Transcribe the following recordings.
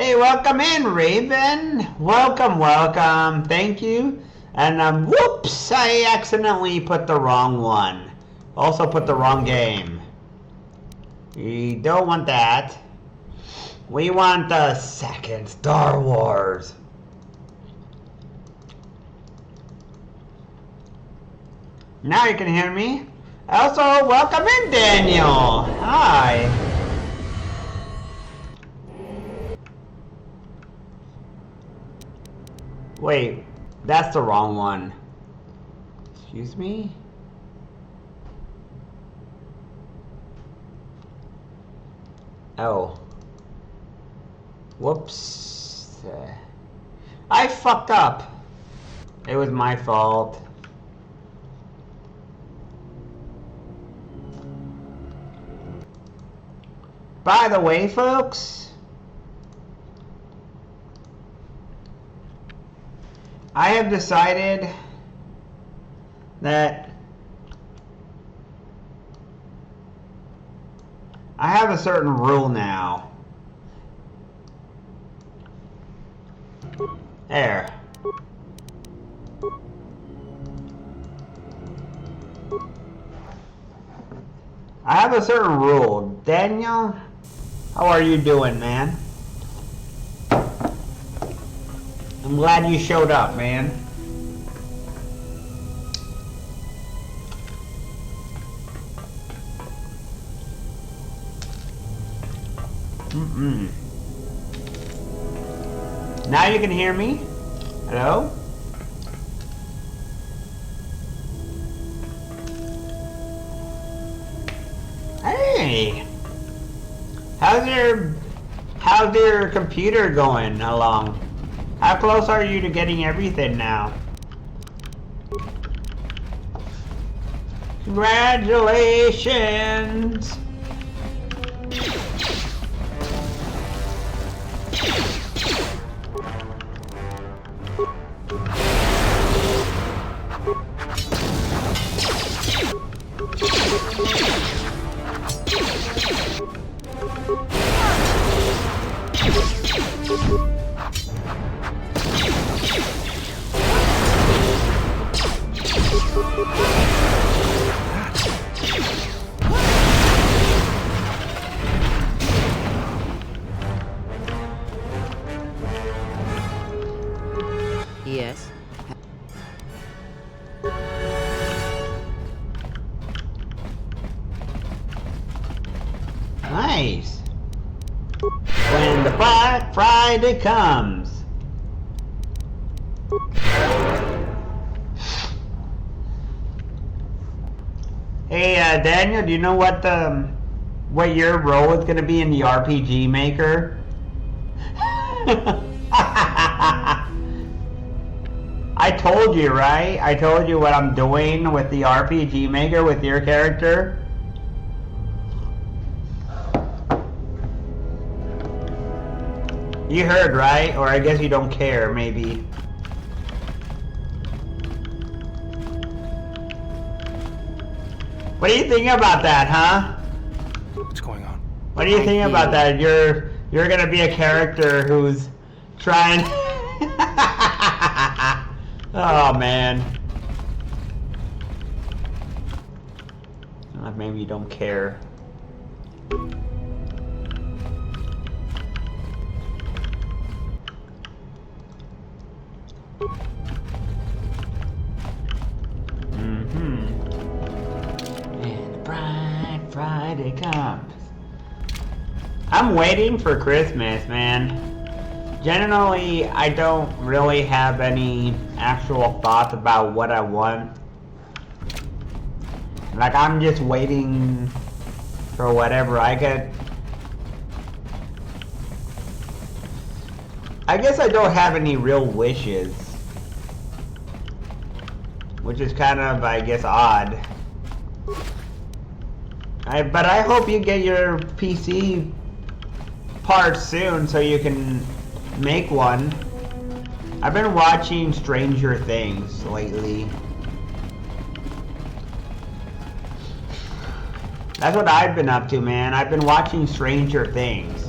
Hey, welcome in, Raven. Welcome, welcome. Thank you. And whoops, I accidentally put the wrong one. Also put the wrong game. We don't want that. We want the second Star Wars. Now you can hear me. Also, welcome in, Daniel. Hi. Wait, that's the wrong one. Excuse me? Oh. Whoops. I fucked up. It was my fault. By the way, folks, I have decided that I have a certain rule now. There. I have a certain rule. Daniel, how are you doing, man? I'm glad you showed up, man. Now you can hear me? Hello? Hey! How's your computer going along? How close are you to getting everything now? Congratulations! Yes. Nice. When the Black Friday comes. Hey, Daniel, do you know what your role is going to be in the RPG Maker? I told you, right? I told you what I'm doing with the RPG Maker with your character. You heard, right? Or I guess you don't care, maybe. What do you think about that, huh? What's going on? What do you think about that? You're gonna be a character who's trying. Oh man. Maybe you don't care. And Black Friday comes. I'm waiting for Christmas, man. Generally, I don't really have any actual thoughts about what I want. Like, I'm just waiting for whatever I get. I guess I don't have any real wishes. Which is kind of, I guess, odd. But I hope you get your PC parts soon so you can make one. I've been watching Stranger Things lately. That's what I've been up to, man. I've been watching Stranger Things.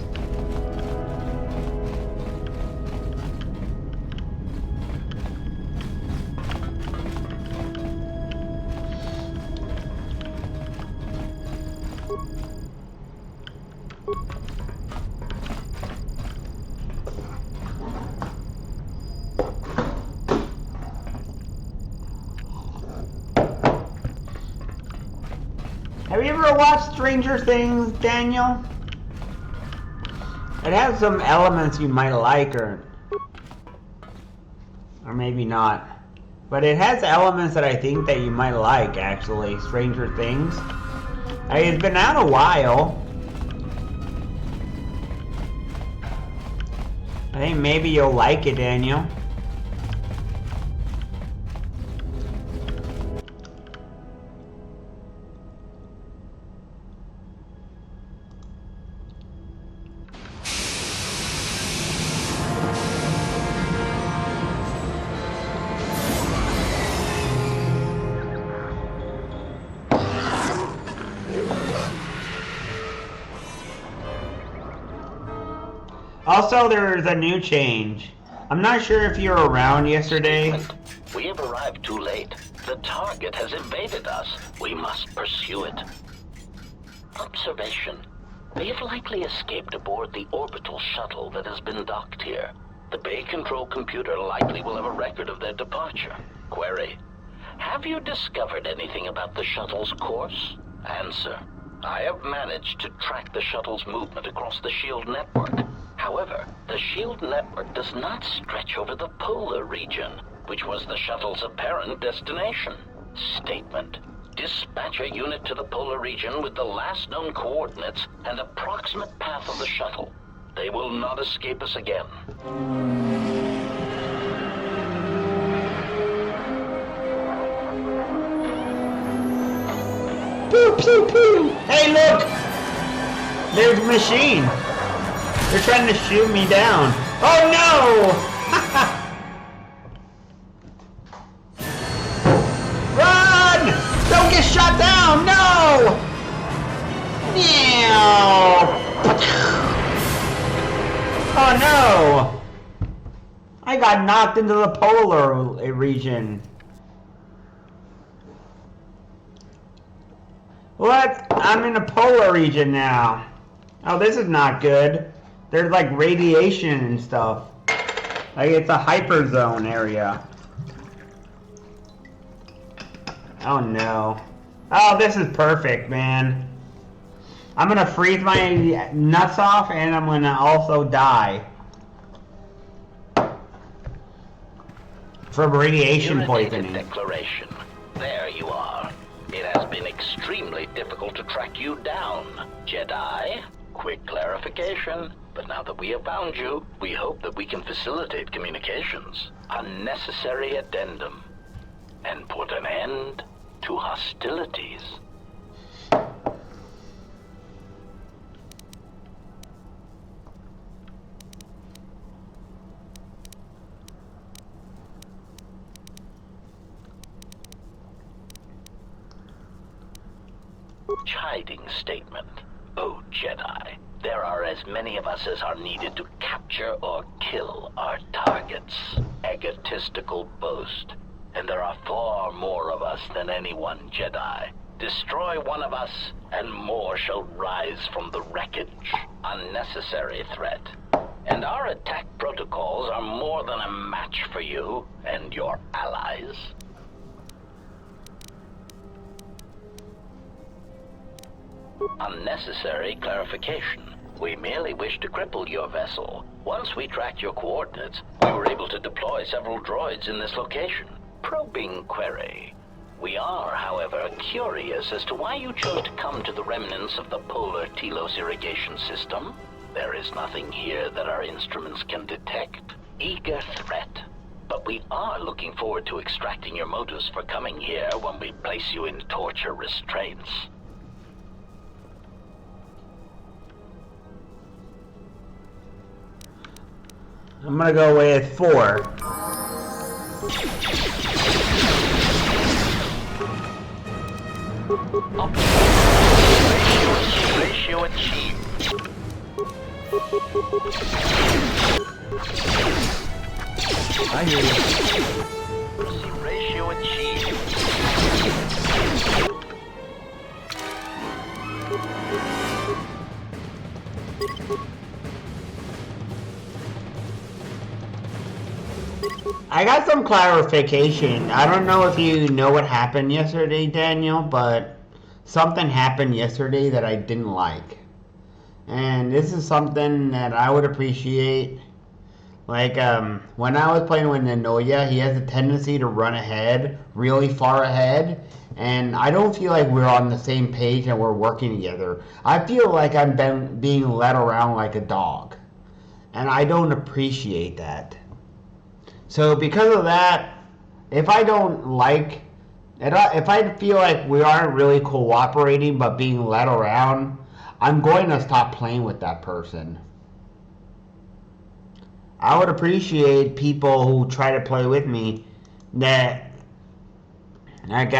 Have you ever watched Stranger Things, Daniel? It has some elements you might like, or maybe not. But it has elements that I think that you might like, actually. Stranger Things. I mean, it's been out a while. I think maybe you'll like it, Daniel. Also, there's a new change. I'm not sure if you were around yesterday. We have arrived too late. The target has evaded us. We must pursue it. Observation. They have likely escaped aboard the orbital shuttle that has been docked here. The bay control computer likely will have a record of their departure. Query. Have you discovered anything about the shuttle's course? Answer. I have managed to track the shuttle's movement across the SHIELD network. However, the SHIELD network does not stretch over the polar region, which was the shuttle's apparent destination. Statement. Dispatch a unit to the polar region with the last known coordinates and approximate path of the shuttle. They will not escape us again. Pew, pew, pew! Hey, look! There's a machine. They're trying to shoot me down. Oh no! Run! Don't get shot down! No! Oh no! I got knocked into the polar region. What? I'm in the polar region now. Oh, this is not good. There's like radiation and stuff. Like it's a hyperzone area. Oh no. Oh, this is perfect, man. I'm gonna freeze my nuts off and I'm gonna also die. From radiation poisoning. Declaration. There you are. It has been extremely difficult to track you down, Jedi. Quick clarification. But now that we have found you, we hope that we can facilitate communications. Unnecessary addendum. And put an end to hostilities. Chiding statement. Oh, Jedi. There are as many of us as are needed to capture or kill our targets. Egotistical boast. And there are far more of us than any one Jedi. Destroy one of us, and more shall rise from the wreckage. Unnecessary threat. And our attack protocols are more than a match for you and your allies. Unnecessary clarification. We merely wish to cripple your vessel. Once we tracked your coordinates, we were able to deploy several droids in this location. Probing query. We are, however, curious as to why you chose to come to the remnants of the polar Telos irrigation system. There is nothing here that our instruments can detect. Eager threat. But we are looking forward to extracting your motives for coming here when we place you in torture restraints. I'm gonna go with 4. Ratio achieved. I hear you. Ratio achieved. I got some clarification. I don't know if you know what happened yesterday, Daniel, but something happened yesterday that I didn't like. And this is something that I would appreciate. Like, when I was playing with Nanoya, he has a tendency to run ahead, really far ahead. And I don't feel like we're on the same page and we're working together. I feel like I'm being led around like a dog. And I don't appreciate that. So because of that, if I don't like, if I feel like we aren't really cooperating but being led around, I'm going to stop playing with that person. I would appreciate people who try to play with me that, like,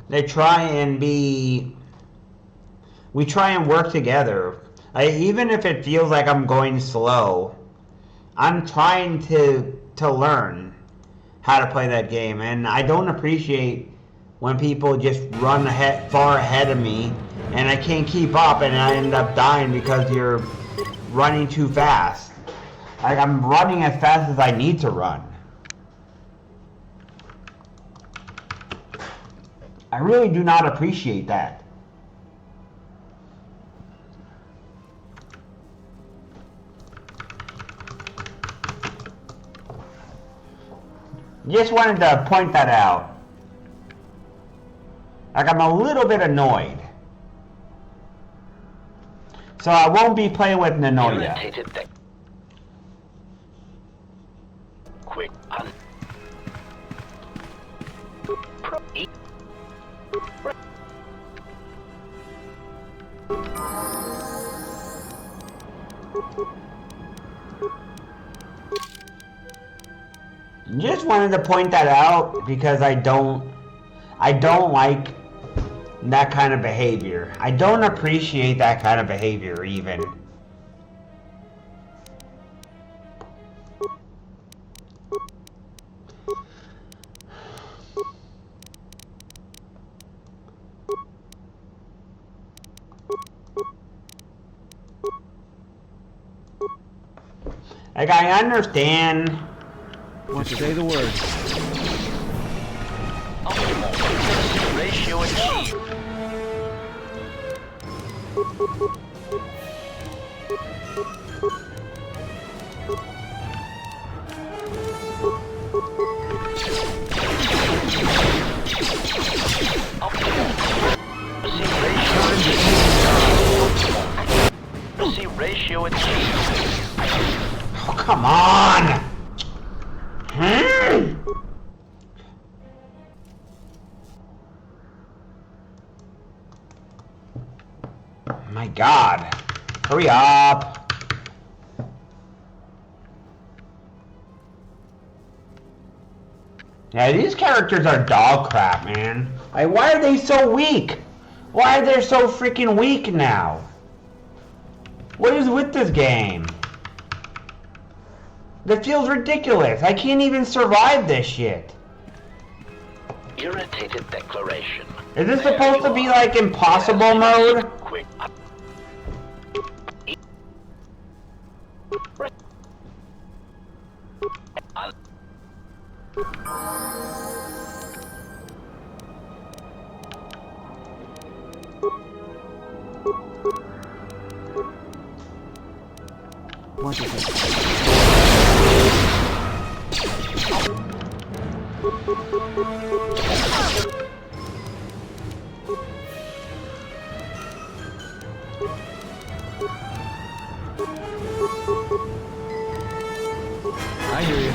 they try and be, we try and work together. Even if it feels like I'm going slow, I'm trying to learn how to play that game, and I don't appreciate when people just run far ahead of me and I can't keep up and I end up dying because you're running too fast. Like, I'm running as fast as I need to run. I really do not appreciate that. Just wanted to point that out. Like, I'm a little bit annoyed. So I won't be playing with Nanoya. Quick Just wanted to point that out because I don't like that kind of behavior. I don't appreciate that kind of behavior even. Like, I understand. Just say the word. optimal ratio achieved. Ratio achieved. Oh, come on! My God. Hurry up. Yeah, these characters are dog crap, man. Like, why are they so weak? Why are they so freaking weak now? What is with this game? That feels ridiculous. I can't even survive this shit. Irritated declaration. Is this supposed to be like impossible mode? Quick. What is it? I hear you.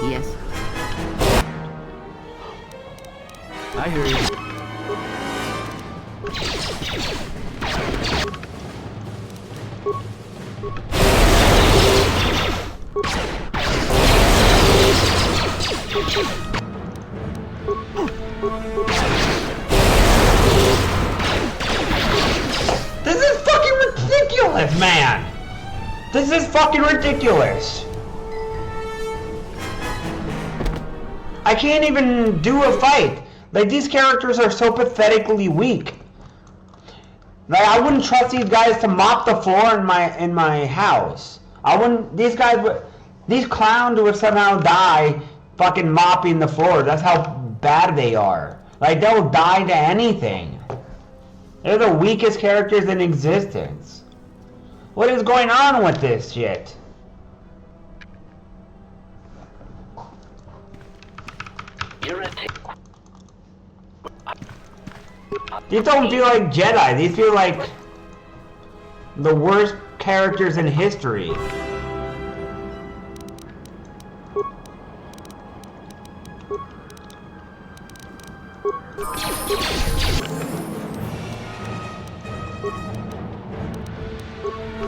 Yes. I hear you. This This is fucking ridiculous. I can't even do a fight. Like, these characters are so pathetically weak. Like, I wouldn't trust these guys to mop the floor in my house. I wouldn't. These clowns would somehow die fucking mopping the floor. That's how bad they are. Like, they'll die to anything. They're the weakest characters in existence. What is going on with this shit? These don't feel like Jedi. These feel like the worst characters in history.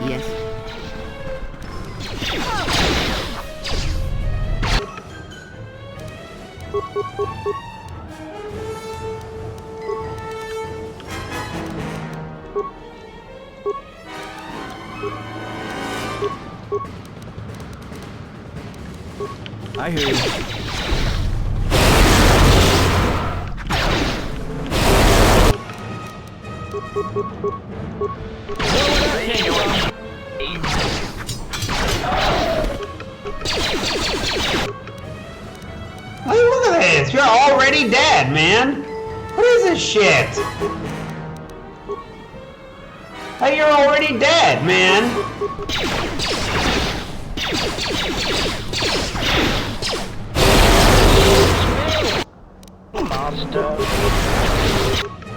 Yes. I hear you. Hey, look at this! You're already dead, man! What is this shit? Hey, you're already dead, man!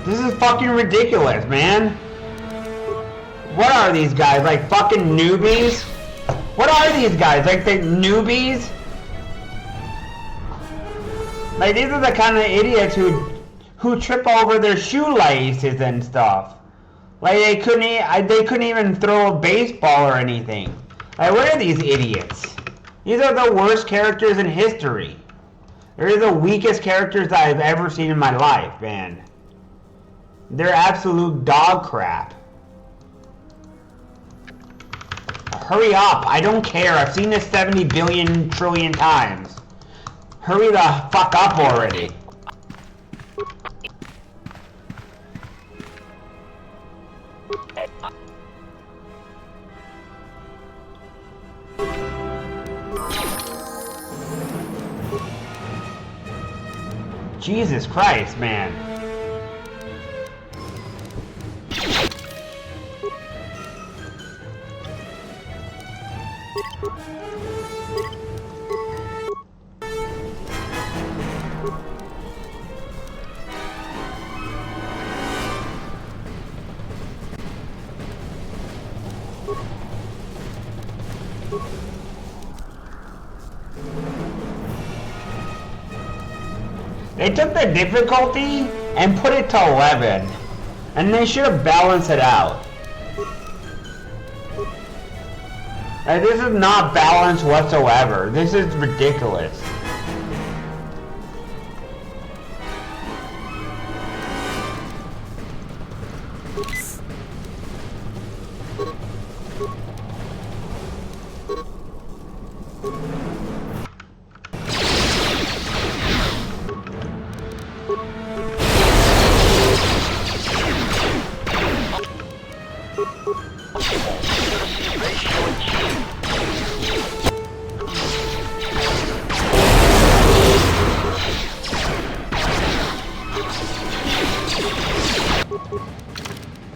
This is fucking ridiculous, man! What are these guys, like fucking newbies? What are these guys, like the newbies? Like, these are the kind of idiots who trip over their shoelaces and stuff. Like, they couldn't even throw a baseball or anything. Like, what are these idiots? These are the worst characters in history. They're the weakest characters that I've ever seen in my life, man. They're absolute dog crap. Hurry up, I don't care. I've seen this 70 billion trillion times. Hurry the fuck up already. Jesus Christ, man. They took the difficulty and put it to 11. And they should have balanced it out. Like, this is not balanced whatsoever. This is ridiculous.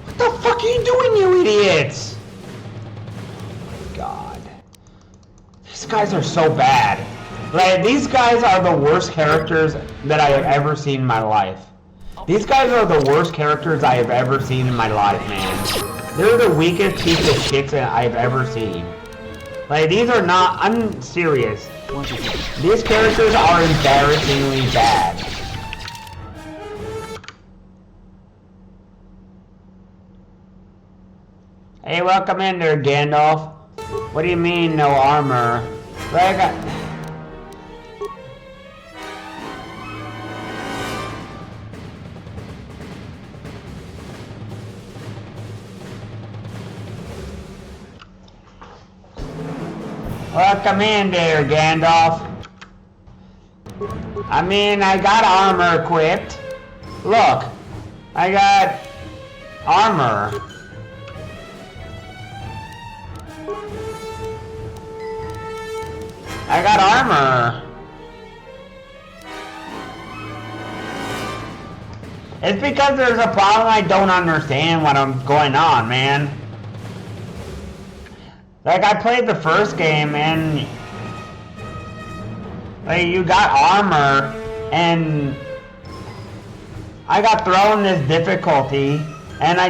What the fuck are you doing, you idiots? God. These guys are so bad. Like, these guys are the worst characters that I have ever seen in my life. These guys are the worst characters I have ever seen in my life, man. They're the weakest piece of shit that I've ever seen. Like, these are not... I'm serious. These characters are embarrassingly bad. Hey, welcome in there, Gandalf. What do you mean, no armor? Like, Well, come in there, Gandalf. I mean, I got armor equipped. Look, I got armor. I got armor. It's because there's a problem I don't understand what I'm going on, man. Like, I played the first game and like, you got armor and I got thrown this difficulty and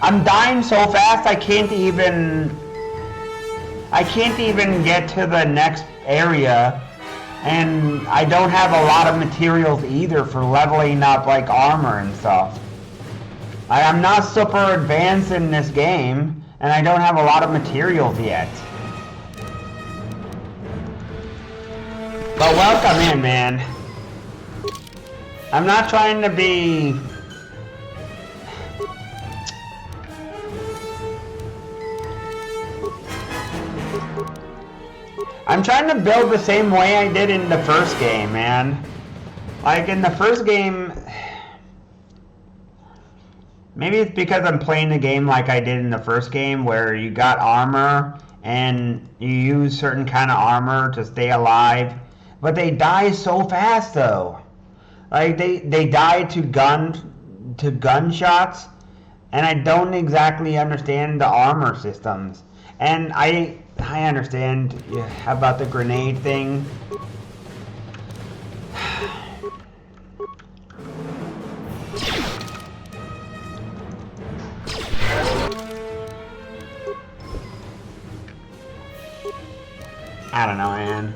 I'm dying so fast I can't even get to the next area, and I don't have a lot of materials either for leveling up like armor and stuff. I'm not super advanced in this game, and I don't have a lot of materials yet. But welcome in, man. I'm not trying to be... I'm trying to build the same way I did in the first game, man. Like, in the first game... Maybe it's because I'm playing the game like I did in the first game, where you got armor, and you use certain kind of armor to stay alive. But they die so fast, though. Like, they die to gunshots, and I don't exactly understand the armor systems. And I understand about the grenade thing. I don't know, man.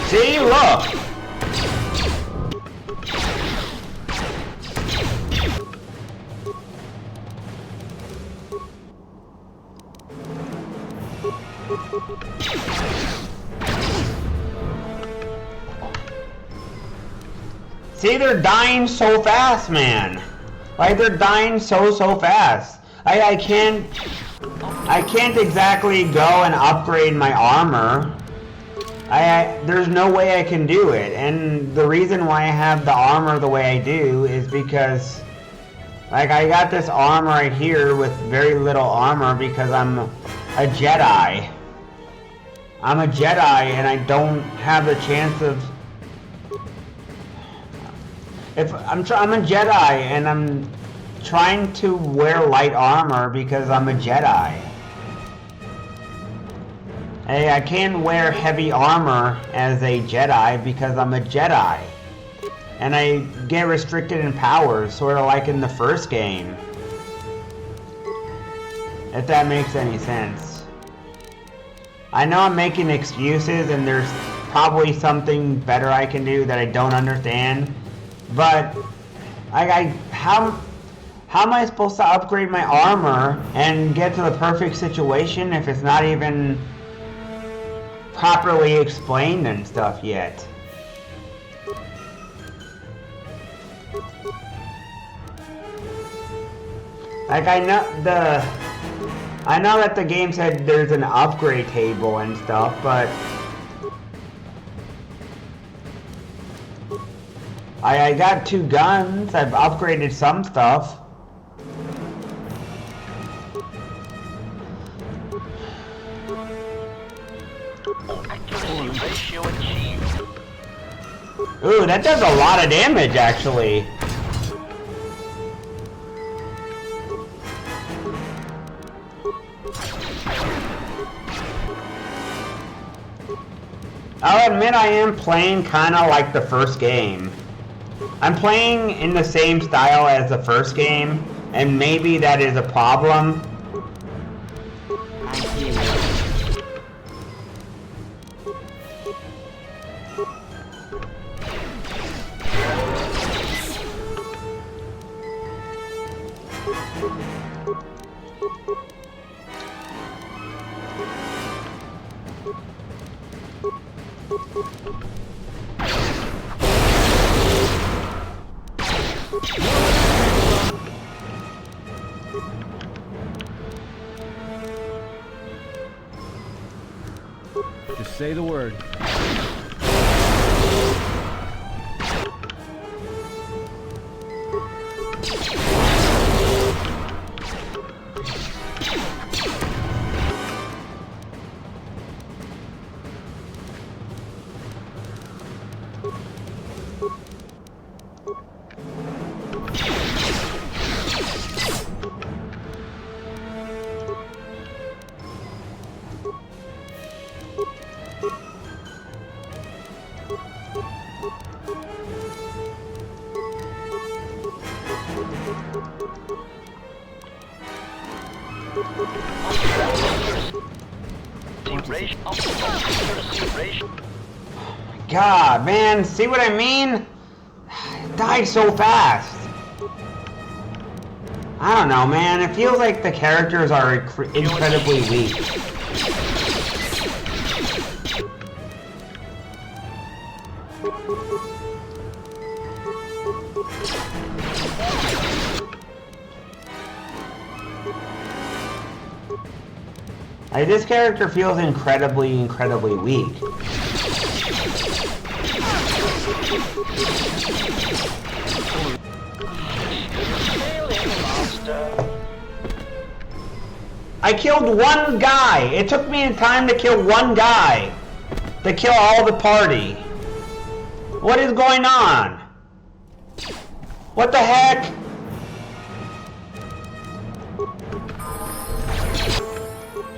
See, look! See, they're dying so fast, man. Like, they're dying so fast. I can't exactly go and upgrade my armor. There's no way I can do it, and the reason why I have the armor the way I do is because, like, I got this armor right here with very little armor because I'm a Jedi. I'm a Jedi, and I don't have the chance of... I'm a Jedi, and I'm trying to wear light armor because I'm a Jedi. Hey, I can't wear heavy armor as a Jedi because I'm a Jedi. And I get restricted in powers, sort of like in the first game. If that makes any sense. I know I'm making excuses and there's probably something better I can do that I don't understand. But, how am I supposed to upgrade my armor and get to the perfect situation if it's not even properly explained and stuff yet? Like, I know that the game said there's an upgrade table and stuff, but I got 2 guns. I've upgraded some stuff. Ooh, that does a lot of damage, actually. I'll admit I am playing kind of like the first game. I'm playing in the same style as the first game, and maybe that is a problem. I hear you. Just say the word. God, man, see what I mean? It died so fast. I don't know, man. It feels like the characters are incredibly weak. Like, this character feels incredibly weak. I killed one guy. It took me time to kill one guy. To kill all the party. What is going on? What the heck?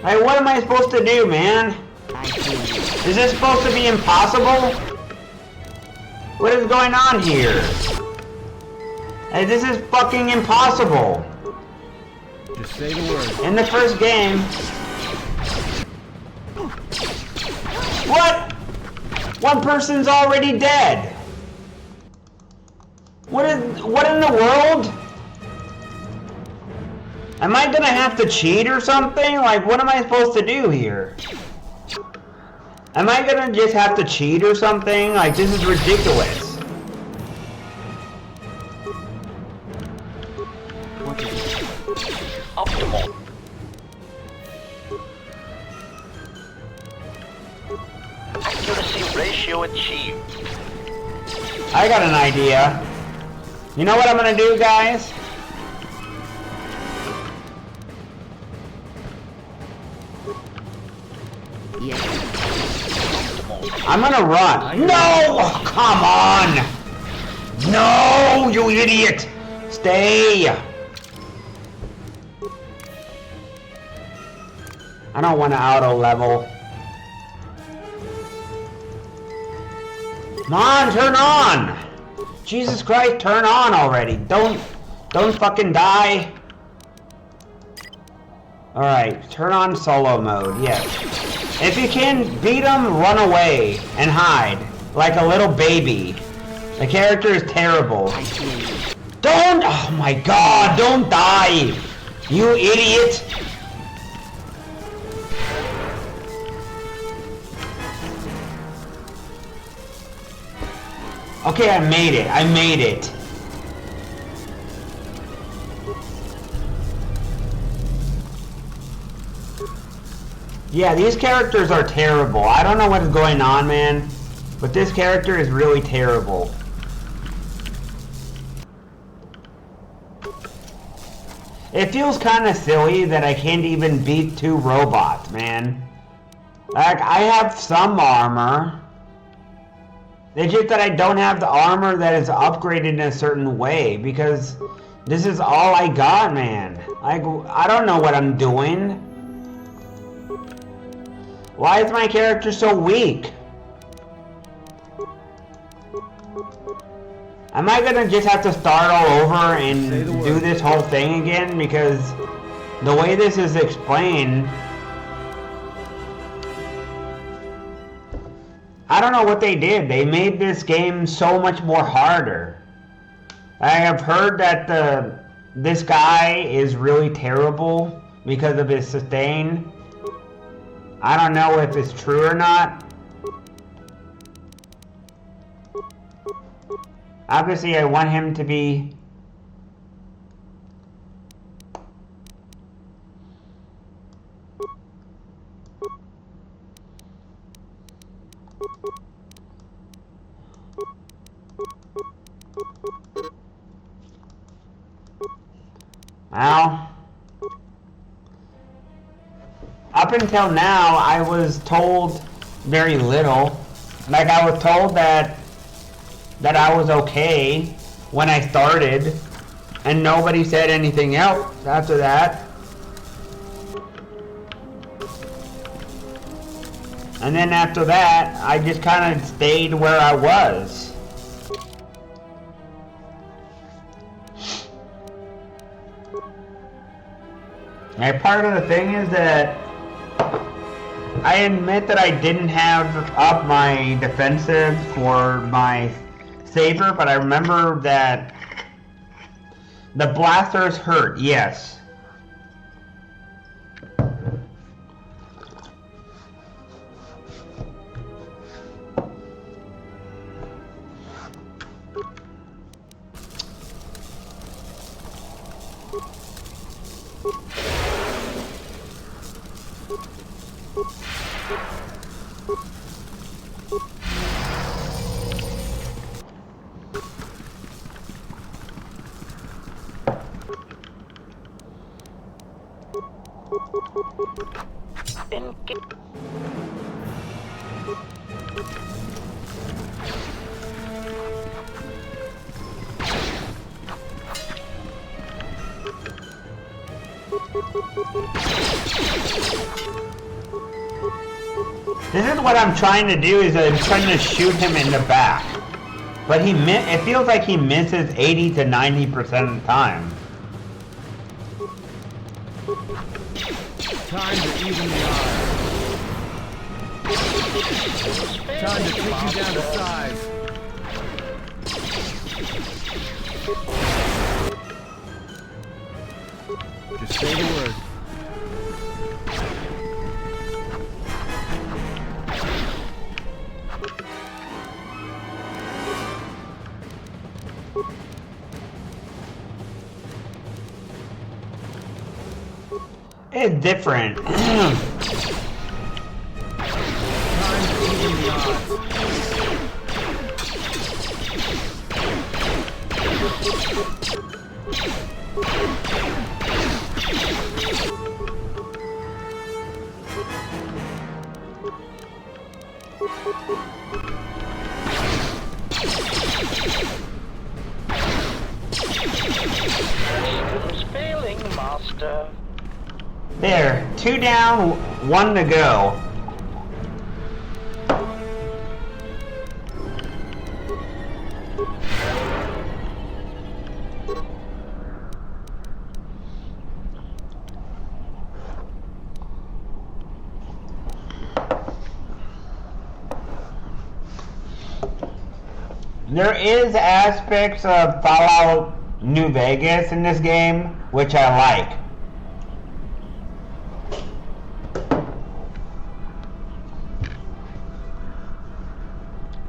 Like, what am I supposed to do, man? Is this supposed to be impossible? What is going on here? Hey, this is fucking impossible. Just say the word. In the first game. What? One person's already dead. What in the world? Am I gonna have to cheat or something? Like, what am I supposed to do here? Am I gonna just have to cheat or something? Like, this is ridiculous. Optimal. Accuracy ratio achieved. I got an idea. You know what I'm gonna do, guys? Yes. I'm gonna run. No! Oh, come on! No, you idiot! Stay! I don't want to auto level. Come on, turn on! Jesus Christ, turn on already. Don't fucking die. Alright, turn on solo mode, yes. If you can beat them, run away and hide. Like a little baby. The character is terrible. Don't! Oh my god, don't die! You idiot! Okay, I made it. I made it. Yeah, these characters are terrible. I don't know what is going on, man. But this character is really terrible. It feels kind of silly that I can't even beat two robots, man. Like, I have some armor. It's just that I don't have the armor that is upgraded in a certain way, because this is all I got, man. Like, I don't know what I'm doing. Why is my character so weak? Am I gonna just have to start all over and Say the word. do this whole thing again? Because the way this is explained, I don't know what they did. They made this game so much more harder. I have heard that this guy is really terrible because of his sustain. I don't know if it's true or not. Obviously, I want him to be... Well, up until now, I was told very little. Like, I was told that I was okay when I started, and nobody said anything else after that. And then after that, I just kind of stayed where I was. And part of the thing is that I admit that I didn't have up my defensive for my saber, but I remember that the blasters hurt, yes. This is what I'm trying to do, is I'm trying to shoot him in the back. But it feels like he misses 80 to 90% of the time. Time to even the odds. Time to take you down to size. Just say the word. It's different. Time to even the odds. Systems failing, Master. There, 2 down, 1 to go. There is aspects of Fallout New Vegas in this game, which I like.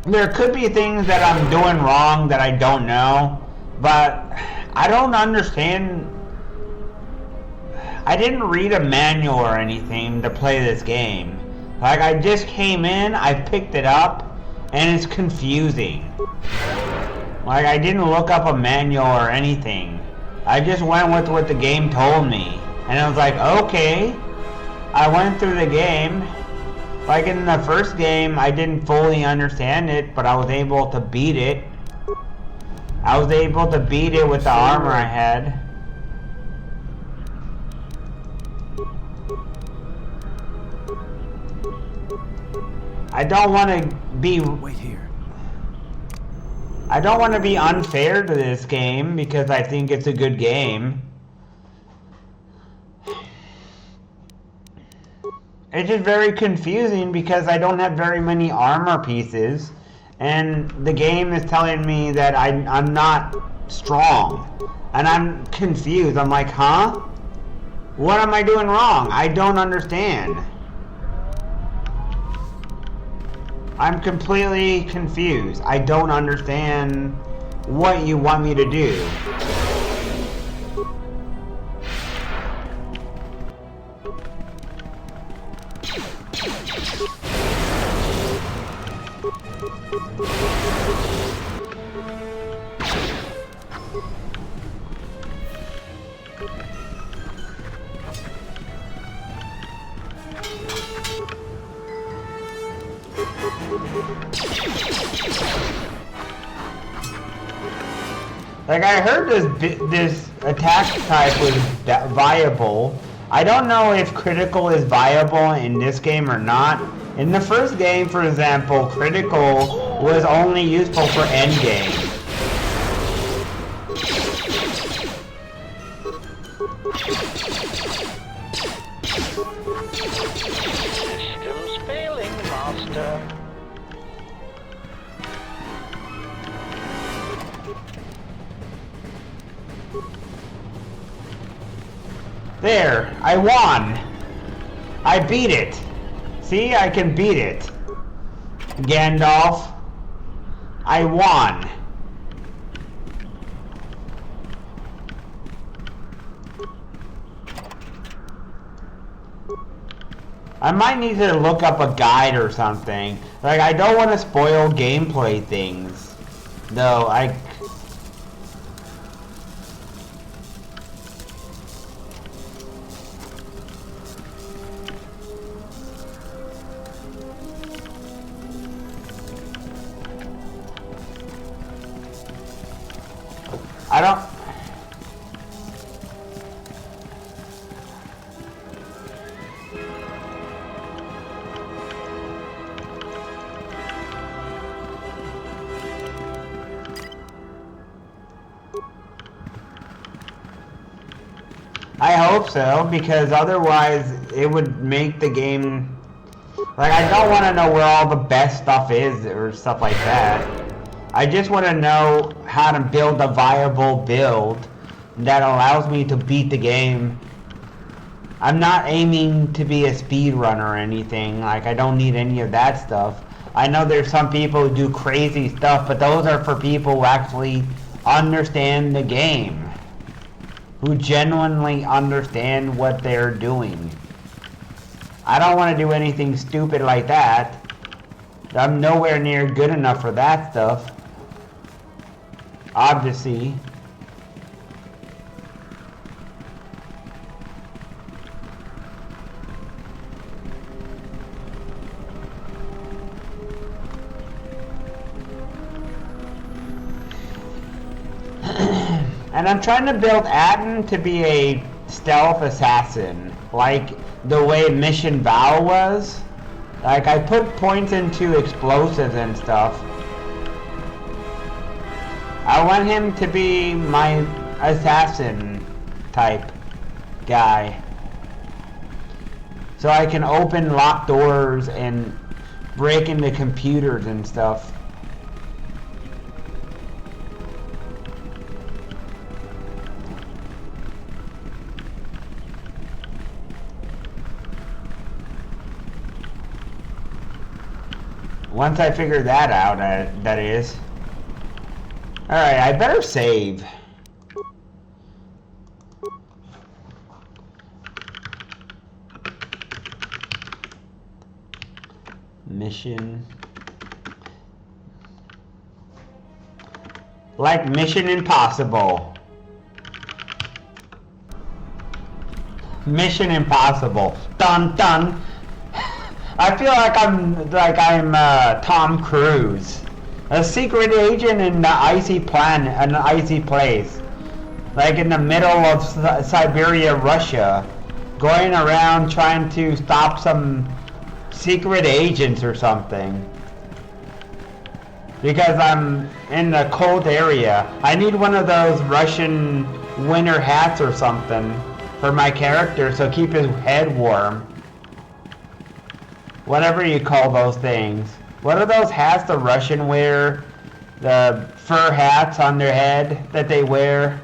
There could be things that I'm doing wrong that I don't know, but I don't understand. I didn't read a manual or anything to play this game. Like, I just came in, I picked it up, and it's confusing. Like, I didn't look up a manual or anything. I just went with what the game told me. And I was like, okay. I went through the game. Like in the first game, I didn't fully understand it, but I was able to beat it. I was able to beat it with the armor I had. I don't want to be... Wait here. I don't want to be unfair to this game because I think it's a good game. It's just very confusing because I don't have very many armor pieces, and the game is telling me that I'm not strong, and I'm confused. I'm like, huh? What am I doing wrong? I don't understand. I'm completely confused. I don't understand what you want me to do. Like, I heard this attack type was viable. I don't know if critical is viable in this game or not. In the first game, for example, critical was only useful for endgame. System's failing, Master. There, I won. I beat it. See, I can beat it. Gandalf, I won. I might need to look up a guide or something. Like, I don't want to spoil gameplay things. Though, I don't... I hope so, because otherwise it would make the game... Like, I don't want to know where all the best stuff is or stuff like that. I just want to know how to build a viable build that allows me to beat the game. I'm not aiming to be a speedrunner or anything. Like, I don't need any of that stuff. I know there's some people who do crazy stuff, but those are for people who actually understand the game. Who genuinely understand what they're doing. I don't want to do anything stupid like that. I'm nowhere near good enough for that stuff. Obviously. And I'm trying to build Adden to be a stealth assassin, like the way Mission Vow was. Like, I put points into explosives and stuff. I want him to be my assassin type guy. So I can open locked doors and break into computers and stuff. Once I figure that out, that is. Alright, I better save. Mission. Like Mission Impossible. Mission Impossible. Dun dun. I feel like I'm Tom Cruise, a secret agent in the icy planet, an icy place, like in the middle of Siberia, Russia, going around trying to stop some secret agents or something. because I'm in the cold area. I need one of those Russian winter hats or something for my character so keep his head warm. Whatever you call those things. What are those hats the Russian wear? The fur hats on their head that they wear?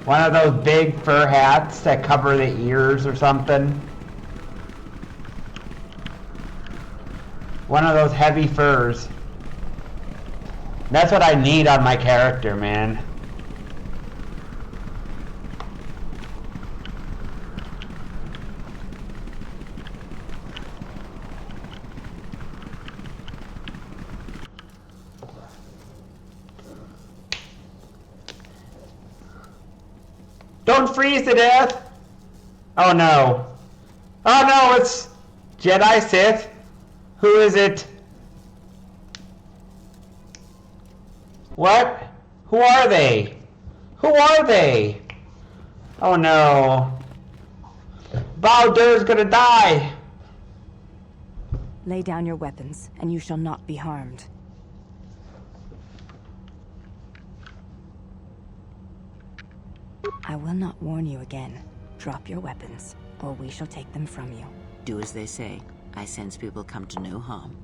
One of those big fur hats that cover the ears or something. One of those heavy furs. That's what I need on my character, man. Don't freeze to death! Oh no. Oh no, it's Jedi Sith. Who is it? What? Who are they? Who are they? Oh no. Baldur's gonna die. Lay down your weapons, and you shall not be harmed. I will not warn you again. Drop your weapons, or we shall take them from you. Do as they say. I sense we will come to no harm.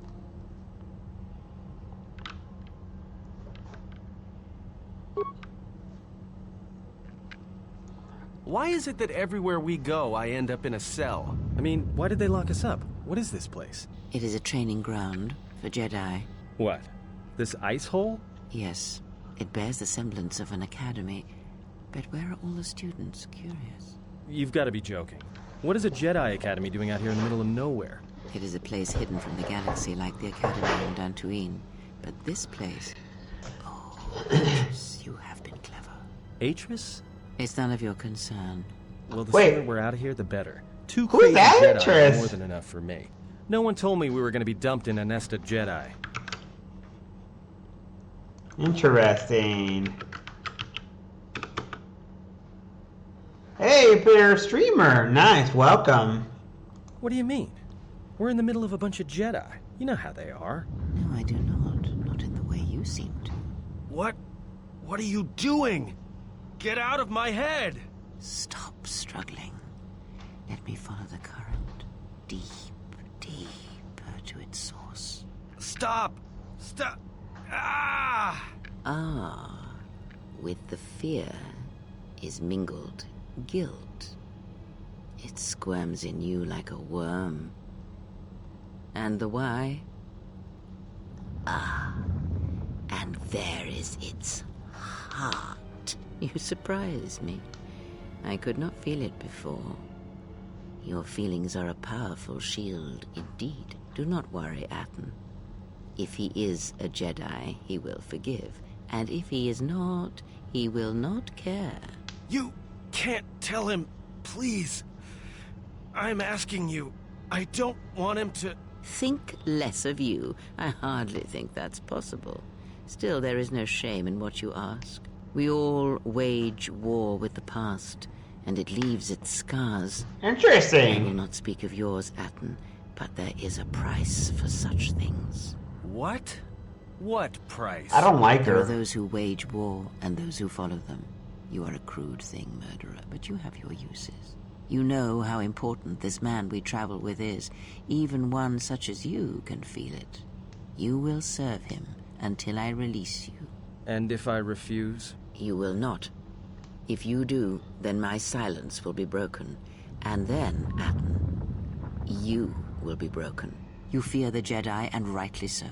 Why is it that everywhere we go, I end up in a cell? I mean, why did they lock us up? What is this place? It is a training ground for Jedi. What? This ice hole? Yes, it bears the semblance of an academy. But where are all the students? Curious. You've got to be joking. What is a Jedi Academy doing out here in the middle of nowhere? It is a place hidden from the galaxy like the Academy in Dantooine. But this place... Oh, Atris, you have been clever. Atris? It's none of your concern. Well, the Wait. sooner we're out of here, the better. Two Who's crazy that Jedi Atris? are more than enough for me. No one told me we were going to be dumped in a nest of Jedi. Interesting. Hey, you're a streamer. Nice, welcome. What do you mean? We're in the middle of a bunch of Jedi. You know how they are. No, I do not. Not in the way you seem to. What? What are you doing? Get out of my head! Stop struggling. Let me follow the current. Deep, deeper to its source. Stop! Stop! Ah! Ah, with the fear is mingled guilt. It squirms in you like a worm. And the why? Ah, and there is its heart. You surprise me. I could not feel it before. Your feelings are a powerful shield indeed. Do not worry, Atten. If he is a Jedi, he will forgive. And if he is not, he will not care. You can't tell him, please. I'm asking you. I don't want him to... Think less of you. I hardly think that's possible. Still, there is no shame in what you ask. We all wage war with the past, and it leaves its scars. I will Interesting. not speak of yours, Atten, but there is a price for such things. What? What price? I don't like There are her. those who wage war and those who follow them. You are a crude thing, murderer, but you have your uses. You know how important this man we travel with is. Even one such as you can feel it. You will serve him until I release you. And if I refuse? You will not. If you do, then my silence will be broken. And then, Atten, you will be broken. You fear the Jedi, and rightly so.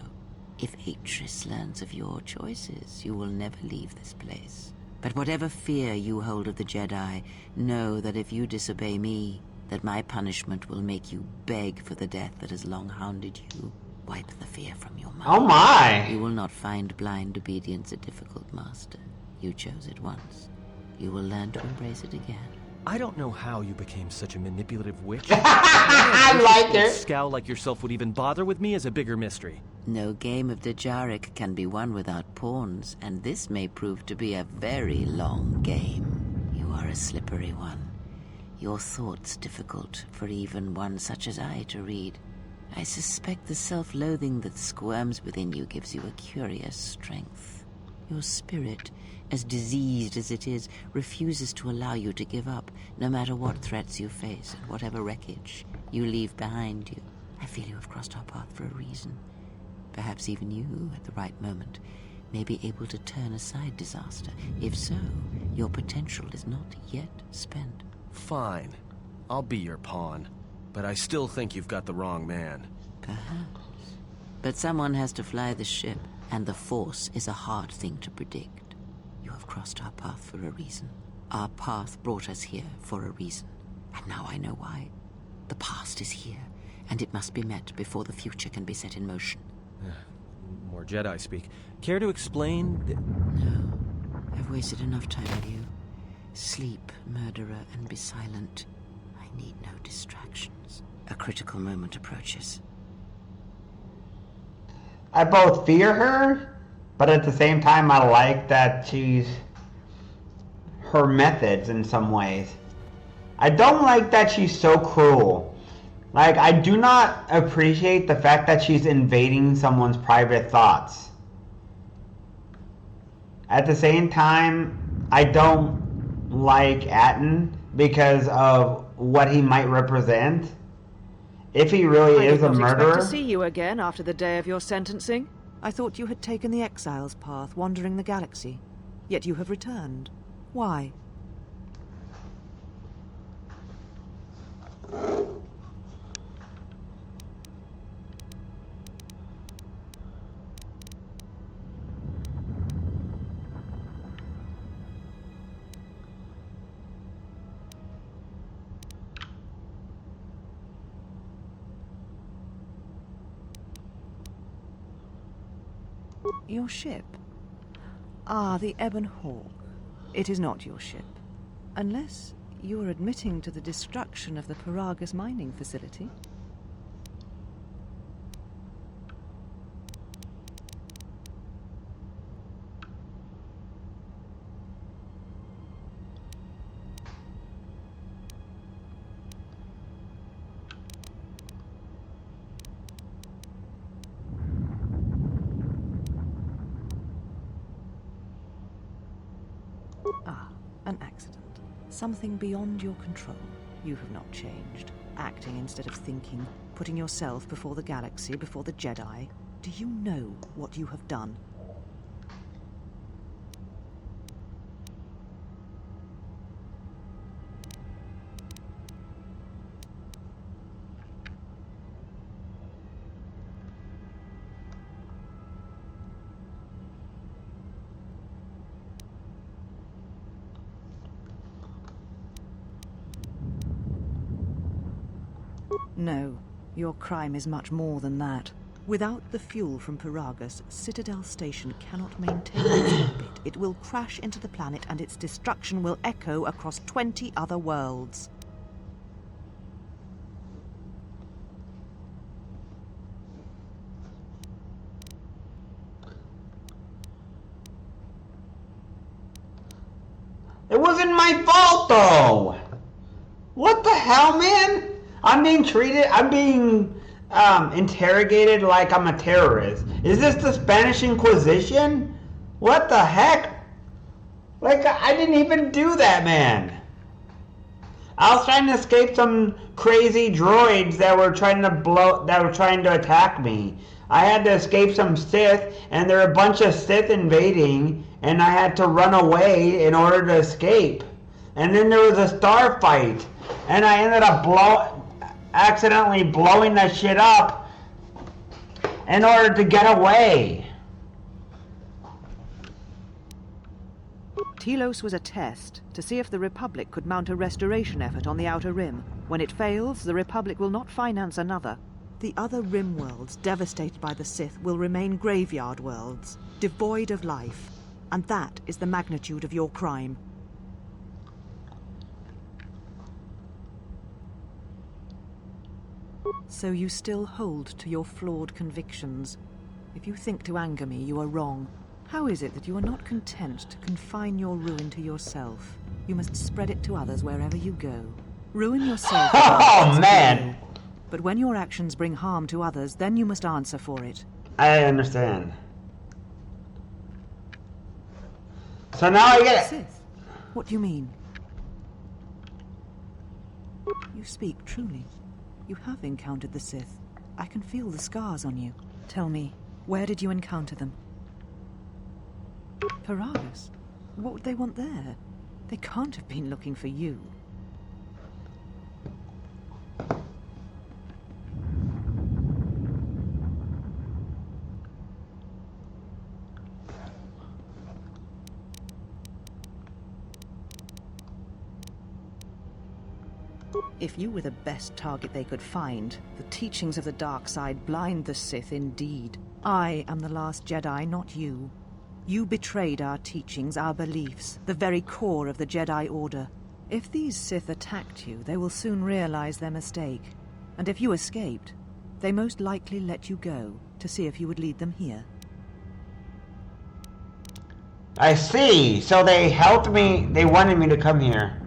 If Atris learns of your choices, you will never leave this place. But whatever fear you hold of the Jedi, know that if you disobey me, that my punishment will make you beg for the death that has long hounded you. Wipe the fear from your mind. Oh my. You will not find blind obedience a difficult master. You chose it once. You will learn to embrace it again. I don't know how you became such a manipulative witch. I like A her. scowl like yourself would even bother with me is a bigger mystery. No game of Dajaric can be won without pawns, and this may prove to be a very long game. You are a slippery one. Your thoughts difficult for even one such as I to read. I suspect the self-loathing that squirms within you gives you a curious strength. Your spirit, as diseased as it is, refuses to allow you to give up, no matter what threats you face and whatever wreckage you leave behind you. I feel you have crossed our path for a reason. Perhaps even you, at the right moment, may be able to turn aside disaster. If so, your potential is not yet spent. Fine. I'll be your pawn. But I still think you've got the wrong man. Perhaps. But someone has to fly the ship, and the Force is a hard thing to predict. You have crossed our path for a reason. Our path brought us here for a reason. And now I know why. The past is here, and it must be met before the future can be set in motion. More Jedi speak. Care to explain? No. I've wasted enough time with you. Sleep, murderer, and be silent. I need no distractions. A critical moment approaches. I both fear her, but at the same time I like that she's her methods in some ways. I don't like that she's so cruel. Like, I do not appreciate the fact that she's invading someone's private thoughts. At the same time, I don't like Atten because of what he might represent. If he really is a I did not murderer. expect to see you again after the day of your sentencing. I thought you had taken the exile's path, wandering the galaxy. Yet you have returned. Why? Your ship? Ah, the Ebon Hawk. It is not your ship. Unless you are admitting to the destruction of the Paragus mining facility. Ah, an accident. Something beyond your control. You have not changed. Acting instead of thinking. Putting yourself before the galaxy, before the Jedi. Do you know what you have done? No, your crime is much more than that. Without the fuel from Paragus, Citadel Station cannot maintain its orbit. It will crash into the planet and its destruction will echo across 20 other worlds. It wasn't my fault though! What the hell, man? I'm being interrogated like I'm a terrorist. Is this the Spanish Inquisition? What the heck? Like, I didn't even do that, man. I was trying to escape some crazy droids that were trying to attack me. I had to escape some Sith, and there were a bunch of Sith invading, and I had to run away in order to escape. And then there was a star fight, and I ended up accidentally blowing that shit up in order to get away. Telos was a test to see if the Republic could mount a restoration effort on the Outer Rim. When it fails, the Republic will not finance another. The other Rim worlds, devastated by the Sith, will remain graveyard worlds, devoid of life. And that is the magnitude of your crime. So you still hold to your flawed convictions. If you think to anger me, you are wrong. How is it that you are not content to confine your ruin to yourself? You must spread it to others wherever you go. Ruin yourself. Oh, man! But when your actions bring harm to others, then you must answer for it. I understand. So now I get it. Sith? What do you mean? You speak truly. You have encountered the Sith. I can feel the scars on you. Tell me, where did you encounter them? Paragus? What would they want there? They can't have been looking for you. If you were the best target they could find, the teachings of the dark side blind the Sith indeed. I am the last Jedi, not you. You betrayed our teachings, our beliefs, the very core of the Jedi Order. If these Sith attacked you, they will soon realize their mistake. And if you escaped, they most likely let you go to see if you would lead them here. I see. So they helped me. They wanted me to come here.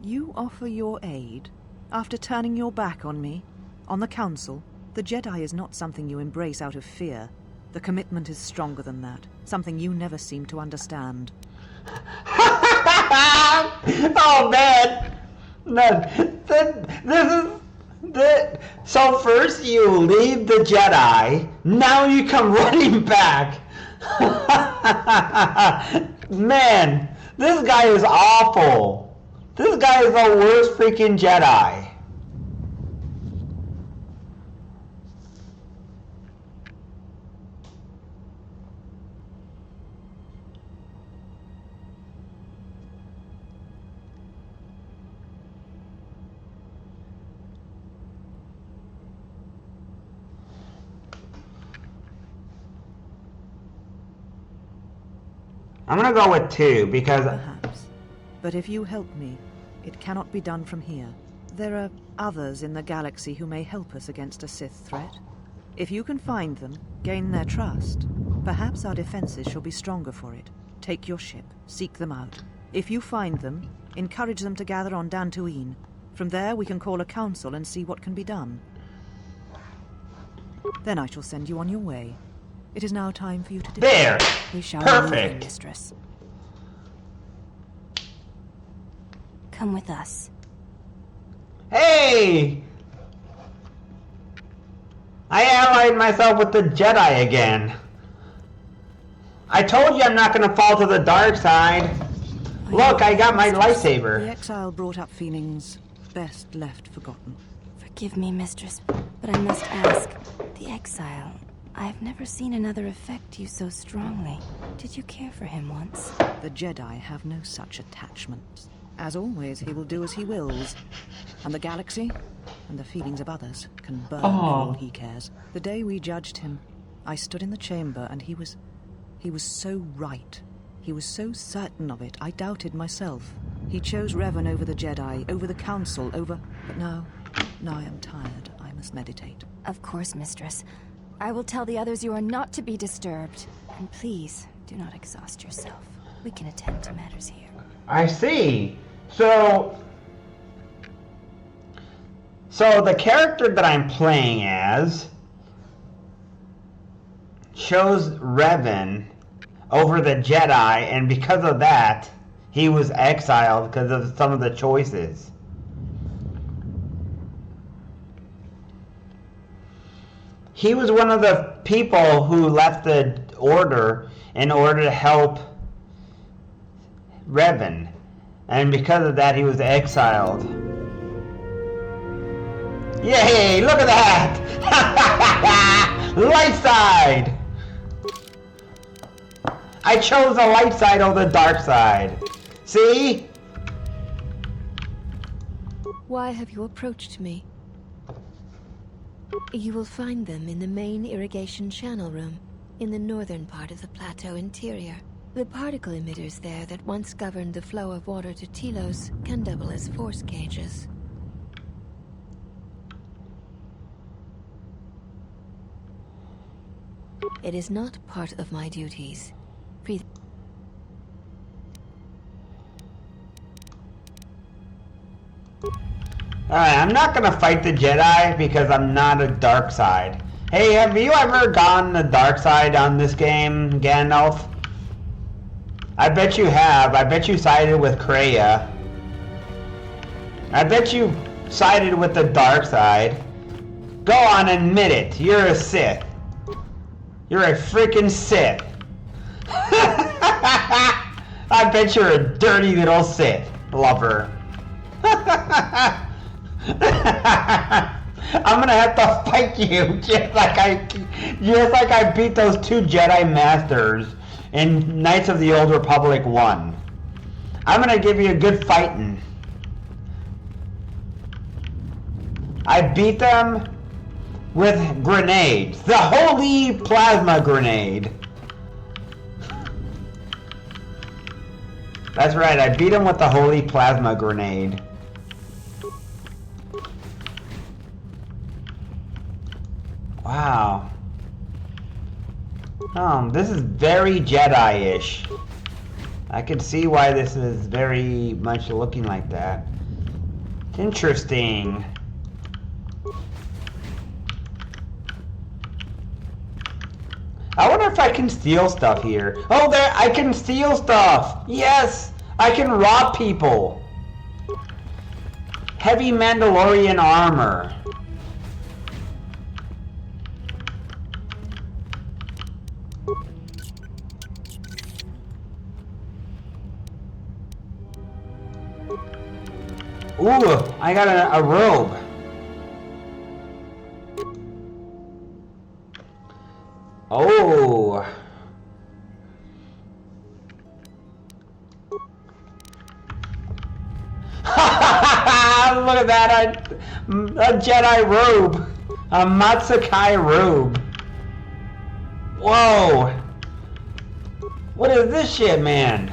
You offer your aid after turning your back on me, on the Council. The Jedi is not something you embrace out of fear. The commitment is stronger than that, something you never seem to understand. Oh man, no, so first you leave the Jedi, now you come running back. Man, this guy is awful. This guy is the worst freaking Jedi. I'm gonna go with 2 because... Perhaps. But if you help me, it cannot be done from here. There are others in the galaxy who may help us against a Sith threat. If you can find them, gain their trust, perhaps our defenses shall be stronger for it. Take your ship, seek them out. If you find them, encourage them to gather on Dantooine. From there we can call a council and see what can be done. Then I shall send you on your way. It is now time for you to There! We shall Perfect. move, Mistress. Come with us. Hey! I allied myself with the Jedi again. I told you I'm not going to fall to the dark side. Look, I got my The lightsaber. exile brought up feelings best left forgotten. Forgive me, Mistress, but I must ask. The exile. I've never seen another affect you so strongly. Did you care for him once? The Jedi have no such attachments. As always, he will do as he wills. And the galaxy, and the feelings of others, can burn for all he cares. The day we judged him, I stood in the chamber and he was so right. He was so certain of it, I doubted myself. He chose Revan over the Jedi, over the Council, over... But now I am tired. I must meditate. Of course, Mistress. I will tell the others you are not to be disturbed. And please, do not exhaust yourself. We can attend to matters here. I see. So the character that I'm playing as chose Revan over the Jedi, and because of that, he was exiled because of some of the choices. He was one of the people who left the Order in order to help Revan, and because of that, he was exiled. Yay! Look at that! Light side! I chose the light side over the dark side. See? Why have you approached me? You will find them in the main irrigation channel room, in the northern part of the plateau interior. The particle emitters there that once governed the flow of water to Telos can double as force gauges. It is not part of my duties. Alright, I'm not gonna fight the Jedi because I'm not a dark side. Hey, have you ever gone the dark side on this game, Gandalf? I bet you have. I bet you sided with Kreia. I bet you sided with the dark side. Go on, admit it. You're a Sith. You're a freaking Sith. I bet you're a dirty little Sith lover. I'm gonna have to fight you just like I beat those two Jedi Masters in Knights of the Old Republic 1. I'm gonna give you a good fighting. I beat them with grenades. The holy plasma grenade. That's right, I beat him with the holy plasma grenade. Wow. This is very Jedi-ish. I can see why this is very much looking like that. Interesting. I wonder if I can steal stuff here. Oh, there, I can steal stuff. Yes, I can rob people. Heavy Mandalorian armor. Ooh, I got a robe. Oh. Look at that, a Jedi robe. A Matsukai robe. Whoa. What is this shit, man?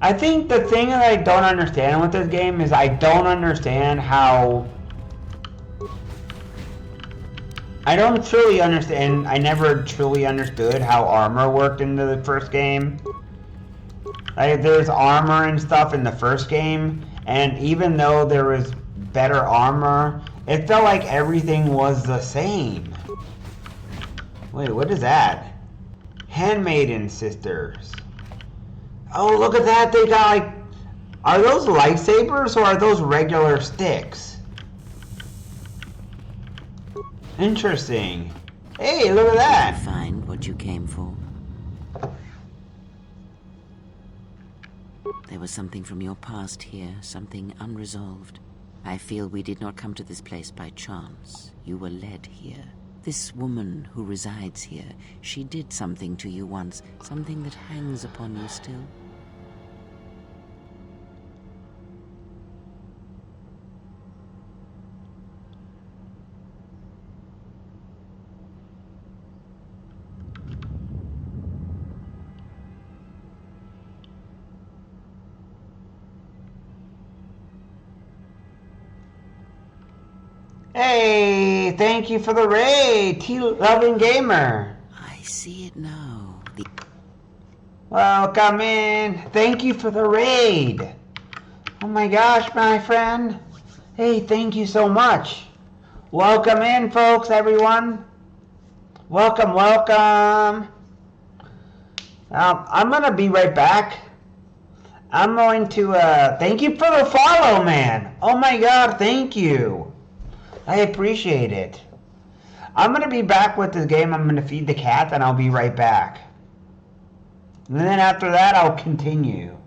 I think the thing that I don't understand with this game is I don't understand how... I don't truly understand, I never truly understood how armor worked in the first game. Like, there's armor and stuff in the first game, and even though there was better armor, it felt like everything was the same. Wait, what is that? Handmaiden sisters. Oh, look at that, they got like... Are those lightsabers or are those regular sticks? Interesting. Hey, look at that. Did you find what you came for? There was something from your past here, something unresolved. I feel we did not come to this place by chance. You were led here. This woman who resides here, she did something to you once, something that hangs upon you still. Hey, thank you for the raid, Tea-Loving Gamer. I see it now. Welcome in. Thank you for the raid. Oh my gosh, my friend. Hey, thank you so much. Welcome in, folks, everyone. Welcome, welcome. I'm going to be right back. I'm going to, thank you for the follow, man. Oh my god, thank you. I appreciate it. I'm going to be back with this game. I'm going to feed the cat, and I'll be right back. And then after that, I'll continue.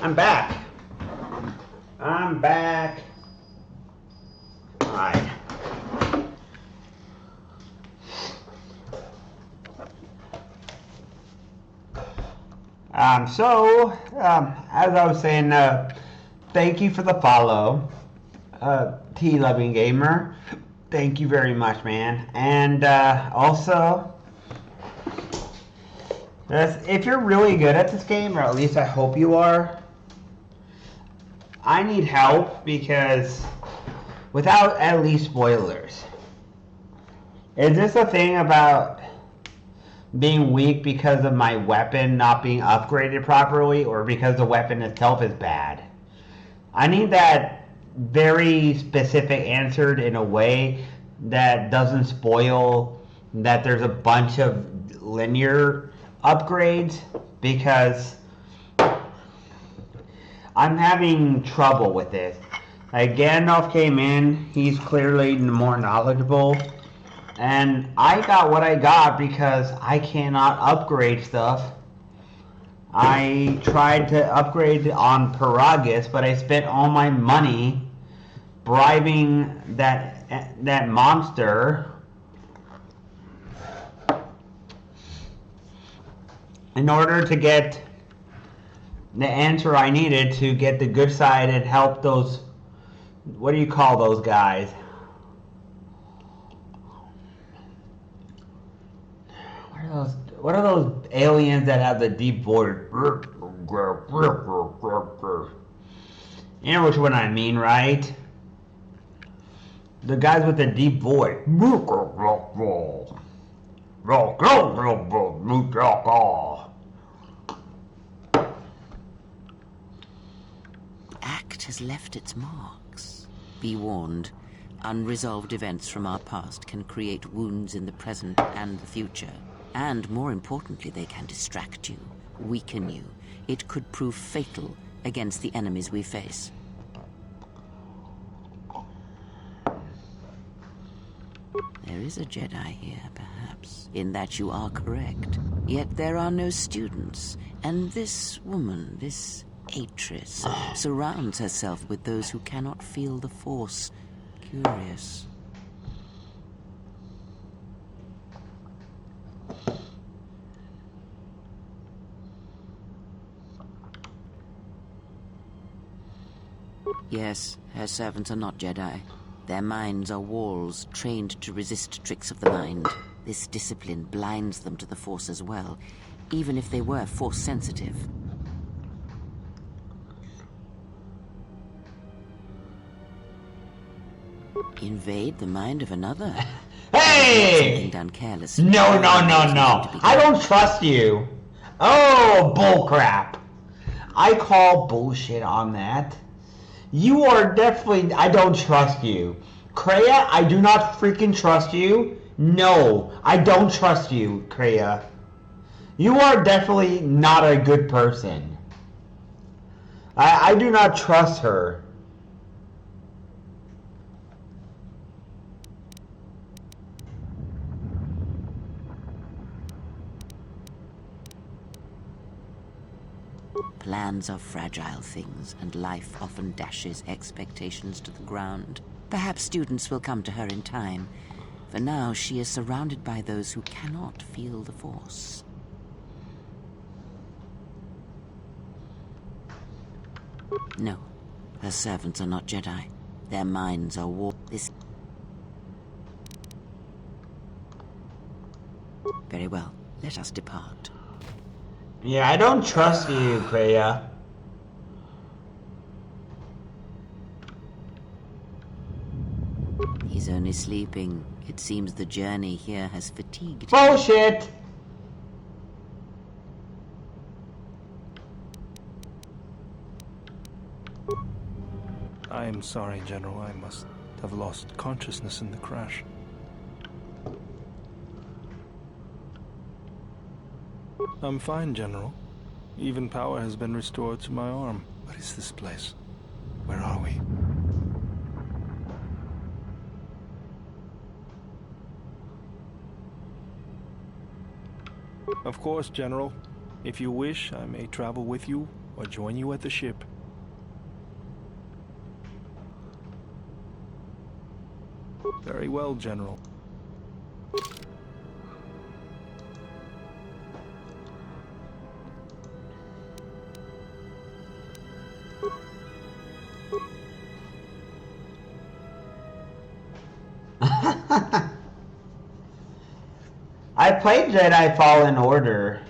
I'm back. I'm back. Alright. As I was saying, thank you for the follow, T-Loving Gamer. Thank you very much, man. And also, if you're really good at this game, or at least I hope you are, I need help because without at least spoilers. Is this a thing about being weak because of my weapon not being upgraded properly, or because the weapon itself is bad? I need that very specific answered in a way that doesn't spoil that there's a bunch of linear upgrades, because I'm having trouble with this. Like, Gandalf came in, he's clearly more knowledgeable, and I got what I got because I cannot upgrade stuff. I tried to upgrade on Paragus, but I spent all my money bribing that monster in order to get the answer I needed to get the good side and help those, what do you call those guys? What are those aliens that have the deep voice? You know which one I mean, right? The guys with the deep voice. Act has left its marks. Be warned, unresolved events from our past can create wounds in the present and the future. And more importantly, they can distract you, weaken you. It could prove fatal against the enemies we face. There is a Jedi here, perhaps, in that you are correct. Yet there are no students, and this woman, this Atris, surrounds herself with those who cannot feel the Force. Curious. Yes, her servants are not Jedi. Their minds are walls trained to resist tricks of the mind. This discipline blinds them to the Force as well, even if they were Force sensitive. Invade the mind of another? Hey! Something done carelessly. No. I don't trust you. Oh, bullcrap. I call bullshit on that. You are definitely... I don't trust you. Kreia, I do not freaking trust you. No, I don't trust you, Kreia. You are definitely not a good person. I do not trust her. Plans are fragile things, and life often dashes expectations to the ground. Perhaps students will come to her in time. For now, she is surrounded by those who cannot feel the Force. No, her servants are not Jedi. Their minds are this. Very well, let us depart. Yeah, I don't trust you, Kreia. He's only sleeping. It seems the journey here has fatigued him. Bullshit! I am sorry, General. I must have lost consciousness in the crash. I'm fine, General. Even power has been restored to my arm. What is this place? Where are we? Of course, General. If you wish, I may travel with you or join you at the ship. Very well, General. I played Jedi Fallen Order.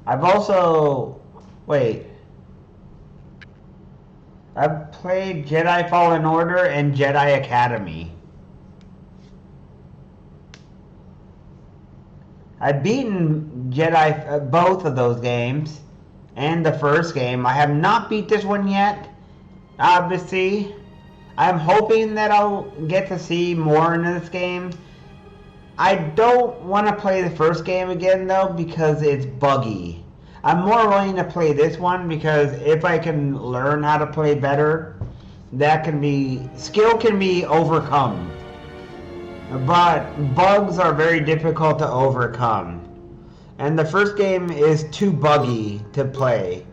I've also... Wait. I've played Jedi Fallen Order and Jedi Academy. I've beaten Jedi... both of those games. And the first game. I have not beat this one yet. Obviously. I'm hoping that I'll get to see more into this game. I don't want to play the first game again though because it's buggy. I'm more willing to play this one because if I can learn how to play better, that can be, skill can be overcome. But bugs are very difficult to overcome. And the first game is too buggy to play.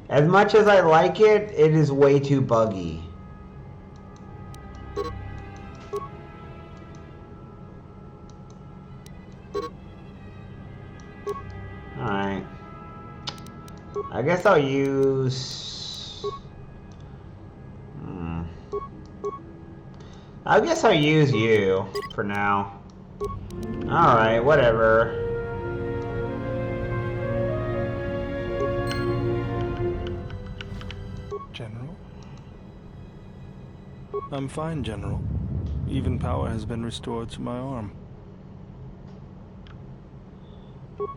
As much as I like it, it is way too buggy. Alright. I guess I'll use... I guess I'll use you for now. Alright, whatever. General? I'm fine, General. Even power has been restored to my arm.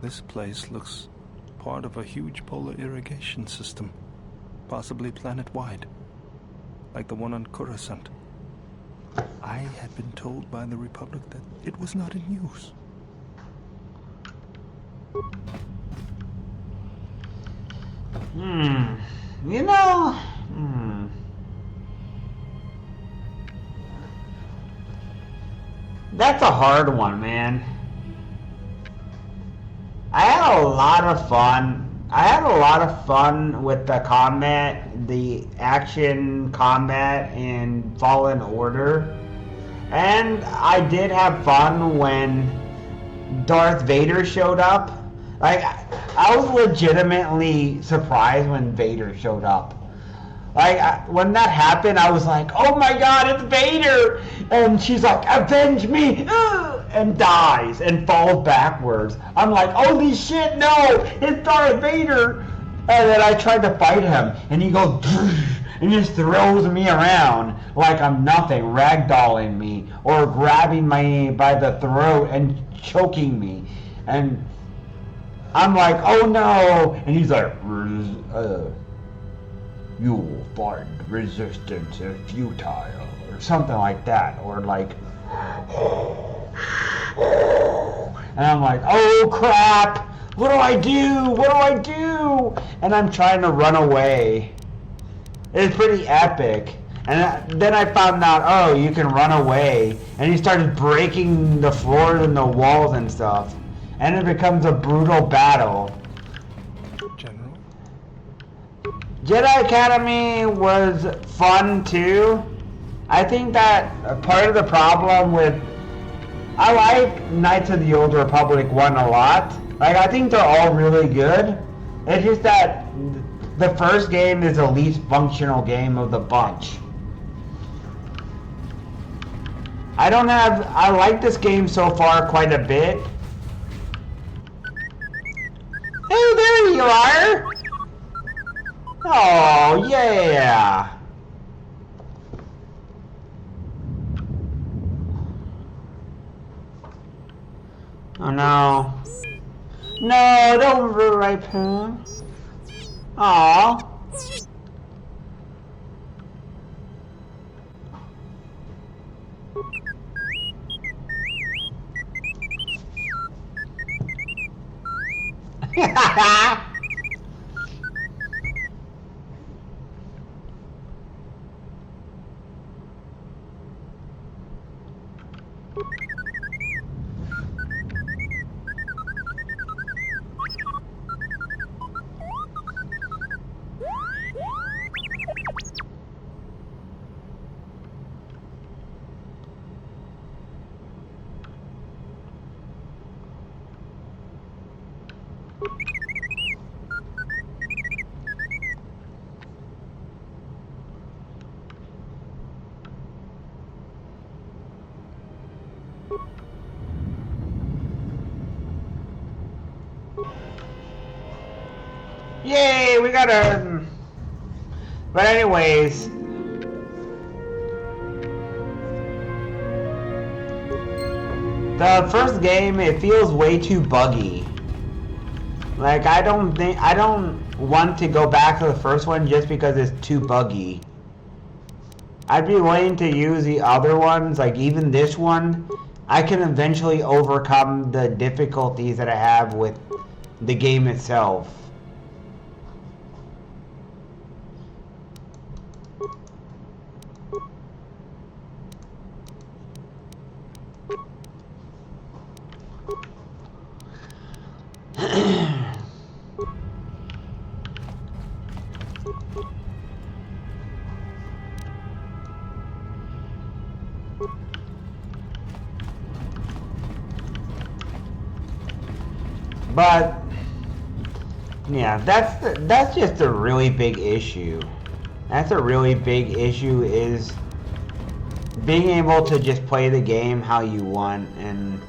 This place looks part of a huge polar irrigation system, possibly planet-wide, like the one on Coruscant. I had been told by the Republic that it was not in use. You know... That's a hard one, man. I had a lot of fun. I had a lot of fun with the combat, the action combat in Fallen Order. And I did have fun when Darth Vader showed up. Like, I was legitimately surprised when Vader showed up. Like, when that happened, I was like, oh my god, it's Vader! And she's like, avenge me! And dies and falls backwards. I'm like, holy shit, no! It's Darth Vader! And then I tried to fight him, and he goes, and just throws me around like I'm nothing, ragdolling me, or grabbing me by the throat and choking me. And I'm like, oh no! And he's like, you will find resistance futile, or something like that, or like, and I'm like, oh crap, what do I do? What do I do? And I'm trying to run away. It's pretty epic. And then I found out, oh, you can run away. And he started breaking the floors and the walls and stuff. And it becomes a brutal battle. General? Jedi Academy was fun too. I think that part of the problem with... I like Knights of the Old Republic 1 a lot. Like, I think they're all really good. It's just that the first game is the least functional game of the bunch. I like this game so far quite a bit. Hey, there you are! Oh, yeah! Oh no. No, don't rape him. Aww. we gotta... But anyways... The first game, it feels way too buggy. Like, I don't want to go back to the first one just because it's too buggy. I'd be willing to use the other ones, like even this one. I can eventually overcome the difficulties that I have with the game itself. But yeah, that's just a really big issue. That's a really big issue, is being able to just play the game how you want and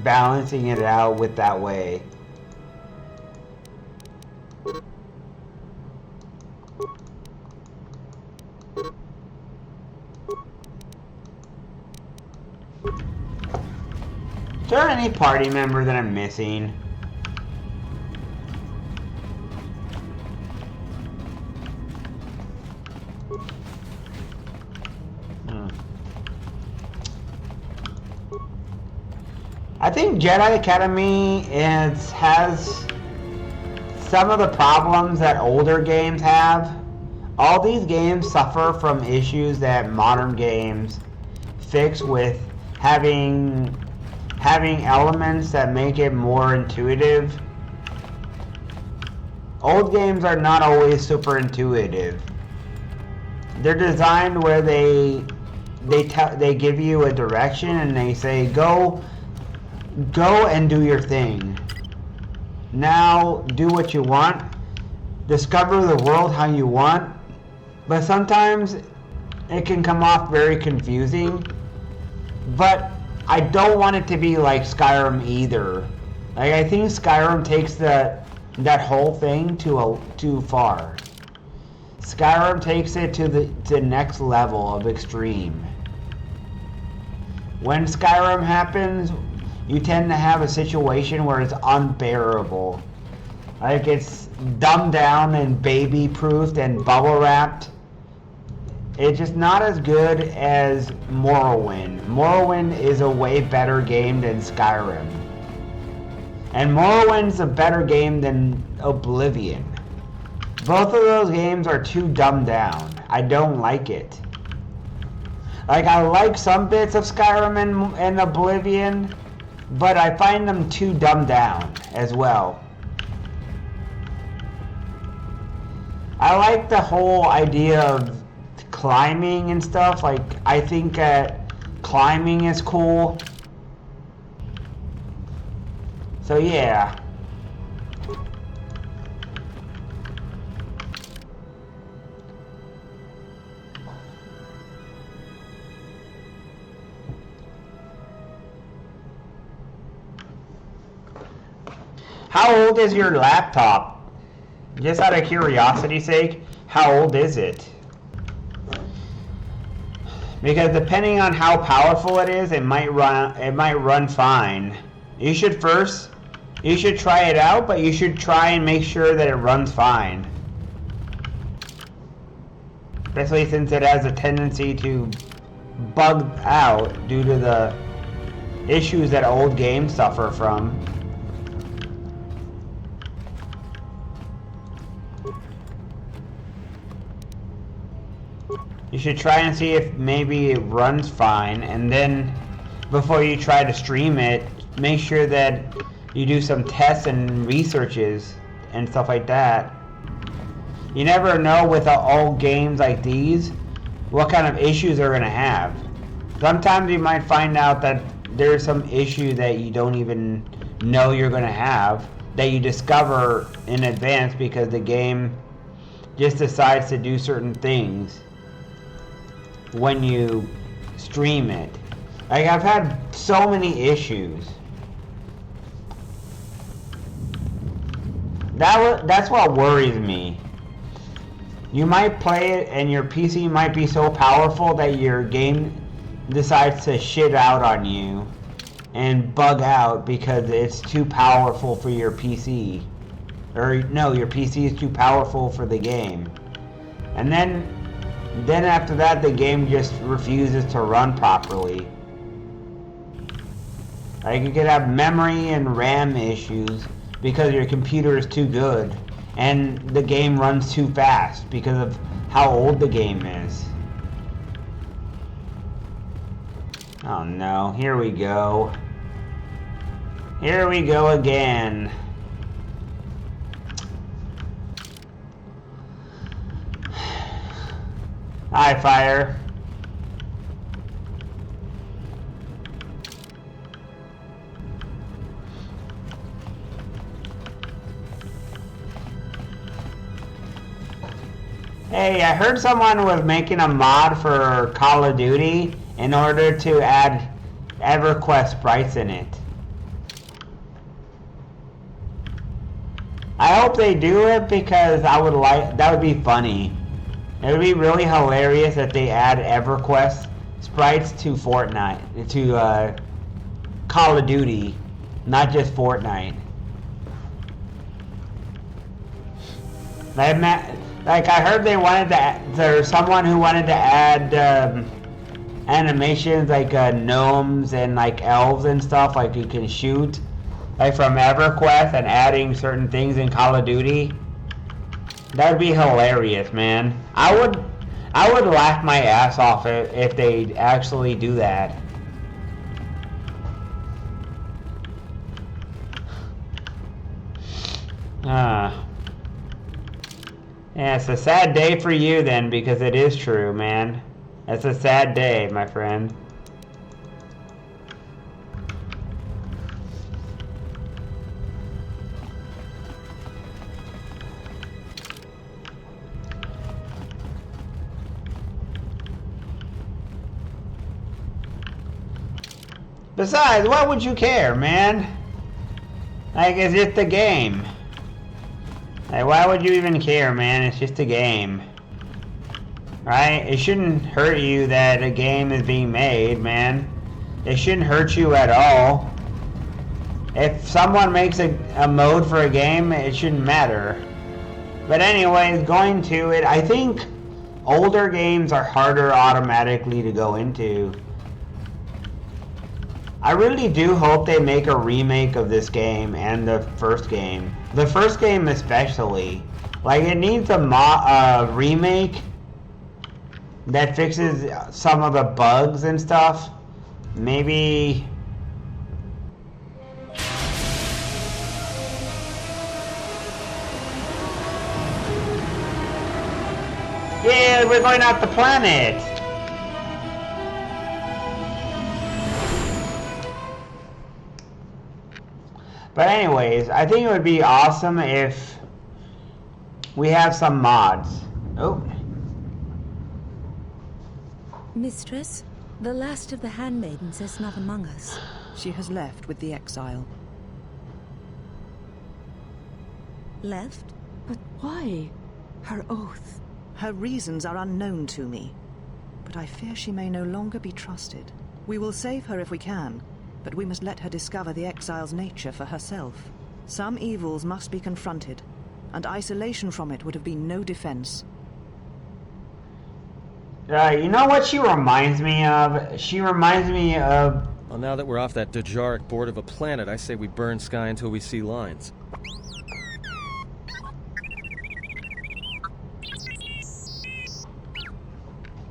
balancing it out with that way. Is there any party member that I'm missing? I think Jedi Academy has some of the problems that older games have. All these games suffer from issues that modern games fix, with having elements that make it more intuitive. Old games are not always super intuitive. They're designed where they give you a direction and they say go and do your thing. Now do what you want. Discover the world how you want. But sometimes it can come off very confusing. But I don't want it to be like Skyrim either. Like, I think Skyrim takes that whole thing too far. Skyrim takes it to the next level of extreme. When Skyrim happens, you tend to have a situation where it's unbearable. Like, it's dumbed down and baby-proofed and bubble-wrapped. It's just not as good as Morrowind. Morrowind is a way better game than Skyrim. And Morrowind's a better game than Oblivion. Both of those games are too dumbed down. I don't like it. Like, I like some bits of Skyrim and Oblivion, but I find them too dumbed down as well. I like the whole idea of climbing and stuff. Like, I think climbing is cool. So yeah. How old is your laptop? Just out of curiosity's sake, how old is it? Because depending on how powerful it is, it might run fine. You should try it out, but you should try and make sure that it runs fine. Especially since it has a tendency to bug out due to the issues that old games suffer from. You should try and see if maybe it runs fine, and then before you try to stream it, make sure that you do some tests and researches and stuff like that. You never know with old games like these what kind of issues they're going to have. Sometimes you might find out that there's some issue that you don't even know you're going to have, that you discover in advance because the game just decides to do certain things when you stream it. Like, I've had so many issues. That's what worries me. You might play it and your PC might be so powerful that your game decides to shit out on you and bug out because it's too powerful for your PC. Or no, your PC is too powerful for the game. And then after that the game just refuses to run properly. Like you could have memory and RAM issues because your computer is too good and the game runs too fast because of how old the game is. Oh no, here we go. Here we go again. Hi, fire. Hey, I heard someone was making a mod for Call of Duty in order to add EverQuest sprites in it. I hope they do it because that would be funny. It would be really hilarious if they add EverQuest sprites to Fortnite, to Call of Duty, not just Fortnite. Like I heard they wanted to. There's someone who wanted to add animations like gnomes and like elves and stuff, like you can shoot, like from EverQuest, and adding certain things in Call of Duty. That would be hilarious, man. I would laugh my ass off if they actually do that. Yeah, it's a sad day for you then, because it is true, man. It's a sad day, my friend. Besides, why would you care, man? Like, it's just a game. Like, why would you even care, man? It's just a game. Right? It shouldn't hurt you that a game is being made, man. It shouldn't hurt you at all. If someone makes a mode for a game, it shouldn't matter. But anyways, going to it, I think older games are harder automatically to go into. I really do hope they make a remake of this game and the first game. The first game especially. Like, it needs a remake that fixes some of the bugs and stuff. Maybe... Yeah, we're going off the planet! But anyways, I think it would be awesome if we have some mods. Oh. Mistress, the last of the handmaidens is not among us. She has left with the exile. Left? But why? Her oath. Her reasons are unknown to me, but I fear she may no longer be trusted. We will save her if we can, but we must let her discover the exile's nature for herself. Some evils must be confronted, and isolation from it would have been no defense. You know what she reminds me of? She reminds me of... Well, now that we're off that Dejaric board of a planet, I say we burn sky until we see lines.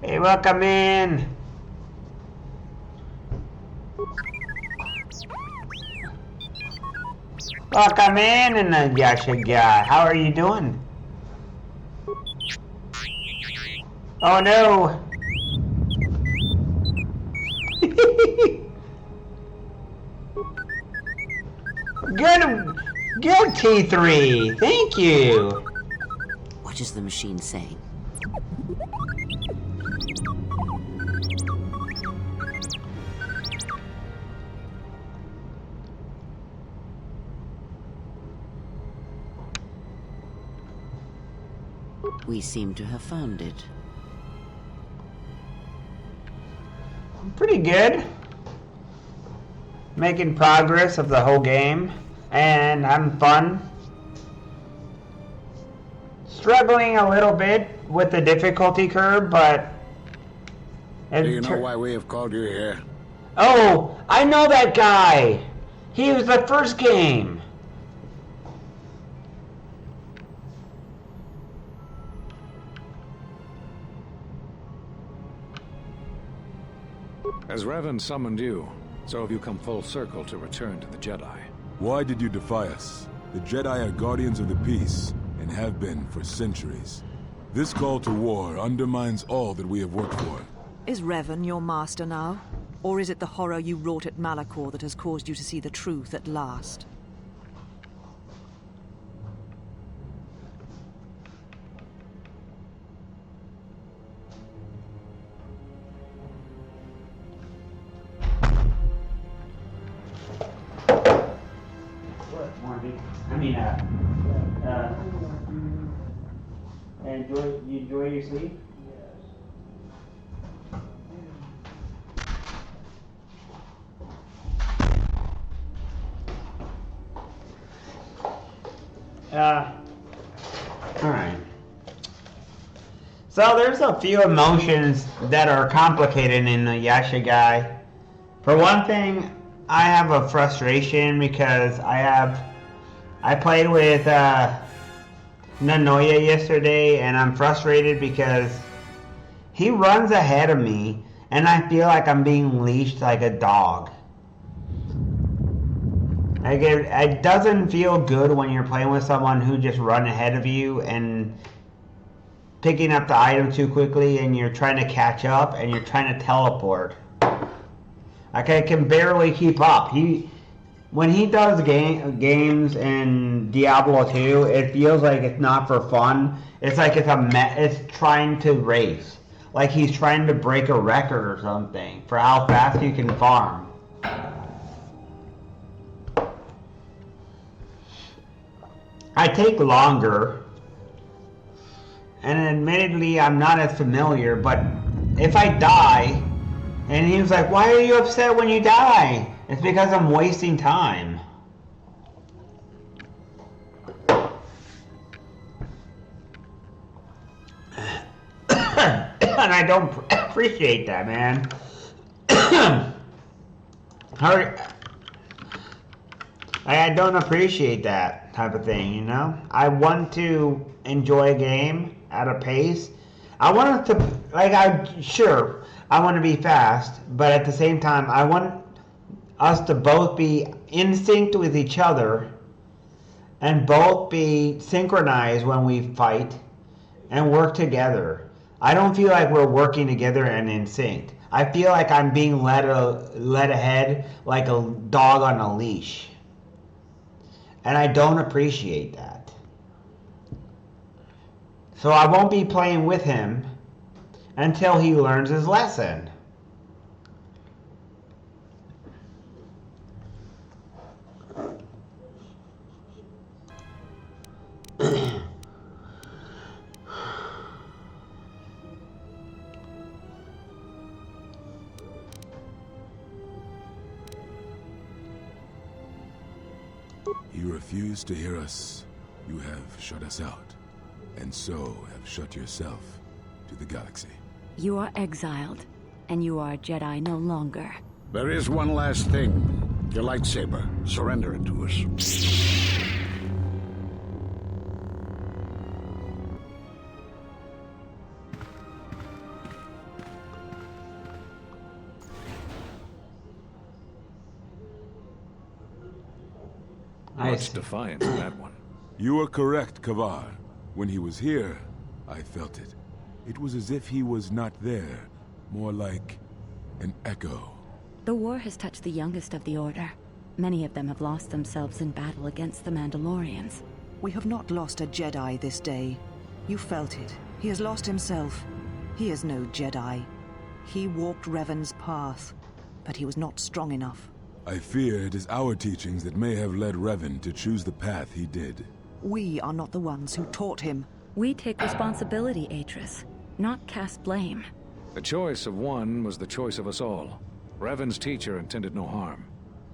Hey, welcome in! Welcome in, and Yasha. How are you doing? Oh no! Good T3. Thank you. What is the machine saying? We seem to have found it. Pretty good. Making progress of the whole game and having fun. Struggling a little bit with the difficulty curve, but... Do you know why we have called you here? Oh, I know that guy! He was the first game! As Revan summoned you, so have you come full circle to return to the Jedi. Why did you defy us? The Jedi are guardians of the peace, and have been for centuries. This call to war undermines all that we have worked for. Is Revan your master now? Or is it the horror you wrought at Malachor that has caused you to see the truth at last? Enjoy your sleep? Alright. So there's a few emotions that are complicated in the Yasha guy. For one thing, I have a frustration because I played with Nanoya yesterday, and I'm frustrated because he runs ahead of me and I feel like I'm being leashed like a dog. Like it doesn't feel good when you're playing with someone who just run ahead of you and picking up the item too quickly, and you're trying to catch up and you're trying to teleport. Like I can barely keep up. When he does games in Diablo 2, it feels like it's not for fun. It's like it's trying to race. Like he's trying to break a record or something for how fast you can farm. I take longer, and admittedly I'm not as familiar, but if I die, and he was like, why are you upset when you die? It's because I'm wasting time. And I don't appreciate that, man. I don't appreciate that type of thing, you know? I want to enjoy a game at a pace. I want it to, I want to be fast, but at the same time, I want us to both be in sync with each other and both be synchronized when we fight and work together. I don't feel like we're working together and in sync. I feel like I'm being led ahead like a dog on a leash. And I don't appreciate that. So I won't be playing with him until he learns his lesson. You refuse to hear us. You have shut us out, and so have shut yourself to the galaxy. You are exiled, and you are a Jedi no longer. There is one last thing. Your lightsaber. Surrender it to us. Much defiance in that one. You are correct, Kavar. When he was here, I felt it. It was as if he was not there, more like an echo. The war has touched the youngest of the Order. Many of them have lost themselves in battle against the Mandalorians. We have not lost a Jedi this day. You felt it. He has lost himself. He is no Jedi. He walked Revan's path, but he was not strong enough. I fear it is our teachings that may have led Revan to choose the path he did. We are not the ones who taught him. We take responsibility, Atris, not cast blame. The choice of one was the choice of us all. Revan's teacher intended no harm,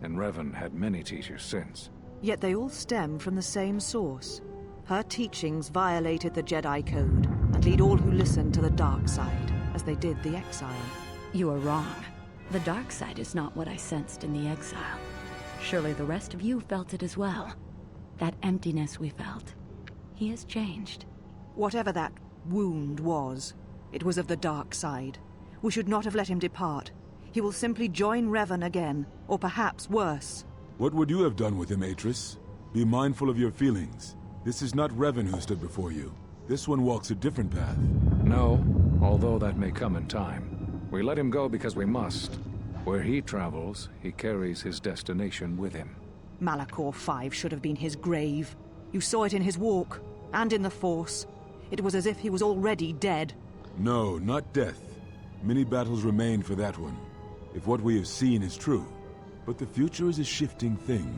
and Revan had many teachers since. Yet they all stem from the same source. Her teachings violated the Jedi Code and lead all who listen to the dark side, as they did the Exile. You are wrong. The dark side is not what I sensed in the exile. Surely the rest of you felt it as well. That emptiness we felt. He has changed. Whatever that wound was, it was of the dark side. We should not have let him depart. He will simply join Revan again, or perhaps worse. What would you have done with him, Atris? Be mindful of your feelings. This is not Revan who stood before you. This one walks a different path. No, although that may come in time. We let him go because we must. Where he travels, he carries his destination with him. Malachor 5 should have been his grave. You saw it in his walk, and in the Force. It was as if he was already dead. No, not death. Many battles remain for that one, if what we have seen is true. But the future is a shifting thing,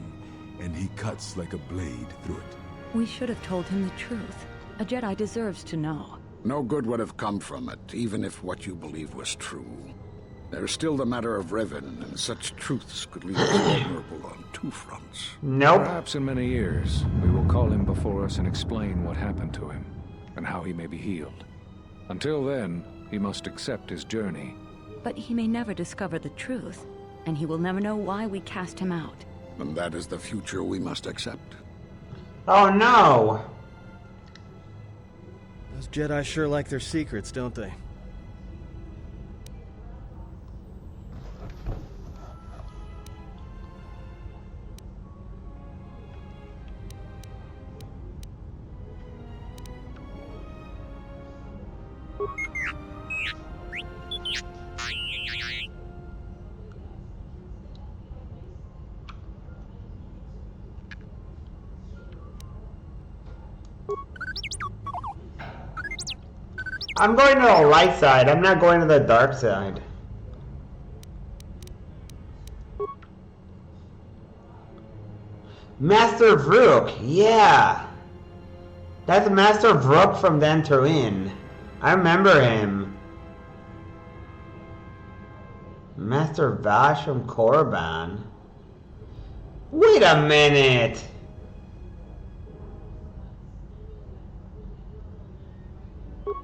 and he cuts like a blade through it. We should have told him the truth. A Jedi deserves to know. No good would have come from it, even if what you believed was true. There's still the matter of Revan, and such truths could leave us vulnerable on two fronts. Nope. Perhaps in many years, we will call him before us and explain what happened to him, and how he may be healed. Until then, he must accept his journey. But he may never discover the truth, and he will never know why we cast him out. And that is the future we must accept. Oh no! Those Jedi sure like their secrets, don't they? I'm going to the light side. I'm not going to the dark side. Master Vrook, yeah. That's Master Vrook from Dantooine. I remember him. Master Vash from Korriban. Wait a minute.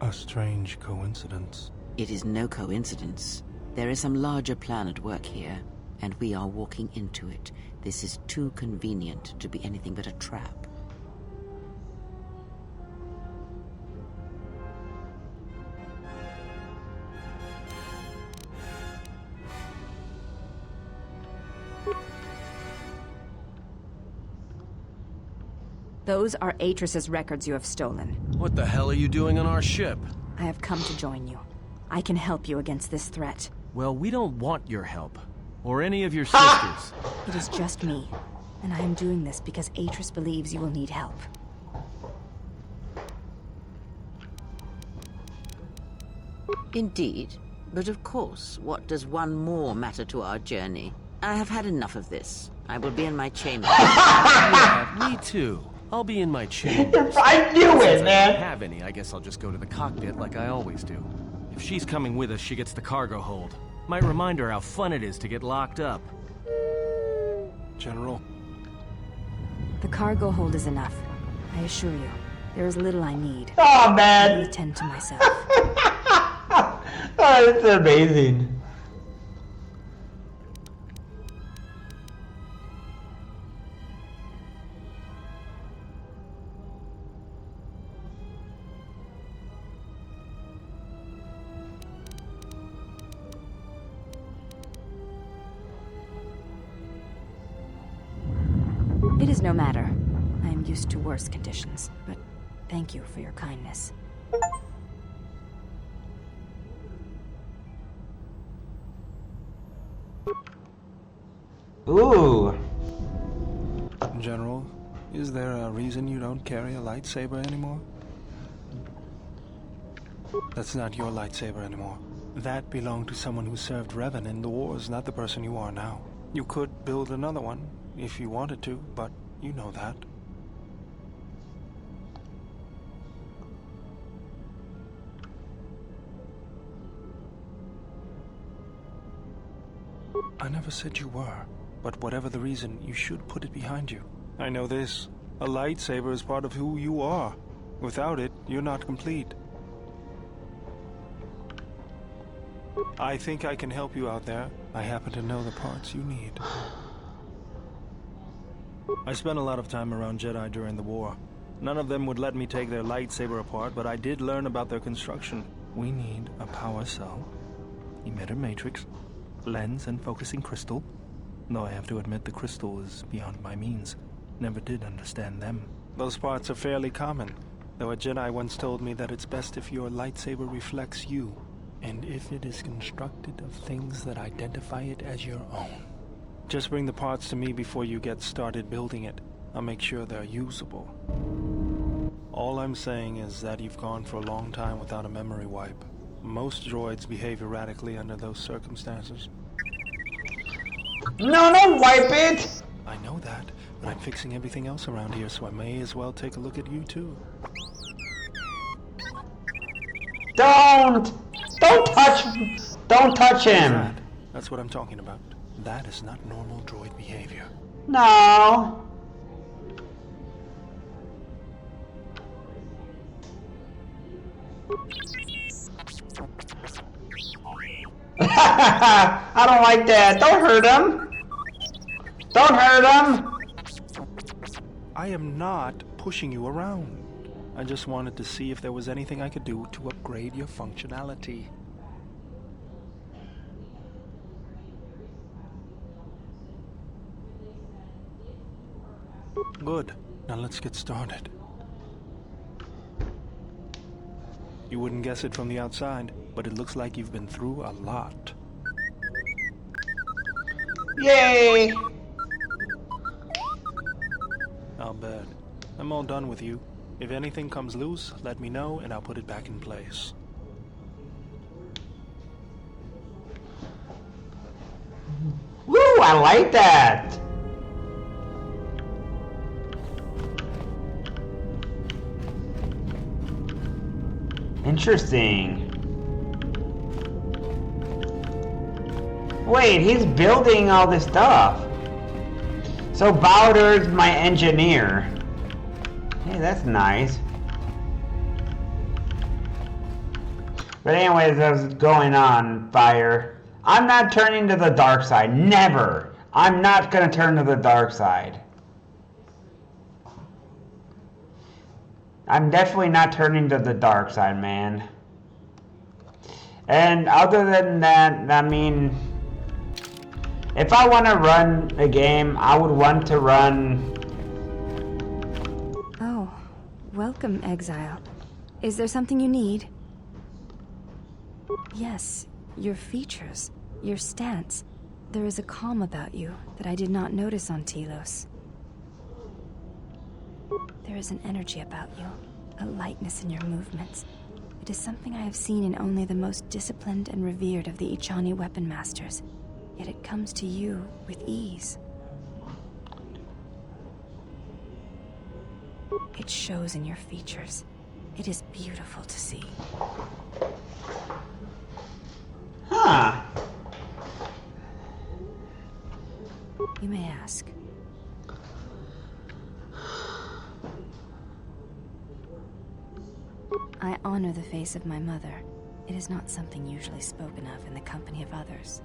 A strange coincidence. It is no coincidence. There is some larger plan at work here, and we are walking into it. This is too convenient to be anything but a trap. Those are Atris's records you have stolen. What the hell are you doing on our ship? I have come to join you. I can help you against this threat. Well, we don't want your help. Or any of your sisters. It is just me. And I am doing this because Atris believes you will need help. Indeed. But of course, what does one more matter to our journey? I have had enough of this. I will be in my chamber. Yeah, me too. I'll be in my chambers. I knew it, Since I man. don't have any, I guess I'll just go to the cockpit like I always do. If she's coming with us, she gets the cargo hold. Might remind her how fun it is to get locked up. General. The cargo hold is enough. I assure you. There is little I need. Oh, I man. will attend to myself. Oh, that's amazing. It is no matter. I am used to worse conditions, but thank you for your kindness. Ooh. General, is there a reason you don't carry a lightsaber anymore? That's not your lightsaber anymore. That belonged to someone who served Revan in the wars, not the person you are now. You could build another one, if you wanted to, but you know that. I never said you were, but whatever the reason, you should put it behind you. I know this. A lightsaber is part of who you are. Without it, you're not complete. I think I can help you out there. I happen to know the parts you need. I spent a lot of time around Jedi during the war. None of them would let me take their lightsaber apart, but I did learn about their construction. We need a power cell, emitter matrix, lens and focusing crystal. Though I have to admit the crystal is beyond my means. Never did understand them. Those parts are fairly common, though a Jedi once told me that it's best if your lightsaber reflects you, and if it is constructed of things that identify it as your own. Just bring the parts to me before you get started building it. I'll make sure they're usable. All I'm saying is that you've gone for a long time without a memory wipe. Most droids behave erratically under those circumstances. No, don't wipe it! I know that, but I'm fixing everything else around here, so I may as well take a look at you too. Don't touch him! That's what I'm talking about. That is not normal droid behavior. No. I don't like that. Don't hurt him. Don't hurt him. I am not pushing you around. I just wanted to see if there was anything I could do to upgrade your functionality. Good. Now let's get started. You wouldn't guess it from the outside, but it looks like you've been through a lot. Yay! I'll bet. I'm all done with you. If anything comes loose, let me know and I'll put it back in place. Woo! I like that! Interesting. Wait, he's building all this stuff. So Bowder's my engineer. Hey, that's nice. But anyways, that's going on, Fire. I'm not turning to the dark side. Never. I'm not gonna turn to the dark side. I'm definitely not turning to the dark side, man. And other than that, I mean, if I want to run a game, I would want to run... Oh, welcome, Exile. Is there something you need? Yes, your features, your stance. There is a calm about you that I did not notice on Telos. There is an energy about you, a lightness in your movements. It is something I have seen in only the most disciplined and revered of the Ichani weapon masters, yet it comes to you with ease. It shows in your features. It is beautiful to see. Huh. You may ask. I honor the face of my mother. It is not something usually spoken of in the company of others.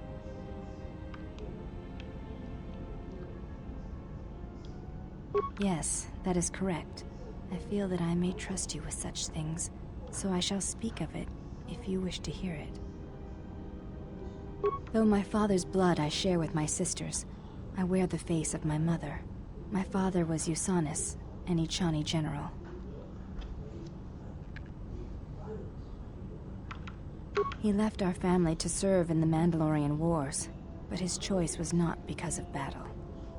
Yes, that is correct. I feel that I may trust you with such things, so I shall speak of it if you wish to hear it. Though my father's blood I share with my sisters, I wear the face of my mother. My father was Usanis, an Ichani general. He left our family to serve in the Mandalorian Wars, but his choice was not because of battle.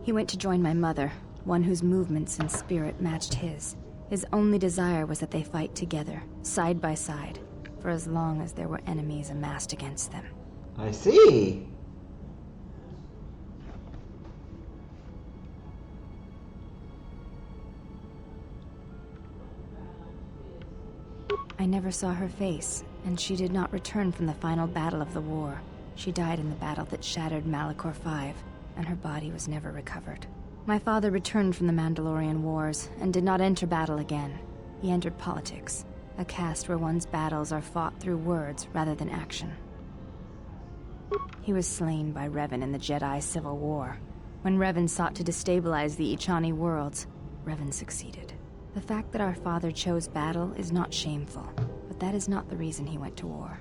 He went to join my mother, one whose movements and spirit matched his. His only desire was that they fight together, side by side, for as long as there were enemies amassed against them. I see. I never saw her face, and she did not return from the final battle of the war. She died in the battle that shattered Malachor 5, and her body was never recovered. My father returned from the Mandalorian Wars and did not enter battle again. He entered politics, a caste where one's battles are fought through words rather than action. He was slain by Revan in the Jedi Civil War. When Revan sought to destabilize the Ichani worlds, Revan succeeded. The fact that our father chose battle is not shameful, but that is not the reason he went to war.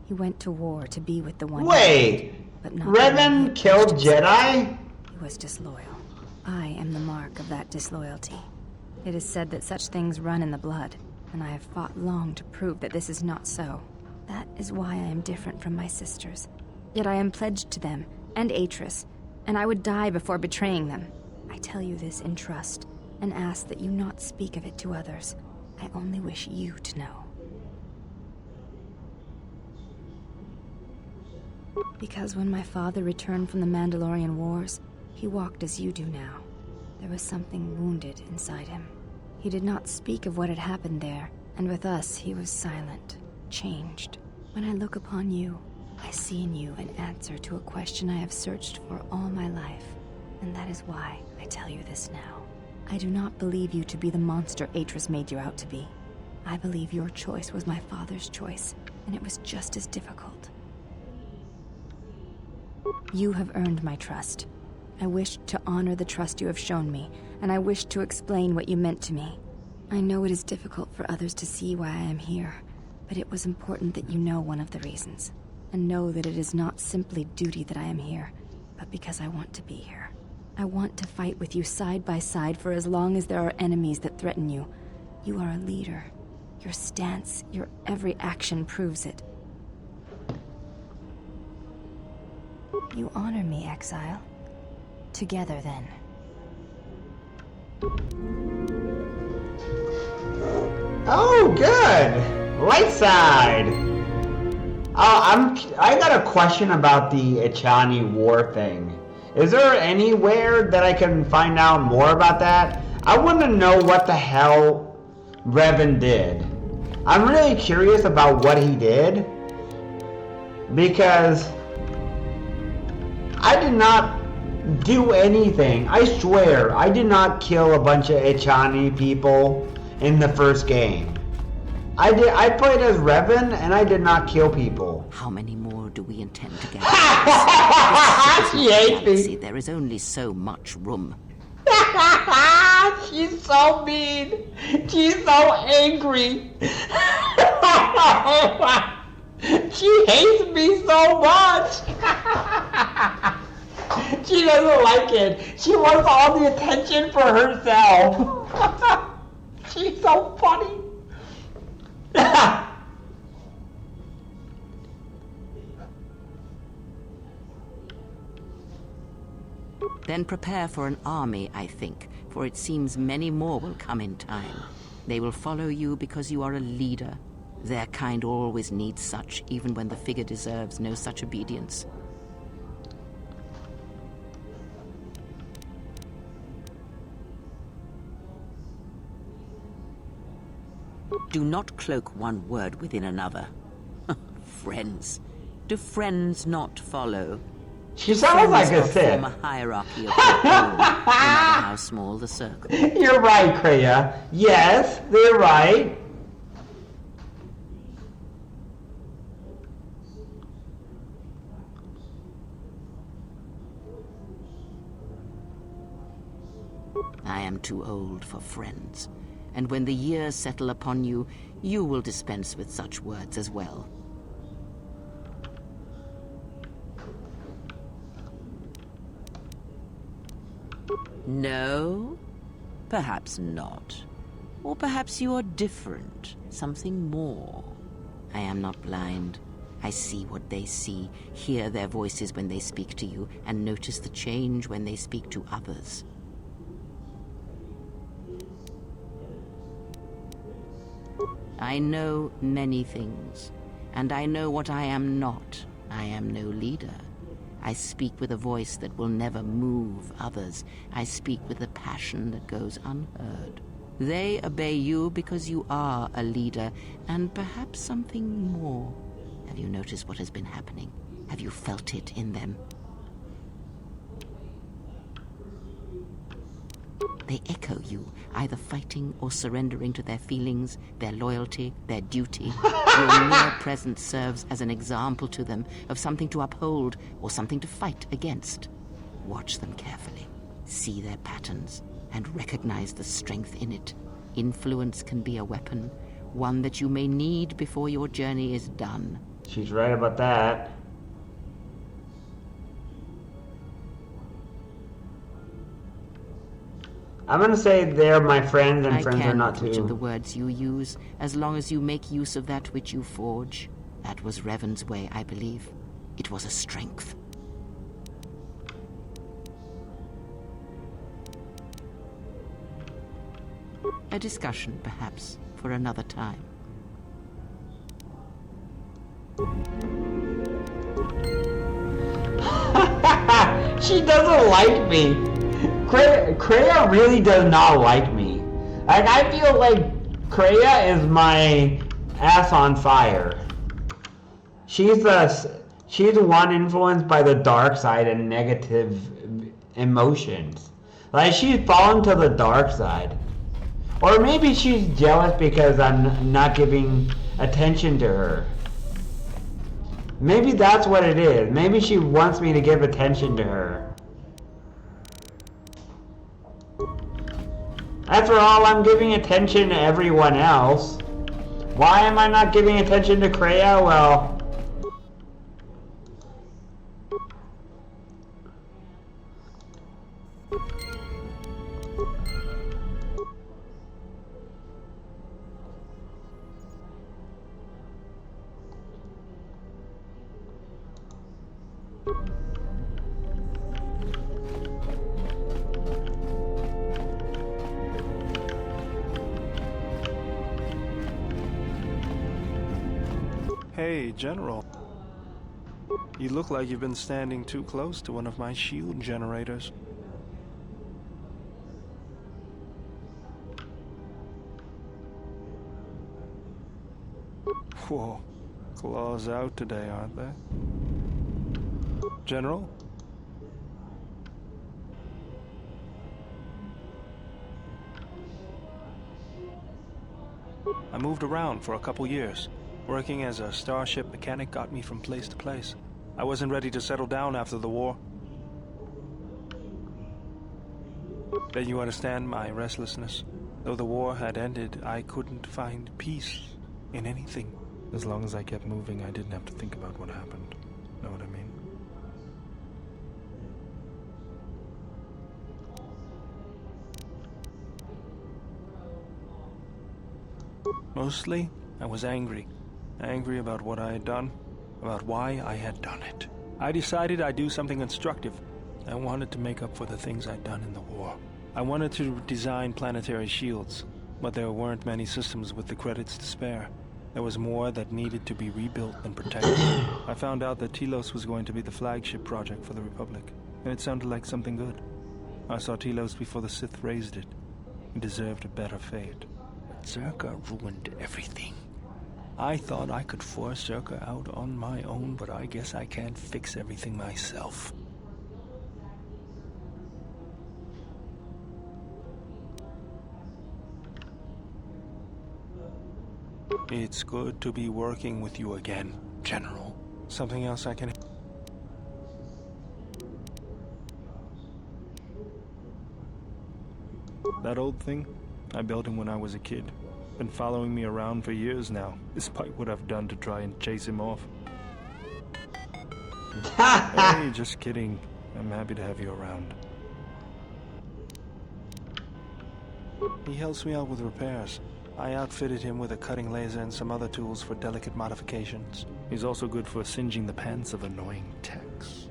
He went to war to be with the one. Wait! But not Revan killed Jedi? He was disloyal. I am the mark of that disloyalty. It is said that such things run in the blood, and I have fought long to prove that this is not so. That is why I am different from my sisters. Yet I am pledged to them, and Atris, and I would die before betraying them. I tell you this in trust, and ask that you not speak of it to others. I only wish you to know. Because when my father returned from the Mandalorian Wars, he walked as you do now. There was something wounded inside him. He did not speak of what had happened there, and with us he was silent, changed. When I look upon you, I see in you an answer to a question I have searched for all my life, and that is why I tell you this now. I do not believe you to be the monster Atris made you out to be. I believe your choice was my father's choice, and it was just as difficult. You have earned my trust. I wish to honor the trust you have shown me, and I wish to explain what you meant to me. I know it is difficult for others to see why I am here, but it was important that you know one of the reasons, and know that it is not simply duty that I am here, but because I want to be here. I want to fight with you side by side for as long as there are enemies that threaten you. You are a leader. Your stance, your every action proves it. You honor me, Exile. Together, then. Oh, good! Light side! I got a question about the Ichani War thing. Is there anywhere that I can find out more about that? I want to know what the hell Revan did. I'm really curious about what he did, because I did not do anything. I swear, I did not kill a bunch of Ichani people in the first game. I played as Revan, and I did not kill people. How many more do we intend to get? She hates me. There is only so much room. She's so mean. She's so angry. She hates me so much. She doesn't like it. She wants all the attention for herself. She's so funny. Then prepare for an army, I think, for it seems many more will come in time. They will follow you because you are a leader. Their kind always needs such, even when the figure deserves no such obedience. Do not cloak one word within another. Friends. Do friends not follow? She sounds like a Sith. Form a hierarchy of their own, no matter how small the circle. You're right, Kreia. Yes, they're right. I am too old for friends, and when the years settle upon you, you will dispense with such words as well. No? Perhaps not. Or perhaps you are different, something more. I am not blind. I see what they see, hear their voices when they speak to you, and notice the change when they speak to others. I know many things, and I know what I am not. I am no leader. I speak with a voice that will never move others. I speak with a passion that goes unheard. They obey you because you are a leader, and perhaps something more. Have you noticed what has been happening? Have you felt it in them? They echo you, either fighting or surrendering to their feelings, their loyalty, their duty. Your mere presence serves as an example to them of something to uphold or something to fight against. Watch them carefully, see their patterns, and recognize the strength in it. Influence can be a weapon, one that you may need before your journey is done. She's right about that. I'm gonna say they're my friends and friends are not I can, which of the too. words you use, as long as you make use of that which you forge. That was Revan's way, I believe. It was a strength. A discussion, perhaps, for another time. She doesn't like me. Kreia really does not like me. Like, I feel like Kreia is my ass on fire. She's the one influenced by the dark side and negative emotions. Like, she's fallen to the dark side. Or maybe she's jealous because I'm not giving attention to her. Maybe that's what it is. Maybe she wants me to give attention to her. After all, I'm giving attention to everyone else. Why am I not giving attention to Kreia? Well... Hey, General. You look like you've been standing too close to one of my shield generators. Whoa. Claws out today, aren't they? General? I moved around for a couple years. Working as a starship mechanic got me from place to place. I wasn't ready to settle down after the war. Bet you understand my restlessness. Though the war had ended, I couldn't find peace in anything. As long as I kept moving, I didn't have to think about what happened. Know what I mean? Mostly, I was angry. Angry about what I had done, about why I had done it. I decided I'd do something constructive. I wanted to make up for the things I'd done in the war. I wanted to design planetary shields, but there weren't many systems with the credits to spare. There was more that needed to be rebuilt and protected. I found out that Telos was going to be the flagship project for the Republic, and it sounded like something good. I saw Telos before the Sith raised it. It deserved a better fate. But Zerka ruined everything. I thought I could force Zerka out on my own, but I guess I can't fix everything myself. It's good to be working with you again, General. Something else I can... That old thing? I built him when I was a kid. Been following me around for years now, despite what I've done to try and chase him off. Hey, just kidding. I'm happy to have you around. He helps me out with repairs. I outfitted him with a cutting laser and some other tools for delicate modifications. He's also good for singeing the pants of annoying techs.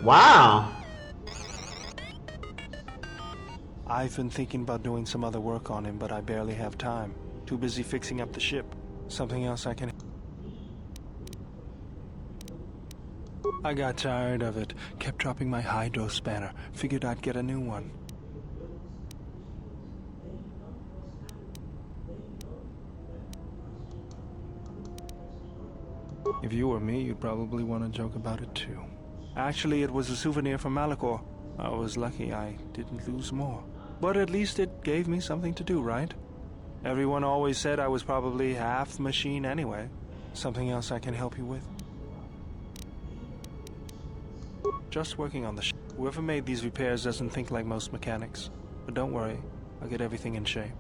Wow. I've been thinking about doing some other work on him, but I barely have time. Too busy fixing up the ship. Something else I can... I got tired of it. Kept dropping my hydro spanner. Figured I'd get a new one. If you were me, you'd probably want to joke about it too. Actually, it was a souvenir from Malachor. I was lucky I didn't lose more. But at least it gave me something to do, right? Everyone always said I was probably half machine anyway. Something else I can help you with? Just working on the Whoever made these repairs doesn't think like most mechanics. But don't worry, I'll get everything in shape.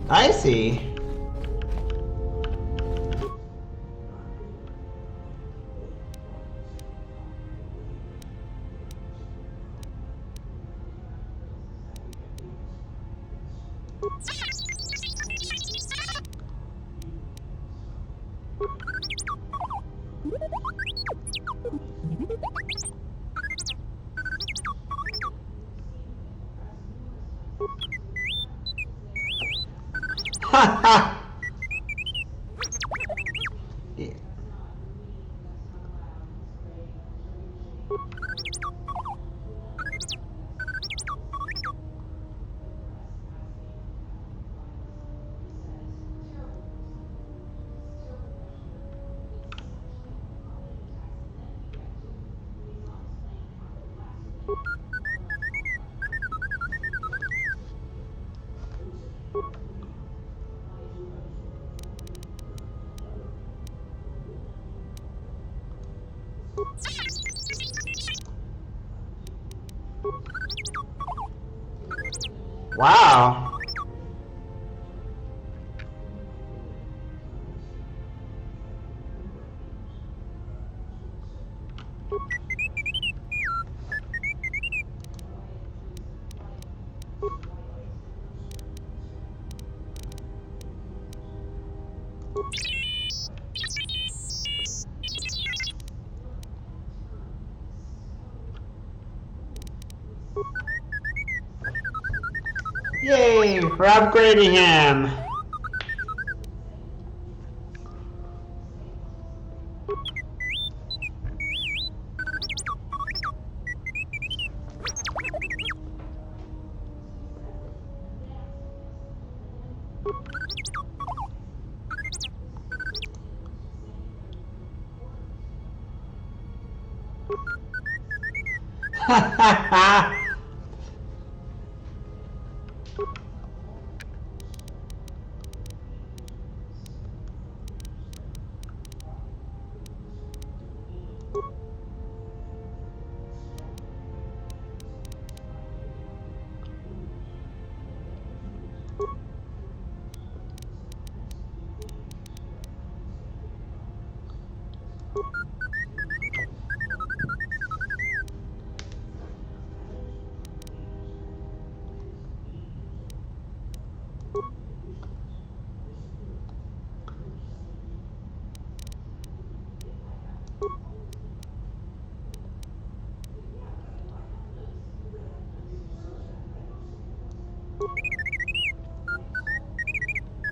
I see. Ha ha! Wow. Yay, we're upgrading him. Ha ha ha!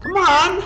Come on!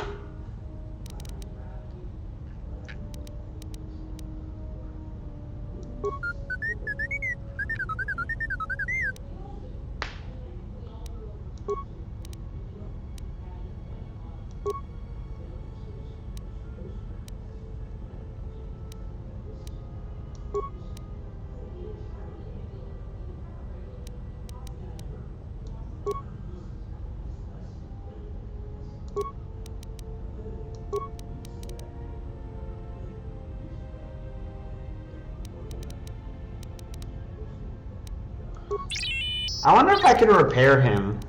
I wonder if I can repair him.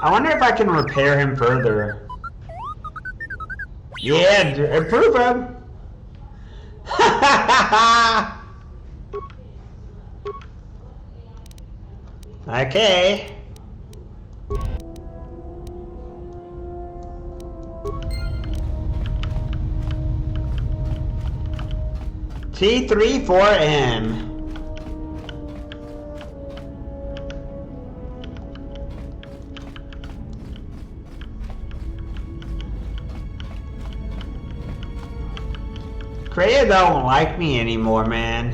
I wonder if I can repair him further. Yeah, improve him. Okay. T34M. Kreia don't like me anymore, man.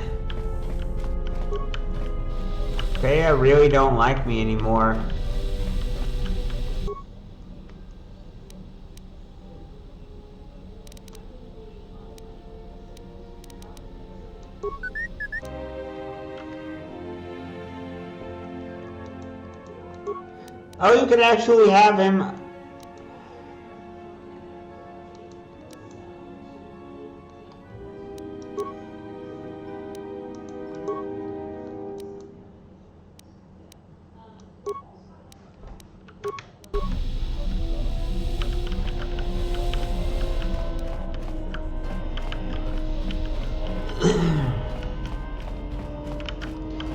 Freya really don't like me anymore. Oh, you could actually have him.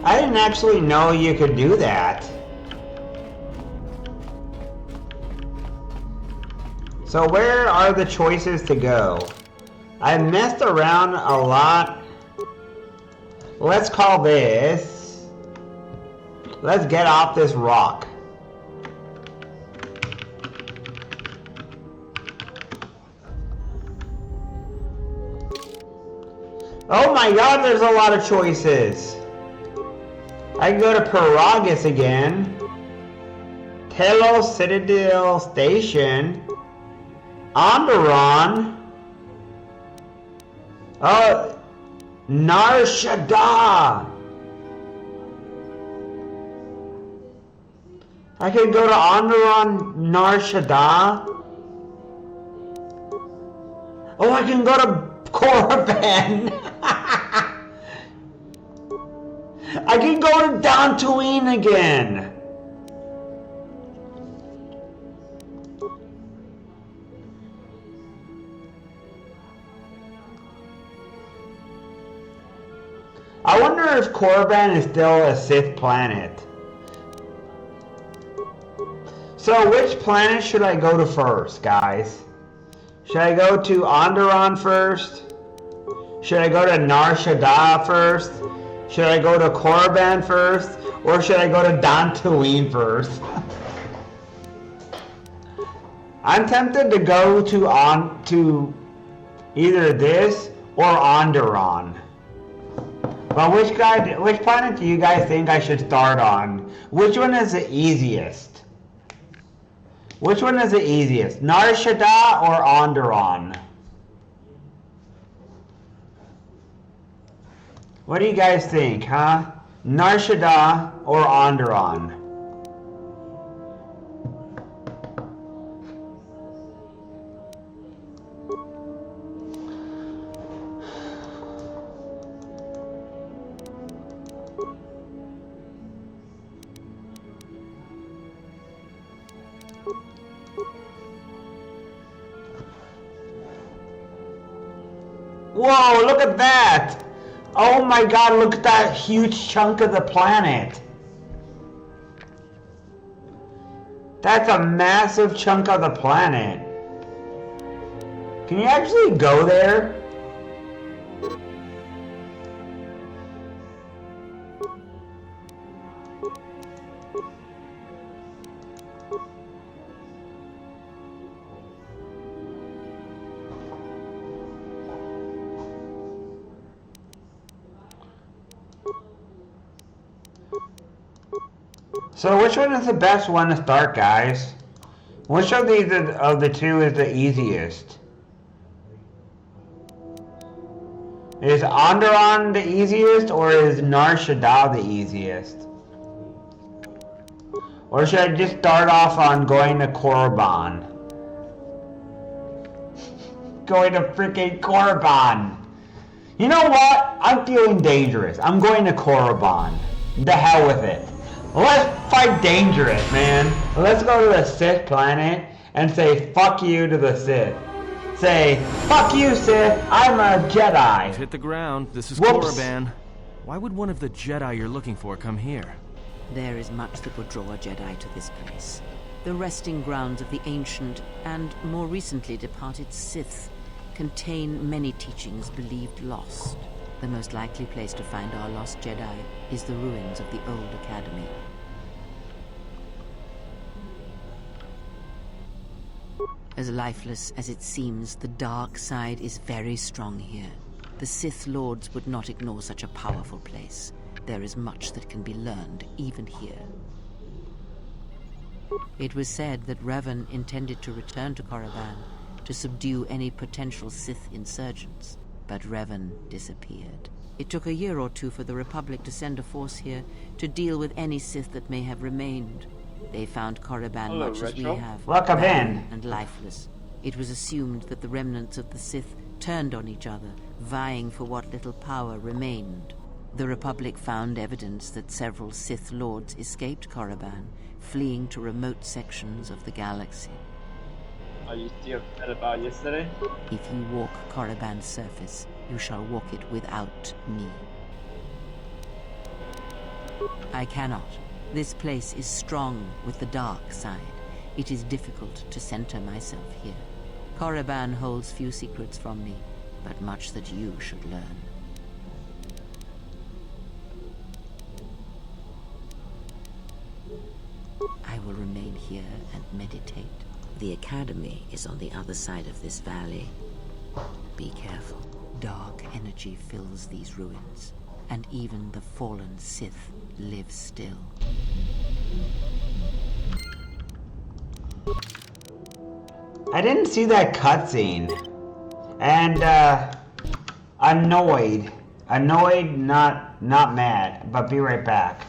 I didn't actually know you could do that. So where are the choices to go? I messed around a lot. Let's call this. Let's get off this rock. Oh my god, there's a lot of choices. I can go to Peragus again. Telos Citadel Station. Onderon. Nar Shaddaa. I can go to Onderon, Nar Shaddaa. Oh, I can go to Korriban. I can go to Dantooine again. I wonder if Korriban is still a Sith planet. So which planet should I go to first, guys? Should I go to Onderon first? Should I go to Nar Shaddaa first? Should I go to Korriban first? Or should I go to Dantooine first? I'm tempted to go to either this or Onderon. But which planet do you guys think I should start on? Which one is the easiest? Which one is the easiest? Nar Shaddaa or Onderon? What do you guys think, huh? Nar Shaddaa or Onderon? Whoa, look at that! Oh my god, look at that huge chunk of the planet. That's a massive chunk of the planet. Can you actually go there? So which one is the best one to start, guys? Which of the two is the easiest? Is Onderon the easiest, or is Nar Shaddaa the easiest? Or should I just start off on going to Korriban? Going to freaking Korriban! You know what? I'm feeling dangerous. I'm going to Korriban. The hell with it. Let's fight dangerous, man. Let's go to the Sith planet and say fuck you to the Sith. Say, fuck you, Sith, I'm a Jedi. You've hit the ground. This is Whoops. Korriban. Why would one of the Jedi you're looking for come here? There is much that would draw a Jedi to this place. The resting grounds of the ancient and more recently departed Sith contain many teachings believed lost. The most likely place to find our lost Jedi is the ruins of the old academy. As lifeless as it seems, the dark side is very strong here. The Sith Lords would not ignore such a powerful place, there is much that can be learned even here. It was said that Revan intended to return to Korriban to subdue any potential Sith insurgents, but Revan disappeared. It took a year or two for the Republic to send a force here to deal with any Sith that may have remained. They found Korriban much as we have, Welcome barren in. and lifeless. It was assumed that the remnants of the Sith turned on each other, vying for what little power remained. The Republic found evidence that several Sith lords escaped Korriban, fleeing to remote sections of the galaxy. Are you still upset about yesterday? If you walk Korriban's surface, you shall walk it without me. I cannot. This place is strong with the dark side. It is difficult to center myself here. Korriban holds few secrets from me, but much that you should learn. I will remain here and meditate. The Academy is on the other side of this valley. Be careful. Dark energy fills these ruins, and even the fallen Sith live still. I didn't see that cutscene. And, annoyed. Annoyed, not mad. But be right back.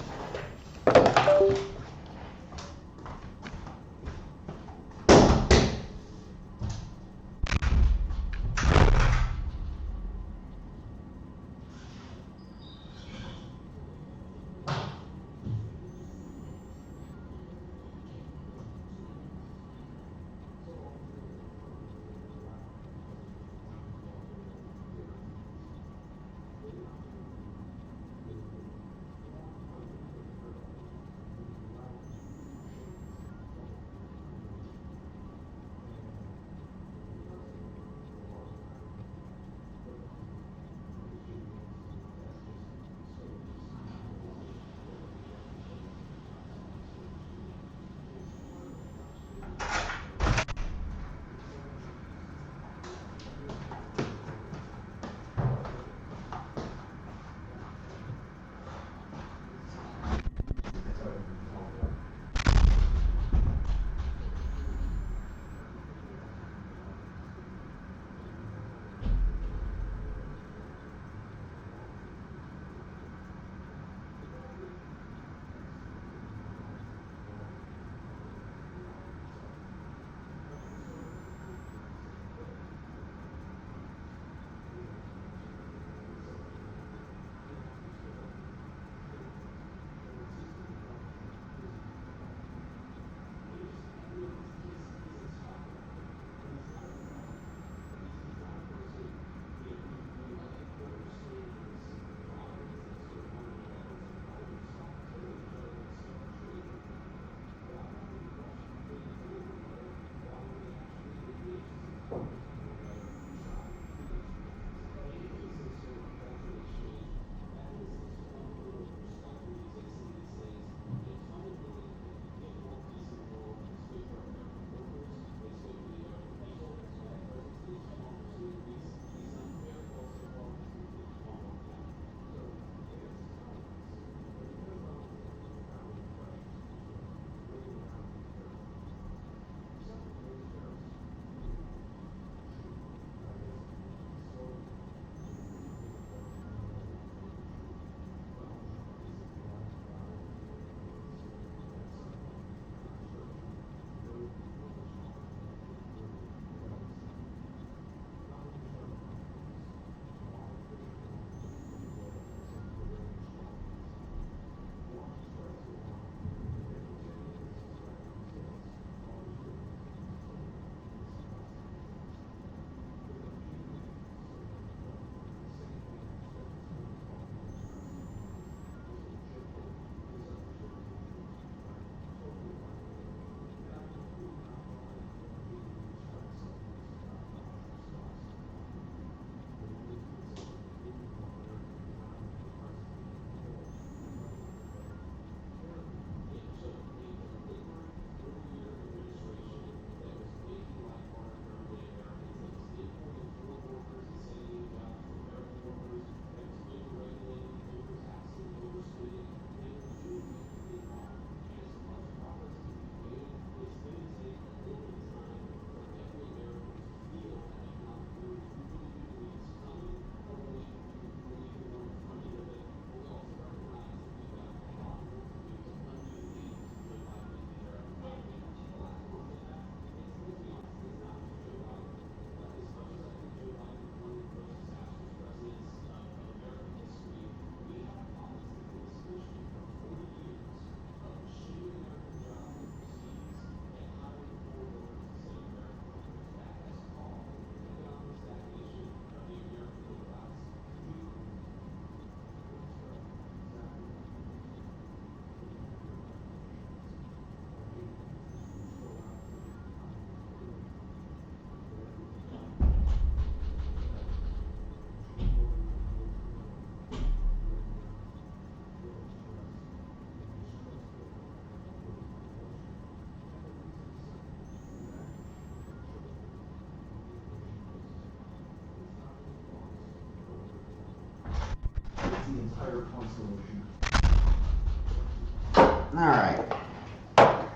Alright.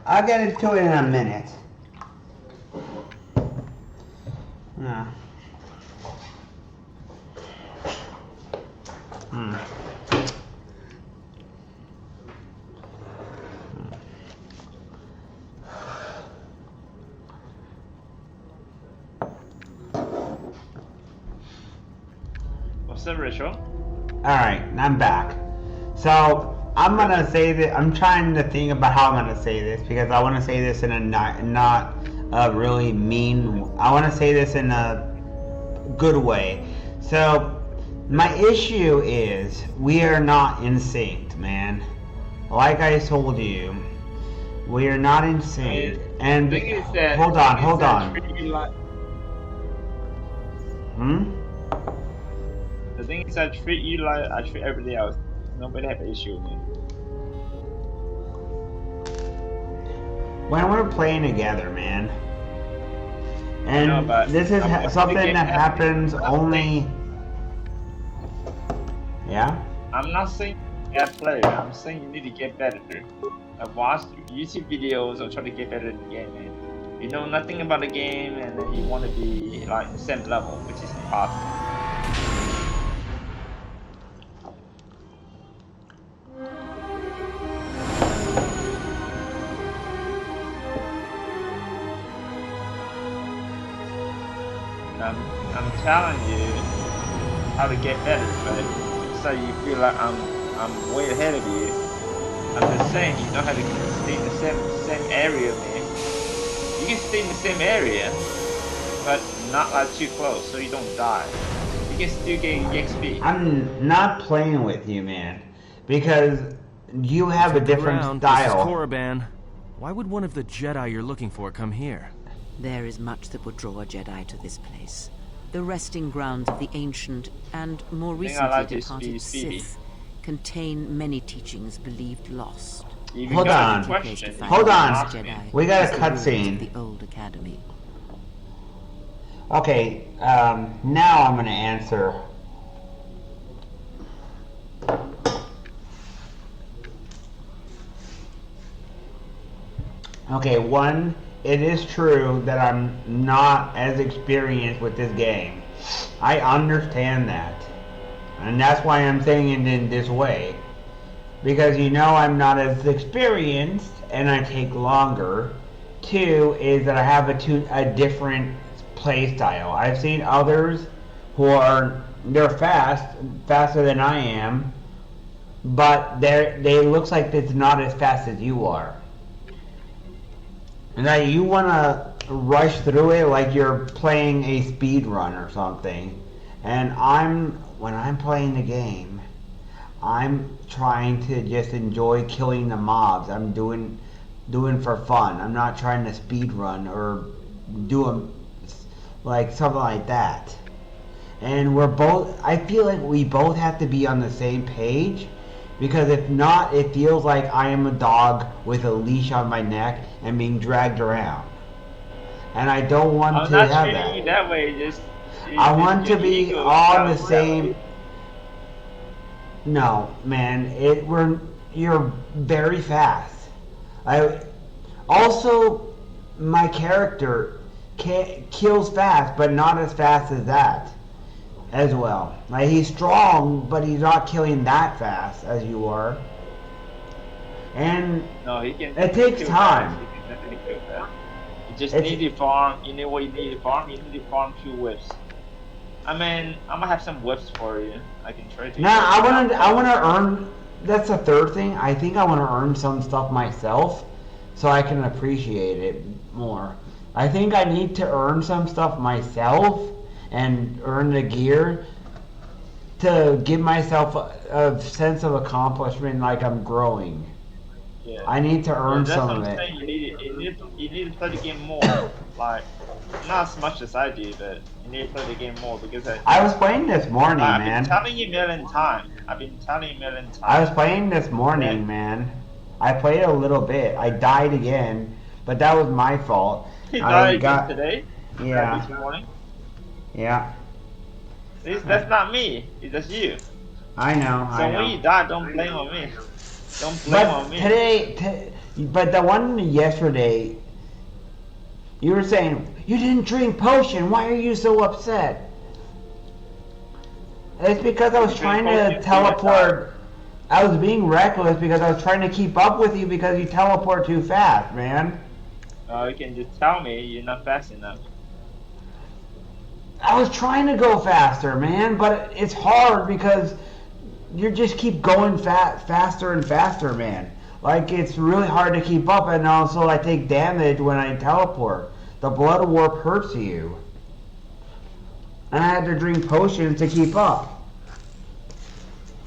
I'll get into it in a minute. Yeah. What's up, Rachel? Alright, I'm back. So, I'm gonna say that, I'm trying to think about how I'm gonna say this, because I want to say this in a not a really mean, I want to say this in a good way. So, my issue is, we are not in sync, man. Like I told you, we are not in sync. And, hold on. The thing is, I treat you like I treat everybody else. Nobody have an issue with me. When we're playing together, man. And this is something that happens only... Yeah? I'm not saying you're a bad player. I'm saying you need to get better. I've watched YouTube videos of trying to get better in the game, man. You know nothing about the game, and then you want to be like the same level, which is impossible. I'm telling you how to get better, but so you feel like I'm way ahead of you. I'm just saying you know how to stay in the same area, man. You can stay in the same area, but not like too close, so you don't die. You can still get EXP. I'm not playing with you, man, because you have a different style. This is Korriban. Why would one of the Jedi you're looking for come here? There is much that would draw a Jedi to this place. The resting grounds of the ancient and more recently departed Sith contain many teachings believed lost. Hold on. Hold on. We got a cutscene. The old academy. Okay, now I'm gonna answer. Okay, one, it is true that I'm not as experienced with this game. I understand that. And that's why I'm saying it in this way. Because you know I'm not as experienced and I take longer. Two is that I have a different play style. I've seen others who they're faster than I am, but they looks like it's not as fast as you are. And that you want to rush through it like you're playing a speed run or something. And when I'm playing the game, I'm trying to just enjoy killing the mobs. I'm doing for fun. I'm not trying to speed run or do like something like that. And I feel like we both have to be on the same page, because if not, it feels like I am a dog with a leash on my neck and being dragged around. And I don't want to have that. I'm not treating you that way. I want to be on the same. No, man. You're very fast. Also, my character kills fast, but not as fast as that. As well. Like, he's strong, but he's not killing that fast as you are. And no, it takes time. You just need to farm. You know what you need to farm? You need to farm 2 whips. I mean, I'm gonna have some whips for you. I can trade you. Now, I wanna earn. That's the third thing. I think I wanna earn some stuff myself, so I can appreciate it more. I think I need to earn some stuff myself and earn the gear to give myself a sense of accomplishment, like I'm growing. Yeah. I need to earn some of it. You need to play the game more. Like, not as much as I do, but you need to play the game more, because I was playing this morning, man. I've been telling you a million times. I was playing this morning, man. I played a little bit. I died again, but that was my fault. You died again today? Yeah. This morning? Yeah. That's not me. It's just you. I know. So I know. when you die, don't blame on me. Don't blame But on me. but the one yesterday, you were saying you didn't drink potion. Why are you so upset? It's because I was trying to teleport. I was being reckless because I was trying to keep up with you because you teleport too fast, man. You can just tell me you're not fast enough. I was trying to go faster, man, but it's hard because you just keep going faster and faster, man. Like, it's really hard to keep up, and also I take damage when I teleport. The blood warp hurts you. And I had to drink potions to keep up.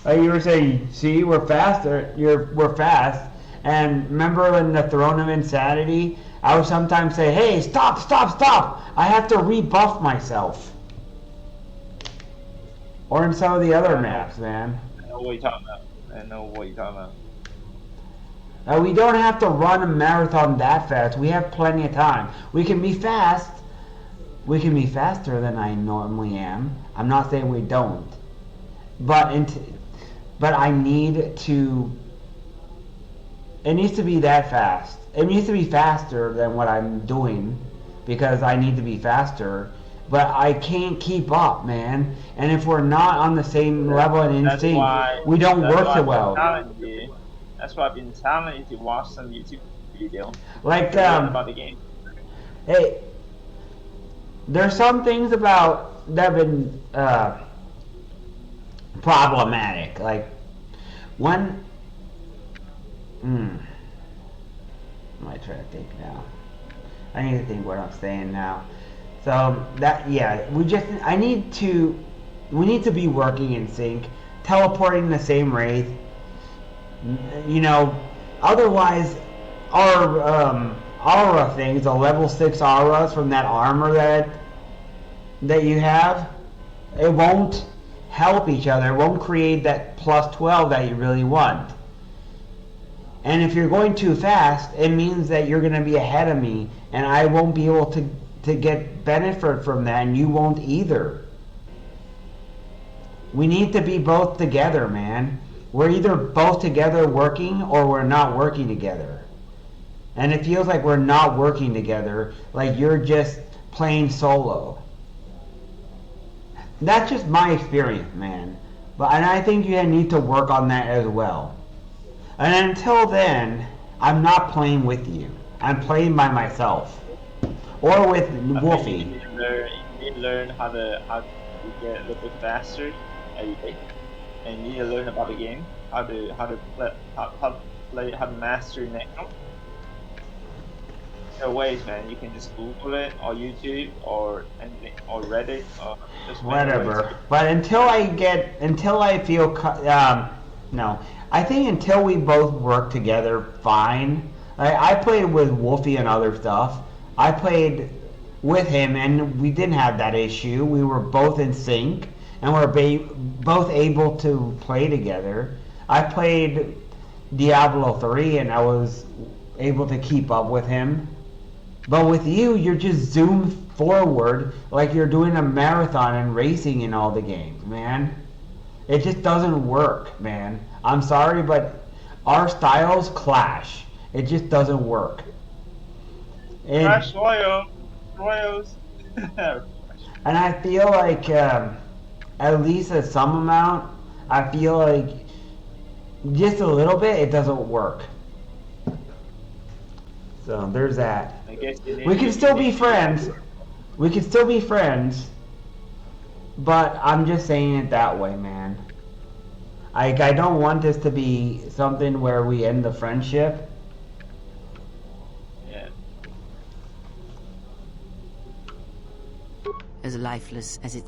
Like you were saying, see, we're faster. We're fast. And remember in the Throne of Insanity, I would sometimes say, hey, stop, stop, stop. I have to rebuff myself. Or in some of the other maps, man. I know what you're talking about. We don't have to run a marathon that fast. We have plenty of time. We can be fast. We can be faster than I normally am. I'm not saying we don't. But I need to... It needs to be that fast. It needs to be faster than what I'm doing. Because I need to be faster. But I can't keep up, man. And if we're not on the same level and instinct, we don't work so well. That's why I've been telling you to watch some YouTube video. Like, about the game. Hey, there's some things about that have been problematic. Like, when... What am I trying to think now? I need to think what I'm saying now. So that, yeah, we need to be working in sync, teleporting the same rate. You know, otherwise our aura things, the level 6 auras from that armor that you have, it won't help each other. It won't create that plus 12 that you really want. And if you're going too fast, it means that you're going to be ahead of me, and I won't be able to get benefit from that, and you won't either. We need to be both together, man. We're either both together working, or we're not working together. And it feels like we're not working together, like you're just playing solo. That's just my experience, man. And I think you need to work on that as well. And until then, I'm not playing with you. I'm playing by myself. Or with Wolfie. You need to learn how to get a little bit faster every day. And you need to learn about the game, how to master it now. There are ways, man. You can just Google it, or YouTube, or anything, or Reddit, or just whatever. But until I feel no. I think until we both work together, fine. I played with Wolfie and other stuff. I played with him, and we didn't have that issue. We were both in sync, and we're both able to play together. I played Diablo 3, and I was able to keep up with him. But with you, you're just zoomed forward like you're doing a marathon and racing in all the games, man. It just doesn't work, man. I'm sorry, but our styles clash. It just doesn't work. Clash Royals. And I feel like, at least at some amount, I feel like just a little bit, it doesn't work. So there's that. We can still be friends. We can still be friends. But I'm just saying it that way, man. I don't want this to be something where we end the friendship. Yeah. As lifeless as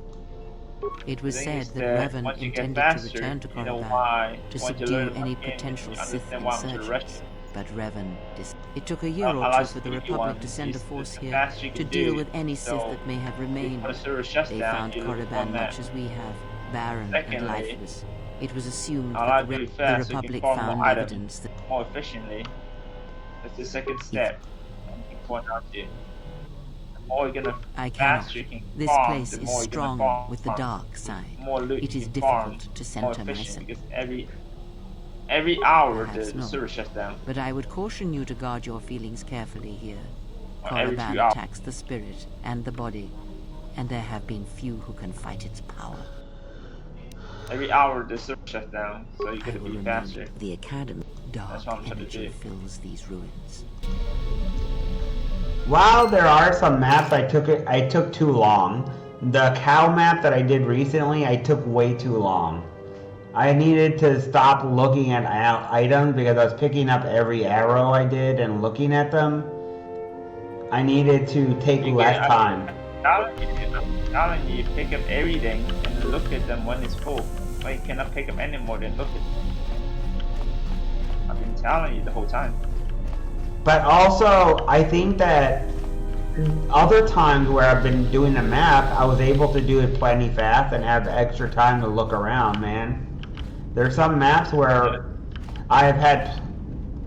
it was said that Revan intended to return to Korriban to subdue any potential Sith insurgents. But Revan it took a year or two for the Republic to send a force here to deal with any Sith that may have remained. They found Korriban much as we have, barren and lifeless. It was assumed that the Republic found evidence that... More efficiently. That's the second step. I point out to you. more you're gonna I cannot. faster you can This farm, place the is more you're gonna strong farm. with the dark side. The more loot It you is can farm, difficult to more center my efficient sense. because every hour Perhaps the not. server shuts down. But I would caution you to guard your feelings carefully here. Or every Korriban 2 hours. attacks the spirit and the body, and there have been few who can fight its power. Every hour the server shuts down, so you I gotta will be remember faster. the Academy. Dark That's what I'm trying to energy do. fills these ruins. While there are some maps I took too long. The cow map that I did recently, I took way too long. I needed to stop looking at items because I was picking up every arrow I did and looking at them. I needed to take less time. I'm telling you, pick up everything and look at them when it's full. But you cannot pick up any more than look at them. I've been telling you the whole time. But also, I think that other times where I've been doing a map, I was able to do it plenty fast and have extra time to look around, man. There's some maps where I've had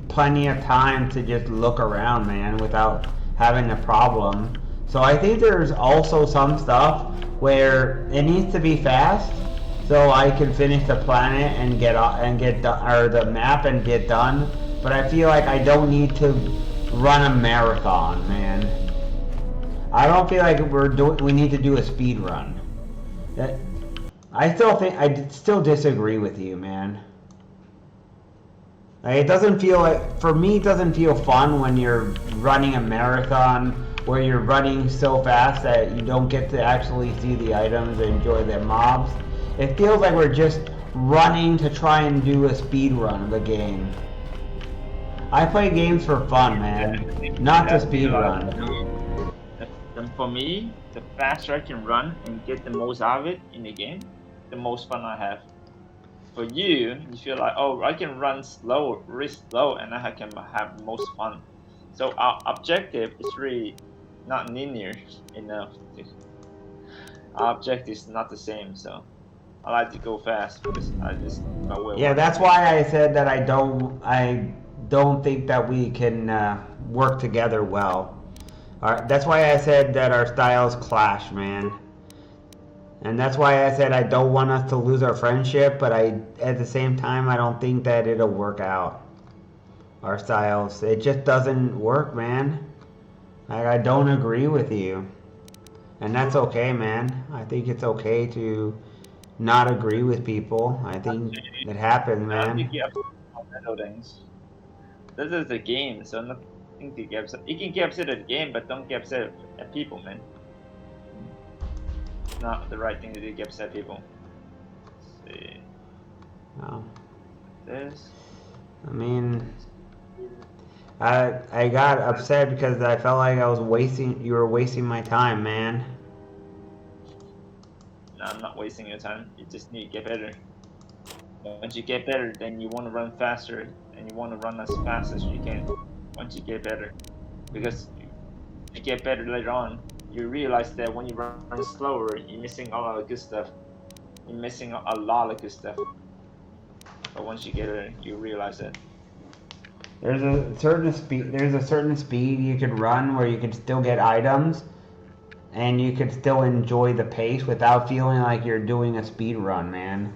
plenty of time to just look around, man, without having a problem. So I think there's also some stuff where it needs to be fast, so I can finish the planet and get or the map and get done. But I feel like I don't need to run a marathon, man. I don't feel like we need to do a speed run. I still disagree with you, man. Like, it doesn't feel like, for me, it doesn't feel fun when you're running a marathon where you're running so fast that you don't get to actually see the items and enjoy the mobs. It feels like we're just running to try and do a speed run of the game. I play games for fun, man, not to speed run. And for me, the faster I can run and get the most out of it in the game, the most fun I have. For you, you feel like, oh, I can run slow, really slow, and I can have the most fun. So our objective is really not linear enough. Our objective is not the same, so I like to go fast because I just my way. Yeah, that's why I said that I don't think that we can work together well. That's why I said that our styles clash, man. And that's why I said I don't want us to lose our friendship, but at the same time, I don't think that it'll work out. Our styles, it just doesn't work, man. I don't agree with you. And that's okay, man. I think it's okay to not agree with people. I think it happens, man. This is a game, so nothing to get upset. You can get upset at the game, but don't get upset at people, man. It's not the right thing to do, get upset at people. Let's see. Oh. This. I mean, I got upset because I felt like you were wasting my time, man. No, I'm not wasting your time. You just need to get better. Once you get better, then you want to run faster, and you want to run as fast as you can. Once you get better, because you get better later on, you realize that when you run slower, you're missing a lot of good stuff. You're missing a lot of good stuff. But once you get it, you realize that. There's a certain speed you can run where you can still get items, and you can still enjoy the pace without feeling like you're doing a speed run, man.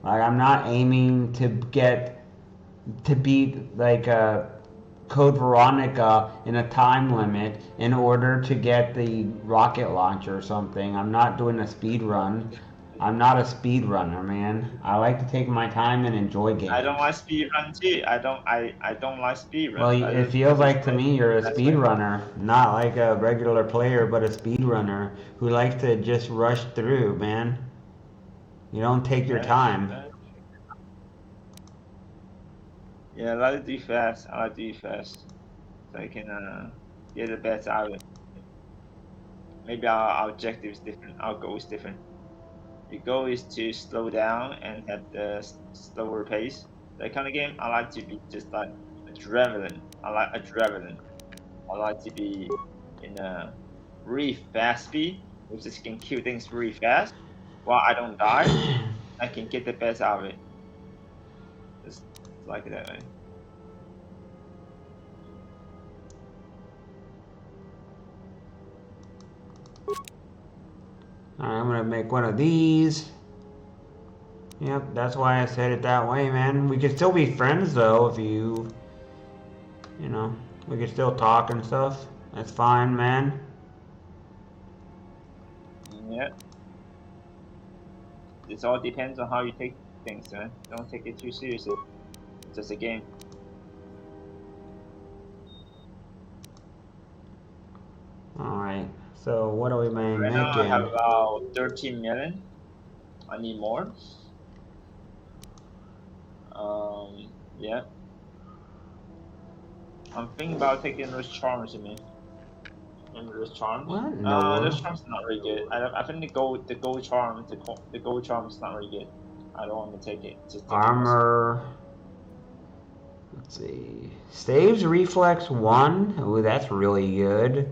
Like, I'm not aiming to beat like Code Veronica in a time limit in order to get the rocket launcher or something. I'm not doing a speed run. I'm not a speed runner, man. I like to take my time and enjoy games. I don't like speed run too. I don't like speed run. Well, it feels like to me you're a speed runner, not like a regular player, but a speed runner who likes to just rush through, man. You don't take your time. Yeah, I like to do fast. I like to do fast, so I can get the best out of it. Maybe our objective is different. Our goal is different. The goal is to slow down and have the slower pace. That kind of game. I like to be just like adrenaline. I like adrenaline. I like to be in a really fast speed, which just can kill things really fast. While I don't die, I can get the best out of it. Just like it that way. Alright, I'm gonna make one of these. Yep, that's why I said it that way, man. We could still be friends, though, if you know, we could still talk and stuff. That's fine, man. Yeah. It all depends on how you take things, man. Don't take it too seriously. It's just a game. Alright, so what are we Right now I have making? about 13 million. I need more. Yeah. I'm thinking about taking those charms with me. Remember those charms? What in the world? Those charms are not really good. I think the gold charm, the gold charm is not really good. I don't want to take it. Just take it myself. Armor. Let's see. Saves reflex 1. Ooh, that's really good.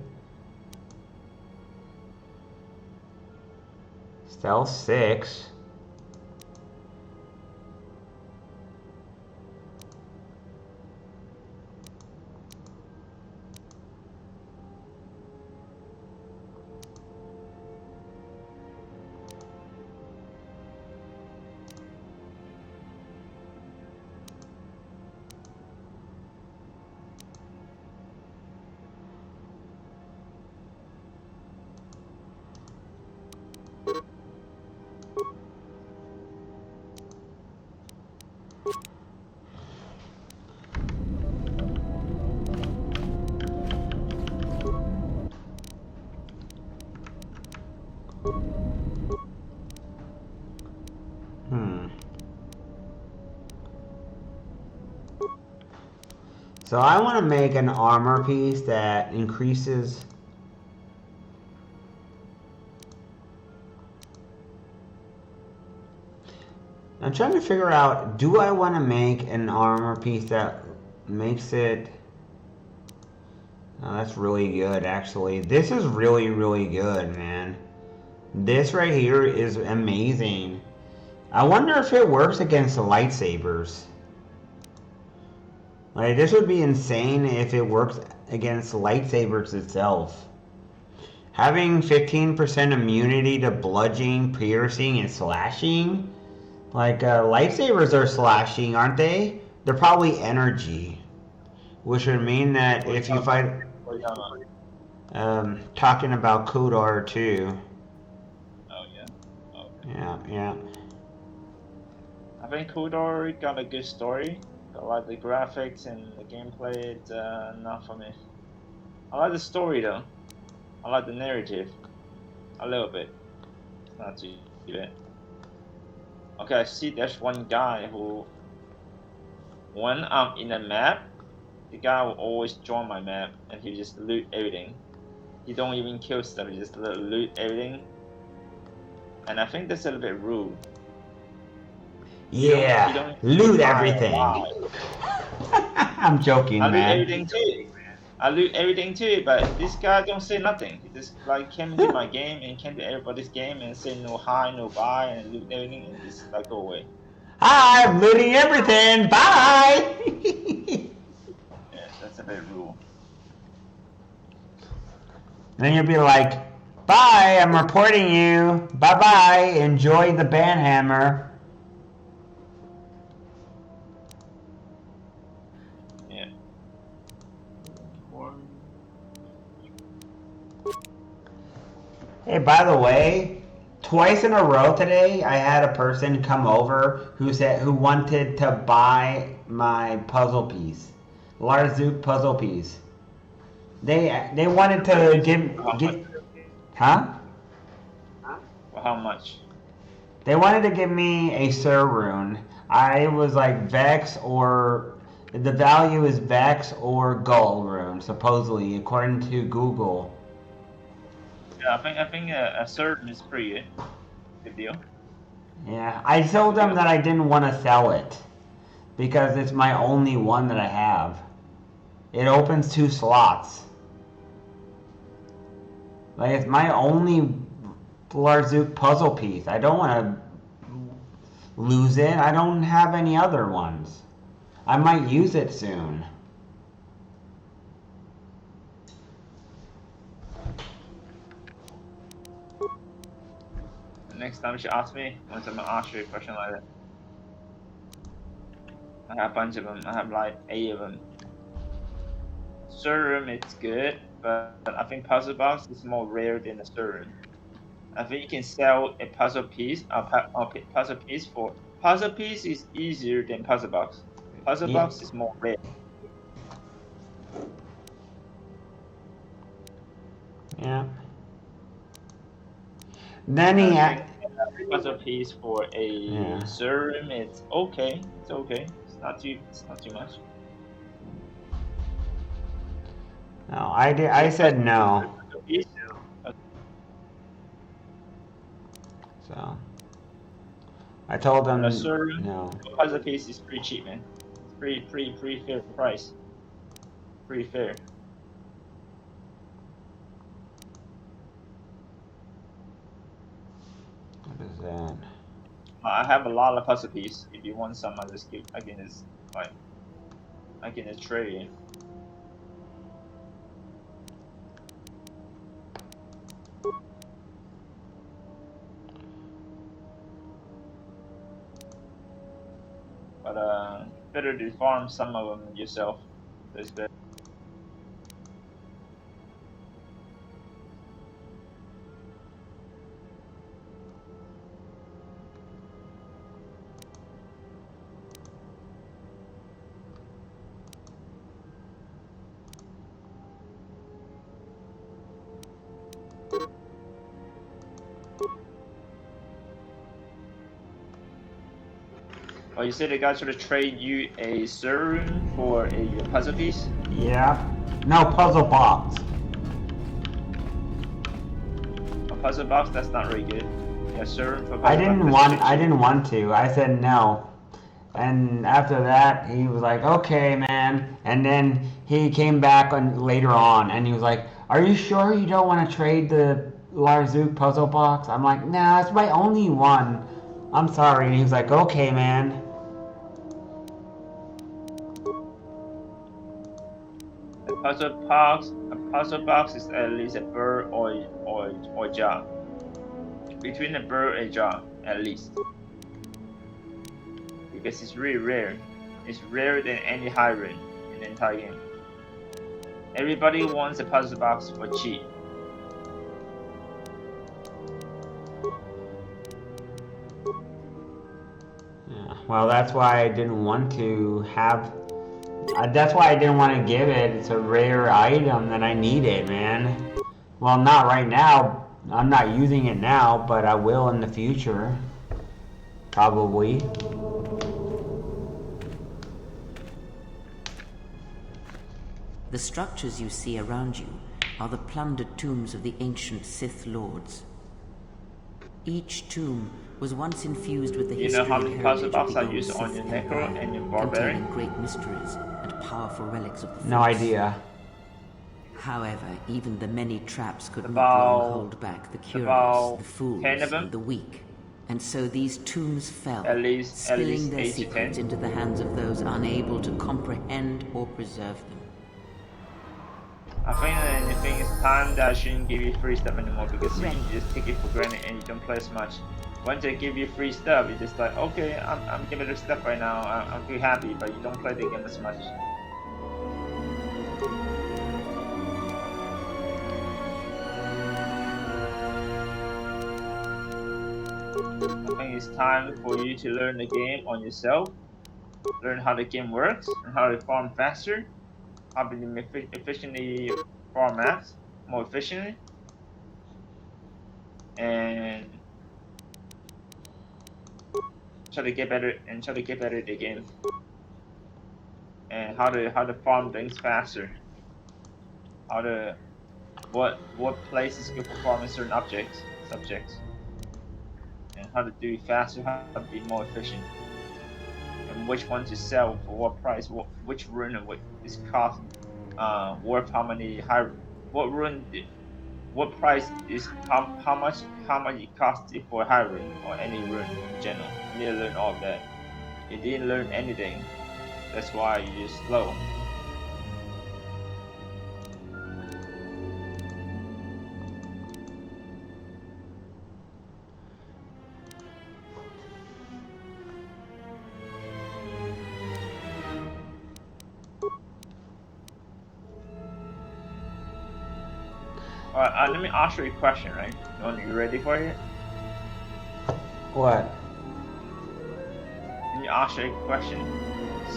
Stealth 6. So I want to make an armor piece that increases... I'm trying to figure out, do I want to make an armor piece that makes it... Oh, that's really good, actually. This is really, really good, man. This right here is amazing. I wonder if it works against the lightsabers. Like, this would be insane if it works against lightsabers itself. Having 15% immunity to bludgeoning, piercing, and slashing? Like, lightsabers are slashing, aren't they? They're probably energy. Which would mean that if you fight... talking about Kodar too. Oh, yeah. Okay. Yeah. I think Kodar got a good story. I like the graphics and the gameplay. It's not for me. I like the story though. I like the narrative. A little bit. Not too bad. Okay, I see there's one guy who, when I'm in a map, the guy will always join my map and he just loot everything. He don't even kill stuff, he just loot everything. And I think that's a little bit rude. Yeah, loot everything. I'm joking, man. I loot everything too. I loot everything too, but this guy don't say nothing. He just like came into my game and came to everybody's game and say no hi, no bye, and loot everything and just like go away. Hi, I'm looting everything. Bye. Yeah, that's a bit rude. Then you'll be like, bye, I'm reporting you. Bye bye. Enjoy the banhammer. Hey, by the way, twice in a row today, I had a person come over who wanted to buy my puzzle piece, Larzuk puzzle piece. They wanted to give huh? How much? They wanted to give me a Sir rune. I was like Vex, or the value is Vex or Gull rune, supposedly, according to Google. Yeah, I think a certain is pretty good deal. Yeah, I told them that I didn't want to sell it because it's my only one that I have. It opens 2 slots. Like, it's my only Larzuk puzzle piece. I don't want to lose it. I don't have any other ones. I might use it soon. time she asks me, when someone asks you a question like that. I have a bunch of them. I have like 8 of them. Serum, it's good, but I think puzzle box is more rare than the serum. I think you can sell a puzzle piece, puzzle piece for puzzle piece is easier than puzzle box. Puzzle Yeah. box is more rare. Yeah. Then he I had. think a puzzle piece for a Yeah. serum, it's okay. It's okay. It's not too much. No, I did. I said no. So I told him A serum no. puzzle piece is pretty cheap, man. It's pretty fair price. Pretty fair. What is that? I have a lot of puzzle pieces. If you want some, I can just trade you. But better to farm some of them yourself. That's better. Oh, you said the guy should trade you a serum for a puzzle piece? Yeah. No puzzle box. A puzzle box? That's not really good. Yeah, serum for puzzle I didn't box. I didn't want to. I said no. And after that, he was like, "Okay, man." And then he came back later on, and he was like, "Are you sure you don't want to trade the Larzook puzzle box?" I'm like, "Nah, it's my only one. I'm sorry." And he was like, "Okay, man." A puzzle box is at least a bird or jar. Between a bird and a jar, at least. Because it's really rare. It's rarer than any high run in the entire game. Everybody wants a puzzle box for cheap. Yeah. Well, that's why I didn't want to have. That's why I didn't want to give it. It's a rare item that I needed, man. Well, not right now. I'm not using it now, but I will in the future. Probably. The structures you see around you are the plundered tombs of the ancient Sith Lords. Each tomb was once infused with the history You know how and many puzzle heritage of boxes the I old use Sith on your Necro Empire, and your Barbarian? containing great mysteries and powerful relics of the Force. No idea. However, even the many traps could not About- long hold back the curious, about the fools, 10 of them? and the weak. And so these tombs fell, At least spilling their 8 to 10. secrets into the hands of those unable to comprehend or preserve them. I think it's time that I shouldn't give you free stuff anymore because you just take it for granted and you don't play as much. Once they give you free stuff, you're just like, okay, I'm giving it stuff right now. I'm pretty happy, but you don't play the game as much. I think it's time for you to learn the game on yourself. Learn how the game works and how to farm faster. How to efficiently farm maps more efficiently. And try to get better at the game. And how to farm things faster. What place is good for farming certain subjects. And how to do it faster, how to be more efficient. And which one to sell for what price, which rune and what is cost worth how many what price is how much it costs for a high rune or any rune in general. You need to learn all of that. You didn't learn anything. That's why you're slow. Let me ask you a question, right? You ready for it? What? Let me ask you a question.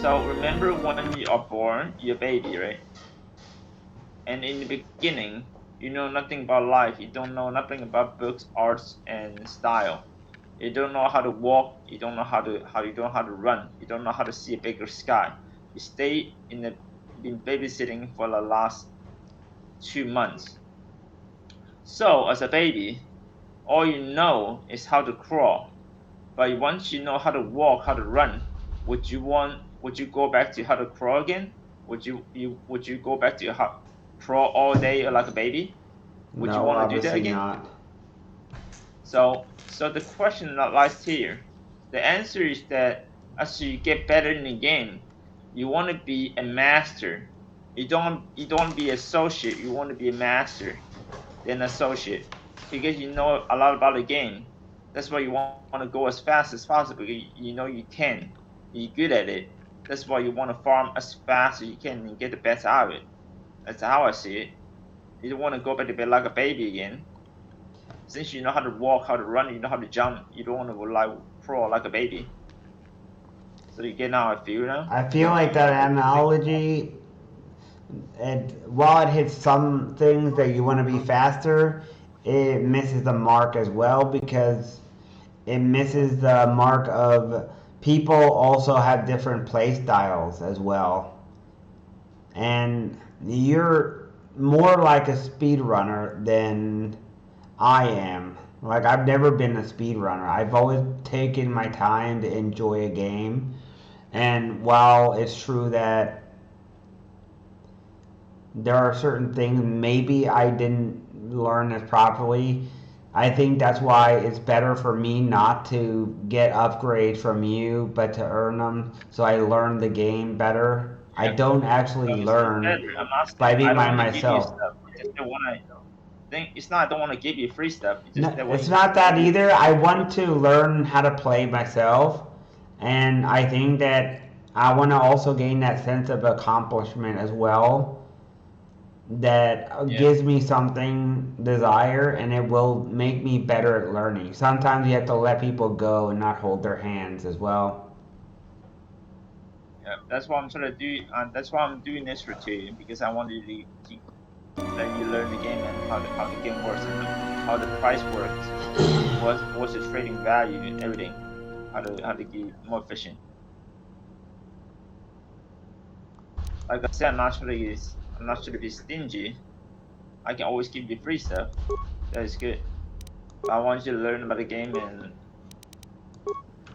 So remember when you are born, you're a baby, right? And in the beginning, you know nothing about life. You don't know nothing about books, arts, and style. You don't know how to walk. You don't know how to run. You don't know how to see a bigger sky. You stay been babysitting for the last 2 months. So as a baby, all you know is how to crawl. But once you know how to walk, how to run, would you go back to how to crawl again? Would you go back to how crawl all day like a baby? Would you No, want to do that obviously again? not. So the question that lies here, the answer is that as you get better in the game, you want to be a master. You don't want to be associate. You want to be a master, then associate, because you know a lot about the game. That's why you want to go as fast as possible. You know you can. You're good at it. That's why you want to farm as fast as you can and get the best out of it. That's how I see it. You don't want to go back to bed like a baby again. Since you know how to walk, how to run, you know how to jump, you don't want to like crawl like a baby. So you get how I feel now? I feel like that analogy, while it hits some things that you want to be faster, it misses the mark as well because it misses the mark of people also have different play styles as well. And you're more like a speedrunner than I am. Like, I've never been a speedrunner. I've always taken my time to enjoy a game. And while it's true that there are certain things maybe I didn't learn as properly, I think that's why it's better for me not to get upgrades from you, but to earn them so I learn the game better. I don't actually No, it's not learn better. I'm not by saying I being don't by want to give you myself. stuff. I just don't want to think. It's not I don't want to give you free stuff. It's No, just that it's when not that you either. I want to learn how to play myself, and I think that I want to also gain that sense of accomplishment as well. That yeah. gives me something desire, and it will make me better at learning. Sometimes you have to let people go and not hold their hands as well. Yeah, that's what I'm trying to do. That's why I'm doing this for you because I wanted to let you learn the game and how the game works and how the price works. What's the trading value and everything. How to get more efficient. Like I said, I'm not sure to be stingy. I can always give you free stuff. That is good. But I want you to learn about the game and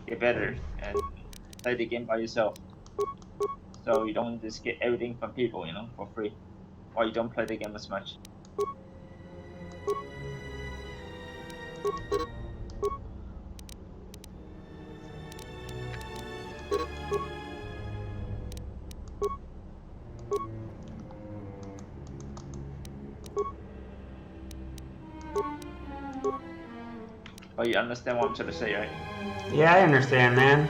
get better and play the game by yourself. So you don't just get everything from people, for free. Or you don't play the game as much. But you understand what I'm trying to say, right? Yeah, I understand, man.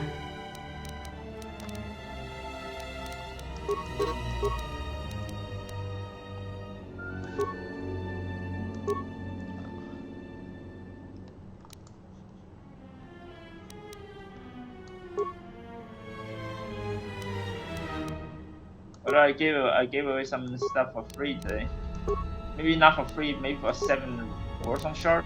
But I gave away some stuff for free today. Maybe not for free, maybe for 7 Warzone sharp.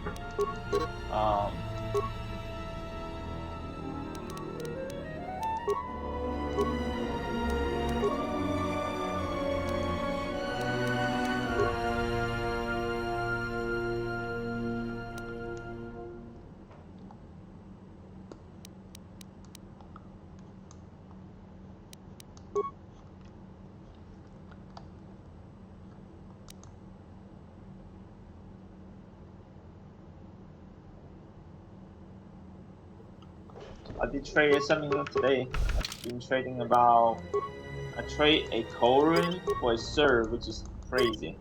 I did trade something new today. I've been trading about. I trade a Korean for a serve, which is crazy.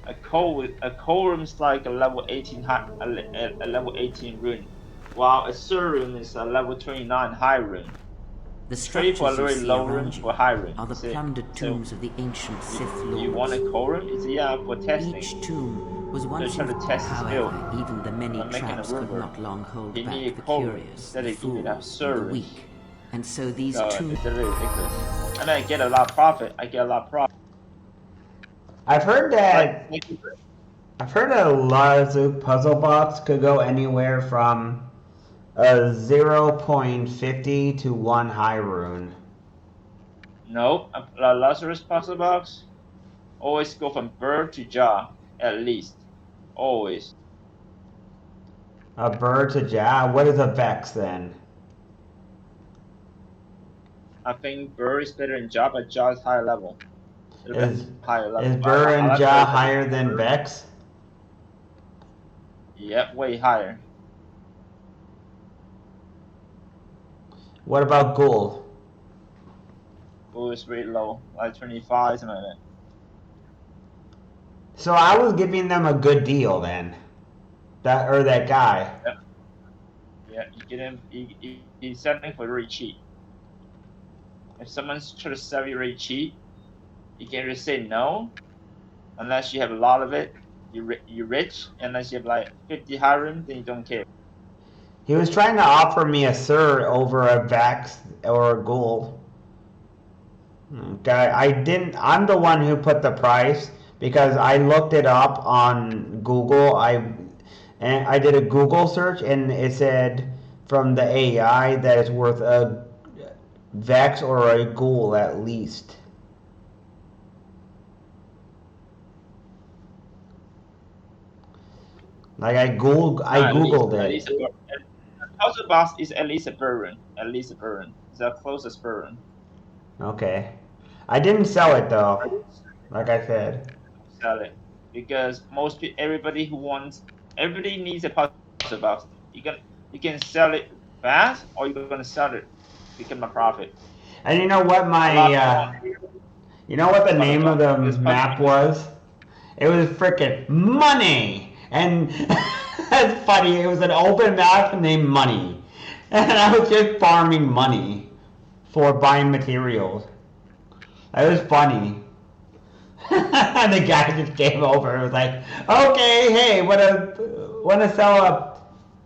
A Korean is like a level 18 a level 18 rune, while a Serum is a level 29 high rune. The trade for a structures you very see low room around you for high room. are the That's it. plundered So tombs of the ancient Sith lords. you want a cold room? It's yeah for testing. Each tomb was So once try to used. test his skill. However, even the many I'm making a traps could rumor. not long hold You back need a the cold room curious, instead the of giving up fools, and the service. weak. And so these So tombs... it's a little ridiculous. I mean, I get a lot of profit. I get a lot of profit. I've heard that a Larzu puzzle box could go anywhere from a 0.50 to 1 high rune. No, a Lazarus puzzle box always go from bird to jaw at least. Always. A bird to jaw? What is a vex then? I think bird is better than jaw, but jaw is higher level. Is higher level. is bird and like jaw bird. higher than vex? Yep, way higher. What about ghoul? Ghoul is very low, like 25, something like that. So I was giving them a good deal then. That guy. Yep. Yeah, you get him. He's selling for very cheap. If someone's trying to sell you very cheap, you can just say no, unless you have a lot of it. You're rich. Unless you have like 50 harem, then you don't care. He was trying to offer me a sir over a vex or a ghoul. Okay, I'm the one who put the price because I looked it up on Google. I did a Google search and it said from the AI that it's worth a vex or a ghoul at least. Like I googled it. Puzzle box is at least a burn. At least a burn. It's the closest burn. Okay. I didn't sell it though. Like I said. Sell it because everybody needs a puzzle box. You can sell it fast, or you're gonna sell it, become a profit. And you know what you know what the name of the map was? It was freaking Money, and that's funny. It was an open map named Money, and I was just farming money for buying materials. It was funny. And the guy just came over and was like, okay, hey, wanna sell a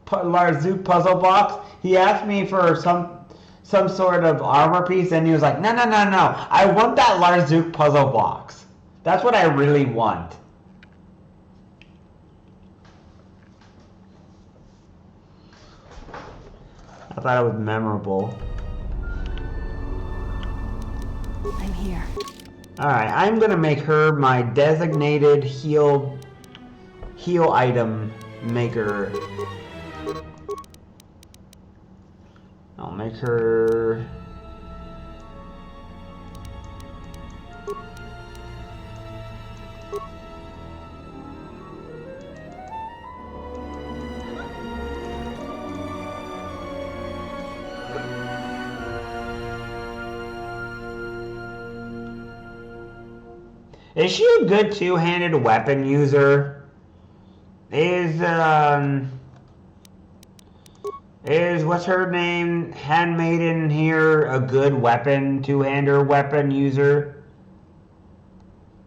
Larzu puzzle box? He asked me for some sort of armor piece, and he was like, no, I want that Larzu puzzle box. That's what I really want. I thought it was memorable. I'm here. Alright, I'm gonna make her my designated heal item maker. I'll make her... Is she a good two-handed weapon user? Is what's her name, Handmaiden here, a good two-hander weapon user?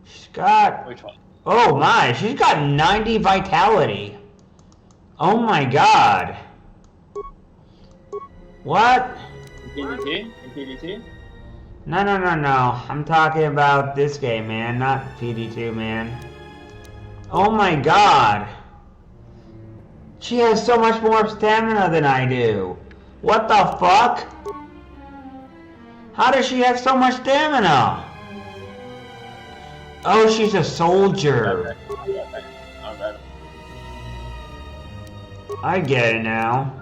She's got... Which one? Oh my, she's got 90 vitality. Oh my god. What? In PDT? No. I'm talking about this game, man, not PD2, man. Oh my god. She has so much more stamina than I do. What the fuck? How does she have so much stamina? Oh, she's a soldier. I get it now.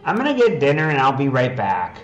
I'm gonna get dinner and I'll be right back.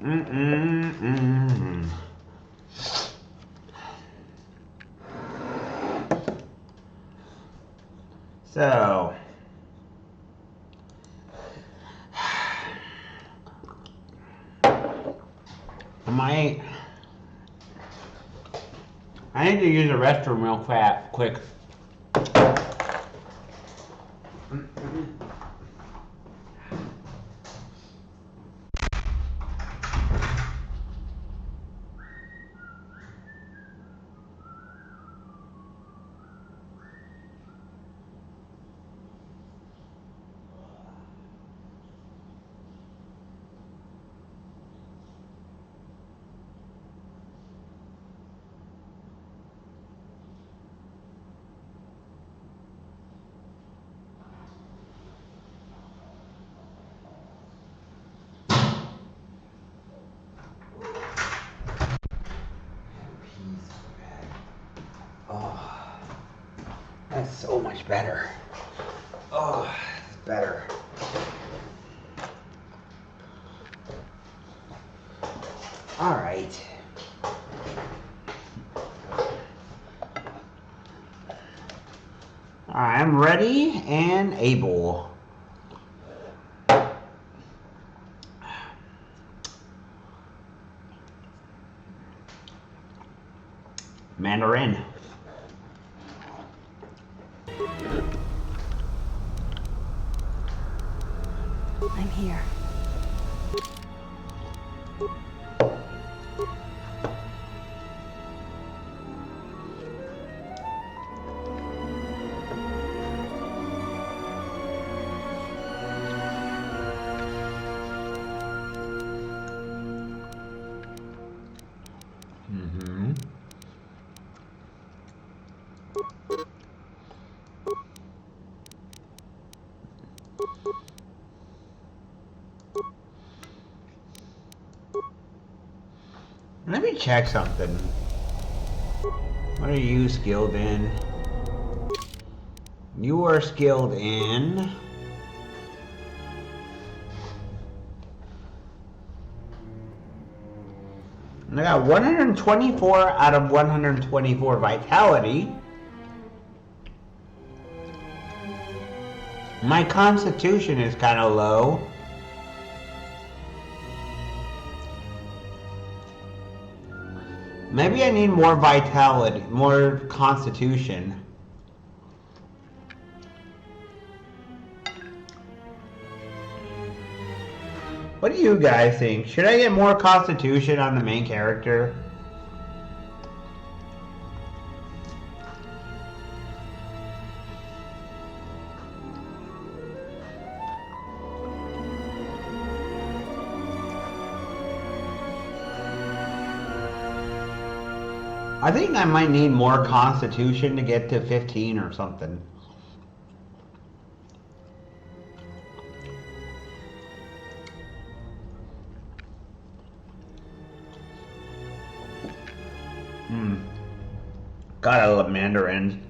So, I need to use the restroom real quick. Oh, that's so much better. Oh, it's better. All right. I'm ready and able. Mandarin. I'm here. Let me check something. What are you skilled in? You are skilled in... I got 124 out of 124 vitality. My constitution is kind of low. Maybe I need more vitality, more constitution. What do you guys think? Should I get more constitution on the main character? I think I might need more constitution to get to 15 or something. Gotta love Mandarin.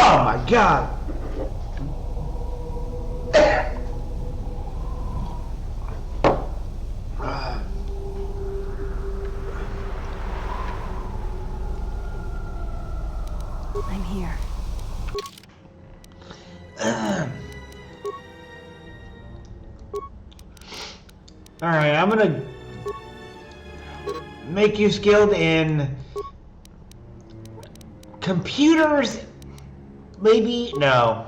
Oh my god. I'm here. Alright, I'm gonna make you skilled in computers. Maybe? No.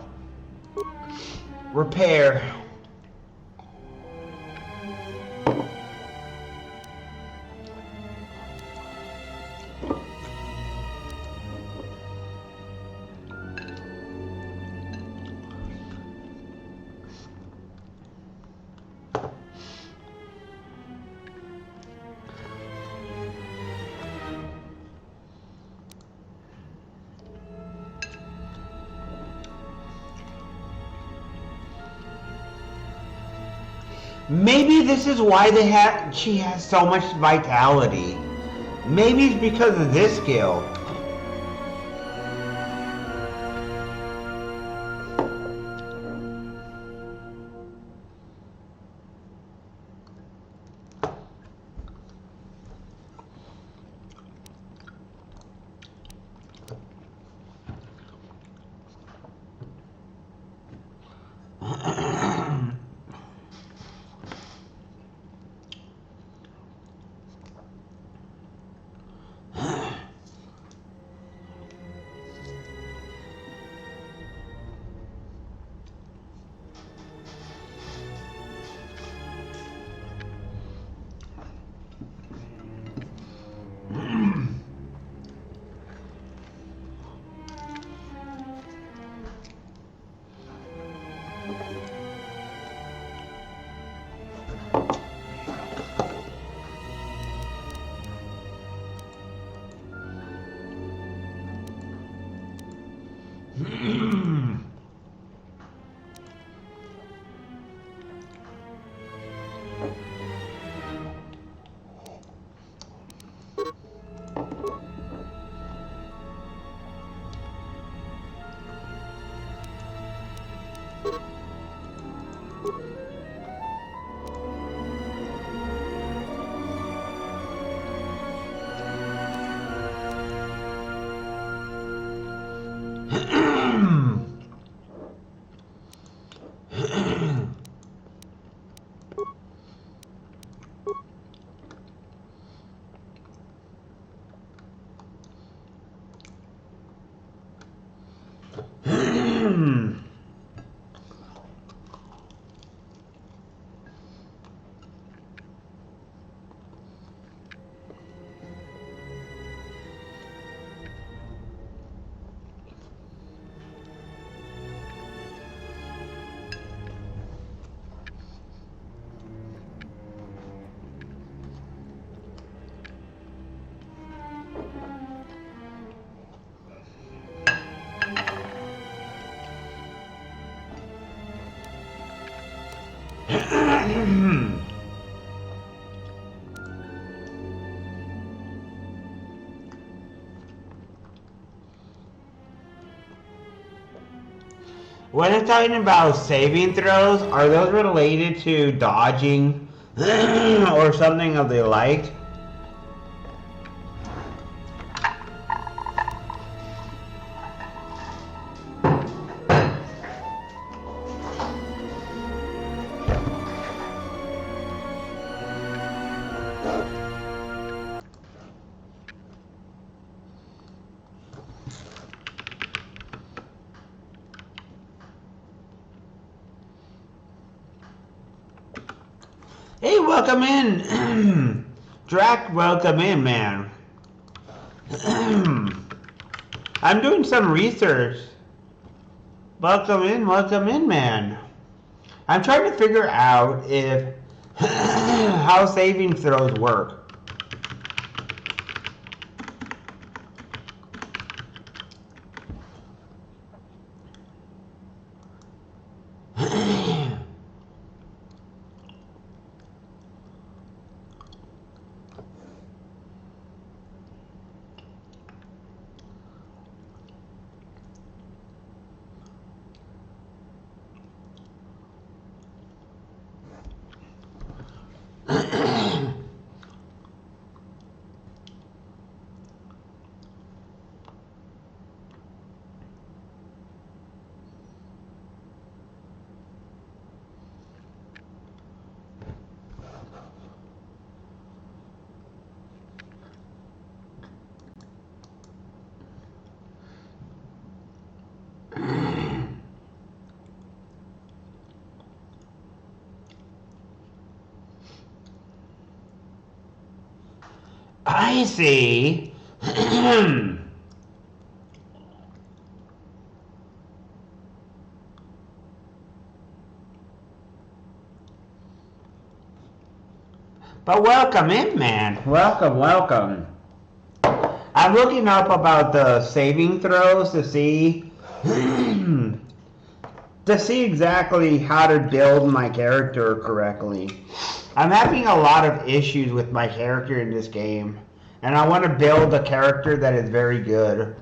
Repair. Maybe this is why she has so much vitality. Maybe it's because of this skill. When it's talking about saving throws, are those related to dodging or something of the like? Hey, welcome in. Drac, welcome in, man. I'm doing some research. Welcome in, man. I'm trying to figure out if how saving throws work. I see. But welcome in, man. Welcome, welcome. I'm looking up about the saving throws to see exactly how to build my character correctly. I'm having a lot of issues with my character in this game, and I want to build a character that is very good.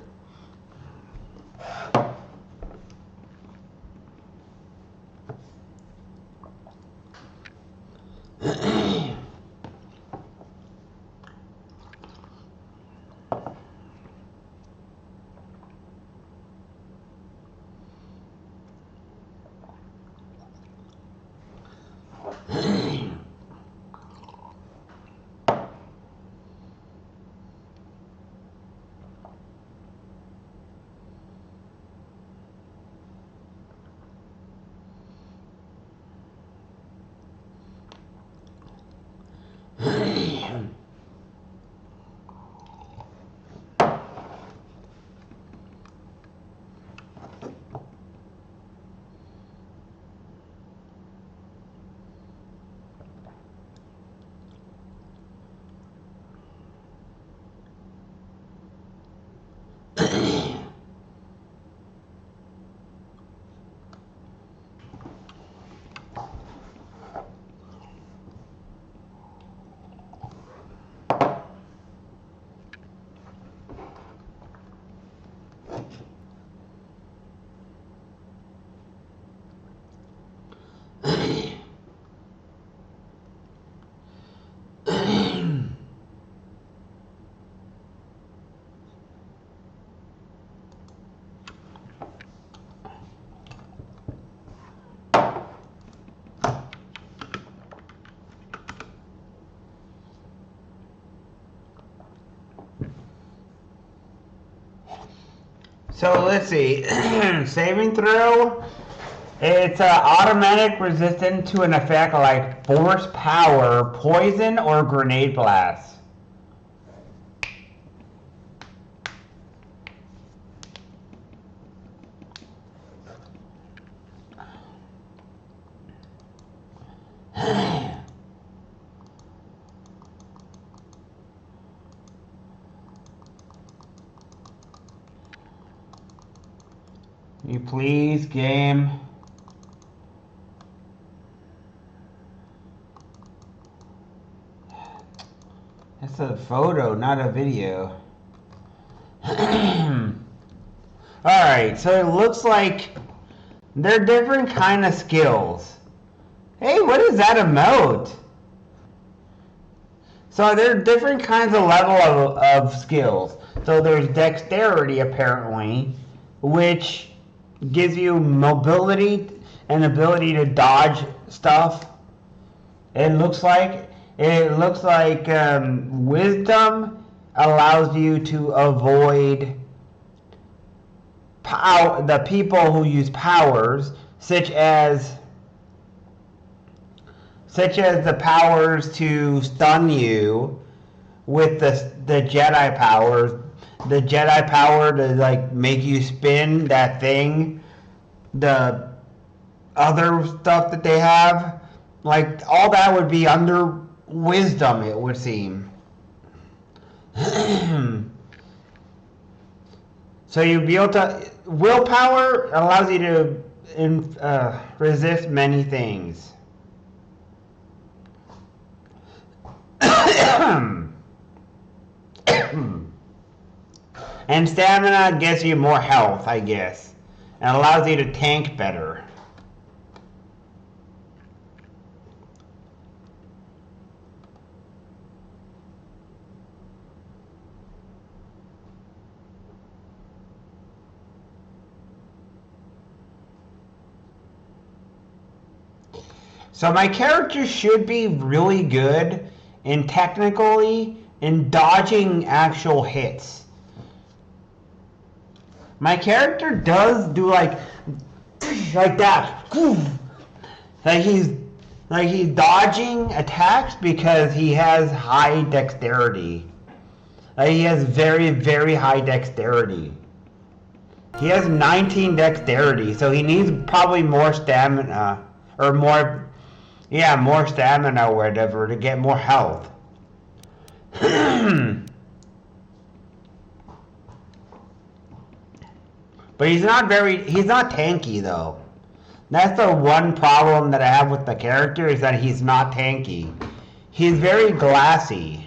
So let's see. Saving throw. It's automatic resistant to an effect like force power, poison, or grenade blast. You please, game. That's a photo, not a video. Alright, so it looks like they're different kind of skills. Hey, what is that emote? So there are different kinds of level of skills. So there's dexterity, apparently, which gives you mobility and ability to dodge stuff. It looks like wisdom allows you to avoid the people who use powers, such as the powers to stun you with the Jedi powers. The Jedi power to like make you spin that thing. The other stuff that they have, like all that would be under wisdom, it would seem. So you'd be able to, willpower allows you to resist many things. And stamina gets you more health, I guess, and allows you to tank better. So my character should be really good in technically in dodging actual hits. My character does do like that. Like he's dodging attacks because he has high dexterity. Like he has very, very high dexterity. He has 19 dexterity, so he needs probably more stamina or more stamina or whatever to get more health. But he's not tanky though. That's the one problem that I have with the character, is that he's not tanky. He's very glassy.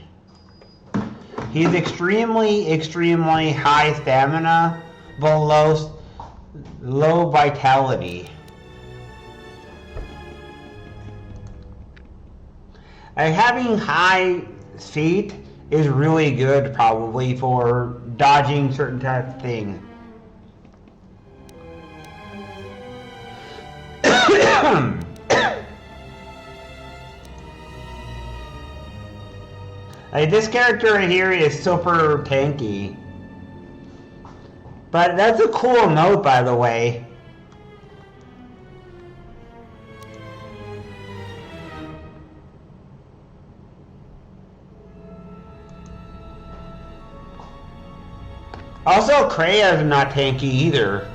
He's extremely, extremely high stamina, but low vitality. And having high feet is really good probably for dodging certain types of things. Like this character right here is super tanky. But that's a cool note, by the way. Also, Kreia is not tanky either.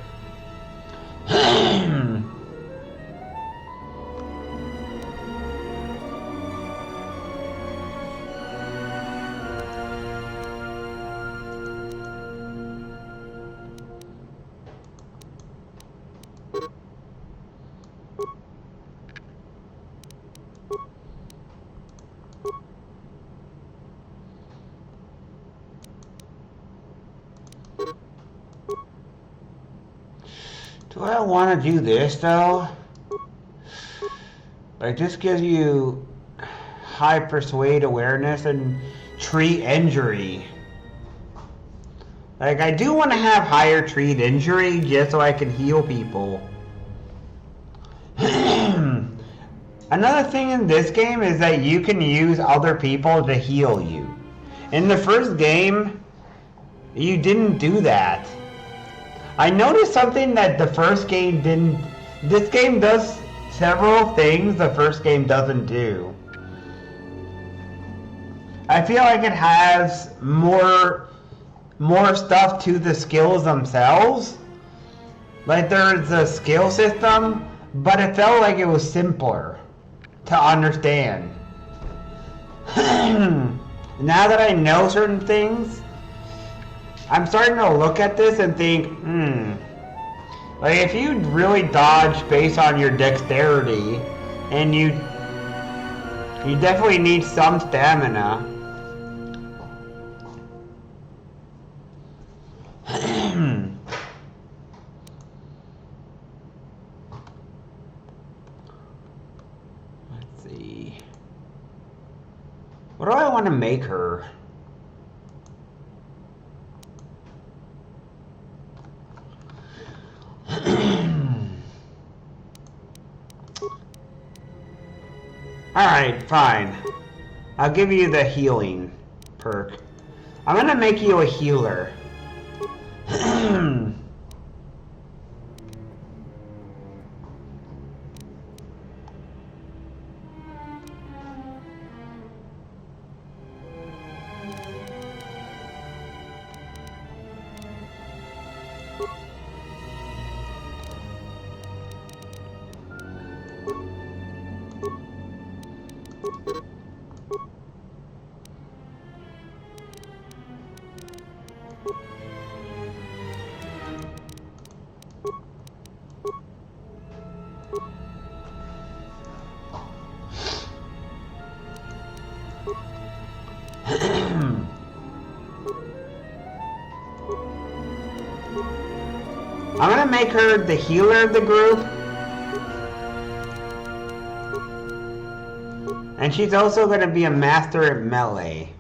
Do I want to do this though? Like this gives you high persuade awareness and treat injury. Like I do want to have higher treat injury just so I can heal people. Another thing in this game is that you can use other people to heal you. In the first game, you didn't do that. I noticed something that the first game didn't. This game does several things the first game doesn't do. I feel like it has more stuff to the skills themselves. Like there's a skill system, but it felt like it was simpler to understand. Now that I know certain things, I'm starting to look at this and think, like if you really dodge based on your dexterity, and you definitely need some stamina. Let's see. What do I want to make her? Alright, fine. I'll give you the healing perk. I'm gonna make you a healer. I'm gonna make her the healer of the group. And she's also gonna be a master at melee.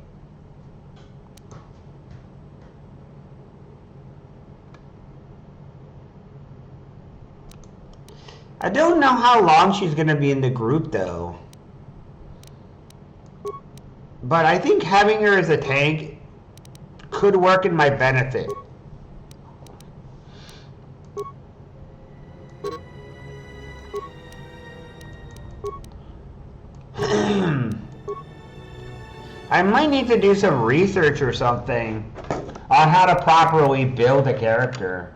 I don't know how long she's gonna be in the group though. But I think having her as a tank could work in my benefit. I might need to do some research or something on how to properly build a character.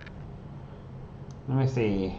Let me see.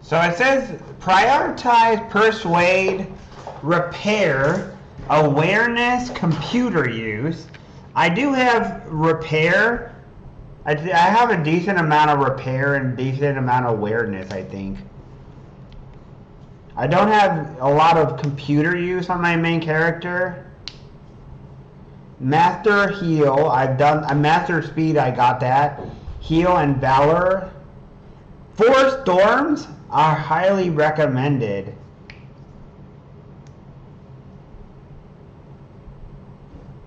So it says prioritize, persuade, repair, awareness, computer use. I do have repair. I have a decent amount of repair and decent amount of awareness, I think. I don't have a lot of computer use on my main character. Master heal, I've done a master speed, I got that. Heal and valor. 4 storms are highly recommended.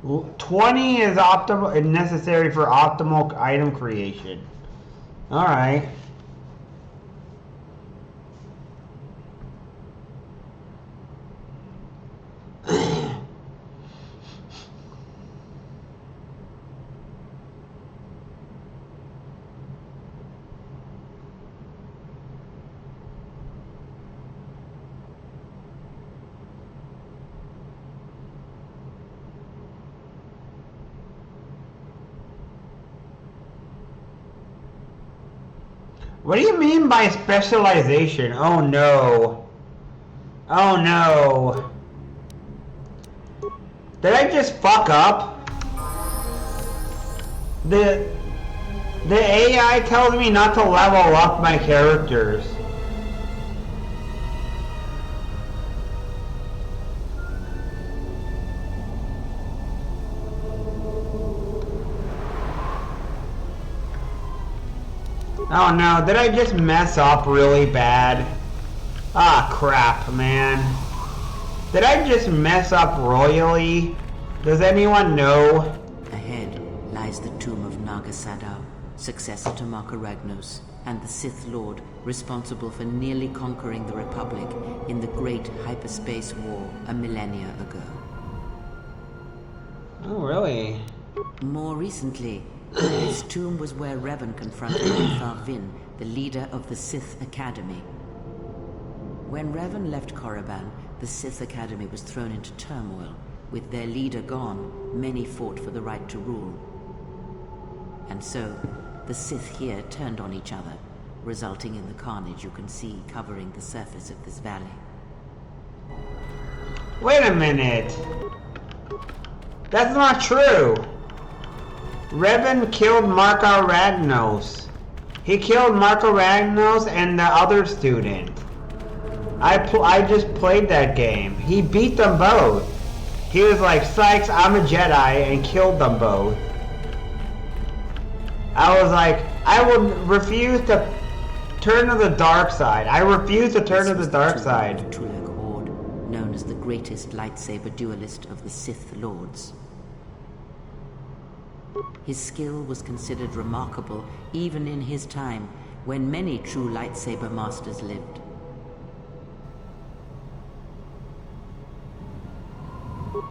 – 20 is optimal and necessary for optimal item creation. All right. What do you mean by specialization? Oh no. Oh no. Did I just fuck up? The AI tells me not to level up my characters. Oh no, did I just mess up really bad? Ah, crap, man. Did I just mess up royally? Does anyone know? Ahead lies the tomb of Nagasadao, successor to Makaragnos, and the Sith Lord responsible for nearly conquering the Republic in the Great Hyperspace War a millennia ago. Oh, really? More recently, this tomb was where Revan confronted Lothar Vin, the leader of the Sith Academy. When Revan left Korriban, the Sith Academy was thrown into turmoil. With their leader gone, many fought for the right to rule. And so, the Sith here turned on each other, resulting in the carnage you can see covering the surface of this valley. Wait a minute! That's not true! Revan killed Marco Ragnos. He killed Marco Ragnos and the other student. I just played that game. He beat them both. He was like, Sykes, I'm a Jedi, and killed them both. I was like, I will refuse to turn to the dark side. I refuse to turn to the dark side. Tulak Horde, known as the greatest lightsaber duelist of the Sith Lords. His skill was considered remarkable even in his time, when many true lightsaber masters lived.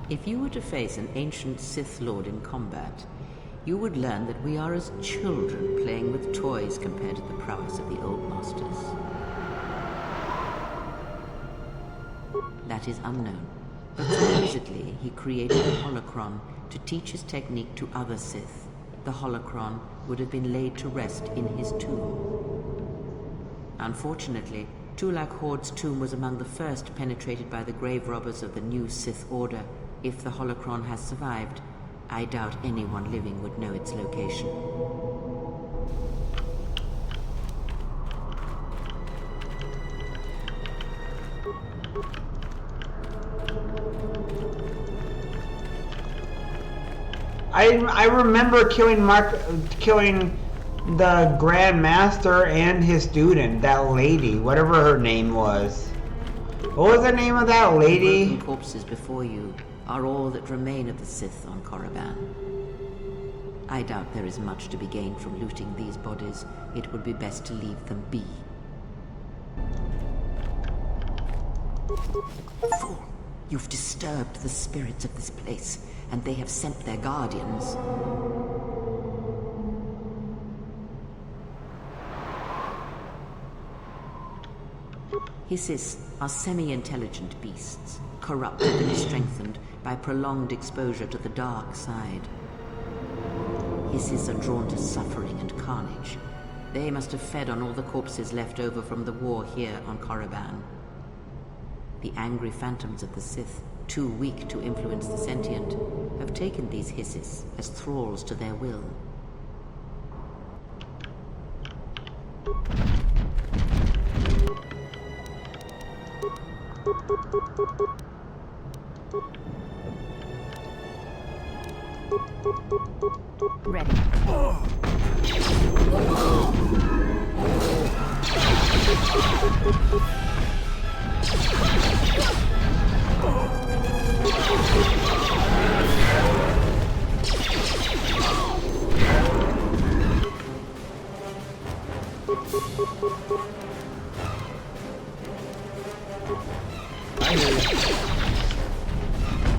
If you were to face an ancient Sith Lord in combat, you would learn that we are as children playing with toys compared to the prowess of the old masters. That is unknown, but supposedly he created a holocron to teach his technique to other Sith. The holocron would have been laid to rest in his tomb. Unfortunately, Tulak Horde's tomb was among the first penetrated by the grave robbers of the new Sith Order. If the holocron has survived, I doubt anyone living would know its location. I remember killing the Grand Master and his student, that lady, whatever her name was. What was the name of that lady? The broken corpses before you are all that remain of the Sith on Korriban. I doubt there is much to be gained from looting these bodies. It would be best to leave them be. Fool! You've disturbed the spirits of this place, and they have sent their guardians. Hissis are semi-intelligent beasts, corrupted and strengthened by prolonged exposure to the dark side. Hissis are drawn to suffering and carnage. They must have fed on all the corpses left over from the war here on Korriban. The angry phantoms of the Sith, too weak to influence the sentient, have taken these Hissis as thralls to their will. Ready.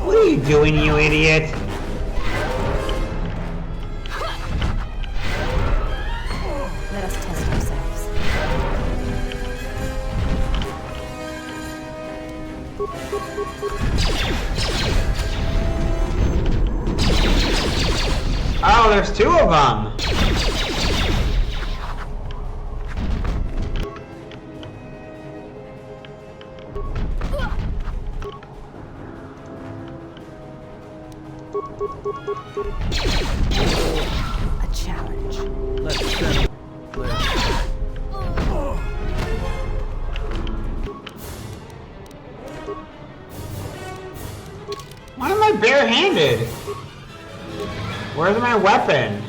What are you doing, you idiot? Let us test ourselves. Oh, there's two of them. A challenge. Let's settle. Why am I barehanded? Where's my weapon?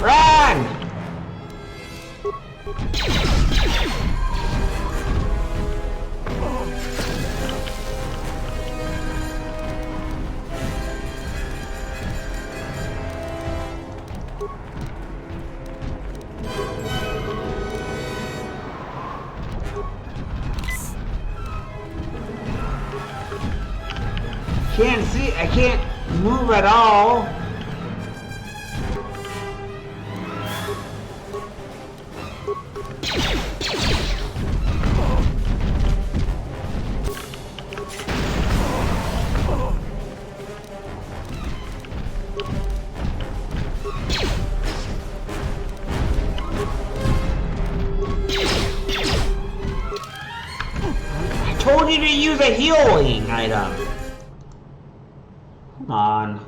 Run! Can't see, I can't move at all. I told you to use a healing item. Come on.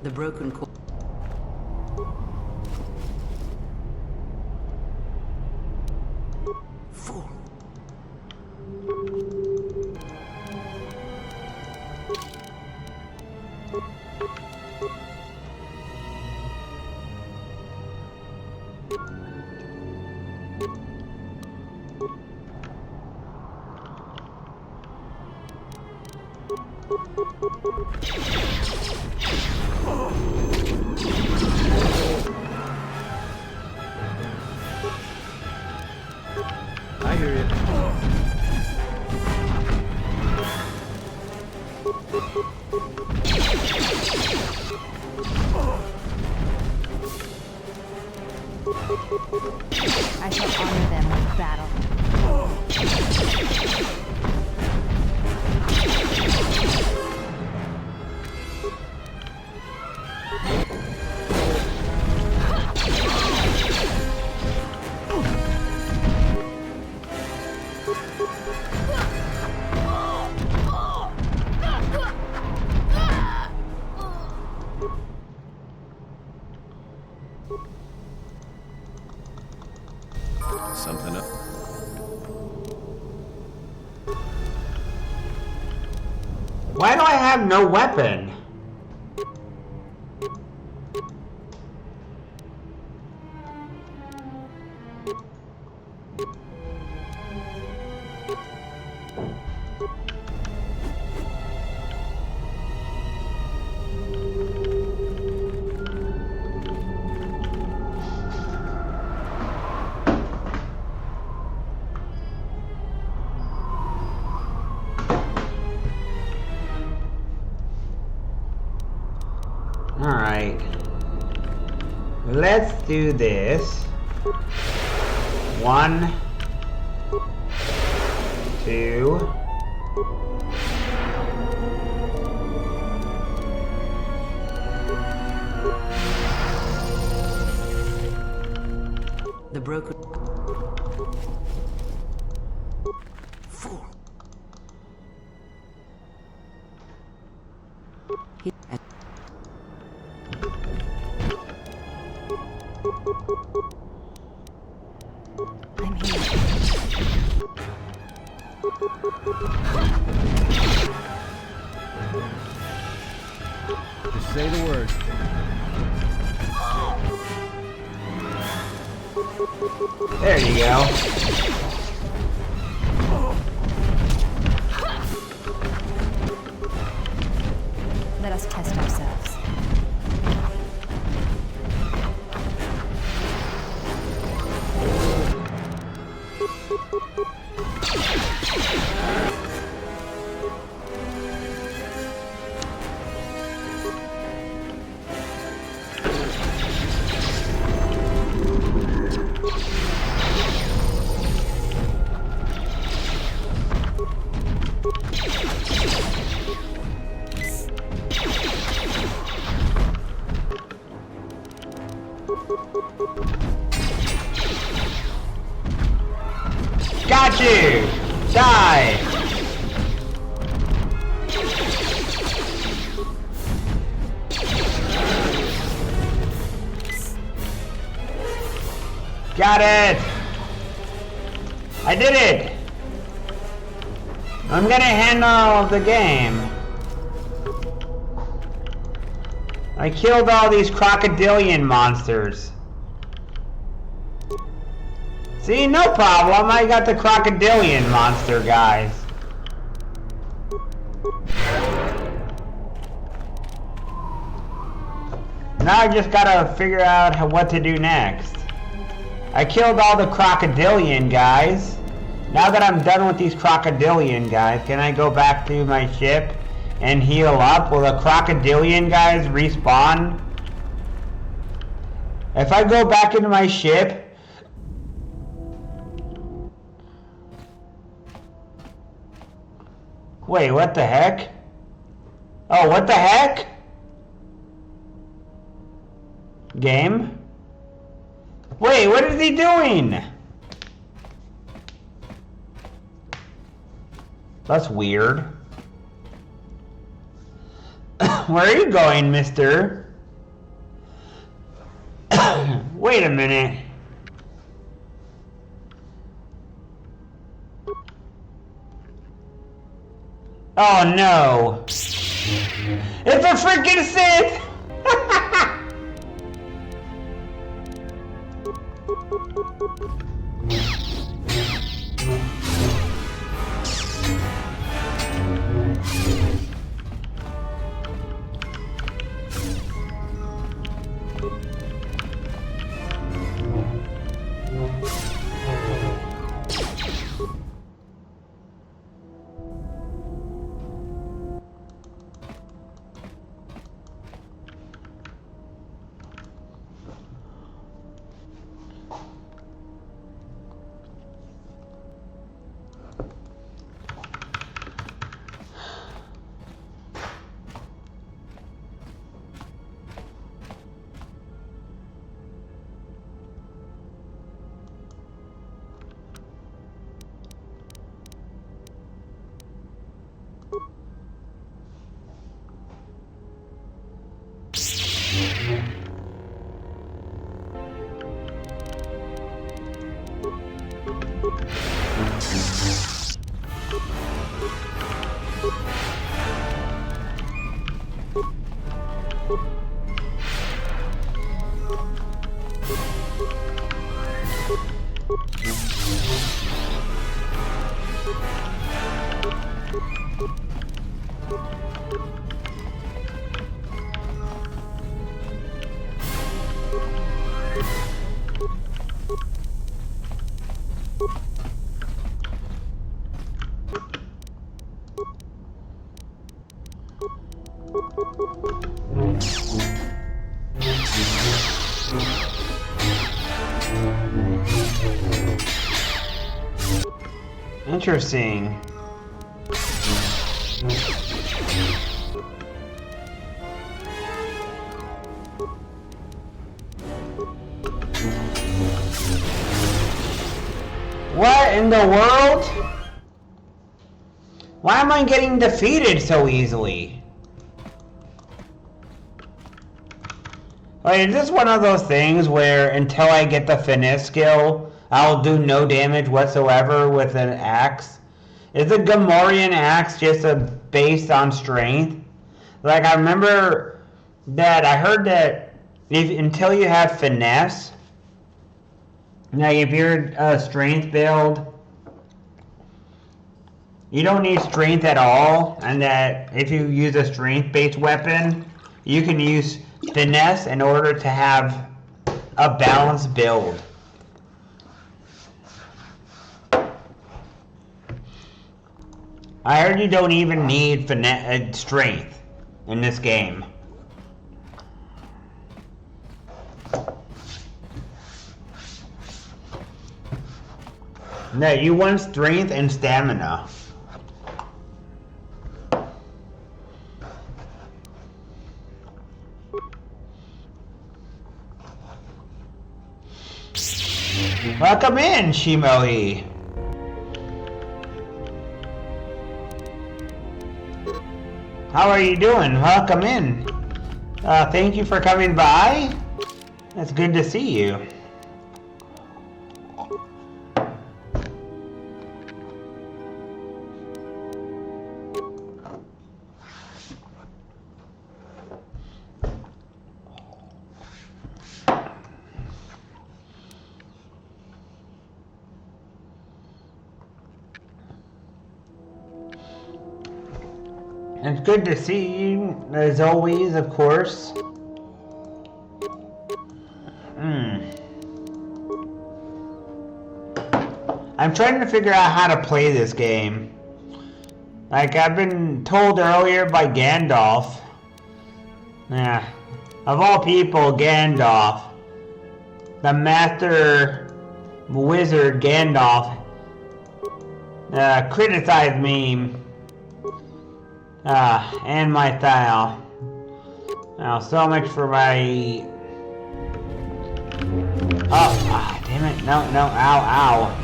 The broken core. Fool. I hear you. I shall honor them with battle. Something up. Why do I have no weapon? Alright. Let's do this. 1, 2. The broken. Fool. I'm here. Just say the word. There you go. Let us test ourselves. Got you! Die! Got it! I did it! I'm gonna handle the game. I killed all these crocodilian monsters. See, no problem. I got the crocodilian monster guys. Now I just gotta figure out what to do next. I killed all the crocodilian guys. Now that I'm done with these crocodilian guys, can I go back to my ship and heal up? Will the crocodilian guys respawn? If I go back into my ship... Wait, what the heck? Oh, what the heck? Game? Wait, what is he doing? That's weird. Where are you going, mister? Wait a minute. Oh no. It's a freaking Sith! Interesting. What in the world? Why am I getting defeated so easily? Like, is this one of those things where until I get the finesse skill, I'll do no damage whatsoever with an axe? Is the Gamorrean axe just based on strength? Like, I remember that I heard that until you have finesse, like if you're a strength build, you don't need strength at all, and that if you use a strength-based weapon, you can use finesse in order to have a balanced build. I heard you don't even need strength in this game. No, you want strength and stamina. Welcome in, Shimoi. How are you doing? Welcome in. Thank you for coming by. It's good to see you. It's good to see you, as always, of course. I'm trying to figure out how to play this game. Like I've been told earlier by Gandalf. Yeah. Of all people, Gandalf. The master wizard Gandalf criticized me and my style. Now, so much for my... Oh, damn it. No, ow.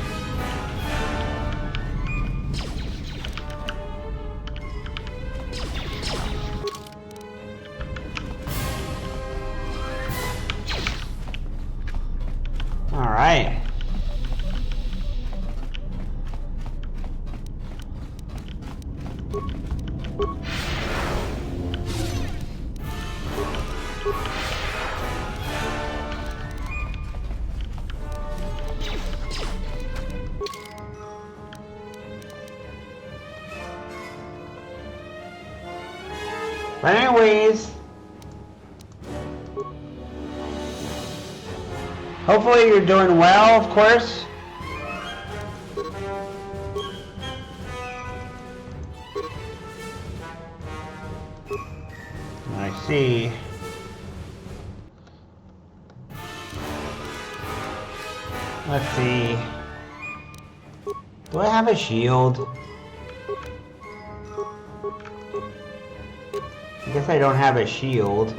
All right. But anyways, hopefully you're doing well, of course. I see. Let's see. Do I have a shield? I guess I don't have a shield.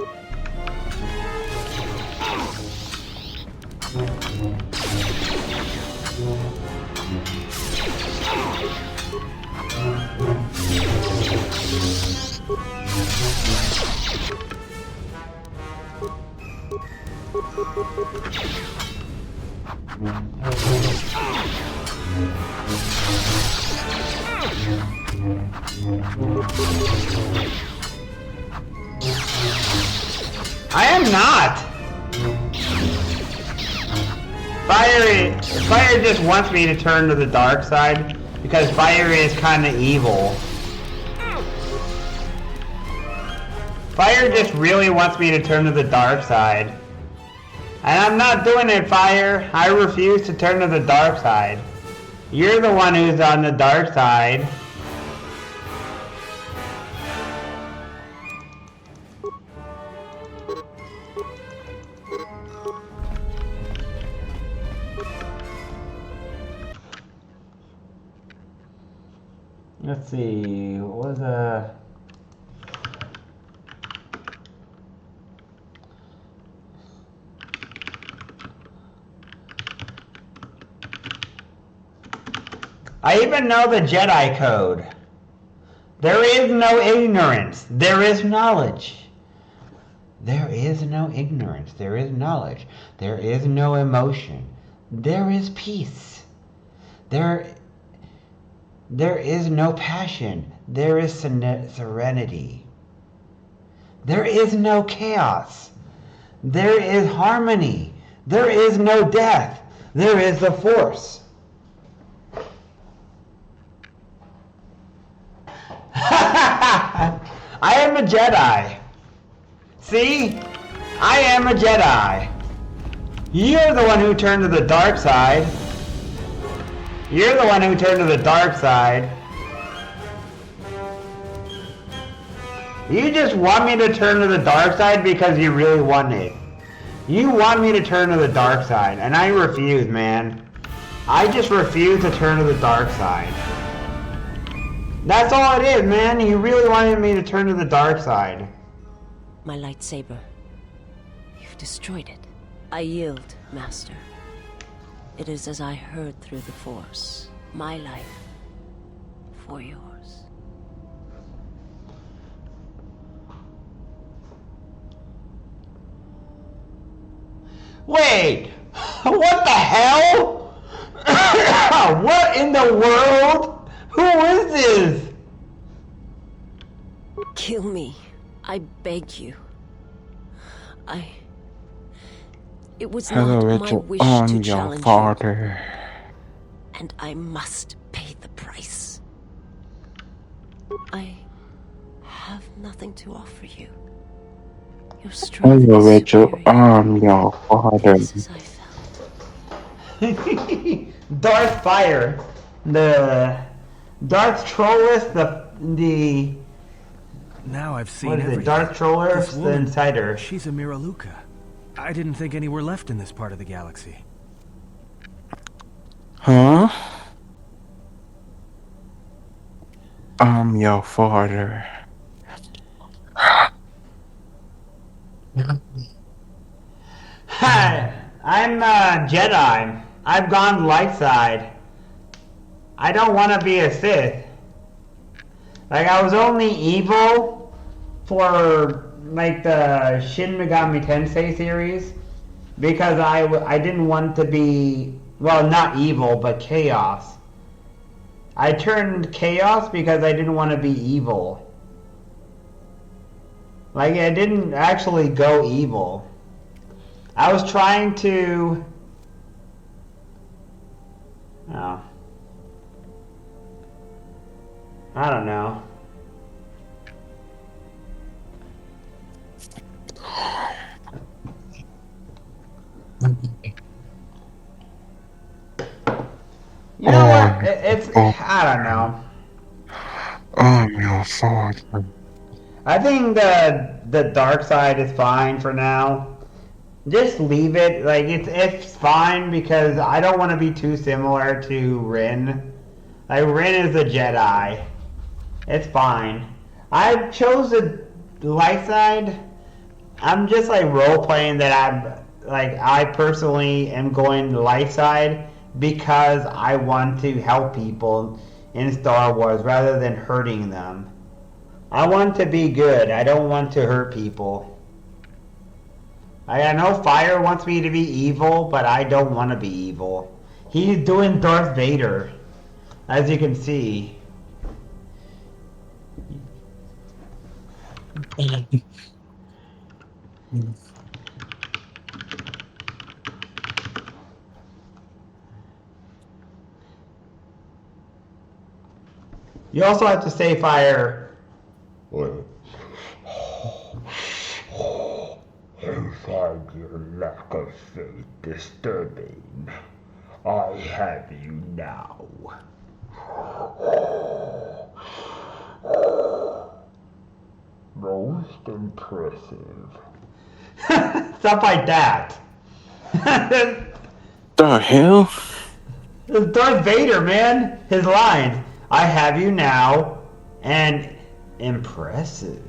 I am not! Fire just wants me to turn to the dark side because fire is kind of evil. Fire just really wants me to turn to the dark side. And I'm not doing it, Fire. I refuse to turn to the dark side. You're the one who's on the dark side. Let's see, what was I even know the Jedi code. There is no ignorance. There is knowledge. There is no ignorance. There is knowledge. There is no emotion. There is peace. There is no passion. There is serenity. There is no chaos. There is harmony. There is no death. There is the Force. I am a Jedi. See? I am a Jedi. You're the one who turned to the dark side. You're the one who turned to the dark side. You just want me to turn to the dark side because you really want it. You want me to turn to the dark side, and I refuse, man. I just refuse to turn to the dark side. That's all it is, man. You really wanted me to turn to the dark side. My lightsaber. You've destroyed it. I yield, Master. It is as I heard through the Force. My life for yours. Wait! What the hell? What in the world? Who is this? Kill me. I beg you. It was Hello, not my Rachel. wish I'm to your challenge father. you. And I must pay the price. I have nothing to offer you. Your strength Hello, is Rachel. superior. I'm your father. Just as I felt. Darth Fire, the Darth Trollus, the Now I've seen what is everything. it? Darth Trollus, This the woman, Insider. She's a Miraluka. I didn't think any were left in this part of the galaxy. Huh? I'm your father. Hi, I'm a Jedi. I've gone light side. I don't want to be a Sith. Like, I was only evil for, like, the Shin Megami Tensei series because I didn't want to be, well, not evil, but chaos. I turned chaos because I didn't want to be evil. Like, I didn't actually go evil. I was trying to... Oh. I don't know. You know what? It's... I don't know. I'm your father. I think the dark side is fine for now. Just leave it. Like, it's fine because I don't want to be too similar to Rin. Like, Rin is a Jedi. It's fine. I chose the light side. I'm just like role playing that I personally am going the light side because I want to help people in Star Wars rather than hurting them. I want to be good. I don't want to hurt people. I know Fire wants me to be evil, but I don't want to be evil. He's doing Darth Vader, as you can see. You also have to say Fire. I find your lack of faith disturbing. I have you now. Most impressive. Stuff like that. The hell? It's Darth Vader, man. His lines. I have you now. And impressive.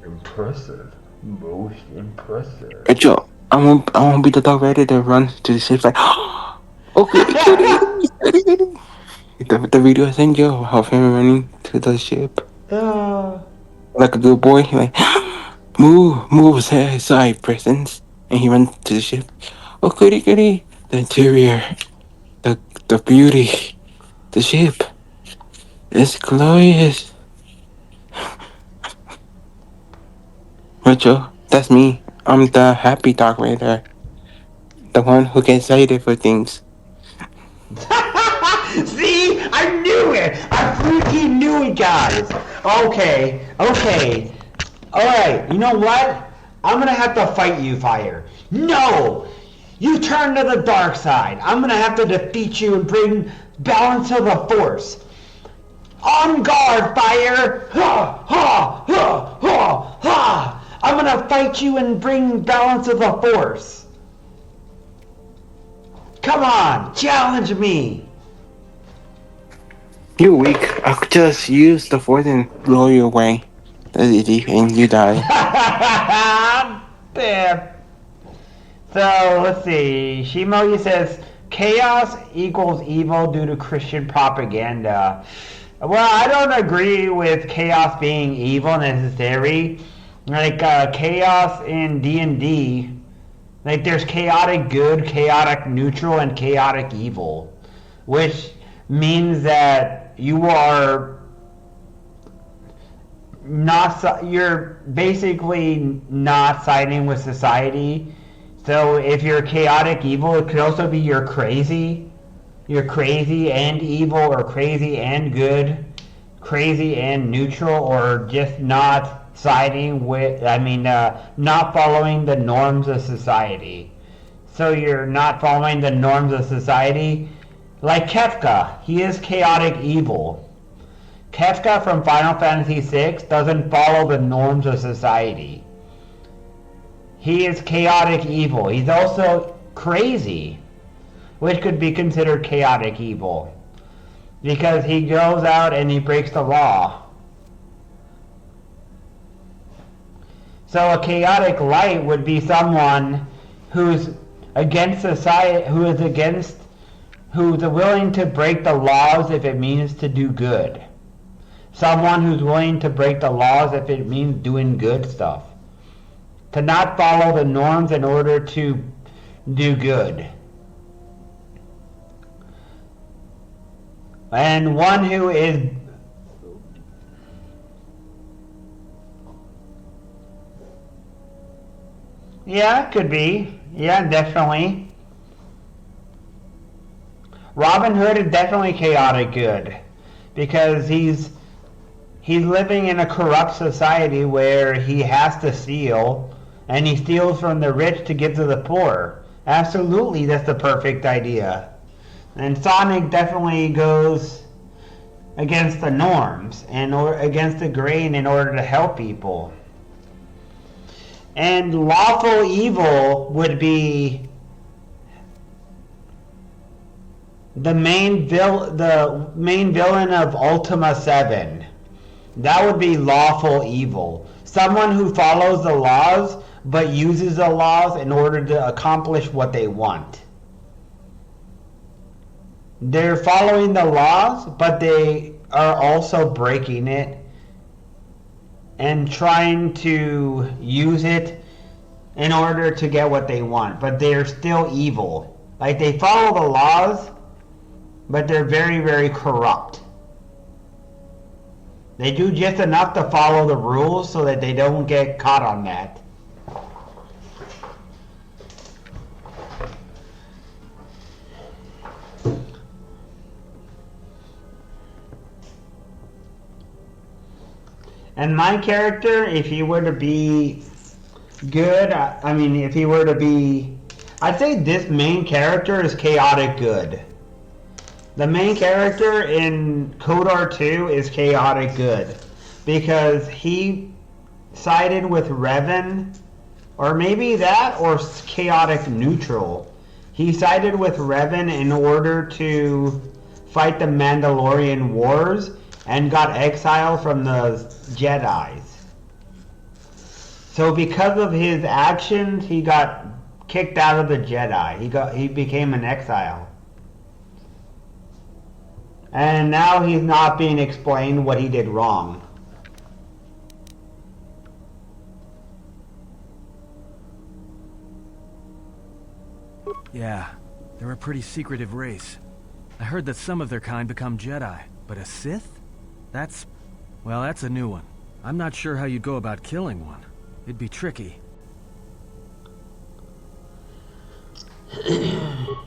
Impressive. Most impressive. Hey, Joe, I won't be the dog ready to run to the ship like, okay, kitty. The video I sent you of him running to the ship. Like a good boy, like, move aside, presence. And he runs to the ship. Oh, kitty. The interior, the beauty, the ship. It's glorious. Right, Joe? That's me. I'm the happy dog raider. The one who gets excited for things. See? I knew it! I freaking knew it, guys! Okay. Alright, you know what? I'm gonna have to fight you, Fire. No! You turn to the dark side. I'm gonna have to defeat you and bring balance to the Force. On guard, Fire! Ha! Ha! Ha! Ha! Ha! I'm gonna fight you and bring balance to the Force. Come on, challenge me. You're weak. I could just use the force and blow you away. That's easy, and you die. Damn. So, let's see. Shimoyu says, chaos equals evil due to Christian propaganda. Well, I don't agree with chaos being evil necessarily. Like, chaos in D&D, like, there's chaotic good, chaotic neutral, and chaotic evil. Which means that you are not, you're basically not siding with society. So if you're chaotic evil, it could also be you're crazy. You're crazy and evil, or crazy and good, crazy and neutral, or just not siding with, not following the norms of society. so you're not following the norms of society. Like Kefka, he is chaotic evil. Kefka from Final Fantasy VI doesn't follow the norms of society. He is chaotic evil. He's also crazy, which could be considered chaotic evil, because he goes out and he breaks the law. So a chaotic light would be someone who's against society, who's willing to break the laws if it means to do good. Someone who's willing to break the laws if it means doing good stuff. To not follow the norms in order to do good. And one who is yeah, could be. Yeah, definitely. Robin Hood is definitely chaotic good, because he's living in a corrupt society where he has to steal, and he steals from the rich to give to the poor. Absolutely, that's the perfect idea. And Sonic definitely goes against the norms and or against the grain in order to help people. And lawful evil would be the main villain of Ultima 7. That would be lawful evil. Someone who follows the laws but uses the laws in order to accomplish what they want. They're following the laws, but they are also breaking it and trying to use it in order to get what they want. But they're still evil. Like, they follow the laws, but they're very, very corrupt. They do just enough to follow the rules so that they don't get caught on that. And my character, if he were to be good, if he were to be... I'd say this main character is chaotic good. The main character in KOTOR 2 is chaotic good, because he sided with Revan, or maybe that, or chaotic neutral. He sided with Revan in order to fight the Mandalorian Wars and got exiled from the Jedis. So because of his actions, he got kicked out of the Jedi. He became an exile. And now he's not being explained what he did wrong. Yeah, they're a pretty secretive race. I heard that some of their kind become Jedi, but a Sith? That's a new one. I'm not sure how you'd go about killing one. It'd be tricky.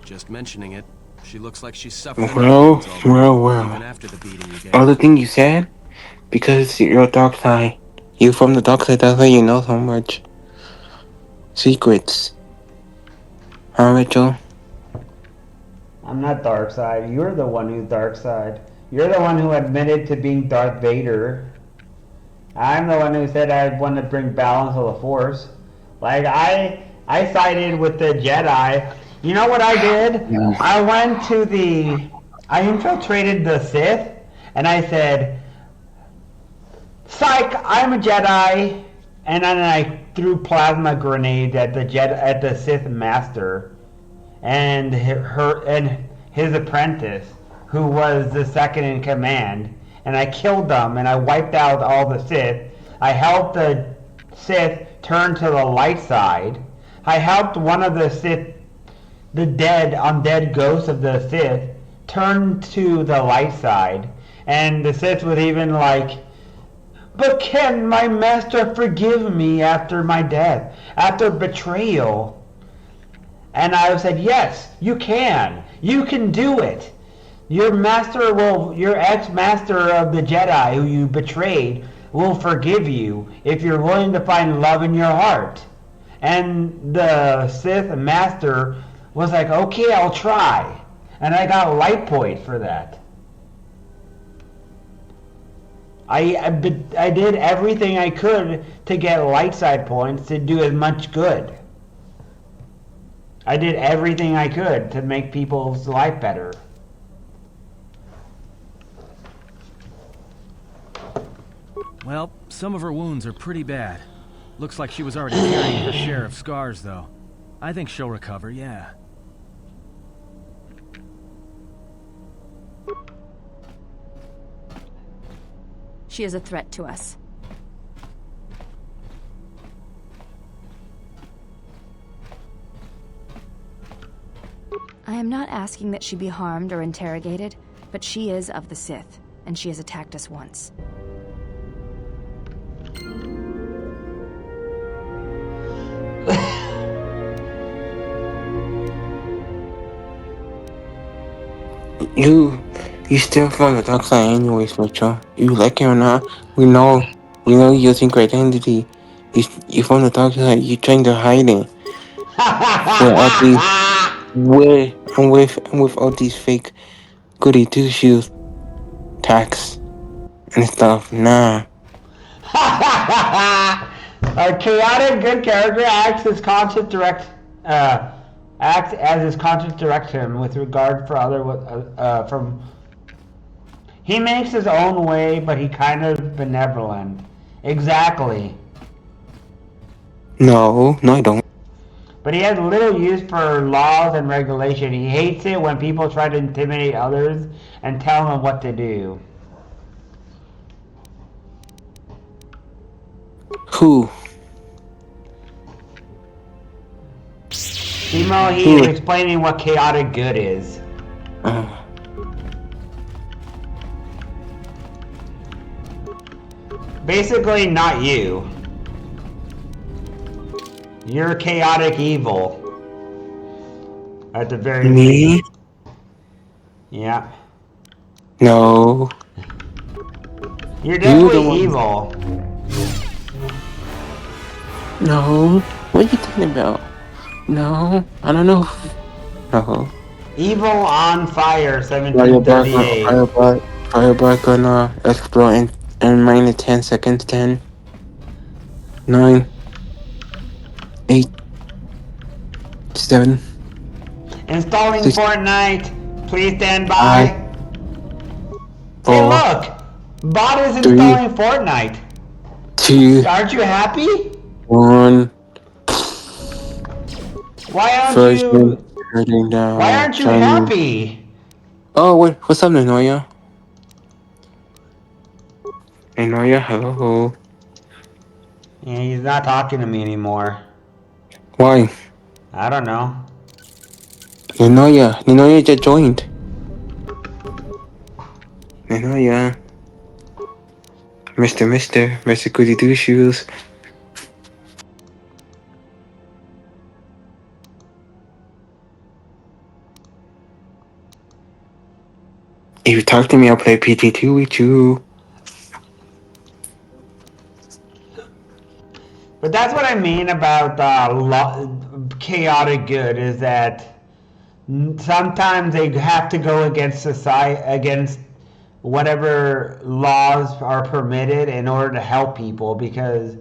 Just mentioning it. She looks like she's suffering. Well. Even after the beating you gave. All the thing you said, because you're dark side. You from the dark side, that's why you know so much secrets. Huh, Rachel? I'm not dark side. You're the one who's dark side. You're the one who admitted to being Darth Vader. I'm the one who said I want to bring balance of the Force. Like, I sided with the Jedi. You know what I did? I infiltrated the Sith, and I said, "Psych, I'm a Jedi," and then I threw plasma grenades at the Sith Master and his apprentice, who was the second in command, and I killed them, and I wiped out all the Sith. I helped the Sith turn to the light side. I helped one of the Sith, the undead ghosts of the Sith, turn to the light side, and the Sith was even like, "But can my master forgive me after my death, after betrayal?" And I said, "Yes, you can. You can do it. Your ex-master of the Jedi who you betrayed will forgive you if you're willing to find love in your heart." And the Sith Master was like, okay, I'll try. And I got a light point for that. I did everything I could to get light side points to do as much good. I did everything I could to make people's life better. Well, some of her wounds are pretty bad. Looks like she was already carrying her share of scars, though. I think she'll recover, yeah. She is a threat to us. I am not asking that she be harmed or interrogated, but she is of the Sith, and she has attacked us once. You still from the dark side anyways, Mitchell. You like it or not, we know you're using great identity. You from the dark side, you're trying to hide it. For all these with all these fake goody two shoes tax and stuff. Nah. A chaotic good character acts as his conscience directs him with regard for other from. He makes his own way, but he kind of benevolent. Exactly. No, I don't. But he has little use for laws and regulation. He hates it when people try to intimidate others and tell him what to do. Who? Timo, he is explaining what chaotic good is. Basically, not you. You're chaotic evil. At the very least. Yeah. No. You're definitely evil. No. What are you talking about? No. I don't know. No. Evil on fire, 1738. Fireball gonna explode in minus 10 seconds. 10, 9, 8, 7. Installing 6, Fortnite. Please stand by. 5, 4, hey, look! Bot is 3, installing Fortnite. 2. Aren't you happy? 1. Why aren't you? Down, why aren't you happy? Oh, what's up, Nanoya? Nanoya, hello. Yeah, he's not talking to me anymore. Why? I don't know. Nanoya just joined. Nanoya. Mr. Goody Two Shoes. If you talk to me, I'll play PT2 with you. But that's what I mean about chaotic good, is that sometimes they have to go against society, against whatever laws are permitted in order to help people, because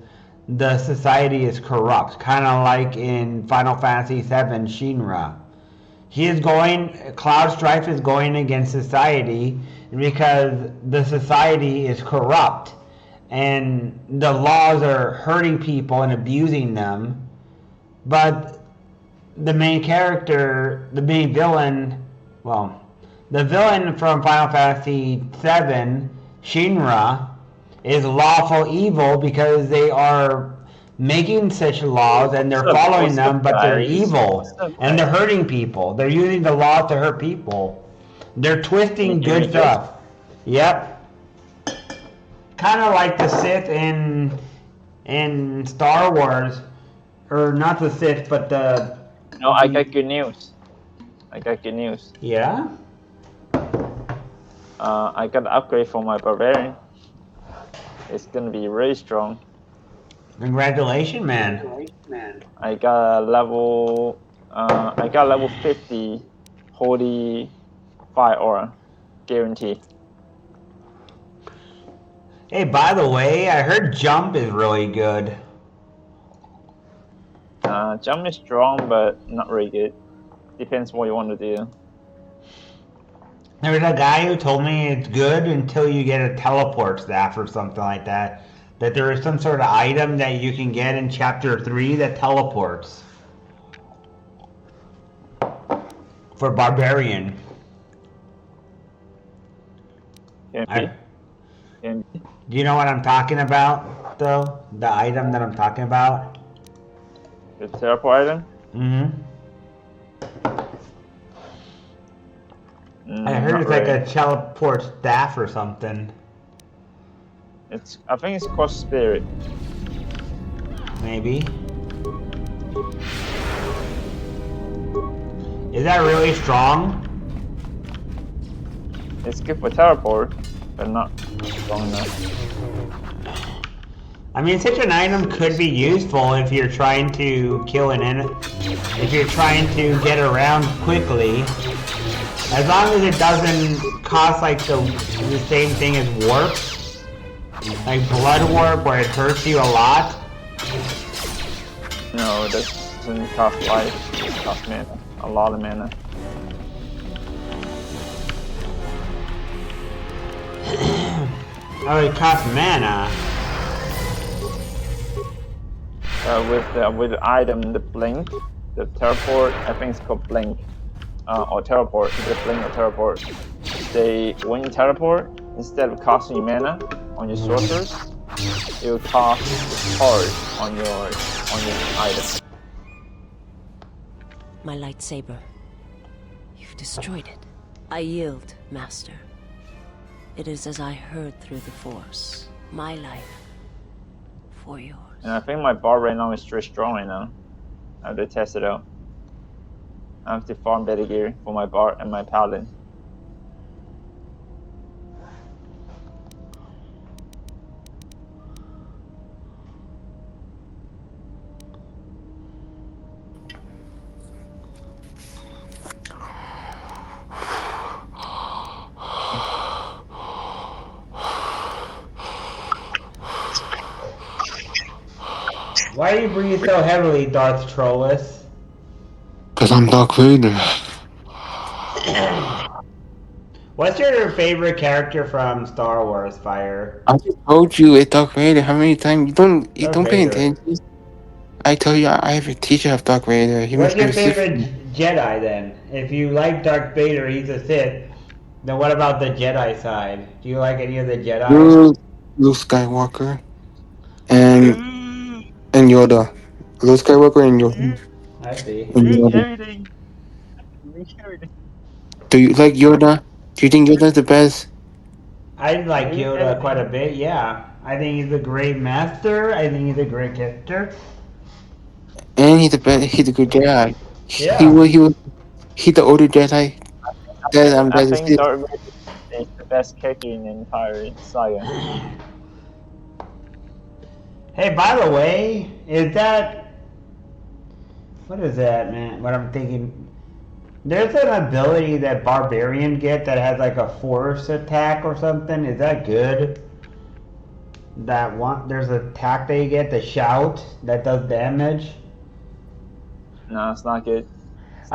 the society is corrupt. Kind of like in Final Fantasy VII Shinra. Cloud Strife is going against society because the society is corrupt and the laws are hurting people and abusing them. But the main character, the main villain, the villain from Final Fantasy VII, Shinra, is lawful evil because they are making such laws and they're following them, but they're evil and they're hurting people. They're using the law to hurt people. They're twisting good stuff. Yep. Kind of like the Sith in Star Wars, or not the Sith, but the. No, I got good news. Yeah. I got an upgrade for my barbarian. It's gonna be really strong. Congratulations, man. I got a level. I got level 50, holy fire aura, guarantee. Hey, by the way, I heard jump is really good. Jump is strong, but not very good. Depends what you want to do. There's a guy who told me it's good until you get a teleport staff or something like that. That there is some sort of item that you can get in Chapter 3 that teleports. For Barbarian. Can be. Do you know what I'm talking about, though? The item that I'm talking about? The teleport item? Mm-hmm. I heard it's really. like a teleport staff or something. I think it's called Spirit. Maybe. Is that really strong? It's good for teleport, but not strong enough. I mean, such an item could be useful if you're trying to kill an enemy. If you're trying to get around quickly. As long as it doesn't cost like the same thing as warp. Like blood warp where it hurts you a lot. No, it doesn't cost life. It costs mana. A lot of mana. Oh, it costs mana. With the item, the blink, the teleport, I think it's called blink, or teleport, the blink or teleport. When you teleport, instead of costing you mana on your sorcerers, it will cost the charge on your item. My lightsaber. You've destroyed it. I yield, Master. It is as I heard through the Force. My life for yours. And I think my bar right now is very strong right now. I have to test it out. I have to farm better gear for my bar and my paladin. Why do you breathe so heavily, Darth Trollus? Because I'm Darth Vader. What's your favorite character from Star Wars, Fire? I just told you it's Darth Vader. How many times? You don't pay Vader. attention. I told you I have a teacher of Darth Vader. He What's must be your a Sith. favorite Jedi then? If you like Darth Vader, he's a Sith. Then what about the Jedi side? Do you like any of the Jedi? Luke Skywalker and Yoda. Luke Skywalker and Yoda. I see. And Yoda. Everything. Do you like Yoda? Do you think Yoda's the best? I like Yoda quite a bit, yeah. I think he's a great master. I think he's a great character. And he's the best. He's a good Jedi. Yeah. He's the older Jedi. I think Darth Vader is the best character in the entire saga. Hey, by the way, is that... What is that, man? What I'm thinking... There's an ability that Barbarian get that has like a force attack or something. Is that good? That one... There's an attack they get, the shout, that does damage. No, it's not good. It's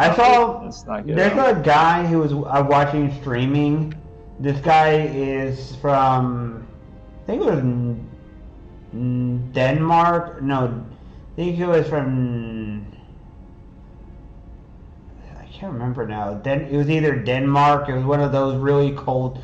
not good. There's a guy who was watching streaming. This guy is from... I think it was Denmark. No, I think he was from... I can't remember now. It was either Denmark. It was one of those really cold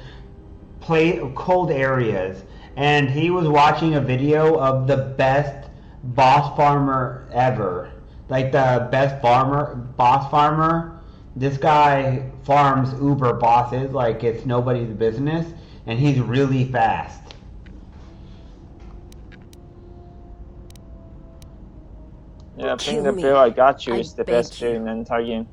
areas. And he was watching a video of the best boss farmer ever. Like the best boss farmer. This guy farms uber bosses like it's nobody's business. And he's really fast. Yeah, I think the build I got you is the best build in the entire game.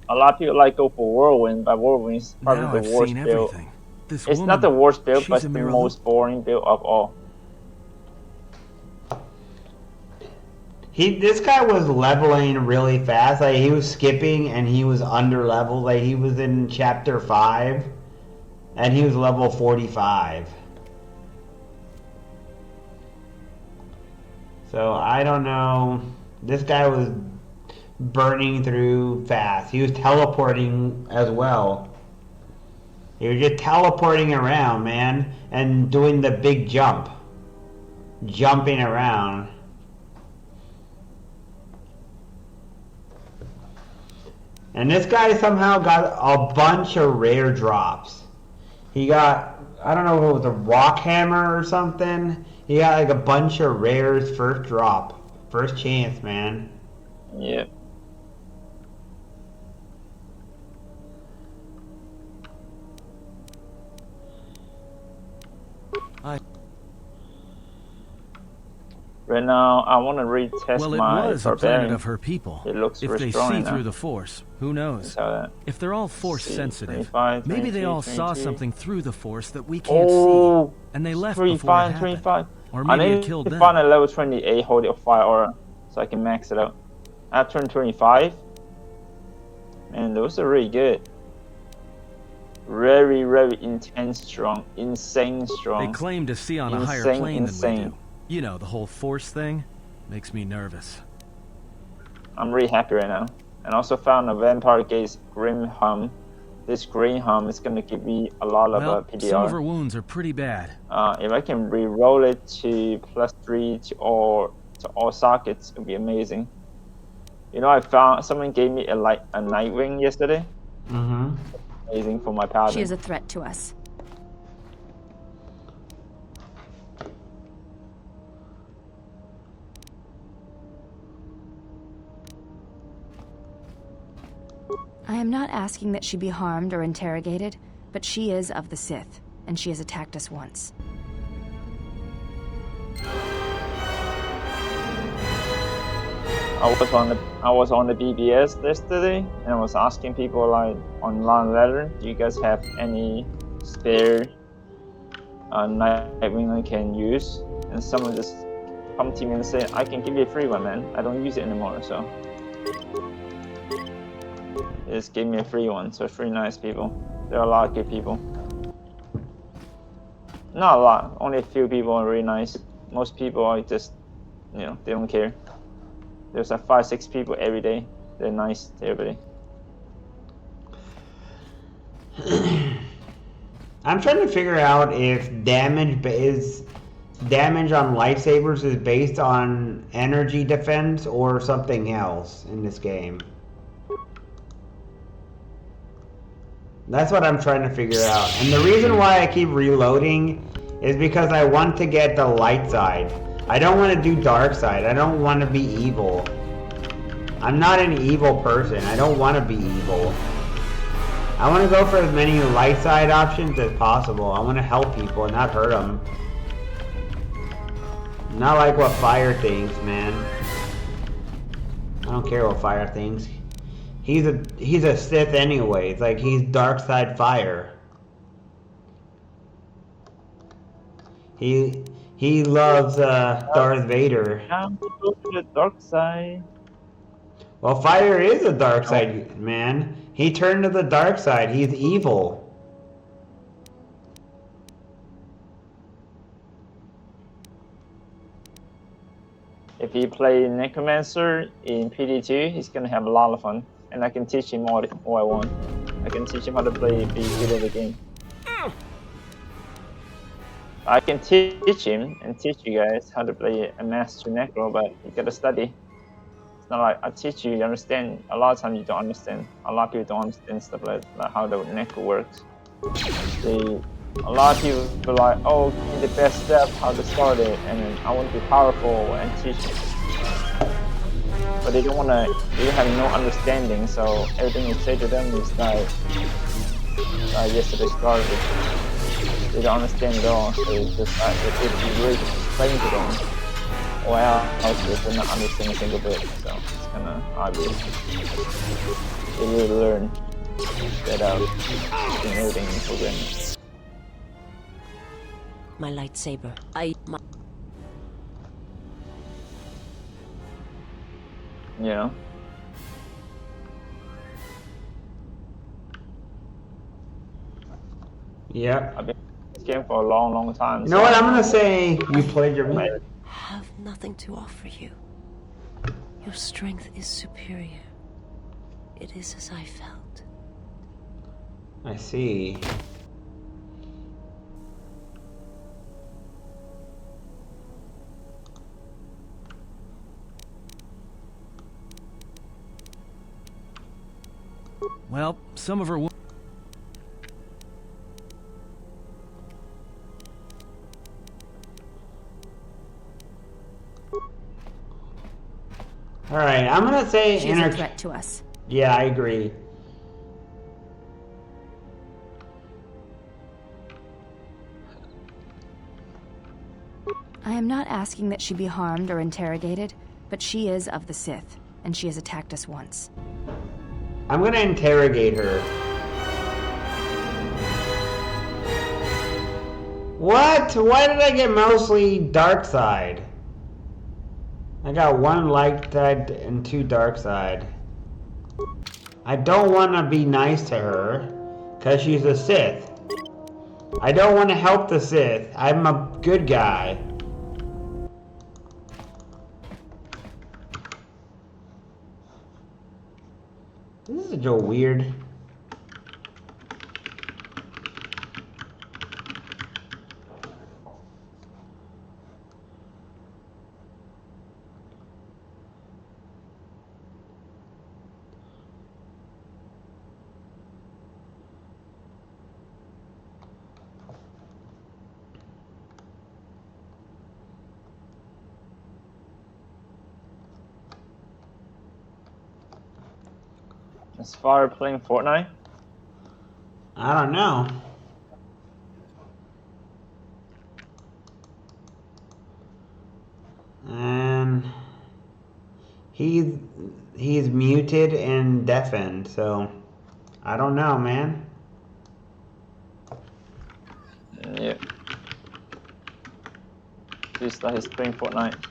A lot of people like go for Whirlwind, but Whirlwind is probably Now the I've worst seen build. everything. This It's woman, not the worst build, but she's it's a the Miralu? most boring build of all. This guy was leveling really fast. Like he was skipping and he was under level. Like he was in chapter 5 and he was level 45. So I don't know. This guy was burning through fast. He was teleporting as well. He was just teleporting around, man, and doing the big jump. Jumping around. And this guy somehow got a bunch of rare drops. He got, I don't know if it was a rock hammer or something. He got like a bunch of rares first drop. First chance, man. Yeah. Right now, I want to retest Well, it my was a barbarian. planet of her people. It looks If they strong see now. through the Force, who knows? If they're all Force sensitive, 25, maybe they 22, all saw 22. something through the Force that we can't Oh, see, and they left 25, before it happened. 25. Or I maybe it need killed to them. find a level 28 holy of fire aura so I can max it out. I turned 25. Man, those are really good. Very, very intense strong. Insane strong. They claim to see on a higher plane than we do. You know, the whole Force thing makes me nervous. I'm really happy right now. And also found a Vampire Gaze Grim Hum. This Green Hum is going to give me a lot of Well, PDR. some of her wounds are pretty bad. If I can re-roll it to +3 to all sockets, it would be amazing. You know, I found someone gave me a Nightwing yesterday. Mm-hmm. Amazing for my paladin. She is a threat to us. I am not asking that she be harmed or interrogated, but she is of the Sith, and she has attacked us once. I was on the BBS yesterday, and I was asking people like on Long Letter, do you guys have any spare Nightwing I can use? And someone just come to me and say, I can give you a free one, man. I don't use it anymore, so they just gave me a free one. So it's really nice people. There are a lot of good people. Not a lot, only a few people are really nice. Most people are just, you know, they don't care. There's like 5-6 people every day. They're nice to everybody. I'm trying to figure out if damage on lightsabers is based on energy defense or something else in this game. That's what I'm trying to figure out. And the reason why I keep reloading is because I want to get the light side. I don't want to do dark side. I don't want to be evil. I'm not an evil person. I don't want to be evil. I want to go for as many light side options as possible. I want to help people and not hurt them. Not like what Fire thinks, man. I don't care what Fire thinks. He's a Sith anyways. Like, he's dark side Fire. He loves Darth Vader. Time to go to the dark side. Well, Fire is a dark side, man. He turned to the dark side. He's evil. If he play Necromancer in PD2, he's gonna have a lot of fun. And I can teach him all I want. I can teach him how to play, be good at the game. I can teach him and teach you guys how to play a Master Necro, but you gotta study. It's not like I teach you, you understand. A lot of times you don't understand. A lot of people don't understand stuff like how the Necro works. A lot of people are like, oh, give me the best step, how to start it, and then I want to be powerful and teach it. But they don't have no understanding, so everything you say to them is like yesterday's garbage. They don't understand at all, so it's just like, if you really explain to them, well, else they're not understanding a single bit, so it's kinda I will. They will learn instead of putting everything in program. My lightsaber. You know? Yep. I've been playing this game for a long, long time. You know what? I'm gonna say you played your meat. Have nothing to offer you. Your strength is superior. It is as I felt. I see. Well, some of her... All right, I'm gonna say She's a threat to us. Yeah, I agree. I am not asking that she be harmed or interrogated, but she is of the Sith, and she has attacked us once. I'm gonna interrogate her. What? Why did I get mostly dark side? I got 1 light side and 2 dark side. I don't want to be nice to her because she's a Sith. I don't want to help the Sith. I'm a good guy. This is so weird. As far as playing Fortnite? I don't know. And he's muted and deafened, so I don't know, man. Yeah. Just that he's playing Fortnite.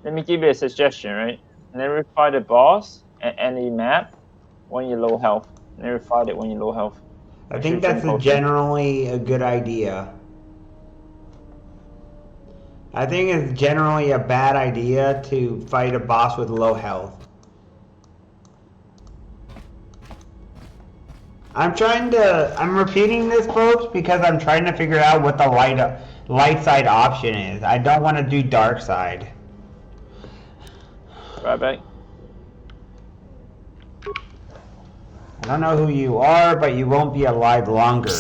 Let me give you a suggestion, right? Never fight a boss at any map when you're low health. Never fight it when you're low health. I think that's generally a good idea. I think it's generally a bad idea to fight a boss with low health. I'm repeating this, folks, because I'm trying to figure out what the light side option is. I don't want to do dark side. Right back. I don't know who you are, but you won't be alive longer.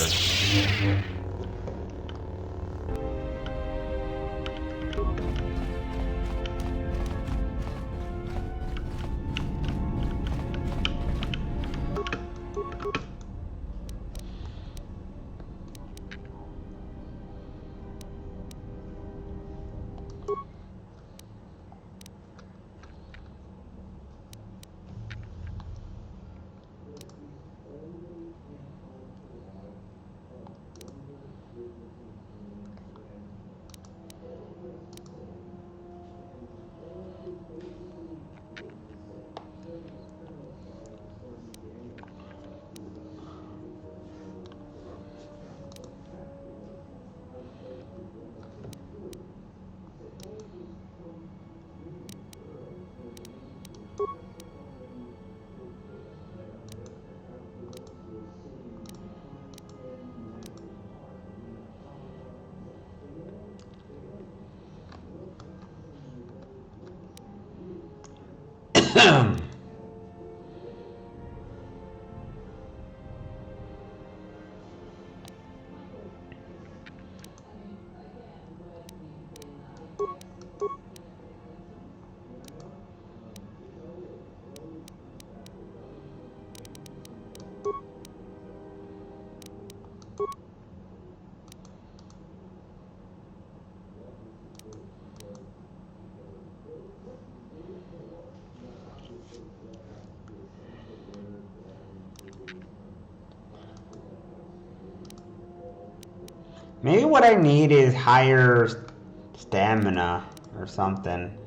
Maybe what I need is higher stamina or something.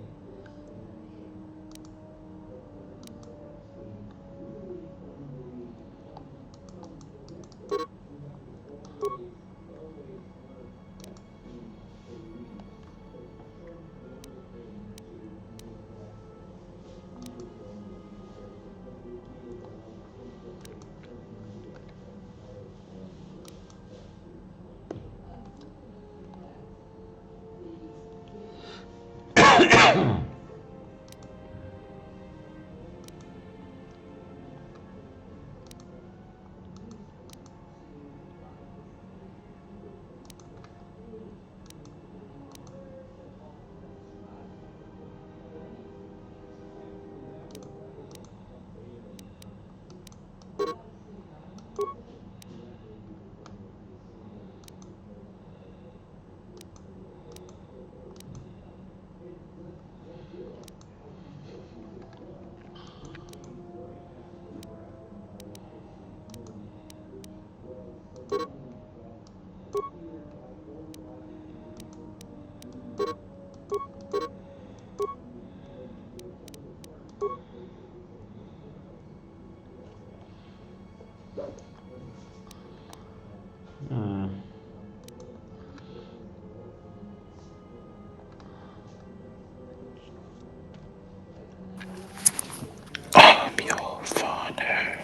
I'm your father.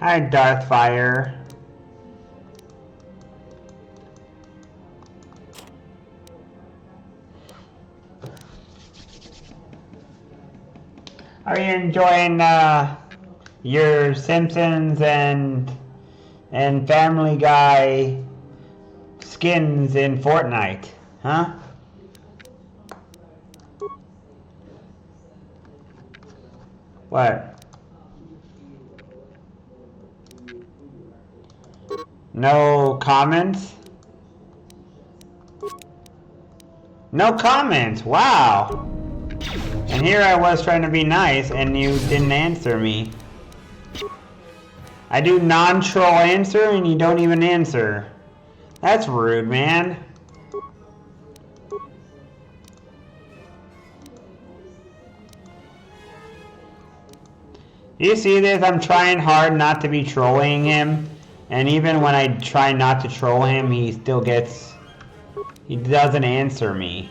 Hi, Darthfire. Are you enjoying your Simpsons and Family Guy skins in Fortnite? Huh? What? No comments? No comments! Wow! And here I was trying to be nice and you didn't answer me. I do non-troll answer and you don't even answer. That's rude, man. You see this? I'm trying hard not to be trolling him. And even when I try not to troll him, he doesn't answer me.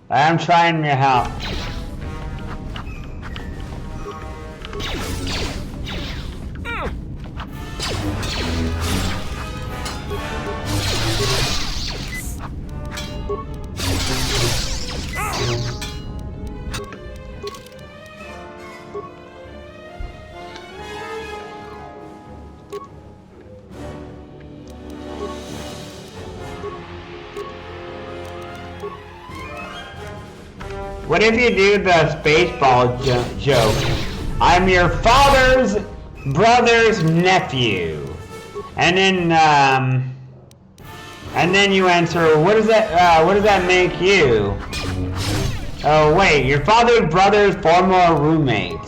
I'm trying to help. What if you do the Spaceball joke? I'm your father's brother's nephew. And then you answer, what does that make you? Oh wait, your father's brother's former roommate.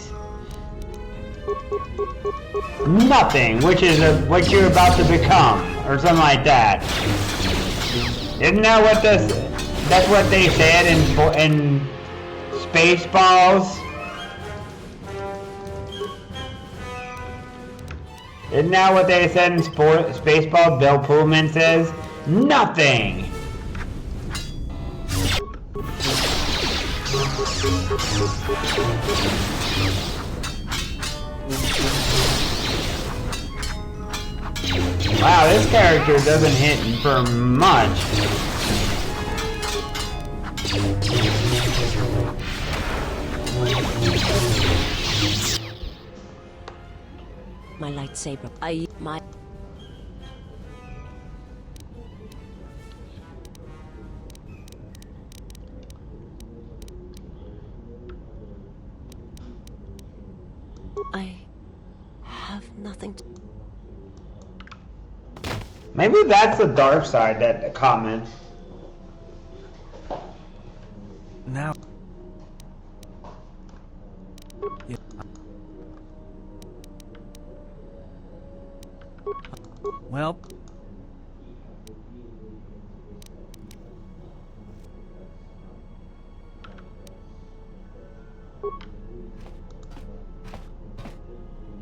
Nothing, which is what you're about to become, or something like that. Isn't that what that's what they said in Spaceballs? Isn't that what they said in Spaceballs? Bill Pullman says, nothing! Wow, this character doesn't hit for much. My lightsaber. I have nothing to... Maybe that's the dark side, that comment. Now... Yeah. Well...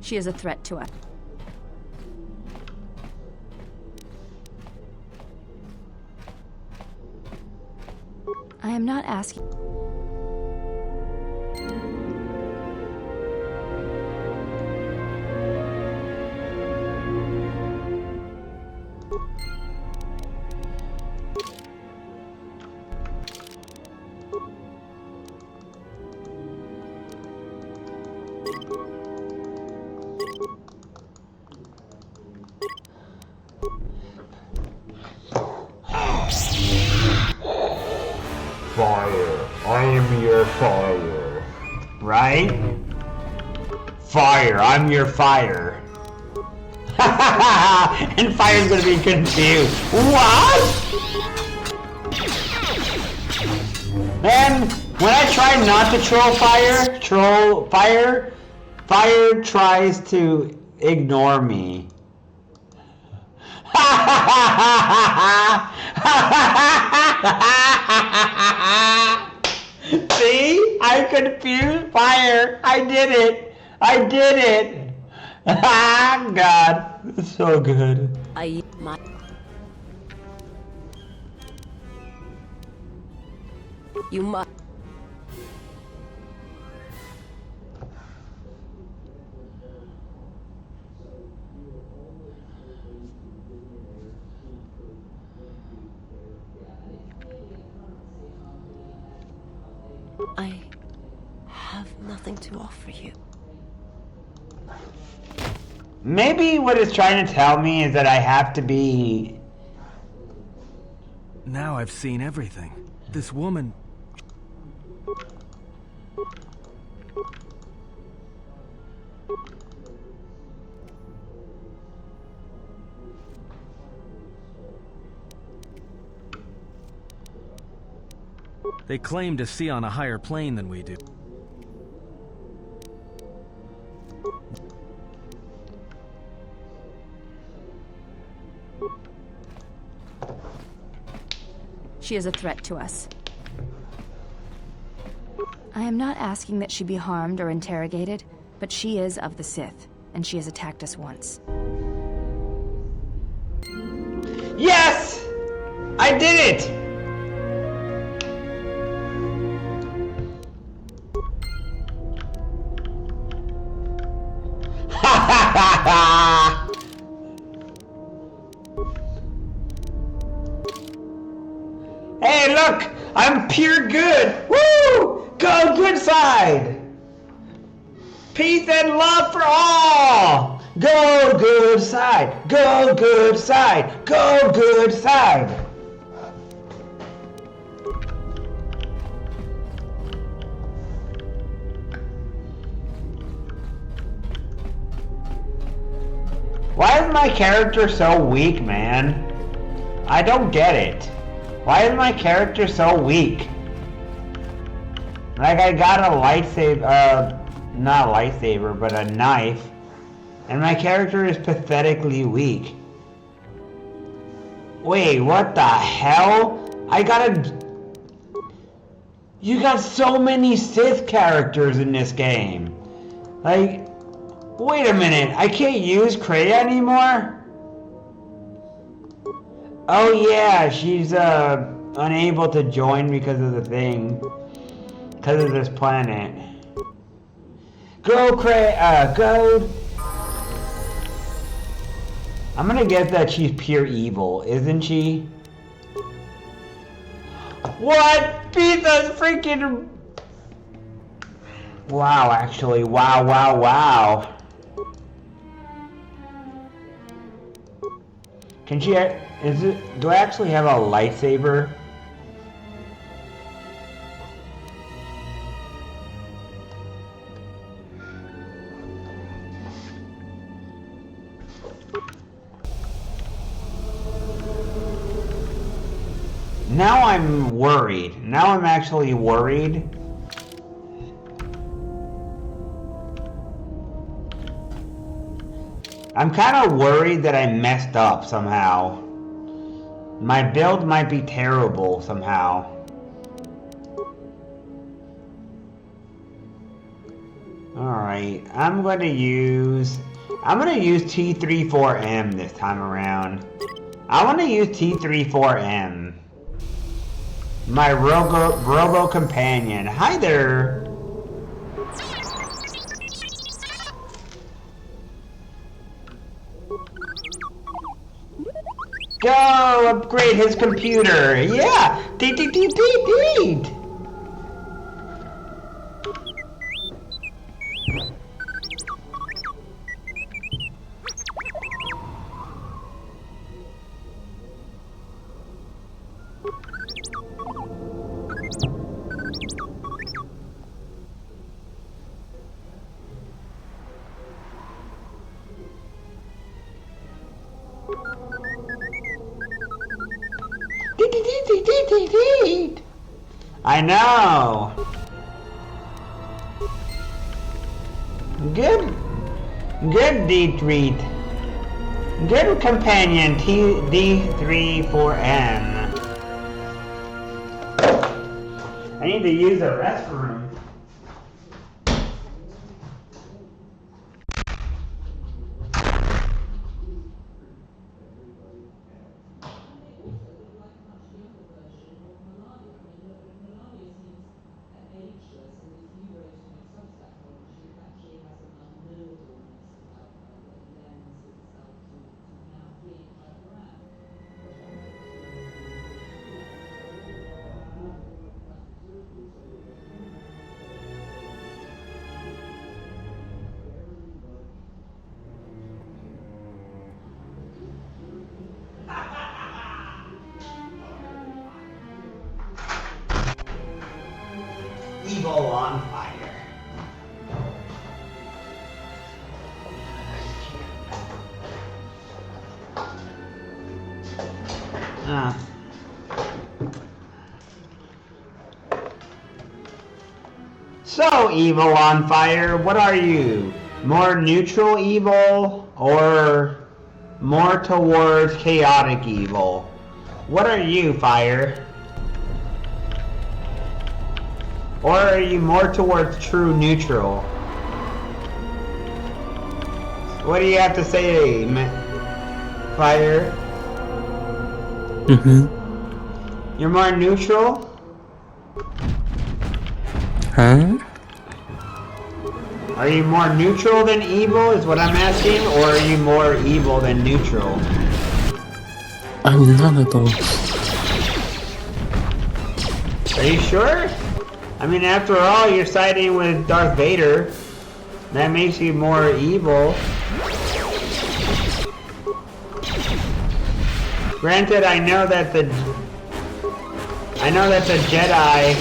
She is a threat to us. I am not asking... Fire. I am your fire. Right? Fire. I'm your fire. And Fire's gonna be confused. What? Man, when I try not to troll Fire tries to ignore me. See? I confused Fire. I did it. I did it. God, it's so good. You must. I have nothing to offer you. Maybe what it's trying to tell me is that I have to be... Now I've seen everything. This woman... They claim to see on a higher plane than we do. She is a threat to us. I am not asking that she be harmed or interrogated, but she is of the Sith, and she has attacked us once. Yes! I did it! Hey, look! I'm pure good! Woo! Go good side! Peace and love for all! Go good side! Go good side! Go good side! Why is my character so weak, man? I don't get it. Why is my character so weak? Like, I got a lightsaber, not a lightsaber, but a knife, and my character is pathetically weak. Wait, what the hell? You got so many Sith characters in this game. Like, wait a minute, I can't use Kreia anymore? Oh yeah, she's unable to join because of the thing. Because of this planet. Go go. I'm gonna guess that she's pure evil, isn't she? What? Pizza's freaking... Wow, actually, wow. Can she... do I actually have a lightsaber? Now I'm worried. Now I'm actually worried. I'm kind of worried that I messed up somehow. My build might be terrible somehow. Alright, I'm gonna use T34M this time around. I want to use T34M. My Robo companion. Hi there. Go upgrade his computer. Yeah. Deed. I know. Good D3. Good companion D34M. I need to use the restroom. Evil on fire. So, evil on fire, what are you? More neutral evil or more towards chaotic evil? What are you, fire? Or are you more towards true neutral? What do you have to say, fire? You're more neutral? Huh? Are you more neutral than evil is what I'm asking, or are you more evil than neutral? I'm none of those. Are you sure? I mean, after all, you're siding with Darth Vader. That makes you more evil. Granted, I know that the Jedi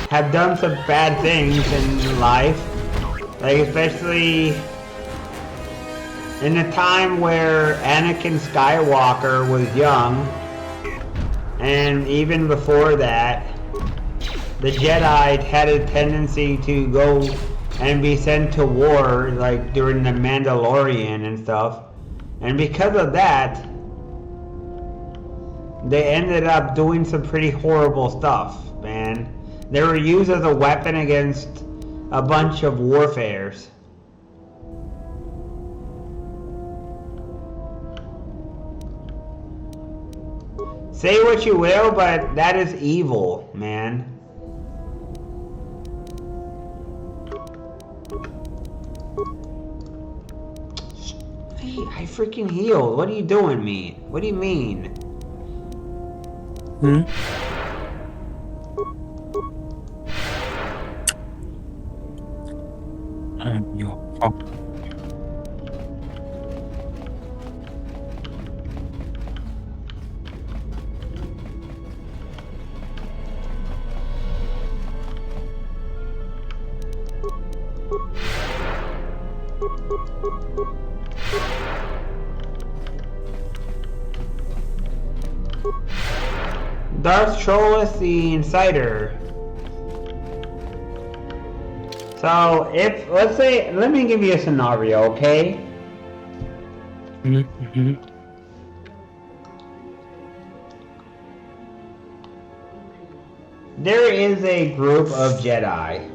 have done some bad things in life, like especially in the time where Anakin Skywalker was young, and even before that, the Jedi had a tendency to go and be sent to war, like during the Mandalorian and stuff, and because of that, they ended up doing some pretty horrible stuff, man. They were used as a weapon against a bunch of warfares. Say what you will, but that is evil, man. Hey, I freaking healed. What are you doing, me? What do you mean? I'm your fault. Darth Trollus the Insider. So, if, let's say, let me give you a scenario, okay? Mm-hmm. There is a group of Jedi.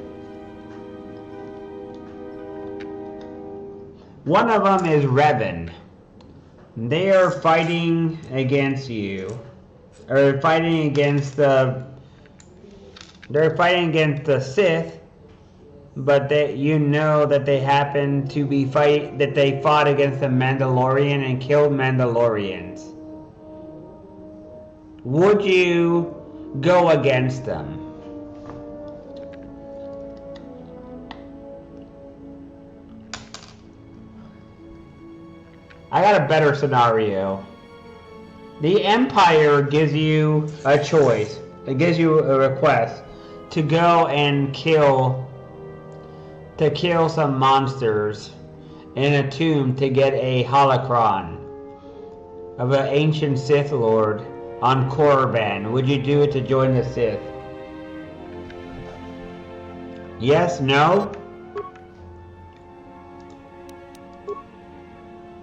One of them is Revan. They are fighting against you. Or fighting against the... They're fighting against the Sith. But you know that they happen to be that they fought against the Mandalorian and killed Mandalorians. Would you go against them? I got a better scenario. The Empire gives you a choice. It gives you a request to go and kill some monsters in a tomb to get a holocron of an ancient Sith Lord on Korriban. Would you do it to join the Sith? Yes? No?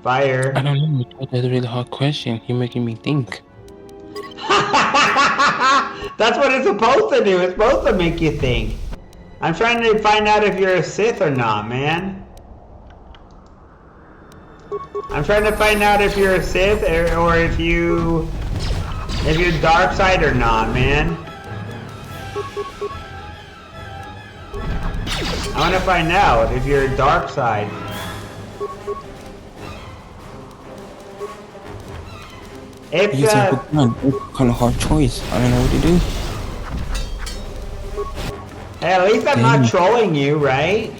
Fire. I don't know. That's a really hard question. You're making me think. That's what it's supposed to do. It's supposed to make you think. I'm trying to find out if you're a Sith or not, man. I'm trying to find out if you're a Sith or if you're dark side or not, man. I want to find out if you're a dark side. It's a kind of hard choice. I don't know what to do. Hey, at least I'm not trolling you, right?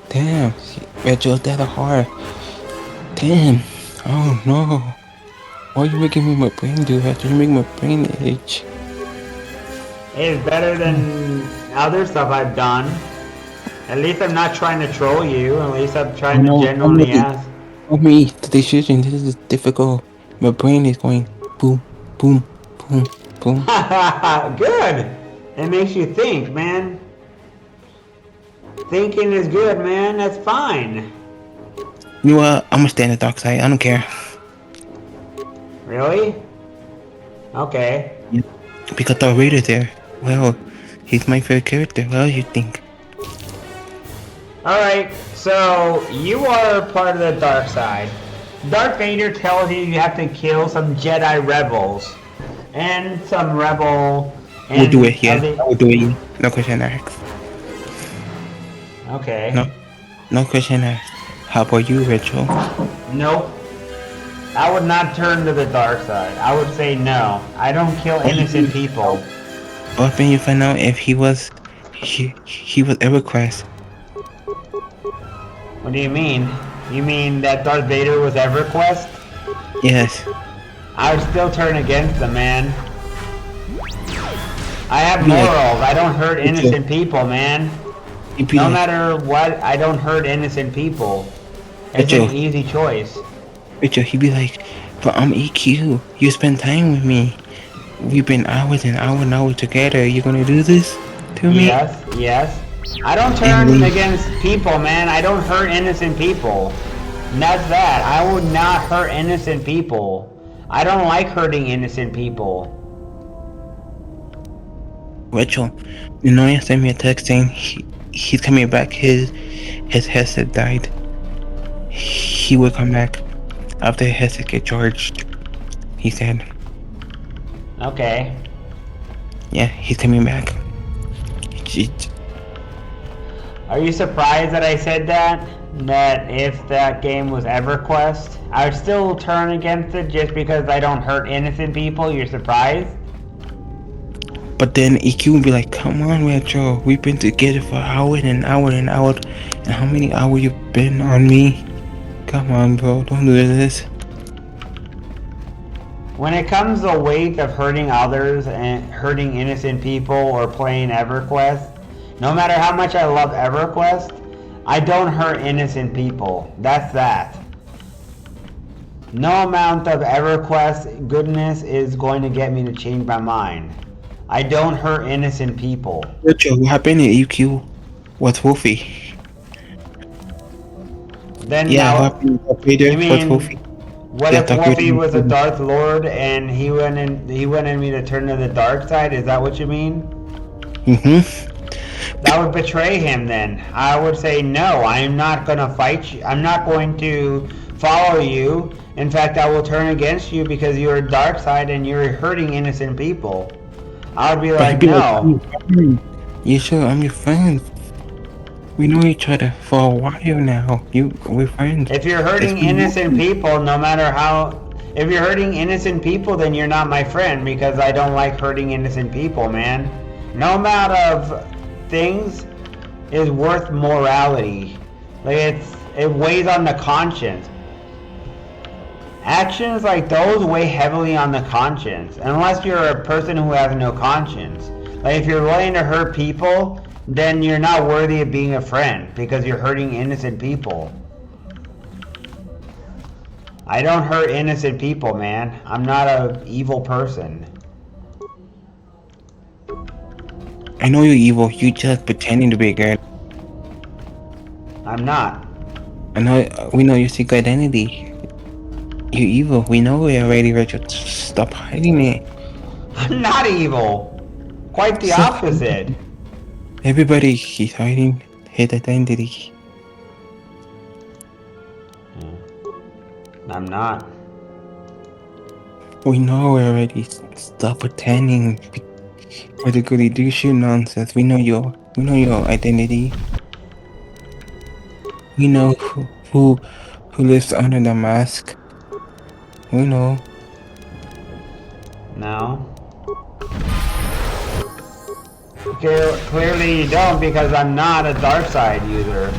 Damn, it's just that hard. Damn. Oh no. Why are you making me my brain do that? You make my brain itch. It's better than other stuff I've done. At least I'm not trying to troll you. At least I'm trying to genuinely ask. For me, the decision, this is difficult. My brain is going boom, boom, boom, boom. Good. It makes you think, man. Thinking is good, man. That's fine. You know what? I'm gonna stay on the dark side. I don't care. Really? Okay. Yeah. Because Darth Vader's there. Well, he's my favorite character. What else you think? Alright, so you are part of the dark side. Darth Vader tells you have to kill some Jedi rebels. And some rebel... We'll do it here. We'll do it. No question asked. Okay. No question asked. How about you, Rachel? Nope. I would not turn to the dark side. I would say no. I don't kill innocent people. What when you find out if he was EverQuest? What do you mean? You mean that Darth Vader was EverQuest? Yes. I would still turn against the man. I have morals. I don't hurt innocent people, man. No matter what, I don't hurt innocent people. It's an easy choice. Rachel, he'd be like, but I'm EQ. You spend time with me. We've been hours and hours together. You gonna do this to me? Yes, yes. I don't turn against people, man. I don't hurt innocent people. And that's that. I would not hurt innocent people. I don't like hurting innocent people. Rachel, you know, you sent me a text saying he's coming back. His headset died. He will come back after his headset get charged. He said. Okay. Yeah, he's coming back. Are you surprised that I said that? That if that game was EverQuest, I would still turn against it just because I don't hurt innocent people? You're surprised? But then EQ would be like, come on, Retro, we've been together for hours and hours and hours. And how many hours you've been on me? Come on, bro, don't do this. When it comes to weight of hurting others and hurting innocent people or playing EverQuest, no matter how much I love EverQuest, I don't hurt innocent people. That's that. No amount of EverQuest goodness is going to get me to change my mind. I don't hurt innocent people. Richard, what happened to EQ? What's Wolfie? Then yeah, now, what happened to Vader? What's Wolfie? What Yeah, if Dark Vader. Wolfie was a Darth Lord and he wanted me to turn to the dark side? Is that what you mean? That would betray him then. I would say no, I am not going to fight you. I'm not going to follow you. In fact, I will turn against you because you're a dark side and you're hurting innocent people. I would be But he'd like, be like, I'm no. your friend. Yeah, sure, I'm your friend. We know each other for a while now. We're friends. If you're It's hurting been innocent years. people, no matter how... If you're hurting innocent people, then you're not my friend because I don't like hurting innocent people, man. No amount of things is worth morality. Like it weighs on the conscience. Actions like those weigh heavily on the conscience, unless you're a person who has no conscience. Like if you're willing to hurt people, then you're not worthy of being a friend because you're hurting innocent people. I don't hurt innocent people, man. I'm not an evil person. I know you're evil. You just pretending to be good. I'm not. We know your secret identity. You're evil. We know it already, Richard. Stop hiding it. I'm not evil. Quite the Stop hiding opposite. it. Everybody is hiding his identity. I'm not. We know already. Stop pretending. For the goody do shoot nonsense. We know your identity. We know who lives under the mask. We know. No. Clearly you don't because I'm not a dark side user.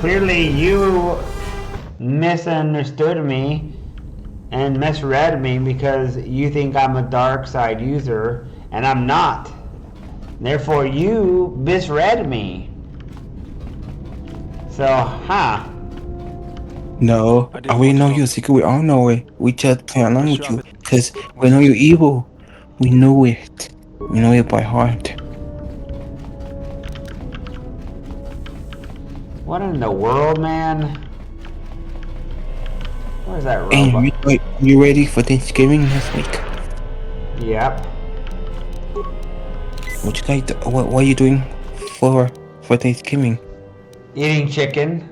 Clearly you misunderstood me and misread me because you think I'm a dark side user and I'm not. Therefore you misread me. So, No, we know your secret. We all know it. We just play along with you because we know you're evil. We know it. We know it by heart. What in the world, man? Where's that And robot? you ready for Thanksgiving next week? Yep. What you guys? What are you doing for Thanksgiving? Eating chicken.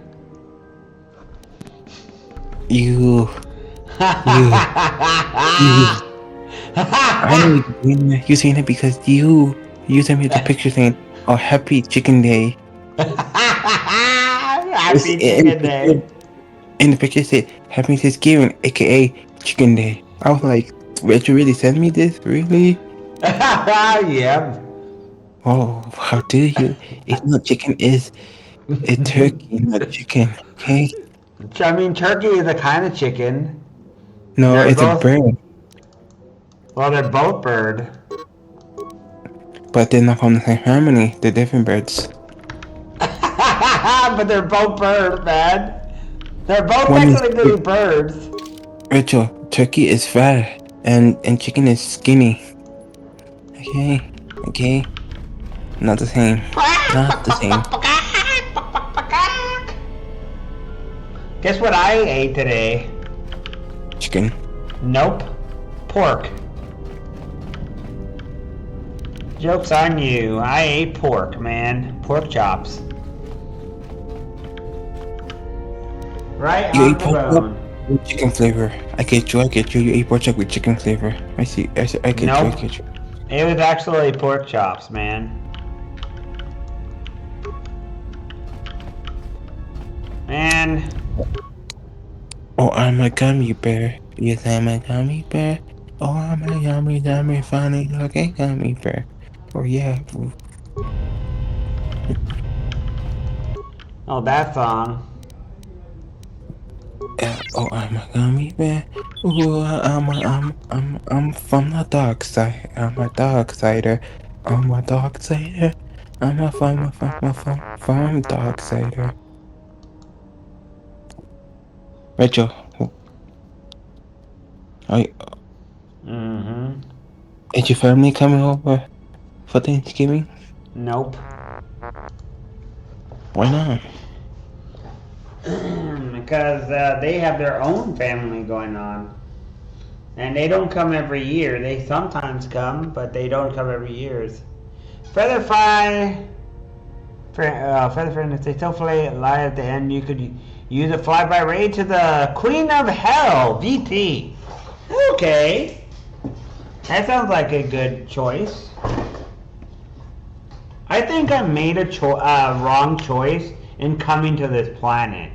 You. I know you're saying that because you sent me the picture saying, "Oh, happy chicken day." Happy chicken day. And the picture said, "Happy Thanksgiving," aka Chicken Day. I was like, "Did you really send me this? Really?" Yep. Oh, how dare you? It's not chicken. It's turkey, not chicken. Okay. I mean, turkey is a kind of chicken. No, They're it's a both. bird. Well, they're both bird. But they're not from the same family. They're different birds. But they're both birds, man. They're both One is technically birds. Rachel. Turkey is fat, and chicken is skinny. Okay. Okay. Not the same. Not the same. Guess what I ate today? Chicken. Nope. Pork. Joke's on you. I ate pork, man. Pork chops. Right You on ate the pork chop bone. with chicken flavor. I get you. You ate pork chop with chicken flavor. I see. I get Nope. you. It was actually pork chops, man. Man. Oh, I'm a gummy bear. Yes, I'm a gummy bear. Oh, I'm a yummy, funny looking gummy bear. Oh, yeah. Oh, that song. Oh, I'm a gummy bear. Ooh, I'm from the dark side. I'm a dark sider. I'm a dark sider. I'm a from dark sider. Rachel, is your family coming over for Thanksgiving? Nope. Why not? because they have their own family going on. And they don't come every year. They sometimes come, but they don't come every year. Featherfly, if they still fly alive at the end, you could use a flyby raid to the Queen of Hell, VP. Okay. That sounds like a good choice. I think I made a wrong choice in coming to this planet.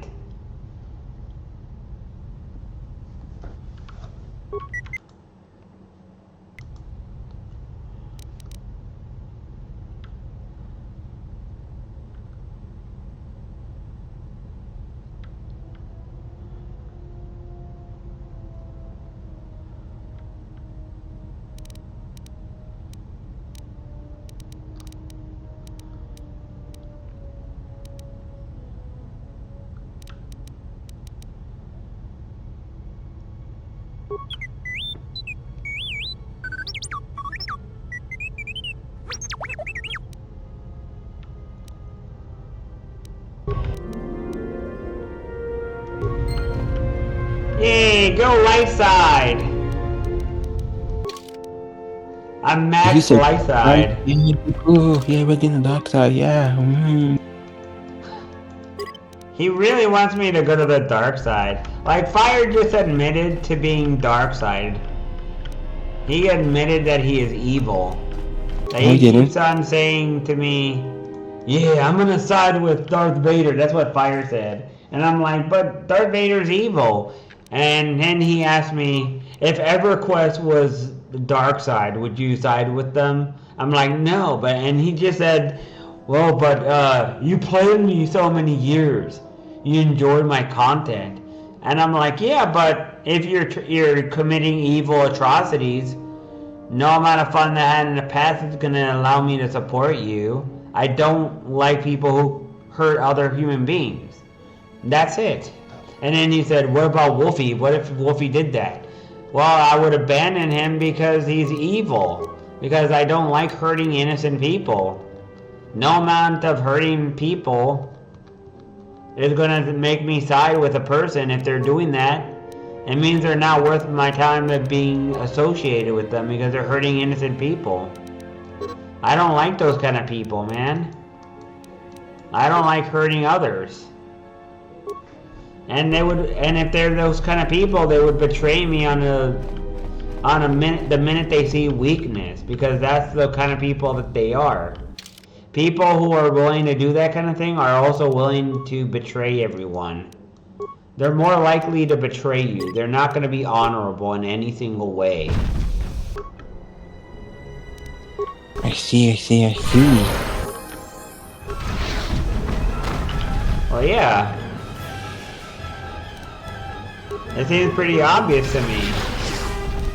Yay, go light side. I'm max light side. Yeah, we're getting the dark side, yeah. He really wants me to go to the dark side. Like, Fire just admitted to being dark side. He admitted that he is evil. Like, he keeps on saying to me, yeah, I'm gonna side with Darth Vader. That's what Fire said. And I'm like, but Darth Vader's evil. And then he asked me, if EverQuest was the dark side, would you side with them? I'm like, no. And he just said, well, but you played me so many years. You enjoyed my content. And I'm like, yeah, but if you're committing evil atrocities, no amount of fun that I had in the past is going to allow me to support you. I don't like people who hurt other human beings. That's it. And then he said, what about Wolfie? What if Wolfie did that? Well, I would abandon him because he's evil. Because I don't like hurting innocent people. No amount of hurting people is going to make me side with a person if they're doing that. It means they're not worth my time of being associated with them because they're hurting innocent people. I don't like those kind of people, man. I don't like hurting others. And if they're those kind of people, they would betray me the minute they see weakness, because that's the kind of people that they are. People who are willing to do that kind of thing are also willing to betray everyone. They're more likely to betray you. They're not going to be honorable in any single way. I see. Well, yeah. It seems pretty obvious to me.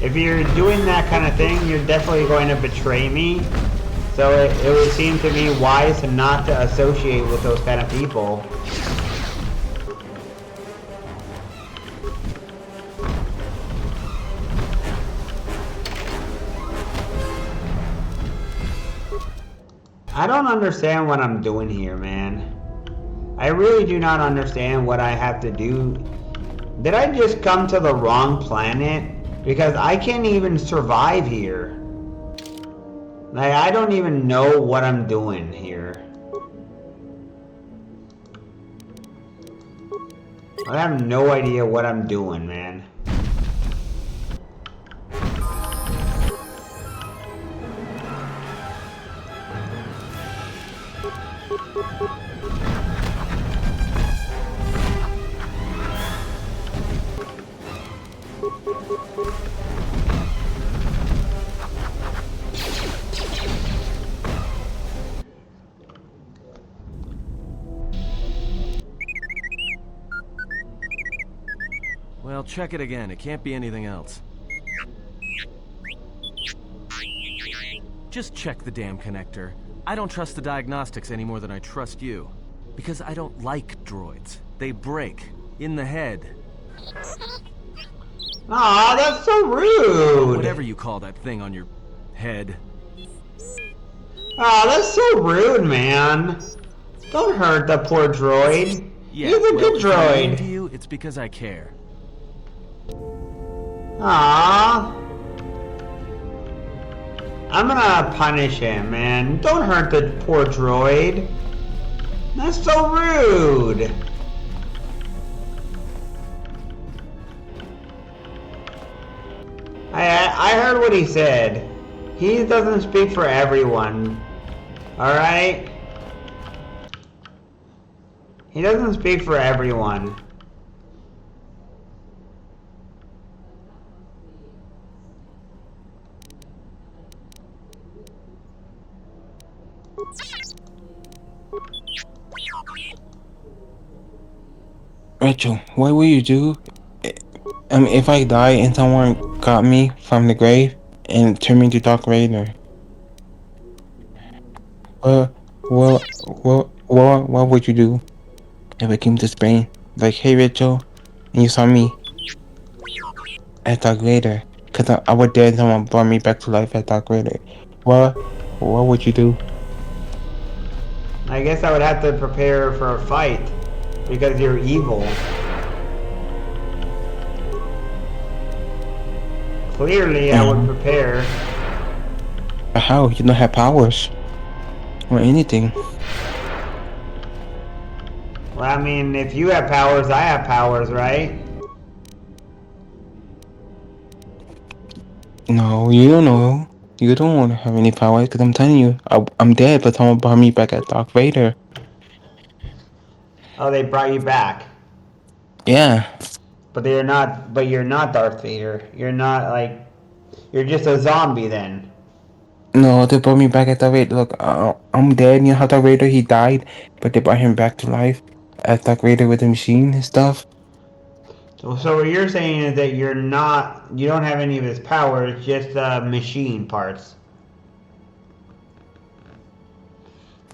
If you're doing that kind of thing, you're definitely going to betray me. So it would seem to me wise not to associate with those kind of people. I don't understand what I'm doing here, man. I really do not understand what I have to do. Did I just come to the wrong planet? Because I can't even survive here. Like, I don't even know what I'm doing here. I have no idea what I'm doing, man. Well, check it again. It can't be anything else. Just check the damn connector. I don't trust the diagnostics any more than I trust you. Because I don't like droids. They break. In the head. Aw, that's so rude! Whatever you call that thing on your head. Aw, that's so rude, man. Don't hurt the poor droid. Yeah, He's a well, good if I'm mean droid. to you, it's because I care. Aww. I'm gonna punish him, man. Don't hurt the poor droid. That's so rude. I heard what he said. He doesn't speak for everyone. Alright? He doesn't speak for everyone. Rachel, what will you do? If I die and someone got me from the grave and turned me into Dark Vader, what would you do if I came to Spain? Like, hey Rachel, and you saw me as Dark Vader, cause I was dead and someone brought me back to life as Dark Vader. What would you do? I guess I would have to prepare for a fight. Because you're evil. Clearly, I would prepare. How? You don't have powers or anything. Well, I mean, if you have powers, I have powers, right? No, you don't know. You don't want to have any powers because I'm telling you, I'm dead, but someone brought me back as Dark Vader. Oh, they brought you back. Yeah. But you're not Darth Vader. You're not like, you're just a zombie then. No, they brought me back as Darth Vader. Look, I'm dead. You know how Darth Vader, he died, but they brought him back to life as Darth Vader with the machine and stuff. So what you're saying is that you don't have any of his powers, just machine parts.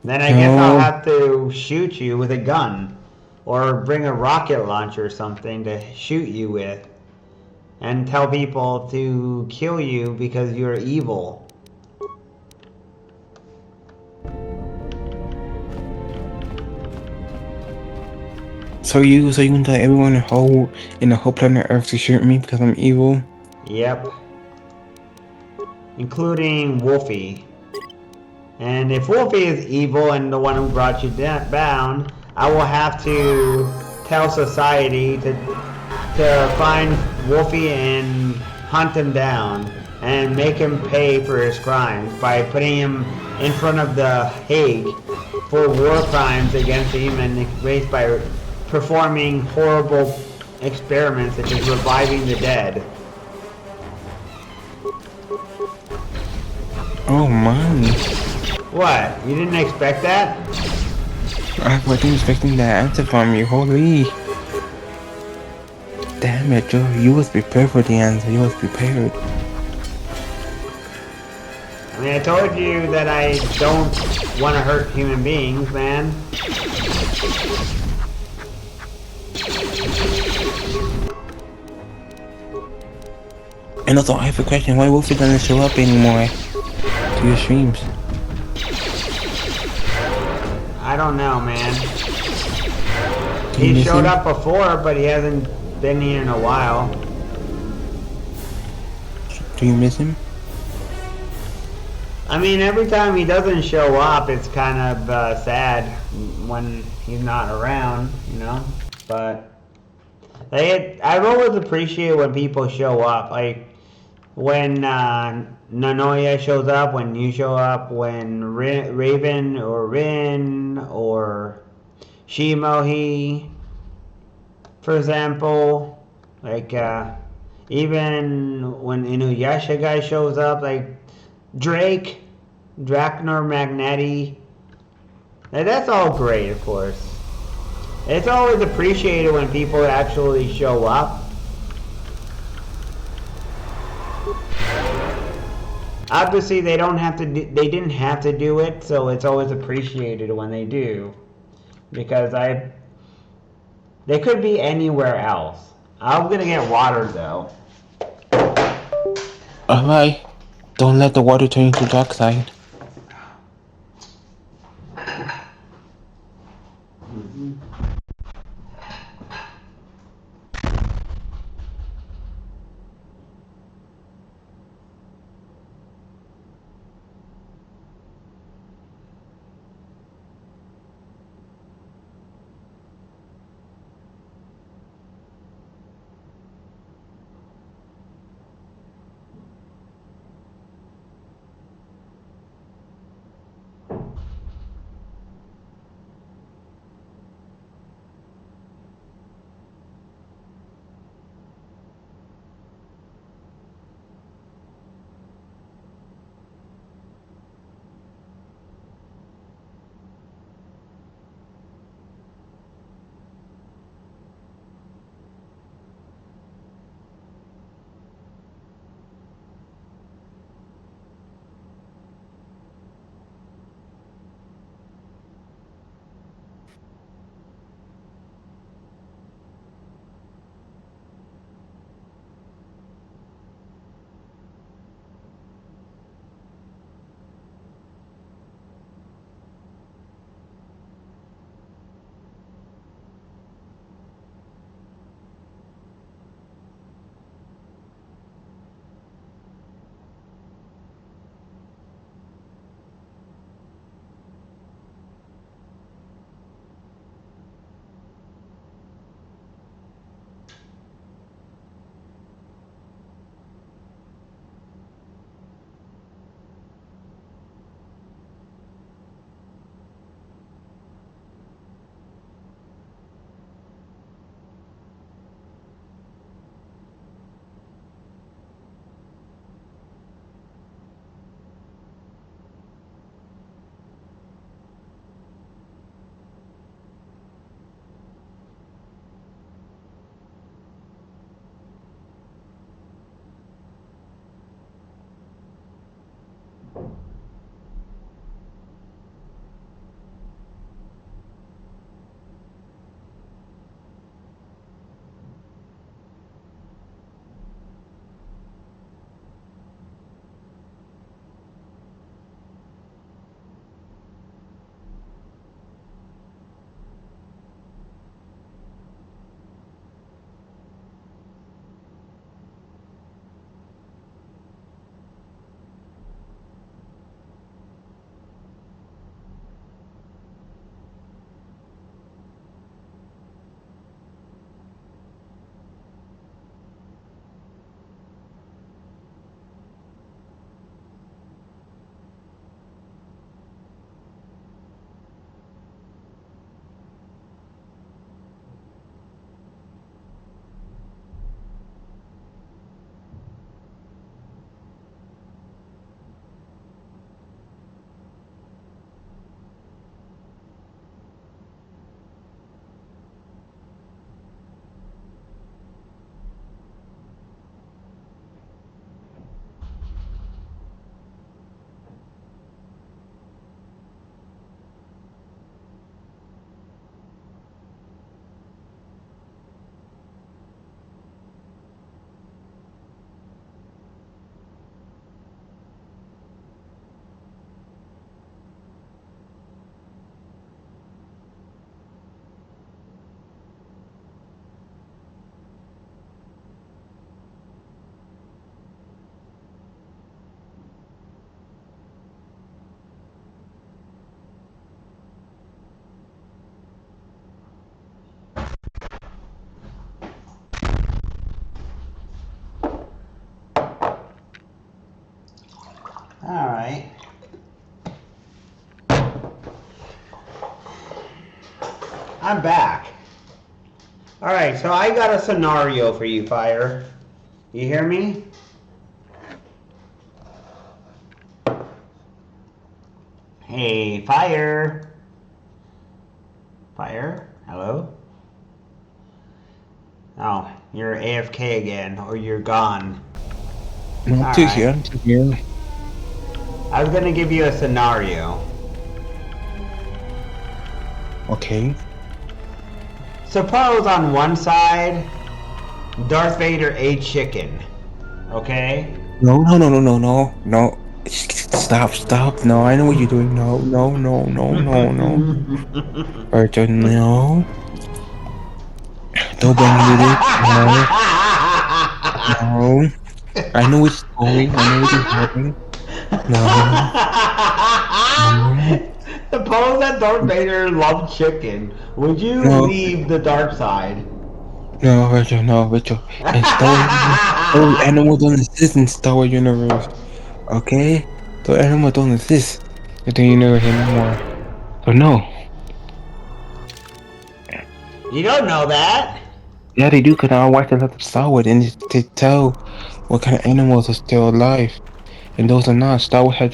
Then I guess I'll have to shoot you with a gun. Or bring a rocket launcher or something to shoot you with. And tell people to kill you because you're evil. So you can tell everyone in the whole planet Earth to shoot me because I'm evil? Yep. Including Wolfie. And if Wolfie is evil and the one who brought you down, I will have to tell society to find Wolfie and hunt him down and make him pay for his crimes by putting him in front of the Hague for war crimes against the human race by performing horrible experiments such as reviving the dead. Oh man. What? You didn't expect that? I wasn't expecting that answer from you. Holy. Damn it, Joe. You was prepared for the answer. You was prepared. I mean, I told you that I don't want to hurt human beings, man. And also, I have a question. Why Wolfie doesn't show up anymore to your streams? I don't know, man. He showed up before, but he hasn't been here in a while. Do you miss him? I mean, every time he doesn't show up, it's kind of sad when he's not around, you know? But I've always appreciated when people show up. Like, when Nanoya shows up, when you show up, when Raven or Rin or Shimohi, for example, like even when Inuyasha guy shows up, like Drake, Draknar Magnetti, that's all great, of course. It's always appreciated when people actually show up. Obviously, they didn't have to do it, so it's always appreciated when they do. Because they could be anywhere else. I'm gonna get water though. Alright. Don't let the water turn into dark side. Alright. I'm back. Alright, so I got a scenario for you, Fire. You hear me? Hey, Fire. Fire? Hello? Oh, you're AFK again, or you're gone. No, I'm still here. I'm still here. I was gonna give you a scenario. Okay. Suppose on one side, Darth Vader ate chicken. Okay? No. Stop. No, I know what you're doing. No. Virgil, no. Don't bring me to this. No. I know it's going. I know what you're happening. No. Suppose that Darth Vader loved chicken. Would you leave the dark side? No, Virgil. And Star Wars animals don't exist in Star Wars universe. Okay? The animals don't exist in the universe anymore. So no. You don't know that. Yeah, they do, because I watch a lot of Star Wars and they tell what kind of animals are still alive. And those are not. Star Wars has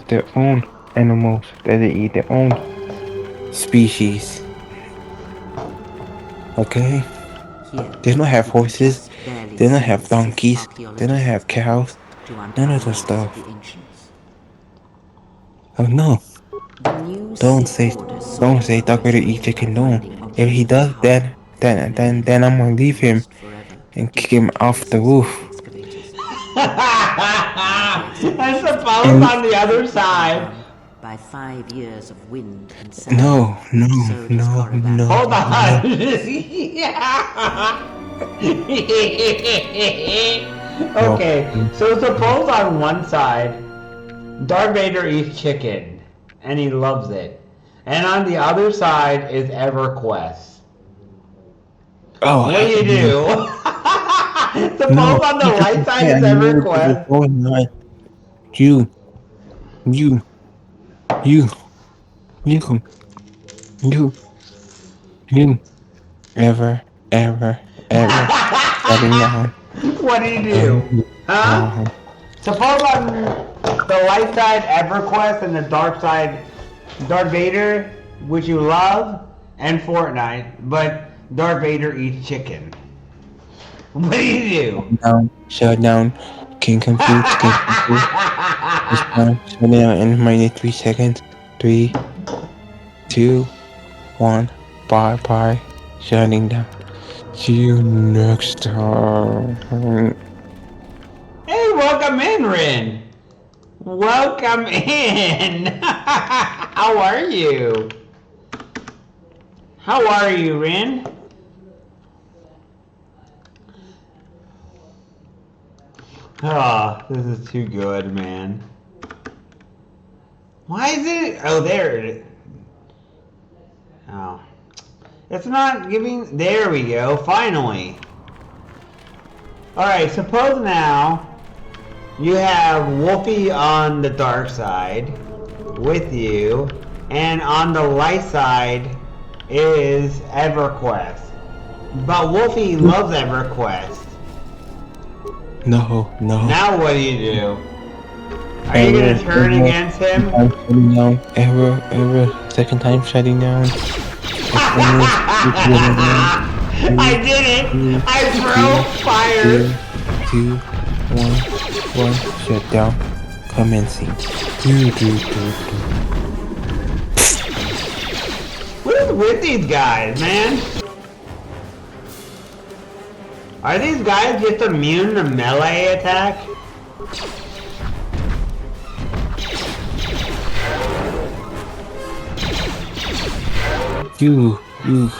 their own animals that they eat, their own species. Okay? They don't have horses, they don't have donkeys, they don't have cows, none of that stuff. Oh no. Don't say Darth Vader eat chicken, don't. If he does that, then I'm gonna leave him and kick him off the roof. I suppose on the other side. By 5 years of wind and sand. No. Hold on. Okay, so suppose on one side, Darth Vader eats chicken, and he loves it. And on the other side is EverQuest. Oh, what do you do? Suppose on the light side is EverQuest. You, ever, shutting down. What do you do? Huh? Suppose on the light side EverQuest and the dark side Darth Vader, which you love, and Fortnite, but Darth Vader eats chicken. What do you do? Shut down. King Compute. Shut down in -3 seconds. 3, 2, 1. Bye. Shutting down. See you next time. Hey, welcome in, Rin. Welcome in. How are you? How are you, Rin? Oh, this is too good, man. Why is it? Oh, there it is. Oh. It's not giving... There we go, finally. Alright, suppose now you have Wolfie on the dark side with you, and on the light side is EverQuest. But Wolfie loves EverQuest. No. Now what do you do? Are you gonna turn against him? I'm shutting down. Ever. Second time shutting down. I did it! I broke fire! 2, 1. Shut down. Commencing. What is with these guys, man? Are these guys just immune to melee attack? You. Oh,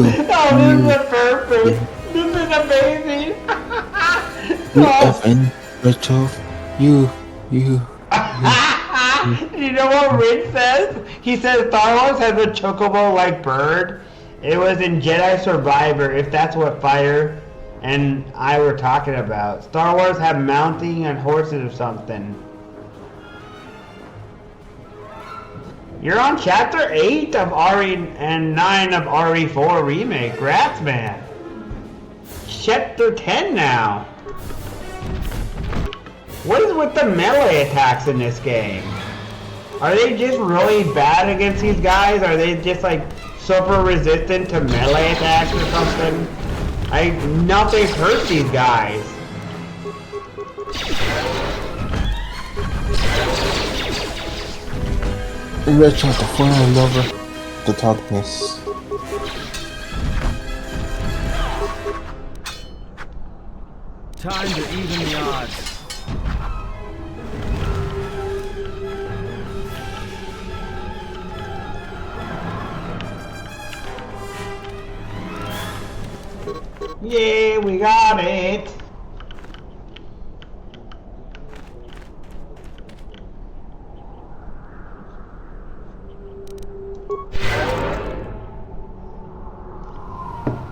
this is perfect. This is amazing. You. You know what Rin says? He says Star Wars has a chocobo-like bird. It was in Jedi Survivor, if that's what Fire and I were talking about. Star Wars have mounting on horses or something. You're on chapter 8 of RE and 9 of RE4 remake. Grats, man. Chapter 10 now. What is with the melee attacks in this game? Are they just really bad against these guys? Are they just like super resistant to melee attacks or something? Nothing hurts these guys. Let's try to fall over the darkness. Time to even the odds. Yeah, we got it.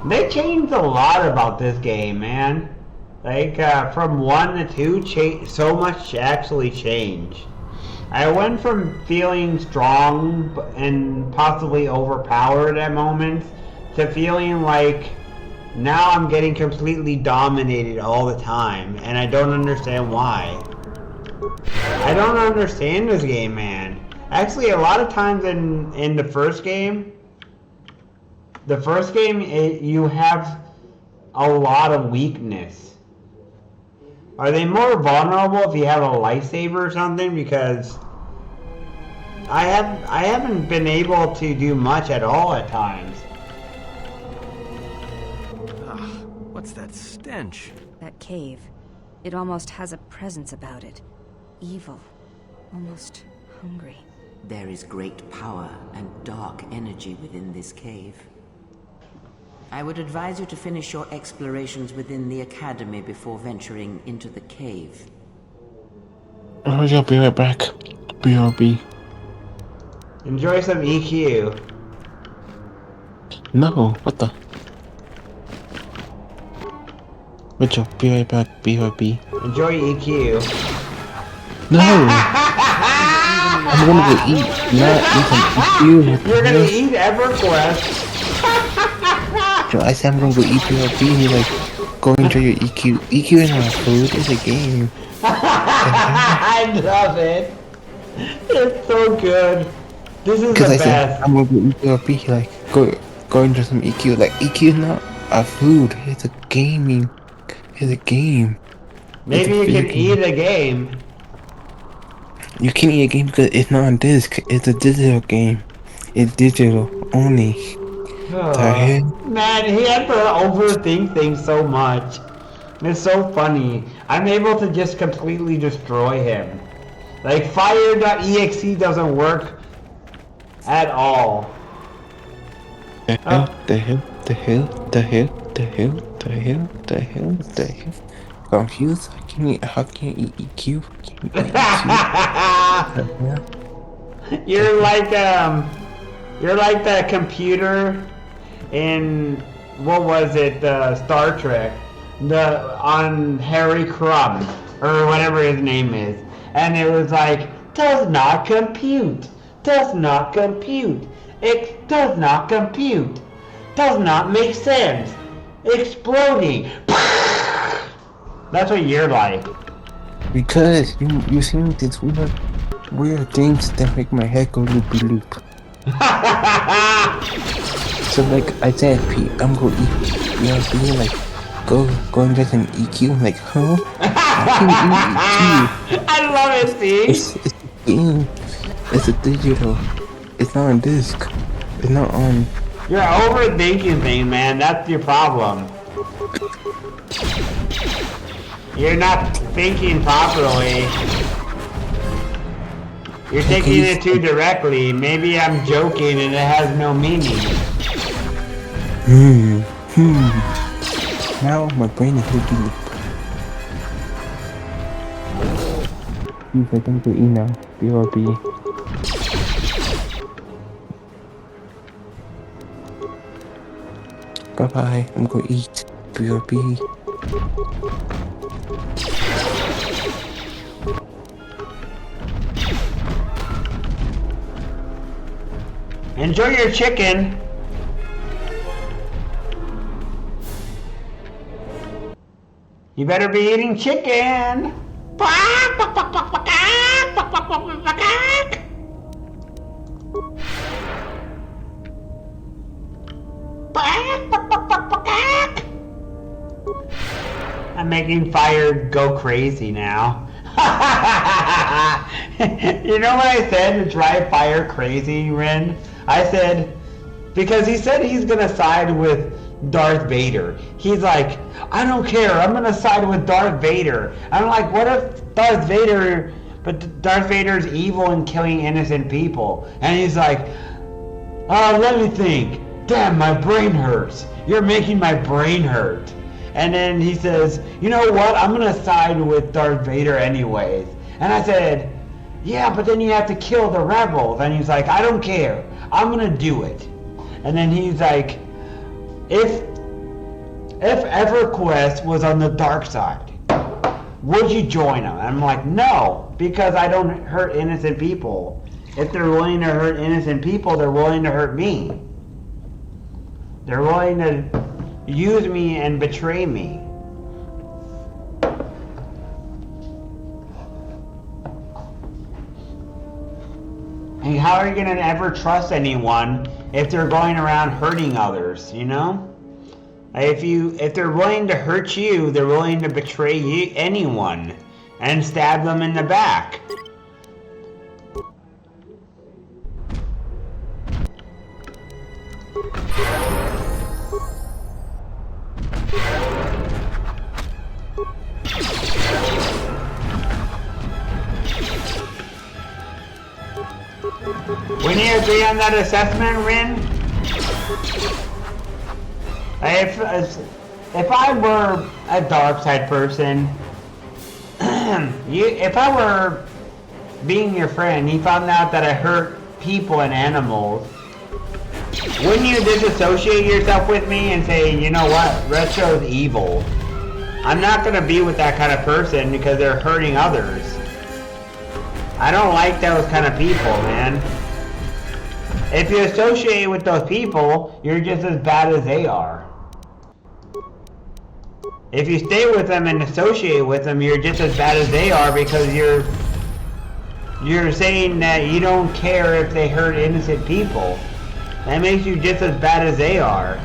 They changed a lot about this game, man. Like, from 1 to 2, so much actually changed. I went from feeling strong and possibly overpowered at moments to feeling like now I'm getting completely dominated all the time, and I don't understand why. I don't understand this game, man. Actually, a lot of times in the first game, you have a lot of weakness. Are they more vulnerable if you have a lightsaber or something? Because I haven't been able to do much at all at times. What's that stench? That cave. It almost has a presence about it. Evil. Almost hungry. There is great power and dark energy within this cave. I would advise you to finish your explorations within the academy before venturing into the cave. I'll be right back. BRB. Enjoy some EQ. No, what the? Richard, be right back. BRB. Enjoy EQ. No! I'm gonna go eat, not eat some EQ. You're gonna eat EverQuest. So I said I'm gonna go eat BRB and you're like, go enjoy your EQ. EQ is not food, it's a game. I love it. It's so good. This is the I best. said I'm gonna go eat BRB, like, go enjoy some EQ. Like, EQ is not a food, it's a gaming. It's a game. Maybe you can eat a game. You can't eat a game because it's not on disc. It's a digital game. It's digital only. The hell? Man, he had to overthink things so much. It's so funny. I'm able to just completely destroy him. Like, fire.exe doesn't work at all. The hell? The hell? The hell? The hell? The hell? The hell? The hell? The hell? Confused? How can you eat EQ? You're like that computer in, what was it, Star Trek, on Harry Crumb, or whatever his name is, and it was like, does not compute, does not compute, it does not compute, does not make sense, exploding. That's what you're like. Because you seem these weird things that make my head go loopy loop. So like I said, Pete, I'm gonna eat. You know, being like, go and get an EQ. I'm like, huh? I can't eat EQ. I love it, Steve. It's a game. It's a digital. It's not on disc. It's not on. You're overthinking things, man. That's your problem. You're not thinking properly. You're taking it too directly. Maybe I'm joking and it has no meaning. Now my brain is looking loop. Please, I can go eat now. BRB. Bye bye. I'm gonna eat. PRP. Enjoy your chicken. You better be eating chicken. I'm making fire go crazy now. You know what I said to drive fire crazy, Ren? I said, because he said he's gonna side with Darth Vader. He's like, I don't care, I'm gonna side with Darth Vader. I'm like, what if Darth Vader, but Darth Vader's evil and killing innocent people? And he's like, let me think. Damn, my brain hurts. You're making my brain hurt. And then he says, you know what, I'm gonna side with Darth Vader anyways. And I said, yeah, but then you have to kill the rebels. And he's like, I don't care, I'm gonna do it. And then he's like, if EverQuest was on the dark side, would you join them? And I'm like, no, because I don't hurt innocent people. If they're willing to hurt innocent people, they're willing to hurt me. They're willing to use me and betray me. And how are you going to ever trust anyone if they're going around hurting others, you know? If they're willing to hurt you, they're willing to betray you, anyone, and stab them in the back. When you agree on that assessment, Rin? If I were a dark side person, if I were being your friend, you found out that I hurt people and animals, wouldn't you disassociate yourself with me and say, you know what, Retro's evil? I'm not going to be with that kind of person because they're hurting others. I don't like those kind of people, man. If you associate with those people, you're just as bad as they are. If you stay with them and associate with them, you're just as bad as they are because you're saying that you don't care if they hurt innocent people. That makes you just as bad as they are.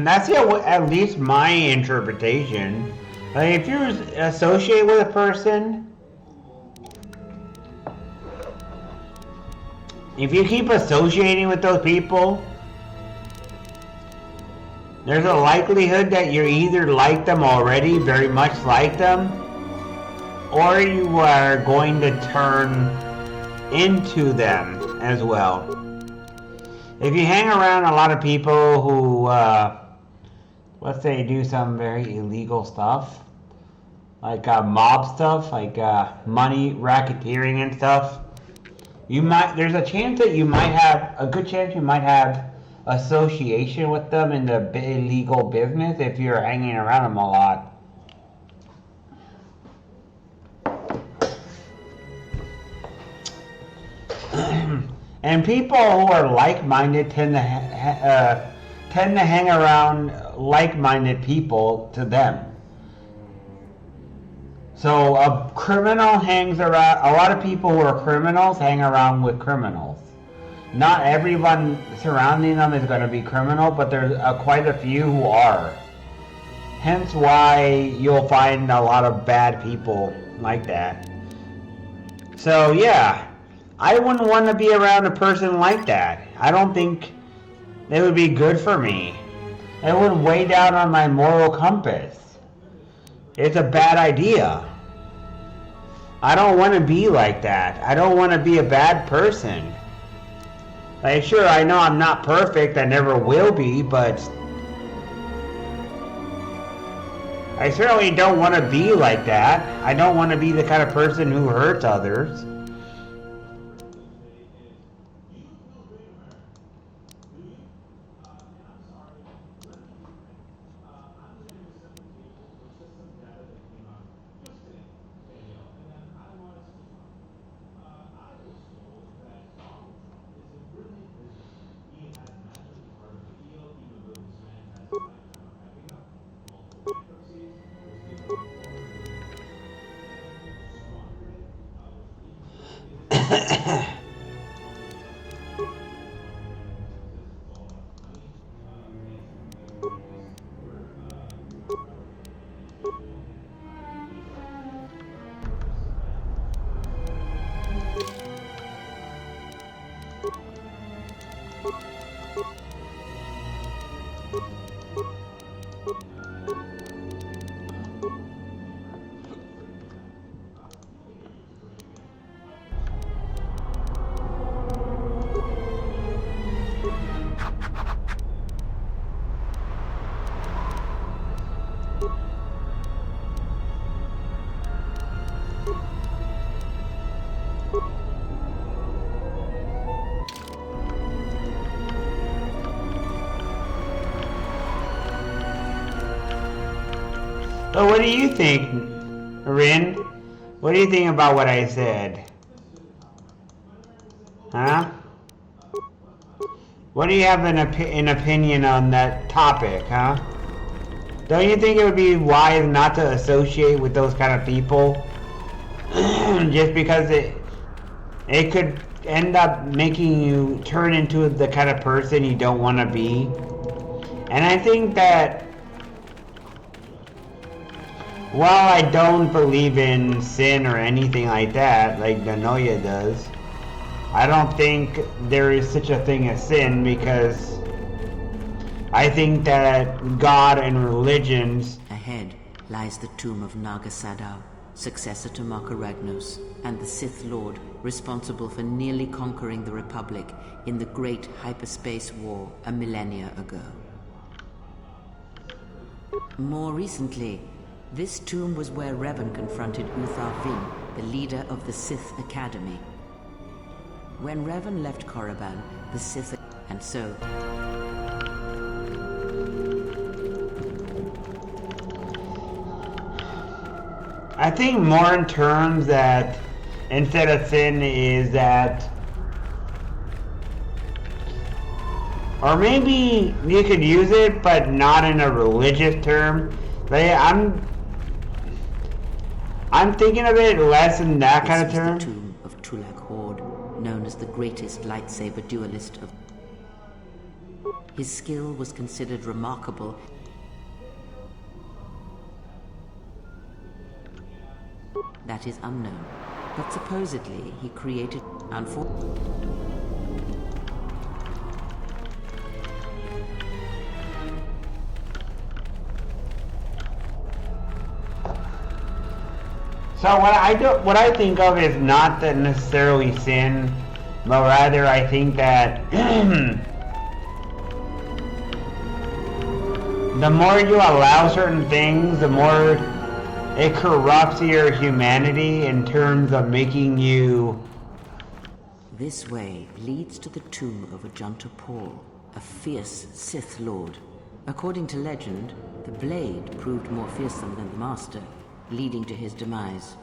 That's at least my interpretation. Like, if you associate with a person, if you keep associating with those people, there's a likelihood that you either like them already, very much like them, or you are going to turn into them as well. If you hang around a lot of people who, let's say, do some very illegal stuff, like mob stuff, like money racketeering and stuff, there's a chance that you might have, a good chance you might have association with them in the illegal business if you're hanging around them a lot. And people who are like-minded tend to hang around like-minded people to them. So a criminal hangs around, a lot of people who are criminals hang around with criminals. Not everyone surrounding them is going to be criminal, but there's quite a few who are. Hence why you'll find a lot of bad people like that. So yeah, I wouldn't want to be around a person like that. I don't think it would be good for me. It would weigh down on my moral compass. It's a bad idea. I don't want to be like that. I don't want to be a bad person. Like, sure, I know I'm not perfect. I never will be, but I certainly don't want to be like that. I don't want to be the kind of person who hurts others. So what do you think, Rin? What do you think about what I said? Huh? What do you have an opinion on that topic, huh? Don't you think it would be wise not to associate with those kind of people? Just because it could end up making you turn into the kind of person you don't want to be. And I think that while I don't believe in sin or anything like that, like Nanoya does, I don't think there is such a thing as sin, because I think that God and religions... Ahead lies the tomb of Naga Sadao, successor to Makaragnos, and the Sith Lord responsible for nearly conquering the Republic in the Great Hyperspace War a millennia ago. More recently, this tomb was where Revan confronted Uthar Vin, the leader of the Sith Academy. When Revan left Korriban, the Sith... and so... I think more in terms that instead of sin is that... Or maybe you could use it, but not in a religious term. Like, I'm thinking of it less in that kind of term. This was the tomb of Tulak Hord, known as the greatest lightsaber duelist of... His skill was considered remarkable. That is unknown, but supposedly he created... So what I think of is not that necessarily sin, but rather I think that the more you allow certain things, the more it corrupts your humanity in terms of making you... This way leads to the tomb of Ajunta Paul, a fierce Sith Lord. According to legend, the blade proved more fearsome than the Master, leading to his demise.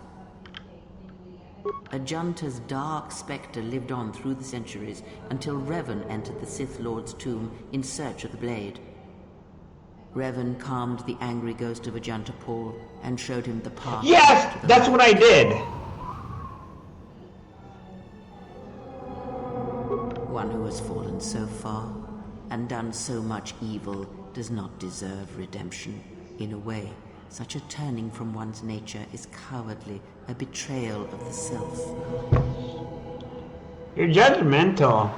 Ajunta's dark specter lived on through the centuries until Revan entered the Sith Lord's tomb in search of the blade. Revan calmed the angry ghost of Ajanta Paul and showed him the path. Yes! That's what I did! One who has fallen so far and done so much evil does not deserve redemption. In a way, such a turning from one's nature is cowardly, a betrayal of the self. You're judgmental.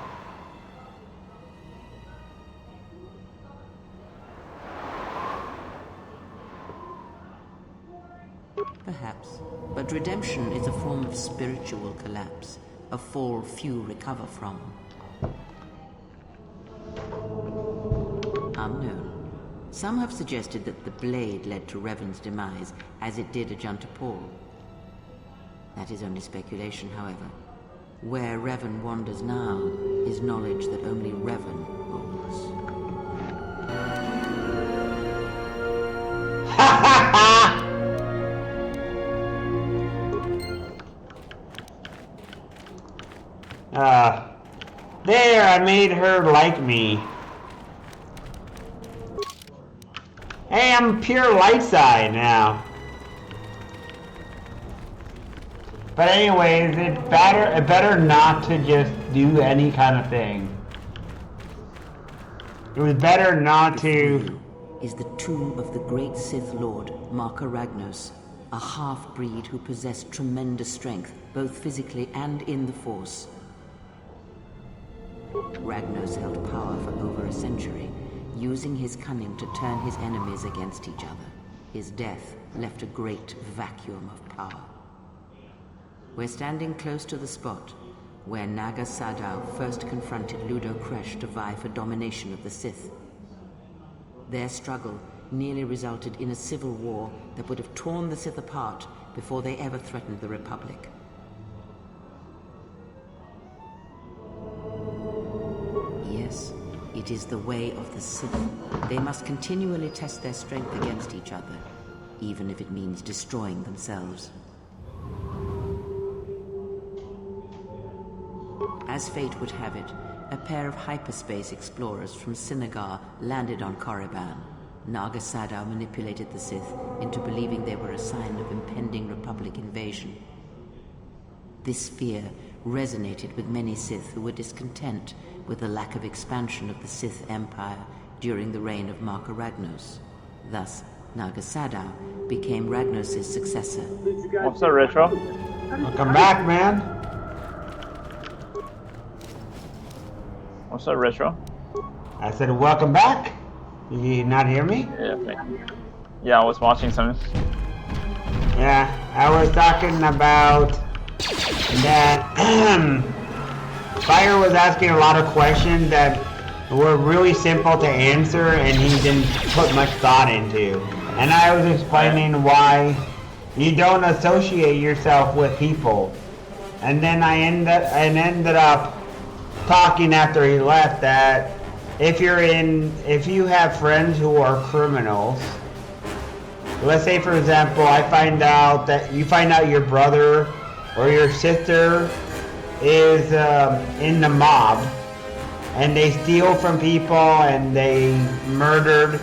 Perhaps, but redemption is a form of spiritual collapse, a fall few recover from. Unknown. Some have suggested that the blade led to Revan's demise, as it did Ajanta Paul. That is only speculation, however. Where Revan wanders now is knowledge that only Revan holds. There, I made her like me. Hey, I'm pure light side now. But anyways, it better not to just do any kind of thing. It was better not to... Is the tomb of the great Sith Lord, Marka Ragnos, a half-breed who possessed tremendous strength, both physically and in the Force. Ragnos held power for over a century, using his cunning to turn his enemies against each other. His death left a great vacuum of power. We're standing close to the spot where Naga Sadow first confronted Ludo Kresh to vie for domination of the Sith. Their struggle nearly resulted in a civil war that would have torn the Sith apart before they ever threatened the Republic. Yes, it is the way of the Sith. They must continually test their strength against each other, even if it means destroying themselves. As fate would have it, a pair of hyperspace explorers from Sinagar landed on Korriban. Naga Sadow manipulated the Sith into believing they were a sign of impending Republic invasion. This fear resonated with many Sith who were discontent with the lack of expansion of the Sith Empire during the reign of Marka Ragnos. Thus, Naga Sadow became Ragnos' successor. What's up, Retro? Welcome back, man. What's up, Retro? I said, welcome back. Did you not hear me? Yeah, thank you. Yeah, I was watching something. Yeah, I was talking about that Fire was asking a lot of questions that were really simple to answer and he didn't put much thought into. And I was explaining why you don't associate yourself with people. And then I ended up talking after he left that if you have friends who are criminals, let's say for example you find out your brother or your sister is in the mob and they steal from people and they murdered,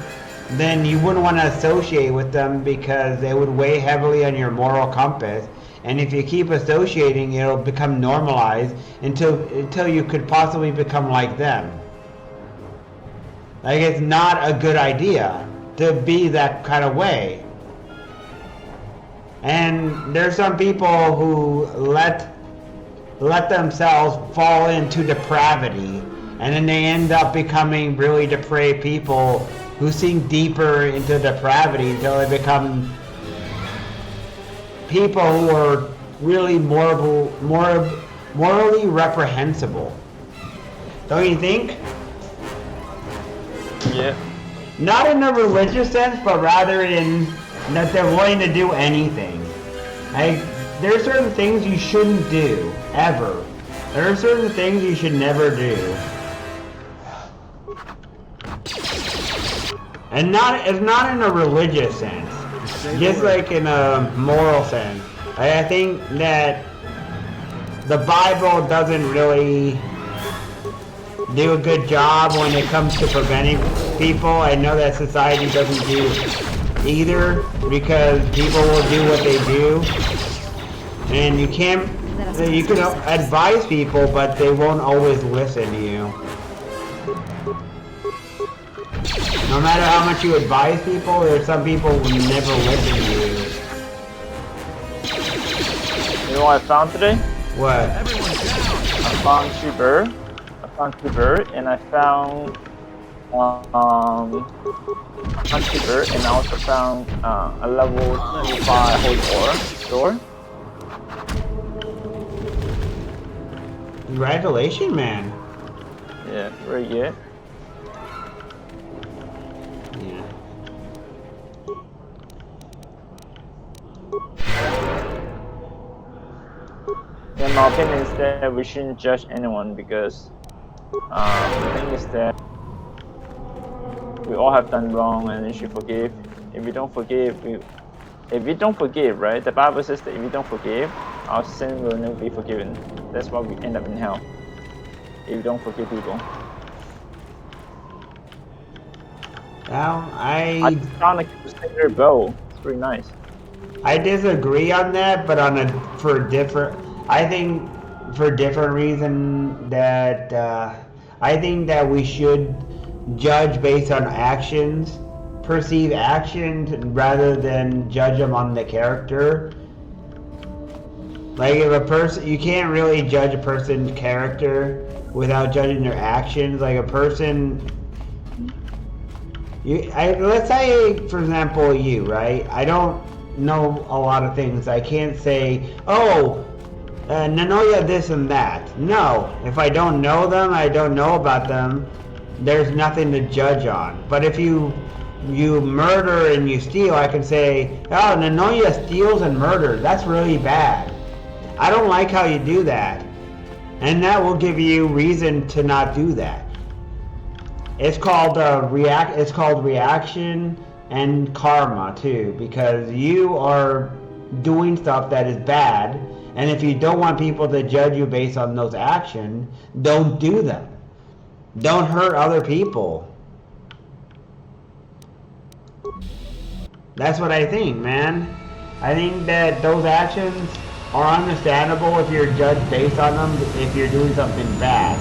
then you wouldn't want to associate with them because they would weigh heavily on your moral compass. And if you keep associating, it'll become normalized until you could possibly become like them. Like, it's not a good idea to be that kind of way. And there's some people who let themselves fall into depravity, and then they end up becoming really depraved people who sink deeper into depravity until they become people who are really morally reprehensible. Don't you think? Yeah. Not in a religious sense, but rather in that they're willing to do anything. Like, there are certain things you shouldn't do, ever. There are certain things you should never do. And it's not in a religious sense. Just like in a moral sense. I think that the Bible doesn't really do a good job when it comes to preventing people. I know that society doesn't do either, because people will do what they do. And you can't, you can advise people, but they won't always listen to you. No matter how much you advise people, there's some people who will never listen to you. You know what I found today? What? I found two bird, and I found two bird, and I also found a level 25 hold door. Congratulations, man. Yeah, very good. Yeah. Yeah, my opinion is that we shouldn't judge anyone, because the thing is that we all have done wrong and we should forgive. If we don't forgive, right? The Bible says that if we don't forgive, our sin will never be forgiven. That's why we end up in hell. If we don't forgive people. Now, I found a Crusader bow. It's pretty nice. I disagree on that, but for different reason that I think that we should judge based on actions, perceive actions, rather than judge them on the character. Like, if a person, you can't really judge a person's character without judging their actions. Like, a person, let's say, for example, you, right? I don't know a lot of things. I can't say, oh, Nanoya this and that. No, if I don't know them, I don't know about them, there's nothing to judge on. But if you murder and you steal, I can say, oh, Nanoya steals and murders. That's really bad. I don't like how you do that. And that will give you reason to not do that. It's called reaction and karma too, because you are doing stuff that is bad, and if you don't want people to judge you based on those actions, don't do them. Don't hurt other people. That's what I think, man. I think that those actions are understandable if you're judged based on them, if you're doing something bad.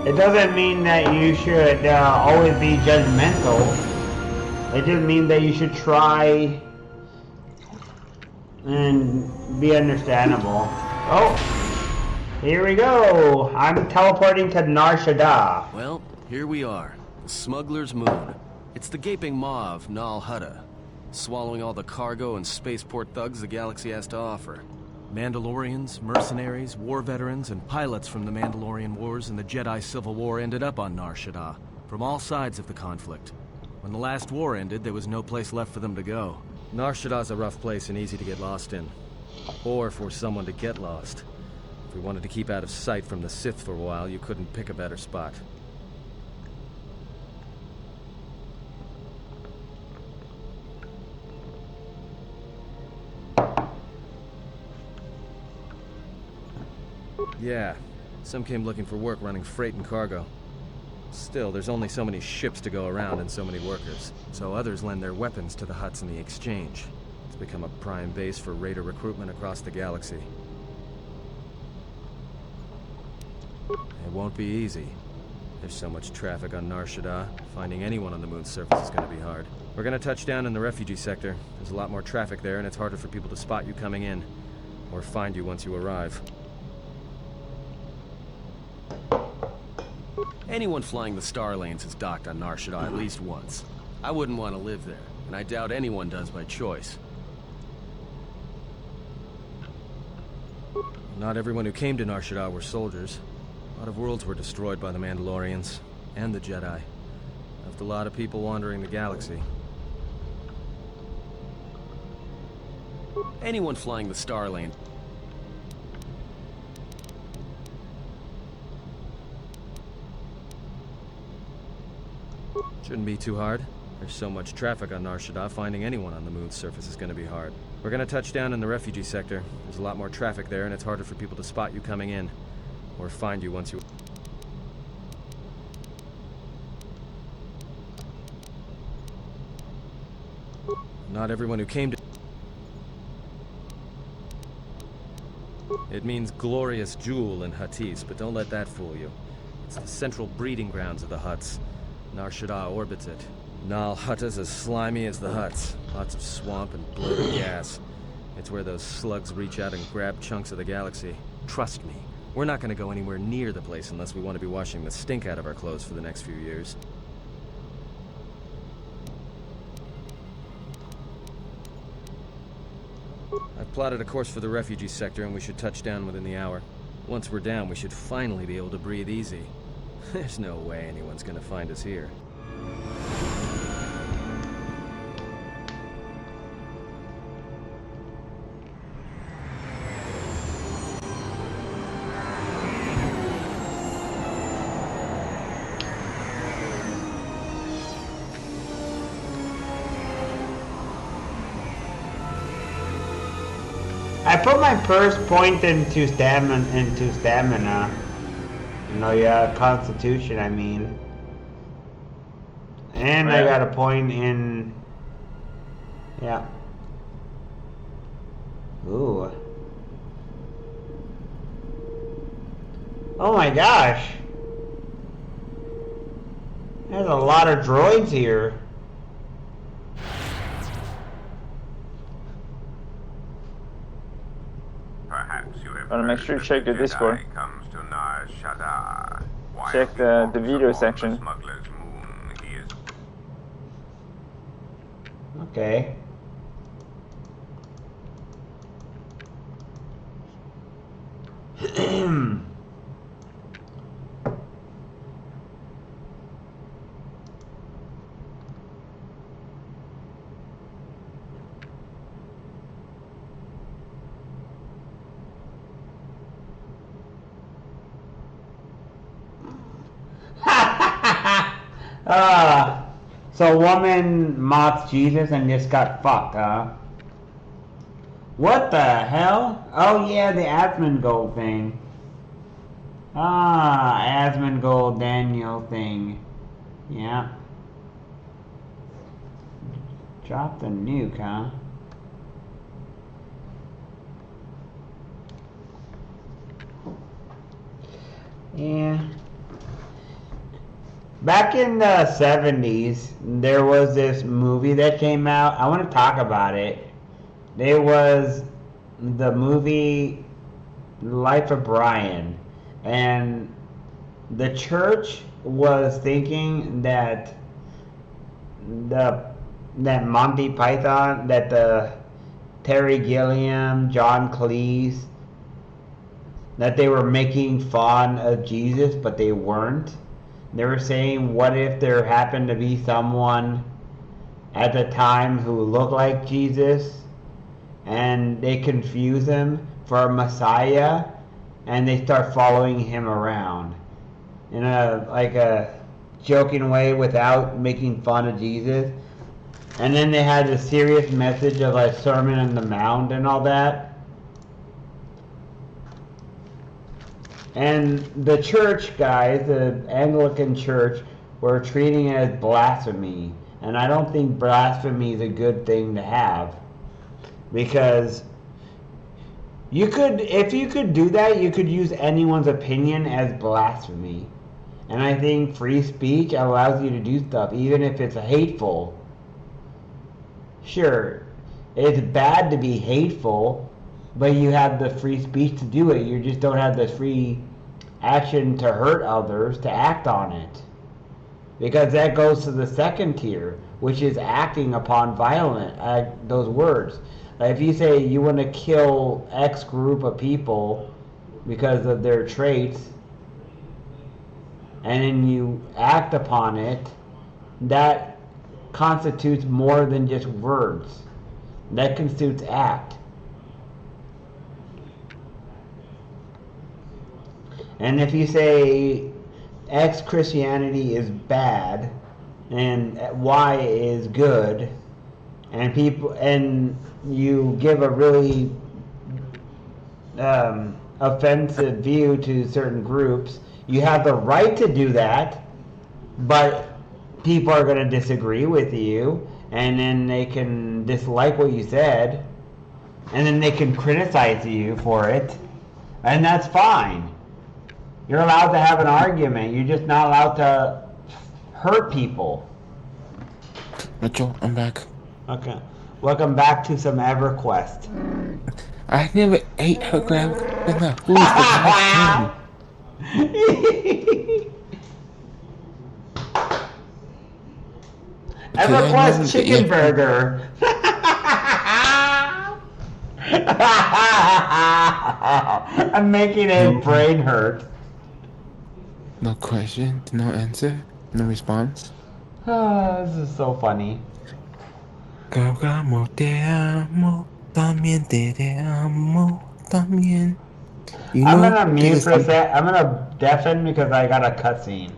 It doesn't mean that you should always be judgmental. It just means that you should try and be understandable. Oh, here we go. I'm teleporting to Nar Shaddaa. Well, here we are. The Smuggler's Moon. It's the gaping maw of Nal Hutta, swallowing all the cargo and spaceport thugs the galaxy has to offer. Mandalorians, mercenaries, war veterans, and pilots from the Mandalorian Wars and the Jedi Civil War ended up on Nar Shaddaa, from all sides of the conflict. When the last war ended, there was no place left for them to go. Nar Shaddaa's a rough place and easy to get lost in. Or for someone to get lost. If we wanted to keep out of sight from the Sith for a while, you couldn't pick a better spot. Yeah, some came looking for work running freight and cargo. Still, there's only so many ships to go around and so many workers, so others lend their weapons to the Hutts in the exchange. It's become a prime base for raider recruitment across the galaxy. It won't be easy. There's so much traffic on Nar Shaddaa, finding anyone on the moon's surface is going to be hard. We're going to touch down in the refugee sector. There's a lot more traffic there, and it's harder for people to spot you coming in, or find you once you arrive. Anyone flying the Star Lanes has docked on Nar Shaddaa at least once. I wouldn't want to live there, and I doubt anyone does by choice. Not everyone who came to Nar Shaddaa were soldiers. A lot of worlds were destroyed by the Mandalorians, and the Jedi. Left a lot of people wandering the galaxy. Anyone flying the Star Lane. Shouldn't be too hard. There's so much traffic on Nar Shaddaa, finding anyone on the moon's surface is going to be hard. We're going to touch down in the refugee sector. There's a lot more traffic there, and it's harder for people to spot you coming in, or find you once you... Not everyone who came to... It means glorious jewel in Huttese, but don't let that fool you. It's the central breeding grounds of the Hutts. Nar Shaddaa orbits it. Nal Hutta's as slimy as the Hutts. Lots of swamp and bloated gas. It's where those slugs reach out and grab chunks of the galaxy. Trust me, we're not going to go anywhere near the place unless we want to be washing the stink out of our clothes for the next few years. I've plotted a course for the refugee sector, and we should touch down within the hour. Once we're down, we should finally be able to breathe easy. There's no way anyone's gonna find us here. I put my first point into stamina. You know, yeah, constitution, I mean. And I got a point in... Yeah. Ooh. Oh my gosh. There's a lot of droids here. Gotta make sure you check the Discord. Check the video section. Okay. So a woman mocks Jesus and just got fucked, huh? What the hell? Oh yeah, the Asmongold thing. Ah, Asmongold Daniel thing. Yeah. Drop the nuke, huh? Yeah. Back in the 70s, there was this movie that came out. I want to talk about it. It was the movie Life of Brian. And the church was thinking that that Monty Python, that the Terry Gilliam, John Cleese, that they were making fun of Jesus, but they weren't. They were saying, what if there happened to be someone at the time who looked like Jesus and they confuse him for a Messiah and they start following him around in a joking way without making fun of Jesus. And then they had a serious message of a Sermon on the Mount and all that. And the church guys, the Anglican church, were treating it as blasphemy. And I don't think blasphemy is a good thing to have. Because if you could do that, you could use anyone's opinion as blasphemy. And I think free speech allows you to do stuff, even if it's hateful. Sure, it's bad to be hateful, but you have the free speech to do it. You just don't have the free action to hurt others, to act on it. Because that goes to the second tier, which is acting upon those words. Like if you say you want to kill X group of people because of their traits, and then you act upon it, that constitutes more than just words. That constitutes act. And if you say X Christianity is bad and Y is good, and you give a really offensive view to certain groups. You have the right to do that, but people are going to disagree with you, and then they can dislike what you said, and then they can criticize you for it, and that's fine. You're allowed to have an argument. You're just not allowed to hurt people. Mitchell, I'm back. Okay. Welcome back to some EverQuest. I never ate her grab with my food for the last time. EverQuest chicken burger. I'm making his brain hurt. No question, no answer, no response. This is so funny. Cargamos, te amo, también te amo, también. You I'm know, gonna there's mute a for a song. sec. I'm gonna deafen because I got a cutscene.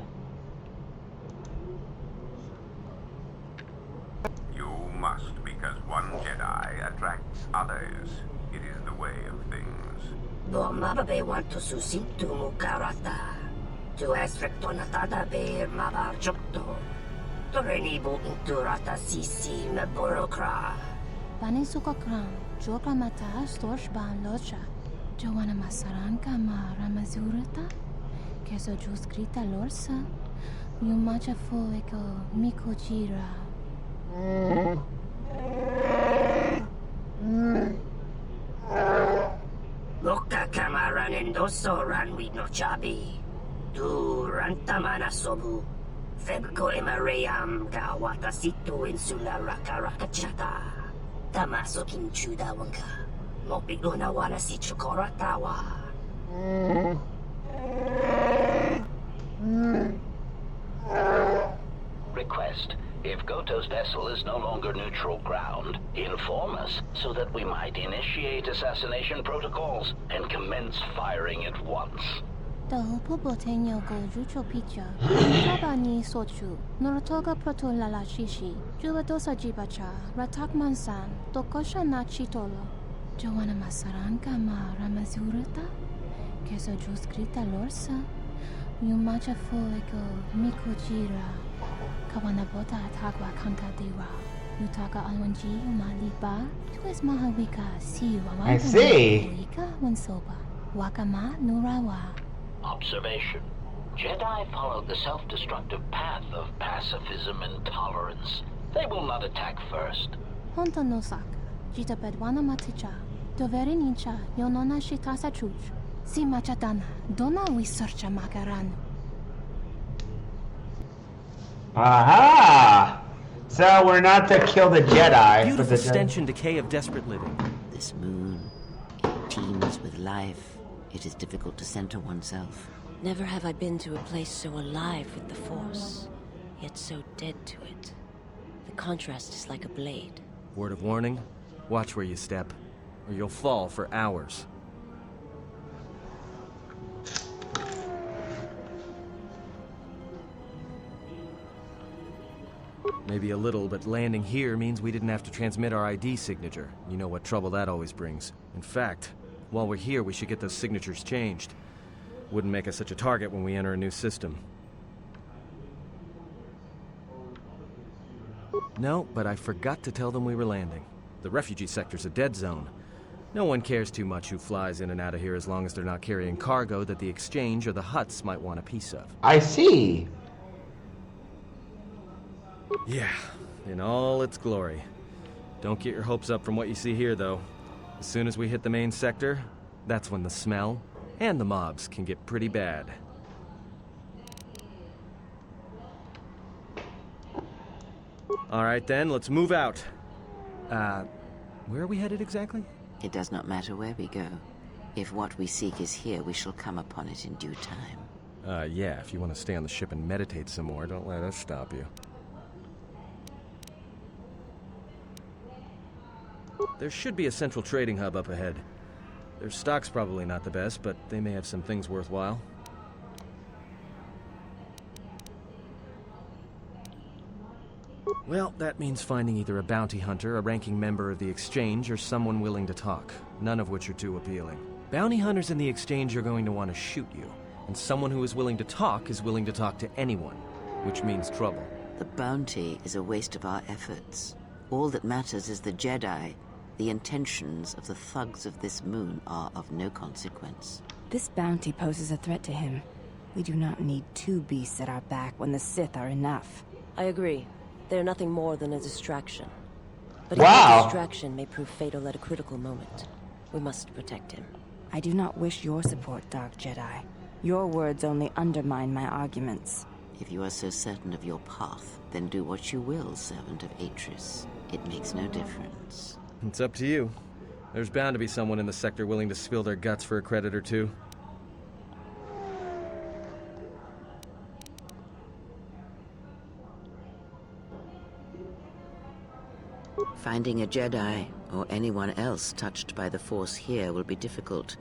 You must, because one Jedi attracts others. It is the way of things. Mababe want to susintu mukarata. Tu esrecto natada be mabar jokto. Torenibu inturata sisi me borokra. Bani sukokran, joka mata storch ban locha. Joanna masaranka ma ramazurata. Keso juskrita lorsa. Yumacha fuego mikojira. Loka kamaran endoso ranwi no chabi. Tu rantamana sobu. Febko emareyam gawata situ insula raka raka chata. Tamaso kinchuda wanka. Mopiguna wana si chokoratawa. Request. If Goto's vessel is no longer neutral ground, inform us so that we might initiate assassination protocols and commence firing at once. The Hopo Botenyo go Jucho Picha. Tabani Sochu. Norotoga Proto Lala Shishi. Jubadosa Jibacha. Ratak Mansan. Tokosha Nachitolo. Joanna Masaranka ma Ramazurata. Keso Juskrita Lorsa. Yumacha Fuego Mikojira. Kawanabota Atagwa Kanka Dewa. Yutaka Alwanji Umaliba. Tues Mahawika Siwa. I see. Wika Wansoba. Wakama Nurawa. Observation. Jedi follow the self-destructive path of pacifism and tolerance. They will not attack first. Honto no Saka. Jita Bedwana Maticha. Doveri Nincha. Yonona Shitasa Chuch. Si Machadana. Dona we searcha Makaran. Aha! So we're not to kill the Jedi. Beautiful stench and decay of desperate living. This moon, it teems with life. It is difficult to center oneself. Never have I been to a place so alive with the Force, yet so dead to it. The contrast is like a blade. Word of warning, watch where you step, or you'll fall for hours. Maybe a little, but landing here means we didn't have to transmit our ID signature. You know what trouble that always brings. In fact, while we're here, we should get those signatures changed. Wouldn't make us such a target when we enter a new system. No, but I forgot to tell them we were landing. The refugee sector's a dead zone. No one cares too much who flies in and out of here as long as they're not carrying cargo that the Exchange or the Hutts might want a piece of. I see. Yeah, in all its glory. Don't get your hopes up from what you see here, though. As soon as we hit the main sector, that's when the smell and the mobs can get pretty bad. All right then, let's move out. Where are we headed exactly? It does not matter where we go. If what we seek is here, we shall come upon it in due time. Yeah, if you want to stay on the ship and meditate some more, don't let us stop you. There should be a central trading hub up ahead. Their stock's probably not the best, but they may have some things worthwhile. Well, that means finding either a bounty hunter, a ranking member of the Exchange, or someone willing to talk, none of which are too appealing. Bounty hunters in the exchange are going to want to shoot you, and someone who is willing to talk to anyone, which means trouble. The bounty is a waste of our efforts. All that matters is the Jedi. The intentions of the thugs of this moon are of no consequence. This bounty poses a threat to him. We do not need two beasts at our back when the Sith are enough. I agree. They're nothing more than a distraction. But Wow. a distraction may prove fatal at a critical moment. We must protect him. I do not wish your support, Dark Jedi. Your words only undermine my arguments. If you are so certain of your path, then do what you will, servant of Atris. It makes no difference. It's up to you. There's bound to be someone in the sector willing to spill their guts for a credit or two. Finding a Jedi, or anyone else touched by the Force here, will be difficult.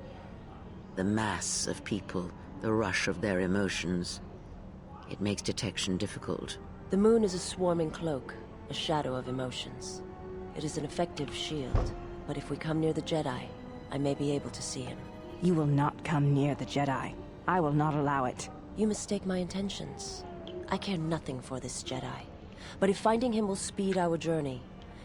The mass of people, the rush of their emotions. It makes detection difficult. The moon is a swarming cloak, a shadow of emotions. It is an effective shield, but if we come near the Jedi, I may be able to see him. You will not come near the Jedi. I will not allow it. You mistake my intentions. I care nothing for this Jedi. But if finding him will speed our journey,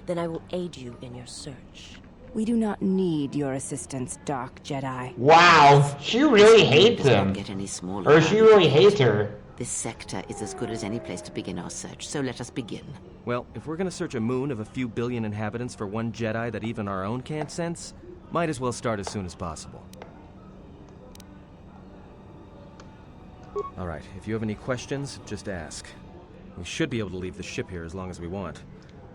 then I will aid you in your search. We do not need your assistance, Dark Jedi. Wow, she really hates Does not him. get any smaller. Or she really hates her. This sector is as good as any place to begin our search, so let us begin. Well, if we're gonna search a moon of a few billion inhabitants for one Jedi that even our own can't sense, might as well start as soon as possible. Alright, if you have any questions, just ask. We should be able to leave the ship here as long as we want.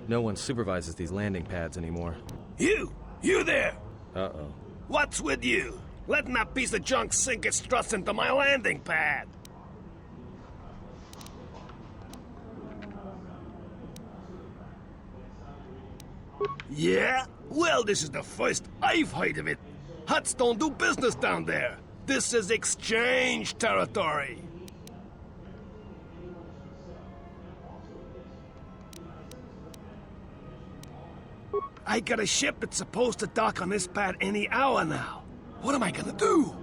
No one supervises these landing pads anymore. You there! Uh-oh. What's with you? Letting that piece of junk sink its struts into my landing pad! Yeah? Well, this is the first I've heard of it. Huts don't do business down there. This is exchange territory. I got a ship that's supposed to dock on this pad any hour now. What am I gonna do?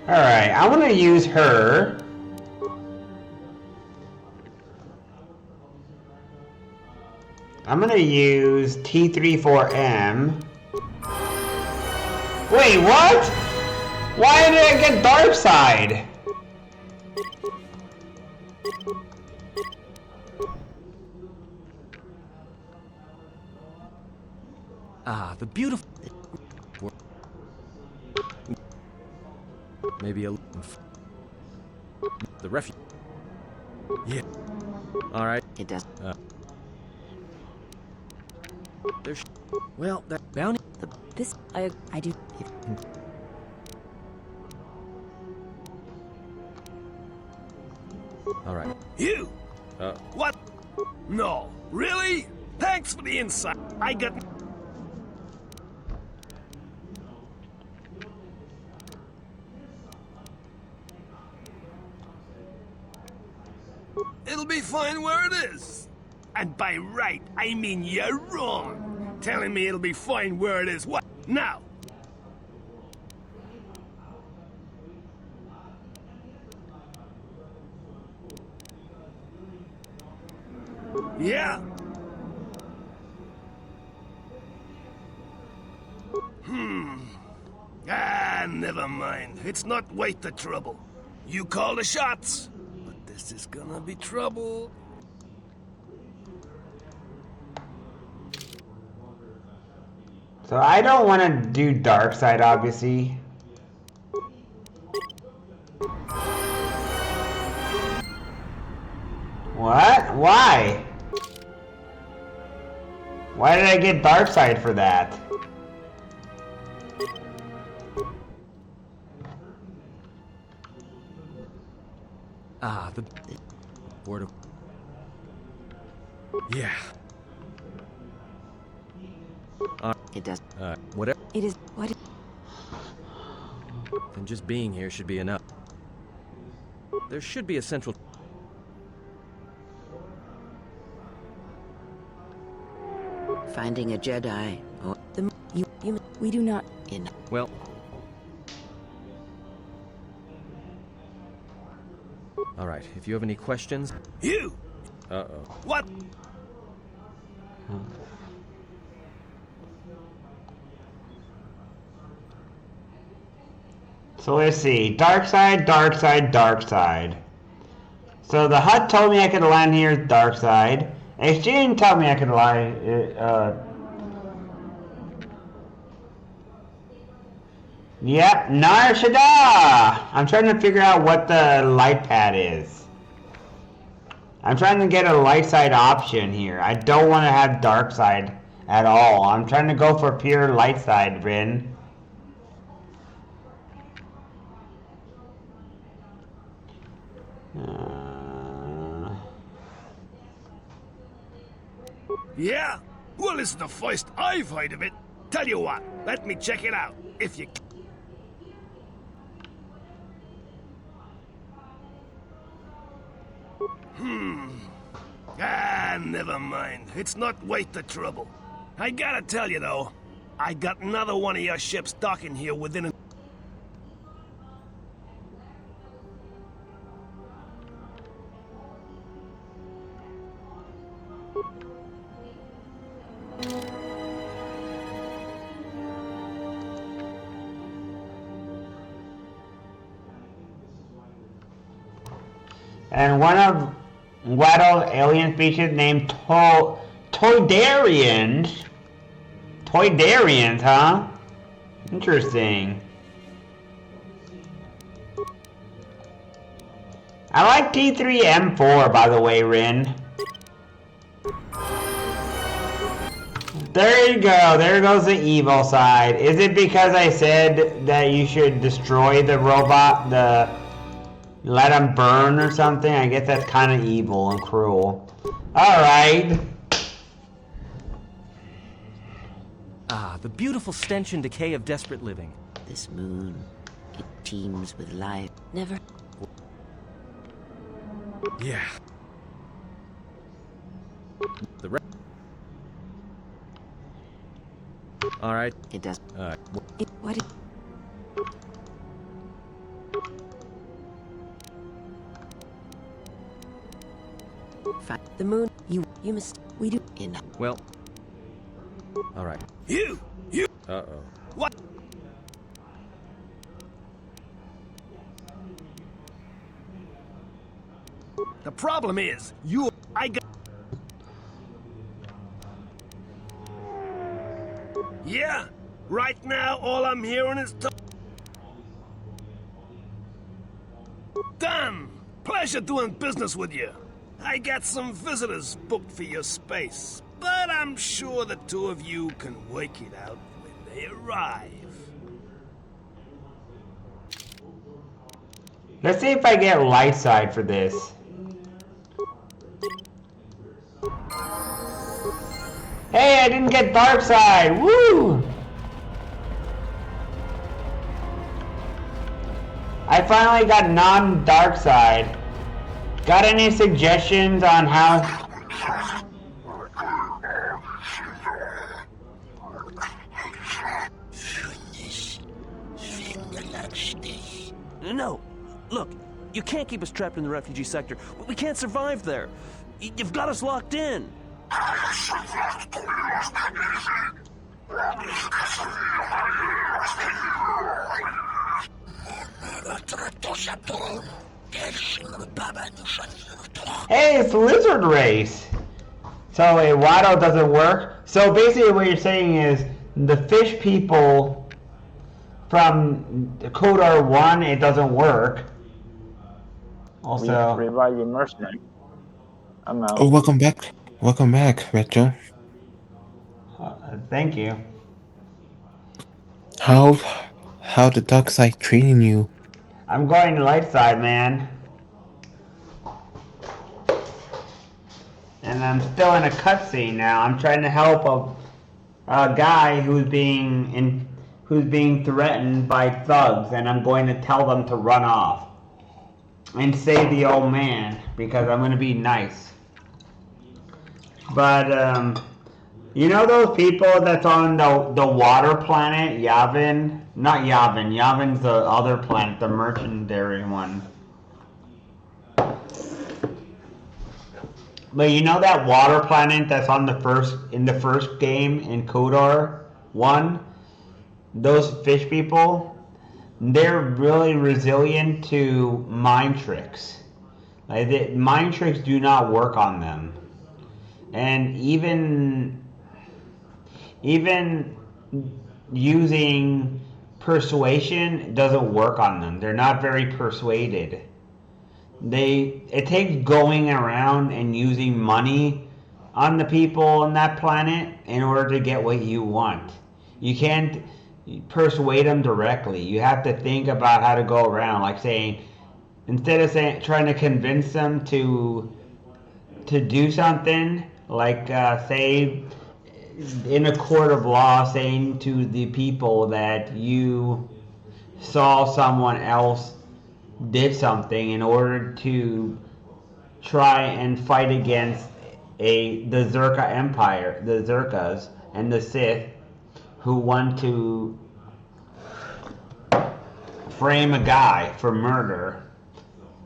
Alright, I want to use her. I'm going to use T34M. Wait, what? Why did I get dark side? Ah, the beautiful... Maybe a... The refuge. Yeah. Alright. It does. There's... Well, that bounty... This... I do... Alright. You! What? No. Really? Thanks for the insight. I got... It'll be fine where it is. And by right, I mean you're wrong. Telling me it'll be fine where it is. What? Now! Yeah? Never mind. It's not worth the trouble. You call the shots. But this is gonna be trouble. So I don't want to do dark side, obviously. What? Why? Why did I get dark side for that? Ah, the board of... Yeah. It does. Whatever. It is... What? Then just being here should be enough. There should be a central... Finding a Jedi, or we do not in. Well... Alright, if you have any questions... You! Uh-oh. What? So let's see. Dark side, dark side, dark side. So the HUD told me I could land here, dark side. Exchange told me I could lie. Yep, Nar Shaddaa! I'm trying to figure out what the light pad is. I'm trying to get a light side option here. I don't want to have dark side at all. I'm trying to go for pure light side, Rin. Yeah? Well, it's the first I've heard of it. Tell you what, let me check it out, if you can. Never mind. It's not worth the trouble. I gotta tell you, though, I got another one of your ships docking here within a... And one of Waddle's alien species named Toydarians. Toydarians, huh? Interesting. I like T3M4, by the way, Rin. There you go. There goes the evil side. Is it because I said that you should destroy the robot, let him burn or something? I guess that's kind of evil and cruel. Alright. Ah, the beautiful stench and decay of desperate living. This moon, it teems with life. Never... Yeah. The rest... Alright. It does... Alright. What it... The moon, you must... We do... In... Well... Alright. You! Uh-oh. What? The problem is, I got... Yeah? Right now, all I'm hearing is... Done! Pleasure doing business with you. I got some visitors booked for your space, but I'm sure the two of you can work it out when they arrive. Let's see if I get light side for this. Hey, I didn't get dark side. Woo! I finally got non-dark side. Got any suggestions on how... No, look, you can't keep us trapped in the refugee sector. We can't survive there. You've got us locked in. Hey, it's Lizard Race! So a Watto doesn't work? So basically what you're saying is the fish people from Kodar 1, it doesn't work. Also... Revive your mercenary. I'm out. Oh, welcome back. Welcome back, Retro. Thank you. How the dark side treating you? I'm going to light side, man. And I'm still in a cutscene now. I'm trying to help a guy who's being threatened by thugs, and I'm going to tell them to run off. and save the old man because I'm gonna be nice. But you know those people that's on the water planet, Yavin? Not Yavin. Yavin's the other planet, the mercenary one. But you know that water planet that's on in the first game in Kodor 1? Those fish people, they're really resilient to mind tricks. Like mind tricks do not work on them. And even using persuasion doesn't work on them. They're not very persuaded. It takes going around and using money on the people on that planet in order to get what you want. You can't persuade them directly. You have to think about how to go around, like saying, instead of trying to convince them to do something, like say in a court of law, saying to the people that you saw someone else did something in order to try and fight against the Zerka Empire, the Zerkas and the Sith, who want to frame a guy for murder.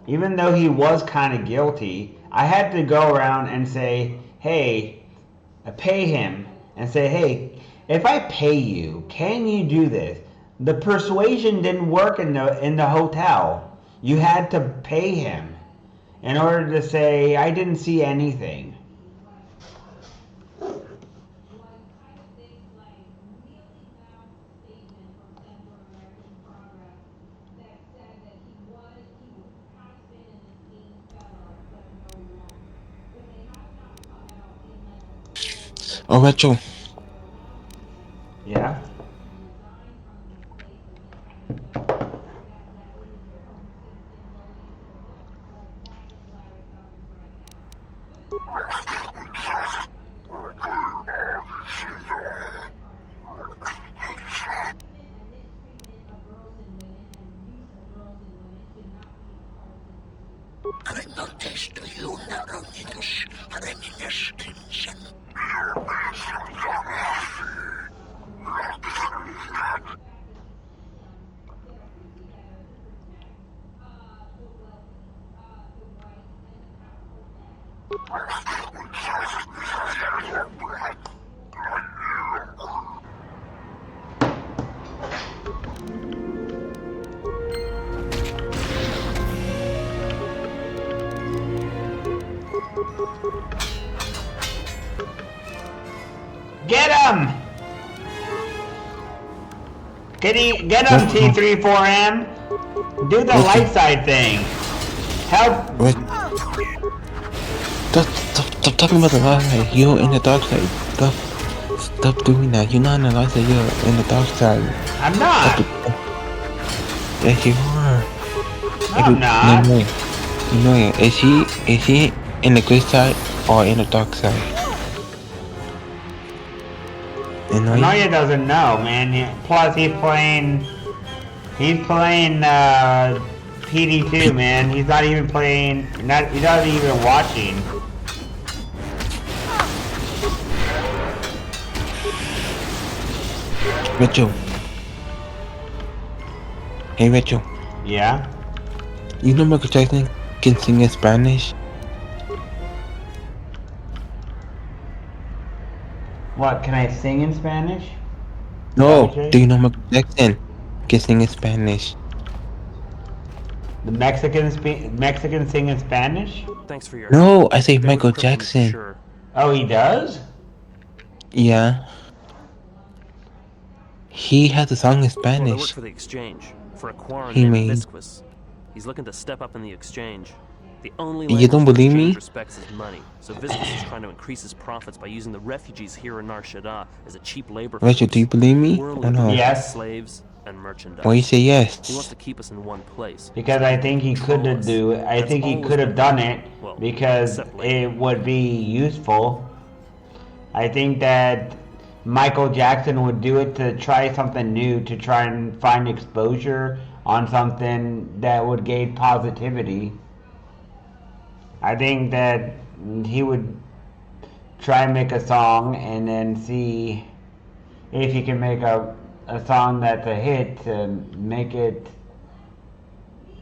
Even though he was kind of guilty, I had to go around and say, hey, pay him, and say, hey, if I pay you, can you do this? The persuasion didn't work in the hotel. You had to pay him in order to say, I didn't see anything. Oh, Rachel. Yeah? Get him! Can he get him, T34M? Do the light side thing. Help! Wait. Stop talking about the light side. You're in the dark side. Stop doing that. You're not in the light side. You're in the dark side. I'm not. Yes, you are. I'm not. No. Is he in the good side or in the dark side? Anoya doesn't know, man. Plus, he's playing PD2, man. He's not even playing. He's not even watching. Rachel. Hey, Rachel. Yeah? You know Michael Jackson can sing in Spanish? What, can I sing in Spanish? No, do you know Michael Jackson can sing in Spanish? The Mexican sing in Spanish? Thanks for your No, I say Michael Jackson. Sure. Oh, he does? Yeah. He has a song in Well, I Spanish. work for the exchange, for a quarren He named made- Visquis. He's looking to step up in the exchange. The only You don't language the believe me? exchange respects is money, so Visquis is trying to increase his profits by using the refugees here in Nar Shaddaa as a cheap labor force. Rachel, do you believe me We're only or no? looking to Yes. slaves and merchandise. Why you say yes? He wants to keep us in one place. Because I think he could have done it because it would be useful. I think that Michael Jackson would do it to try something new, to try and find exposure on something that would gain positivity. I think that he would try and make a song and then see if he can make a song that's a hit to make it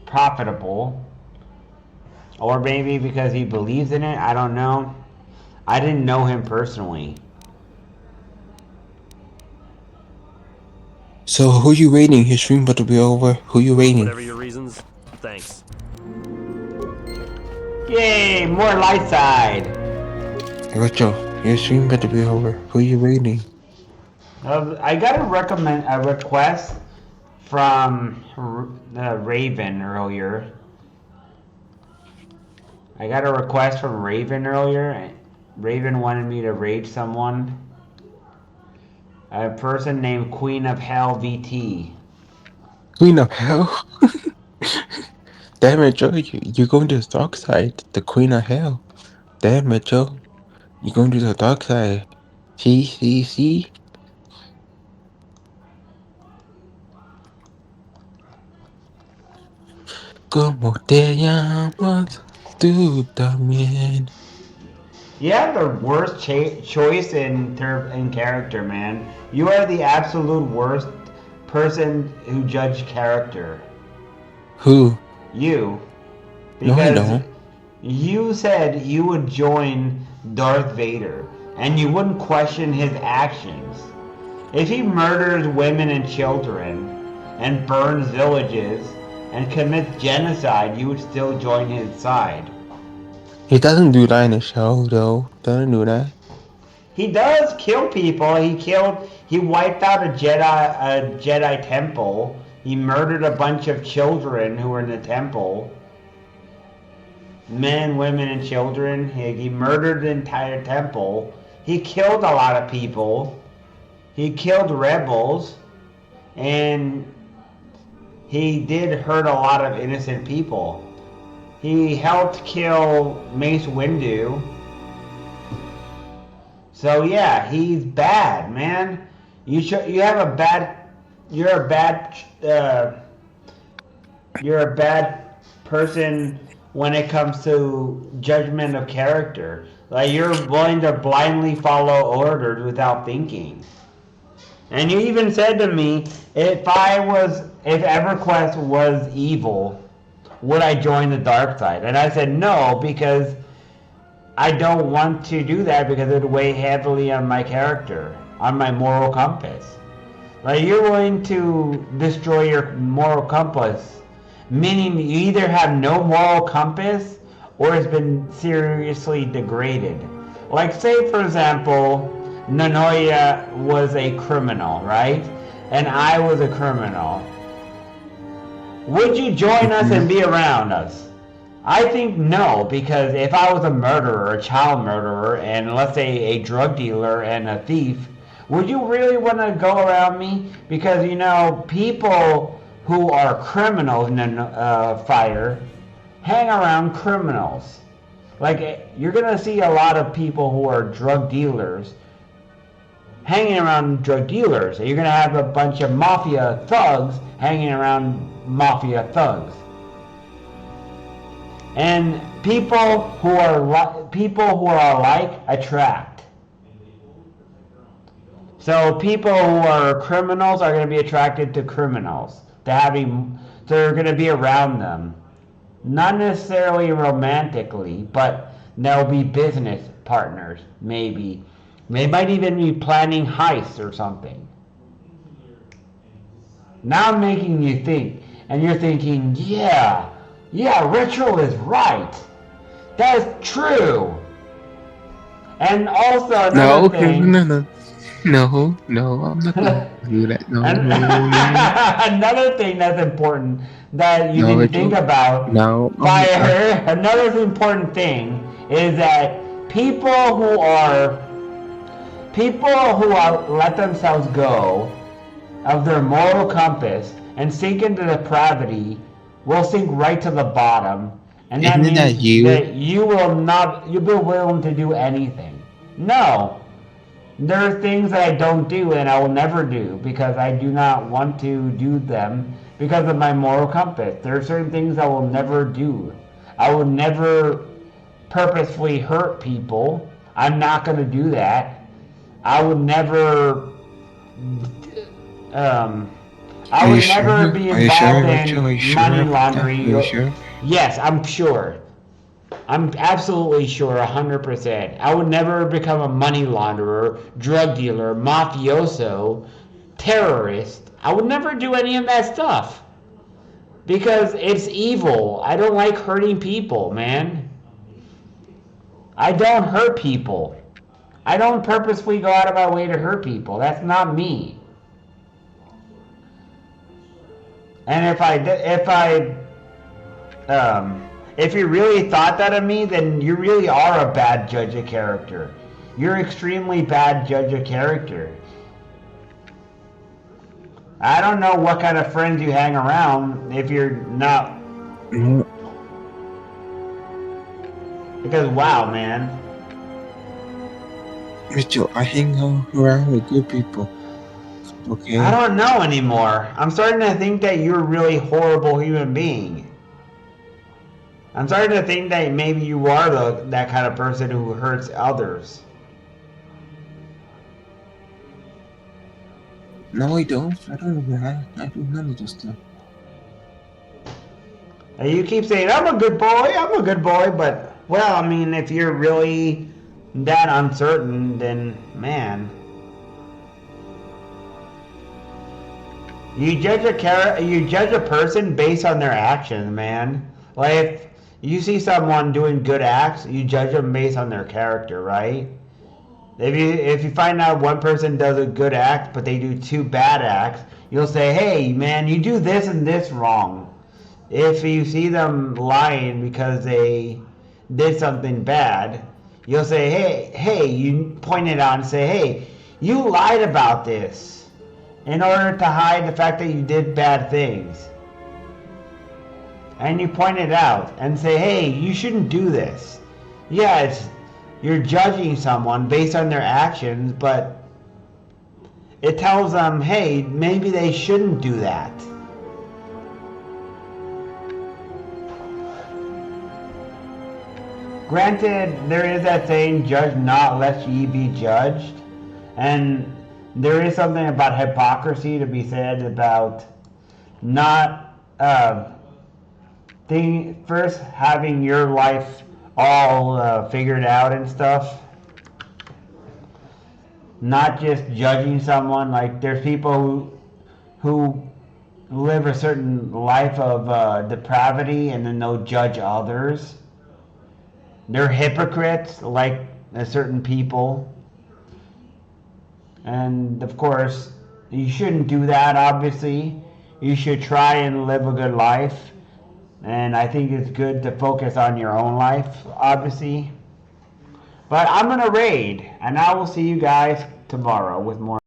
profitable. Or maybe because he believes in it, I don't know. I didn't know him personally. So who you rating? His stream about to be over. Who you rating? Whatever your reasons, thanks. Yay, more light side. Retro, your stream about to be over. Who you rating? I got a request from Raven earlier. I got a request from Raven earlier. Raven wanted me to raid someone. A person named Queen of Hell VT. Queen of Hell? Damn it, Joe. You're going to the dark side. The Queen of Hell. Damn it, Joe. You're going to the dark side. See? Como te llamas tú también? You have the worst choice in character, man. You are the absolute worst person who judged character. Who? You. No, I Because don't. you said you would join Darth Vader and you wouldn't question his actions. If he murders women and children and burns villages and commits genocide, you would still join his side. He doesn't do that in the show, though. Doesn't do that. He does kill people. He wiped out a Jedi temple. He murdered a bunch of children who were in the temple. Men, women, and children. He murdered the entire temple. He killed a lot of people. He killed rebels. And he did hurt a lot of innocent people. He helped kill Mace Windu. So yeah, he's bad, man. You're a bad person when it comes to judgment of character. Like, you're willing to blindly follow orders without thinking. And you even said to me, if EverQuest was evil, would I join the dark side? And I said no, because I don't want to do that, because it would weigh heavily on my character, on my moral compass. Like, you're willing to destroy your moral compass, meaning you either have no moral compass or it's been seriously degraded. Like, say for example, Nanoya was a criminal, right? And I was a criminal. Would you join us and be around us? I think no, because if I was a murderer, a child murderer, and let's say a drug dealer and a thief, would you really want to go around me? Because, you know, people who are criminals in fire hang around criminals. Like, you're going to see a lot of people who are drug dealers hanging around drug dealers. You're going to have a bunch of mafia thugs hanging around mafia thugs. And people who are alike attract. So people who are criminals are going to be attracted to criminals. They're going to be around them. Not necessarily romantically, but they'll be business partners, maybe. They might even be planning heists or something. Now I'm making you think, and you're thinking, yeah, Retro is right. That is true. And also another thing. No, I'm not gonna do that. No. Another thing that's important that you didn't think about. No. Fire. Another important thing is that people who let themselves go of their moral compass and sink into depravity will sink right to the bottom, and that means that you'll be willing to do anything. No. There are things that I don't do and I will never do because I do not want to do them, because of my moral compass. There are certain things I will never do. I will never purposefully hurt people. I'm not going to do that. I would never I would never be involved in money laundering. Are you sure? Yes, I'm sure. I'm absolutely sure, 100%. I would never become a money launderer, drug dealer, mafioso, terrorist. I would never do any of that stuff. Because it's evil. I don't like hurting people, man. I don't hurt people. I don't purposefully go out of my way to hurt people. That's not me. And if you really thought that of me, then you really are a bad judge of character. You're an extremely bad judge of character. I don't know what kind of friends you hang around if you're not. Because wow, man. Mitchell, I hang around with good people. Okay. I don't know anymore. I'm starting to think that you're a really horrible human being. I'm starting to think that maybe you are that kind of person who hurts others. No, I don't. I don't know. I do none of this stuff. You keep saying, I'm a good boy, but, well, I mean, if you're really that uncertain, then, man. You judge a person based on their actions, man. Like, if you see someone doing good acts, you judge them based on their character, right? If you find out one person does a good act, but they do 2 bad acts, you'll say, hey, man, you do this and this wrong. If you see them lying because they did something bad, you'll say, hey, you point it out and say, hey, you lied about this in order to hide the fact that you did bad things. And you point it out and say, hey, you shouldn't do this. Yeah, you're judging someone based on their actions, but it tells them, hey, maybe they shouldn't do that. Granted, there is that saying, judge not lest ye be judged. And there is something about hypocrisy to be said about not first having your life all figured out and stuff. Not just judging someone. Like, there's people who live a certain life of depravity and then they'll judge others. They're hypocrites, like certain people. And of course, you shouldn't do that, obviously. You should try and live a good life. And I think it's good to focus on your own life, obviously. But I'm going to raid, and I will see you guys tomorrow with more.